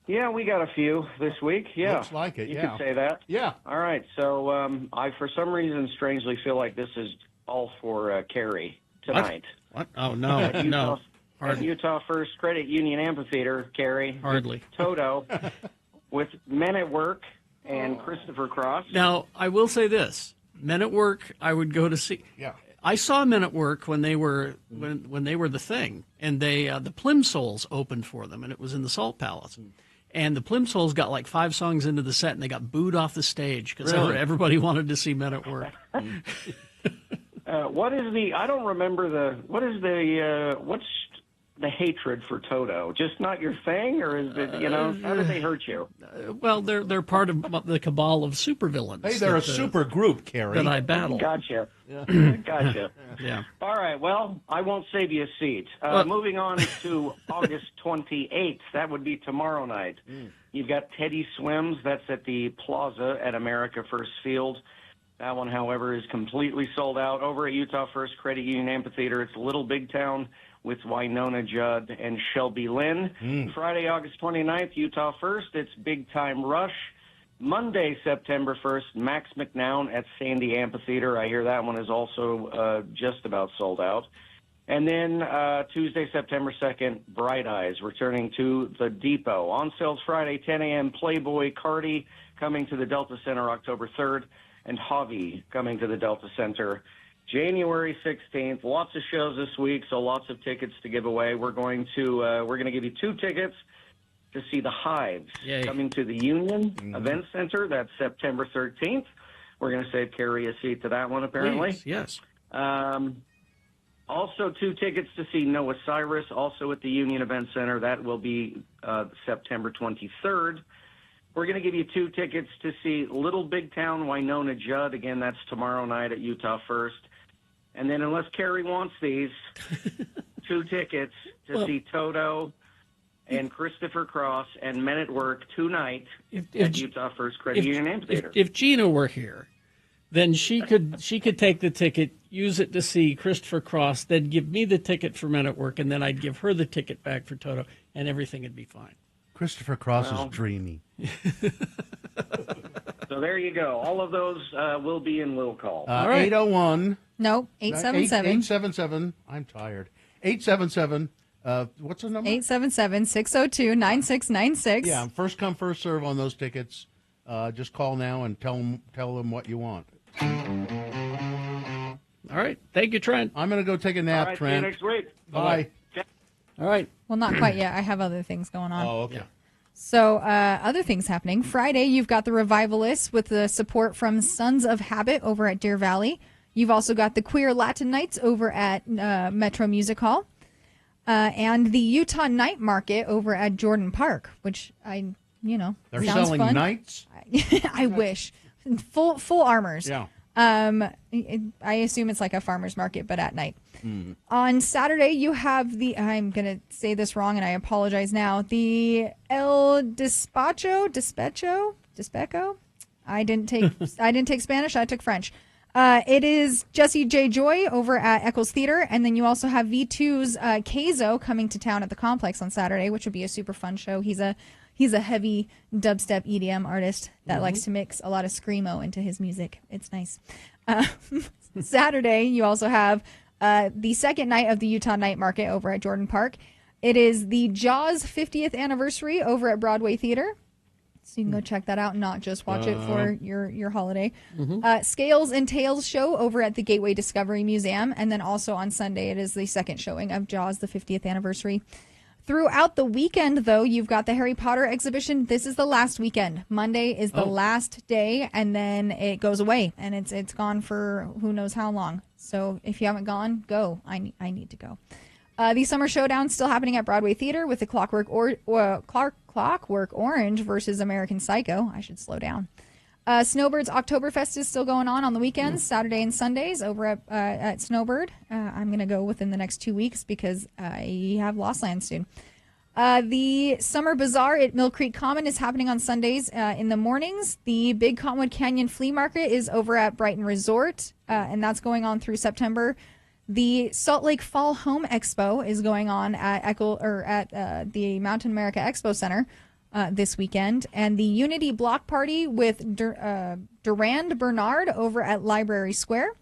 Speaker 9: Yeah, we got a few this week. Yeah.
Speaker 3: Looks like it,
Speaker 9: You
Speaker 3: yeah.
Speaker 9: could say that.
Speaker 3: Yeah.
Speaker 9: All right. So I, for some reason, strangely feel like this is all for Carrie tonight.
Speaker 4: What? Oh, no. No.
Speaker 9: At Utah First Credit Union Amphitheater, Carrie.
Speaker 4: Hardly.
Speaker 9: Toto with Men at Work and Christopher Cross.
Speaker 4: Now, I will say this. Men at Work, I would go to see.
Speaker 3: Yeah.
Speaker 4: I saw Men at Work when they were when they were the thing, and they the Plimsolls opened for them, and it was in the Salt Palace. And the Plimsolls got like 5 songs into the set, and they got booed off the stage because everybody wanted to see Men at Work.
Speaker 9: What is the? I don't remember what's the hatred for Toto? Just not your thing, or is it? How did they hurt you?
Speaker 4: Well, they're part of the cabal of supervillains.
Speaker 3: Hey, they're a super group, Carrie.
Speaker 4: That I battle.
Speaker 9: Gotcha.
Speaker 4: Yeah.
Speaker 9: Gotcha.
Speaker 4: Yeah.
Speaker 9: All right. Well, I won't save you a seat. Moving on to August 28th. That would be tomorrow night. You've got Teddy Swims. That's at the Plaza at America First Field. That one, however, is completely sold out. Over at Utah First Credit Union Amphitheater, it's Little Big Town with Winona Judd and Shelby Lynn. Friday, August 29th, Utah First, it's Big Time Rush. Monday, September 1st, Max McNown at Sandy Amphitheater. I hear that one is also just about sold out. And then Tuesday, September 2nd, Bright Eyes returning to the Depot. On sales Friday, 10 a.m., Playboy Cardi coming to the Delta Center October 3rd, and Javi coming to the Delta Center January 16th. Lots of shows this week, so lots of tickets to give away. We're going to give you 2 tickets to see the Hives coming to the Union Event Center. That's September 13th. We're going to save Carrie a seat to that one, apparently.
Speaker 4: Please, yes.
Speaker 9: Also, 2 tickets to see Noah Cyrus, also at the Union Event Center. That will be September 23rd. We're going to give you 2 tickets to see Little Big Town Winona Judd. Again, that's tomorrow night at Utah First. And then, unless Carrie wants these, 2 tickets to see Toto and Christopher Cross and Men at Work tonight at Utah First Credit Union Amphitheater.
Speaker 4: If Gina were here, then she could take the ticket, use it to see Christopher Cross, then give me the ticket for Men at Work, and then I'd give her the ticket back for Toto, and everything would be fine.
Speaker 3: Christopher Cross is dreamy.
Speaker 9: So there you go. All of those will be in will call.
Speaker 3: 801.
Speaker 11: No, 877.
Speaker 3: 877. I'm tired. 877. What's the number?
Speaker 11: 877-602-9696.
Speaker 3: Yeah, first come, first serve on those tickets. Just call now and tell them what you want.
Speaker 4: All right. Thank you, Trent.
Speaker 3: I'm going to go take a nap,
Speaker 9: All right,
Speaker 3: Trent.
Speaker 9: see you next week.
Speaker 3: Bye.
Speaker 4: All right.
Speaker 11: Well, not quite yet. I have other things going on.
Speaker 3: Oh, okay. Yeah.
Speaker 11: So, other things happening. Friday, you've got the Revivalists with the support from Sons of Habit over at Deer Valley. You've also got the Queer Latin Nights over at Metro Music Hall. And the Utah Night Market over at Jordan Park, which
Speaker 3: They're
Speaker 11: sounds
Speaker 3: selling
Speaker 11: fun.
Speaker 3: nights?
Speaker 11: I wish. Full armors.
Speaker 3: Yeah.
Speaker 11: I assume it's like a farmer's market, but at night. On Saturday, you have I'm going to say this wrong, and I apologize now, the El Despecho? I didn't take Spanish, I took French. It is Jesse J. Joy over at Eccles Theater, and then you also have V2's Keizo coming to town at the Complex on Saturday, which would be a super fun show. He's a heavy dubstep EDM artist that likes to mix a lot of screamo into his music. It's nice. Saturday, you also have the second night of the Utah Night Market over at Jordan Park. It is the Jaws 50th anniversary over at Broadway Theater. So you can go check that out and not just watch it for your holiday. Scales and Tales show over at the Gateway Discovery Museum. And then also on Sunday, it is the second showing of Jaws, the 50th anniversary. Throughout the weekend, though, you've got the Harry Potter exhibition. This is the last weekend. Monday is the last day, and then it goes away. And it's gone for who knows how long. So if you haven't gone, go. I need to go. The Summer Showdown still happening at Broadway Theater with the Clockwork Orange versus American Psycho. I should slow down. Snowbird's Oktoberfest is still going on the weekends, Saturday and Sundays over at Snowbird. I'm going to go within the next 2 weeks because I have Lost Land soon. The Summer Bazaar at Mill Creek Common is happening on Sundays in the mornings. The Big Cottonwood Canyon Flea Market is over at Brighton Resort, and that's going on through September. The Salt Lake Fall Home Expo is going on at the Mountain America Expo Center this weekend, and the Unity Block Party with Durand Bernard over at Library Square.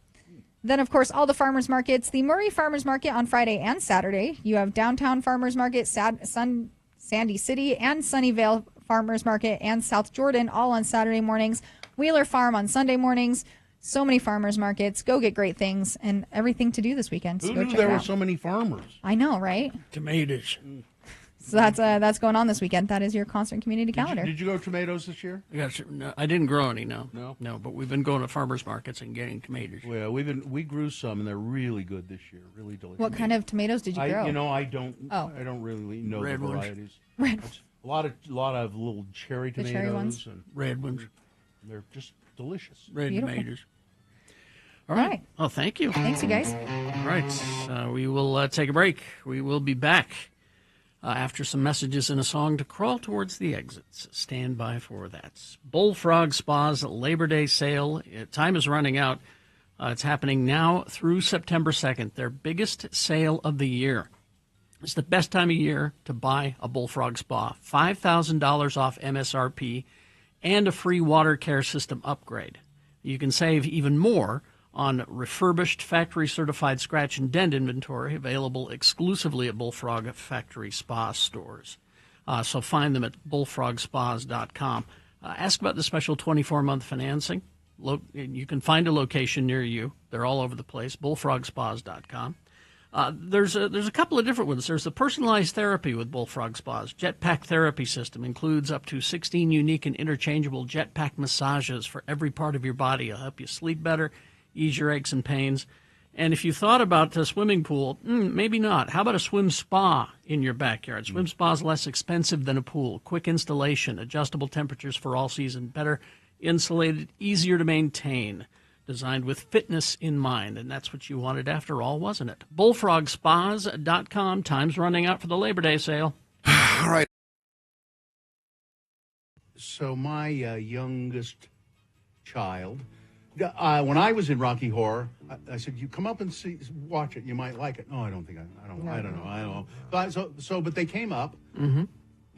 Speaker 11: Then, of course, all the farmers markets. The Murray Farmers Market on Friday and Saturday. You have Downtown Farmers Market, Sandy City, and Sunnyvale Farmers Market, and South Jordan all on Saturday mornings. Wheeler Farm on Sunday mornings. So many farmers markets. Go get great things and everything to do this weekend. So
Speaker 3: Who
Speaker 11: go
Speaker 3: knew
Speaker 11: check
Speaker 3: there
Speaker 11: it
Speaker 3: were
Speaker 11: out.
Speaker 3: so many farmers?
Speaker 11: I know, right?
Speaker 4: Tomatoes.
Speaker 11: So that's going on this weekend. That is your concert community calendar.
Speaker 3: Did you grow tomatoes this year?
Speaker 4: Yes, no, I didn't grow any. No, but we've been going to farmers markets and getting tomatoes.
Speaker 3: Well, we grew some, and they're really good this year. Really delicious.
Speaker 11: What kind of tomatoes did you grow?
Speaker 3: I don't really know
Speaker 4: Red
Speaker 3: the
Speaker 4: ones.
Speaker 3: varieties.
Speaker 11: Red.
Speaker 3: A lot of little cherry
Speaker 11: The
Speaker 3: tomatoes
Speaker 11: cherry ones?
Speaker 3: and
Speaker 4: Red ones.
Speaker 3: They're just delicious.
Speaker 4: Red
Speaker 11: Beautiful.
Speaker 4: tomatoes. All right. Well, thank you.
Speaker 11: Thanks, you guys.
Speaker 4: All right. We will take a break. We will be back after some messages and a song to crawl towards the exits. Stand by for that. Bullfrog Spa's Labor Day sale. Time is running out. It's happening now through September 2nd. Their biggest sale of the year. It's the best time of year to buy a Bullfrog Spa. $5,000 off MSRP and a free water care system upgrade. You can save even more on refurbished factory-certified scratch and dent inventory available exclusively at Bullfrog Factory Spa stores. So find them at bullfrogspas.com. Ask about the special 24-month financing. You can find a location near you. They're all over the place, bullfrogspas.com. There's a couple of different ones. There's the personalized therapy with Bullfrog Spas. Jetpack therapy system includes up to 16 unique and interchangeable jetpack massages for every part of your body. It'll help you sleep better, ease your aches and pains. And if you thought about a swimming pool, maybe not. How about a swim spa in your backyard? Swim spa is less expensive than a pool. Quick installation, adjustable temperatures for all season, better insulated, easier to maintain. Designed with fitness in mind, and that's what you wanted after all, wasn't it? Bullfrogspas.com. Time's running out for the Labor Day sale.
Speaker 3: All right. So my youngest child, when I was in Rocky Horror, I said, "You come up and watch it. You might like it." No, I don't think I don't know. But they came up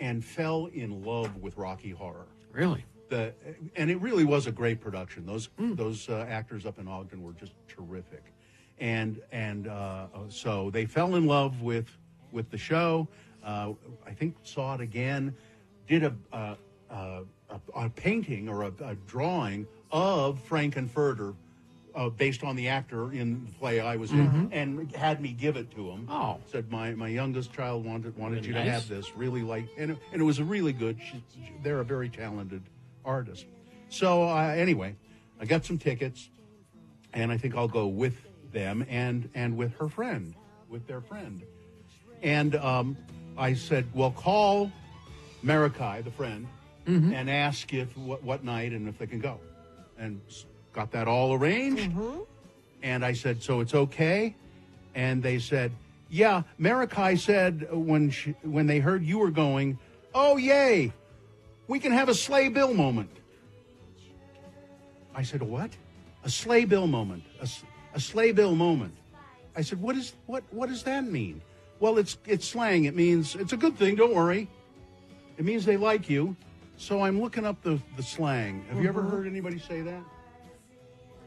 Speaker 3: and fell in love with Rocky Horror.
Speaker 4: Really?
Speaker 3: and it really was a great production. Those actors up in Ogden were just terrific, and so they fell in love with the show. I think saw it again, did a painting or a drawing of Frankenfurter based on the actor in the play I was in, and had me give it to him.
Speaker 4: Oh,
Speaker 3: said my youngest child wanted you to
Speaker 4: nice.
Speaker 3: have this. Really and it was a really good. They're a very talented artist. So anyway, I got some tickets, and I think I'll go with them and with their friend. And I said, well, call Marikai, the friend, and ask if what night and if they can go, and got that all arranged. And I said, so it's okay? And they said, yeah. Marikai said when they heard you were going, oh yay, we can have a Sleigh Bill moment. I said, a what? A Sleigh Bill moment. A Sleigh Bill moment. I said, what does that mean? Well, it's slang. It means it's a good thing. Don't worry. It means they like you. So I'm looking up the slang. Have you ever heard anybody say that?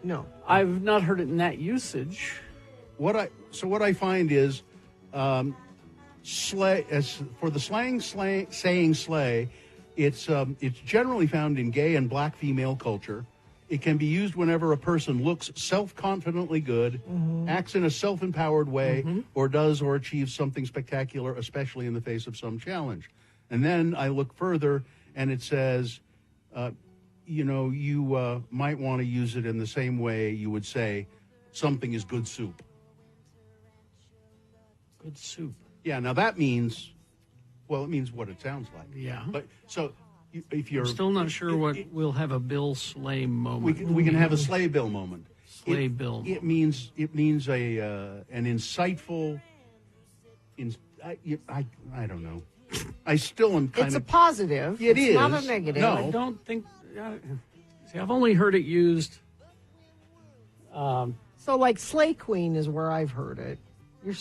Speaker 2: No,
Speaker 4: I've not heard it in that usage.
Speaker 3: What I find is, sleigh. As for the saying sleigh, it's generally found in gay and black female culture. It can be used whenever a person looks self-confidently good, acts in a self-empowered way, or does or achieves something spectacular, especially in the face of some challenge. And then I look further, and it says, you might want to use it in the same way you would say something is good soup.
Speaker 4: Good soup.
Speaker 3: Yeah, now that means, it means what it sounds like.
Speaker 4: Yeah.
Speaker 3: But so if you're...
Speaker 4: I'm still not sure what we'll have a Bill Sleigh moment.
Speaker 3: We can have a Sleigh Bill moment.
Speaker 4: Sleigh Bill.
Speaker 3: It means an insightful... I don't know. I still am kind
Speaker 2: it's
Speaker 3: of...
Speaker 2: a positive.
Speaker 3: It
Speaker 2: it's
Speaker 3: is.
Speaker 2: not a negative.
Speaker 3: No.
Speaker 4: I don't think... see, I've only heard it used...
Speaker 2: so like Slay Queen is where I've heard it. You're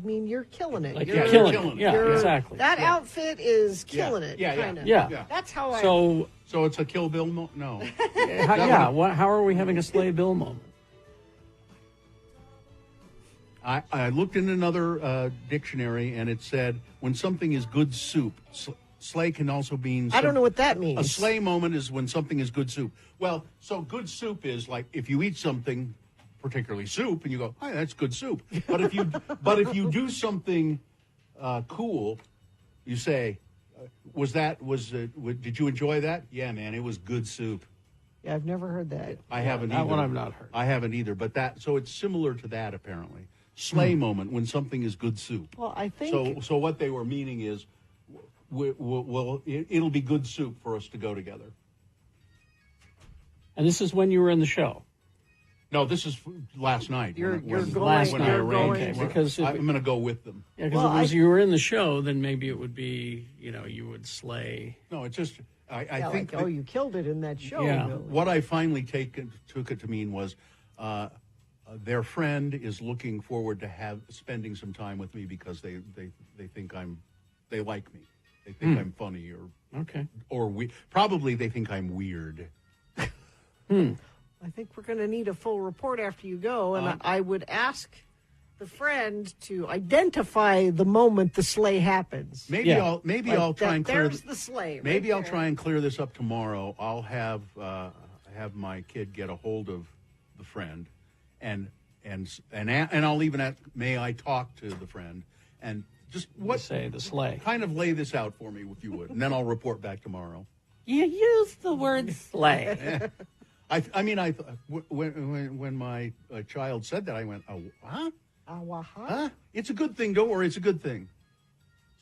Speaker 2: you're killing it.
Speaker 4: Like you're killing it. Yeah, exactly.
Speaker 2: That outfit is killing it.
Speaker 3: Yeah.
Speaker 2: Kinda.
Speaker 3: Yeah.
Speaker 2: That's how I...
Speaker 3: So it's a Kill Bill no.
Speaker 4: How are we having a Sleigh Bill moment?
Speaker 3: I looked in another dictionary, and it said when something is good soup. Sleigh can also mean...
Speaker 2: I don't know what that means.
Speaker 3: A sleigh moment is when something is good soup. Well, so good soup is like if you eat something, particularly soup, and you go, "Hi, that's good soup." But if you do something cool, you say, did you enjoy that? Yeah, man, it was good soup.
Speaker 2: Yeah, I've never heard that.
Speaker 3: I haven't either.
Speaker 4: That one I've not heard.
Speaker 3: I haven't either. But so it's similar to that apparently. Sleigh moment when something is good soup.
Speaker 2: Well, I think
Speaker 3: so. What they were meaning is, it'll be good soup for us to go together.
Speaker 4: And this is when you were in the show.
Speaker 3: No, this is last night.
Speaker 2: You're going.
Speaker 3: Last night.
Speaker 4: Okay, because
Speaker 3: I'm going to go with them.
Speaker 4: Yeah, because if you were in the show, then maybe it would be, you would slay.
Speaker 3: No, it's just I think.
Speaker 2: Like, you killed it in that show.
Speaker 3: Yeah.
Speaker 2: Really.
Speaker 3: What I finally took it to mean was, their friend is looking forward to spending some time with me because they think they like me. They think I'm funny or probably they think I'm weird.
Speaker 2: I think we're going to need a full report after you go, and I would ask the friend to identify the moment the sleigh happens.
Speaker 3: Maybe I'll try and clear.
Speaker 2: There's the sleigh.
Speaker 3: Maybe I'll try and clear this up tomorrow. I'll have my kid get a hold of the friend, and I'll even ask, may I talk to the friend and just
Speaker 4: say the sleigh.
Speaker 3: Kind of lay this out for me if you would, and then I'll report back tomorrow.
Speaker 4: You used the word sleigh.
Speaker 3: When my child said that, I went, "Oh, huh?
Speaker 2: Huh?
Speaker 3: It's a good thing. Don't worry, it's a good thing."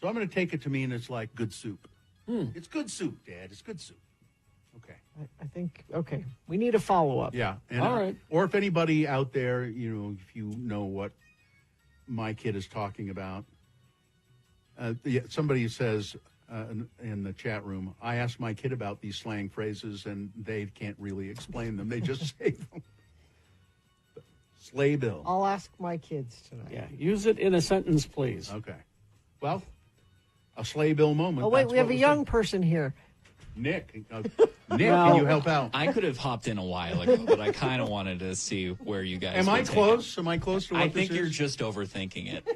Speaker 3: So I'm going to take it to mean it's like good soup. It's good soup, Dad. It's good soup. Okay.
Speaker 2: I think, we need a follow-up.
Speaker 3: Yeah.
Speaker 4: All right.
Speaker 3: Or if anybody out there, if you know what my kid is talking about. Somebody says in the chat room, I asked my kid about these slang phrases, and they can't really explain them. They just say them. Sleigh Bill.
Speaker 2: I'll ask my kids tonight.
Speaker 4: Yeah, use it in a sentence, please.
Speaker 3: Okay. Well, a Sleigh Bill moment.
Speaker 2: Oh, wait, we have a young person here.
Speaker 3: Nick. Nick, can you help out?
Speaker 5: I could have hopped in a while ago, but I kind of wanted to see where you guys.
Speaker 3: Am
Speaker 5: would
Speaker 3: I
Speaker 5: take
Speaker 3: close? Am I close to what
Speaker 5: I
Speaker 3: this
Speaker 5: think
Speaker 3: is?
Speaker 5: you're just overthinking it.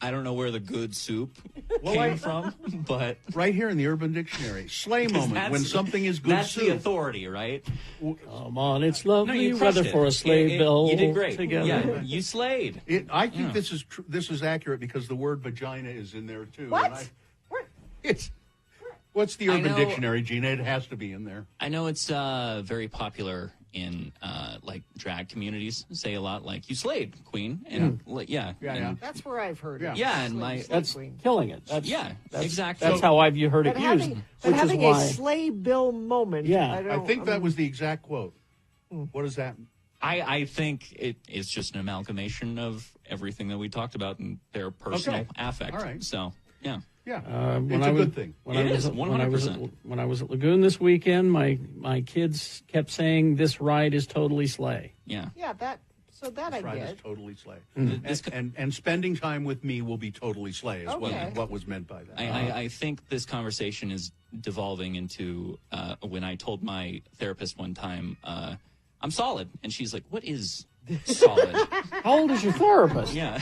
Speaker 5: I don't know where the good soup came from, but
Speaker 3: right here in the Urban Dictionary, sleigh
Speaker 5: 'cause
Speaker 3: moment when something is good
Speaker 5: That's
Speaker 3: soup.
Speaker 5: the authority, right?
Speaker 4: Come on, it's lovely
Speaker 5: you crushed
Speaker 4: weather
Speaker 5: it.
Speaker 4: for a sleigh bell.
Speaker 5: You did great.
Speaker 4: Together.
Speaker 5: Yeah, you slayed.
Speaker 3: I think this is accurate because the word vagina is in there too.
Speaker 5: What?
Speaker 3: And it's what's the
Speaker 5: I
Speaker 3: Urban
Speaker 5: know-
Speaker 3: Dictionary, Gina? It has to be in there.
Speaker 5: I know it's very popular in like drag communities. Say a lot like "you slayed, Queen," and and-
Speaker 2: That's where I've heard it.
Speaker 5: Yeah, and my
Speaker 4: That's killing it. That's,
Speaker 5: yeah,
Speaker 4: that's,
Speaker 5: exactly.
Speaker 4: That's how I've heard it
Speaker 2: But
Speaker 4: used.
Speaker 2: having, but
Speaker 4: which is
Speaker 2: having
Speaker 4: why
Speaker 2: a sleigh bill moment.
Speaker 3: I think that was the exact quote. What does that mean?
Speaker 5: I think it is just an amalgamation of everything that we talked about and their personal
Speaker 3: Okay.
Speaker 5: affect.
Speaker 3: All right.
Speaker 5: So yeah.
Speaker 3: Yeah,
Speaker 4: when
Speaker 3: it's
Speaker 4: I
Speaker 3: a
Speaker 4: was-
Speaker 3: good thing.
Speaker 4: When
Speaker 5: It
Speaker 4: I was
Speaker 5: is,
Speaker 4: at- when I was at-
Speaker 5: 100%.
Speaker 4: when I was at Lagoon this weekend, my kids kept saying this ride is totally sleigh.
Speaker 5: Yeah.
Speaker 2: Yeah, that. So that I
Speaker 3: Right,
Speaker 2: get.
Speaker 3: is totally slay.
Speaker 5: Mhm.
Speaker 3: And spending time with me will be totally slay is
Speaker 2: Okay.
Speaker 3: what was meant by that.
Speaker 5: I think this conversation is devolving into when I told my therapist one time, I'm solid. And she's like, what is solid?
Speaker 4: How old is your therapist?
Speaker 5: Yeah.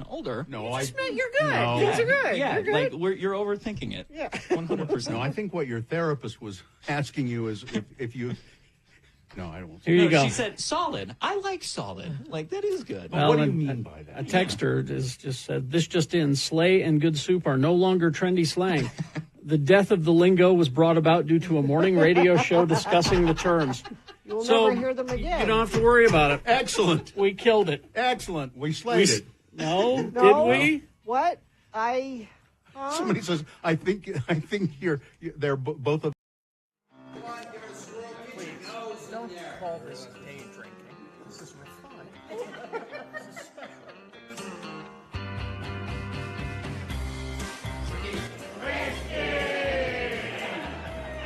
Speaker 5: Older.
Speaker 3: No,
Speaker 2: You're good.
Speaker 3: No.
Speaker 2: Things are good.
Speaker 5: Yeah,
Speaker 2: You're good.
Speaker 5: like you're overthinking it.
Speaker 2: Yeah.
Speaker 5: 100%.
Speaker 3: No, I think what your therapist was asking you is if you. No, I don't.
Speaker 4: Here you
Speaker 5: No,
Speaker 4: go.
Speaker 5: She said solid. I like solid. Like that is good.
Speaker 3: But what do you mean by that?
Speaker 4: A texter just said, this just in, sleigh and good soup are no longer trendy slang. The death of the lingo was brought about due to a morning radio show discussing the terms.
Speaker 2: You'll
Speaker 4: So,
Speaker 2: never hear them again.
Speaker 4: You don't have to worry about it.
Speaker 3: Excellent.
Speaker 4: We killed it.
Speaker 3: Excellent. We slayed it.
Speaker 4: No,
Speaker 2: No.
Speaker 4: did we?
Speaker 2: What? I. Huh?
Speaker 3: Somebody says, I think they're both of.
Speaker 4: Don't call this day drinking. This is refined. This is special.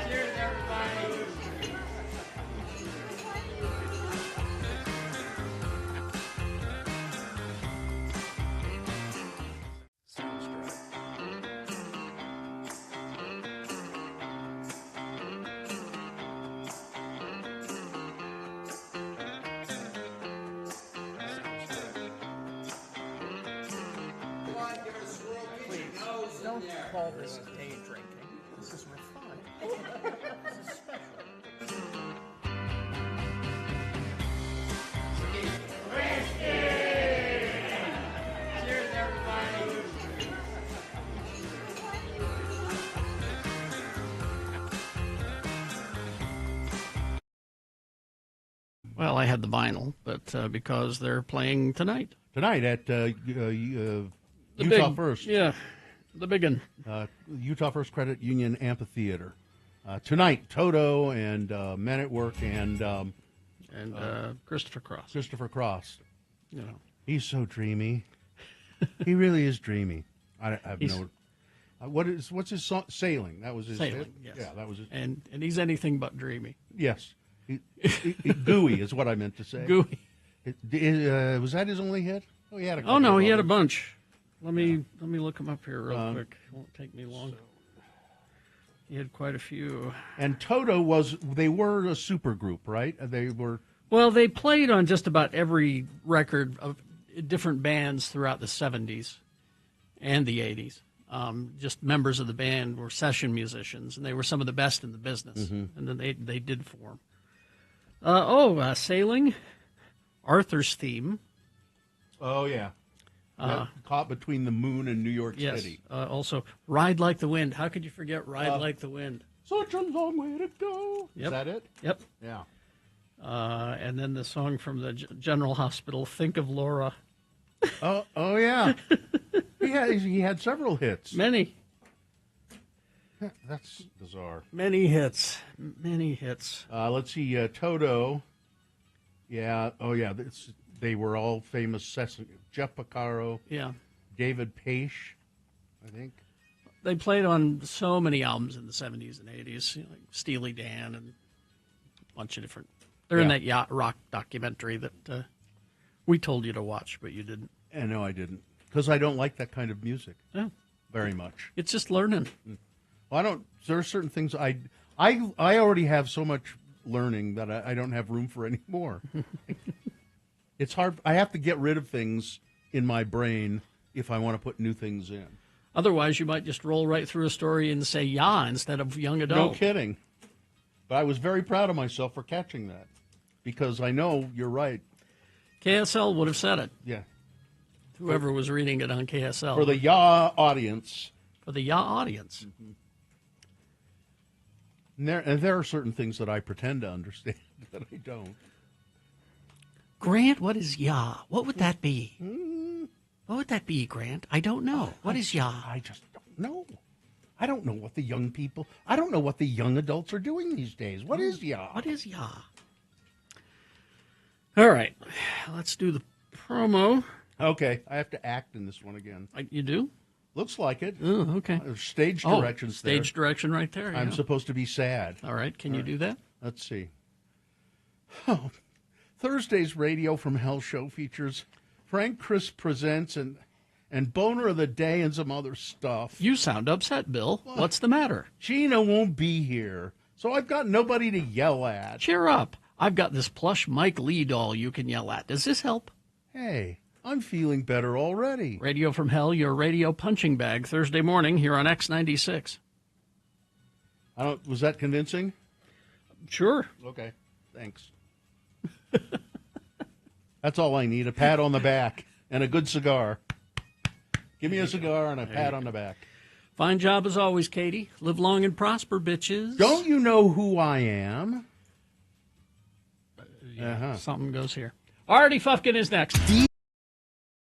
Speaker 4: Cheers, everybody. Don't call this day drinking. This is refined. This is special. Cheers, everybody. Well, I had the vinyl, but because they're playing tonight.
Speaker 3: Tonight at Utah
Speaker 4: big-
Speaker 3: First.
Speaker 4: Yeah, the big one.
Speaker 3: Utah First Credit Union Amphitheater. Tonight, Toto and Men at Work and
Speaker 4: Christopher Cross.
Speaker 3: Christopher Cross.
Speaker 4: You know,
Speaker 3: he's so dreamy. He really is dreamy. I have
Speaker 4: He's-
Speaker 3: no. What's his song? Sailing. That was his.
Speaker 4: Sailing,
Speaker 3: hit?
Speaker 4: yes.
Speaker 3: Yeah, that was his.
Speaker 4: and he's anything but dreamy.
Speaker 3: Yes. Gooey is what I meant to say.
Speaker 4: Gooey.
Speaker 3: Was that his only hit? Oh, he had a.
Speaker 4: Oh no,
Speaker 3: couple
Speaker 4: he
Speaker 3: of
Speaker 4: had a
Speaker 3: others.
Speaker 4: bunch. Let me look him up here real quick. It won't take me long. He had quite a few.
Speaker 3: And Toto they were a super group, right? They were.
Speaker 4: Well, they played on just about every record of different bands throughout the 70s and the 80s. Just members of the band were session musicians, and they were some of the best in the business.
Speaker 3: Mm-hmm.
Speaker 4: And then they did form. Sailing, Arthur's Theme.
Speaker 3: Oh yeah. Caught between the moon and New York
Speaker 4: Yes.
Speaker 3: City.
Speaker 4: Also, Ride Like the Wind. How could you forget Ride Like the Wind?
Speaker 3: Such a long way to go.
Speaker 4: Yep.
Speaker 3: Is that it?
Speaker 4: Yep.
Speaker 3: Yeah.
Speaker 4: And then the song from the General Hospital, Think of Laura.
Speaker 3: Oh yeah. he had several hits.
Speaker 4: Many.
Speaker 3: That's bizarre.
Speaker 4: Many hits. Many hits.
Speaker 3: Let's see. Toto. Yeah. Oh yeah. They were all famous. Jeff Porcaro.
Speaker 4: Yeah.
Speaker 3: David Paich, I think.
Speaker 4: They played on so many albums in the 70s and 80s, like Steely Dan and a bunch of different. They're in that yacht rock documentary that we told you to watch, but you didn't.
Speaker 3: No, I didn't, because I don't like that kind of music.
Speaker 4: Yeah.
Speaker 3: Very much.
Speaker 4: It's just learning.
Speaker 3: Well, I don't. There are certain things I already have so much learning that I don't have room for any more. It's hard. I have to get rid of things in my brain if I want to put new things in.
Speaker 4: Otherwise, you might just roll right through a story and say "ya" instead of young adult.
Speaker 3: No kidding. But I was very proud of myself for catching that, because I know you're right.
Speaker 4: KSL would have said it.
Speaker 3: Yeah.
Speaker 4: Whoever was reading it on KSL.
Speaker 3: For the "ya" audience.
Speaker 4: For the "ya" audience.
Speaker 3: Mm-hmm. And there are certain things that I pretend to understand that I don't.
Speaker 4: Grant, what is "ya"? What would that be? What would that be, Grant? I don't know. What is "ya"?
Speaker 3: I just don't know. I don't know what the young people, I don't know what the young adults are doing these days. What is "ya"?
Speaker 4: What is "ya"? All right. Let's do the promo.
Speaker 3: Okay. I have to act in this one again.
Speaker 4: You do?
Speaker 3: Looks like it.
Speaker 4: Oh, okay.
Speaker 3: There's stage directions there.
Speaker 4: Stage direction right there.
Speaker 3: I'm
Speaker 4: yeah.
Speaker 3: supposed to be sad.
Speaker 4: All right. Can you do that?
Speaker 3: Let's see. Oh, Thursday's Radio from Hell show features Frank Chris Presents and Boner of the Day and some other stuff.
Speaker 4: You sound upset, Bill. What's the matter?
Speaker 3: Gina won't be here, so I've got nobody to yell at.
Speaker 4: Cheer up. I've got this plush Mike Lee doll you can yell at. Does this help?
Speaker 3: Hey, I'm feeling better already.
Speaker 4: Radio from Hell, your radio punching bag, Thursday morning here on X96.
Speaker 3: Was that convincing?
Speaker 4: Sure.
Speaker 3: Okay, thanks. That's all I need, a pat on the back and a good cigar. Give me a cigar and a pat on the back.
Speaker 4: Fine job as always, Katie. Live long and prosper, bitches.
Speaker 3: Don't you know who I am?
Speaker 4: Something goes here. Artie Fufkin is next.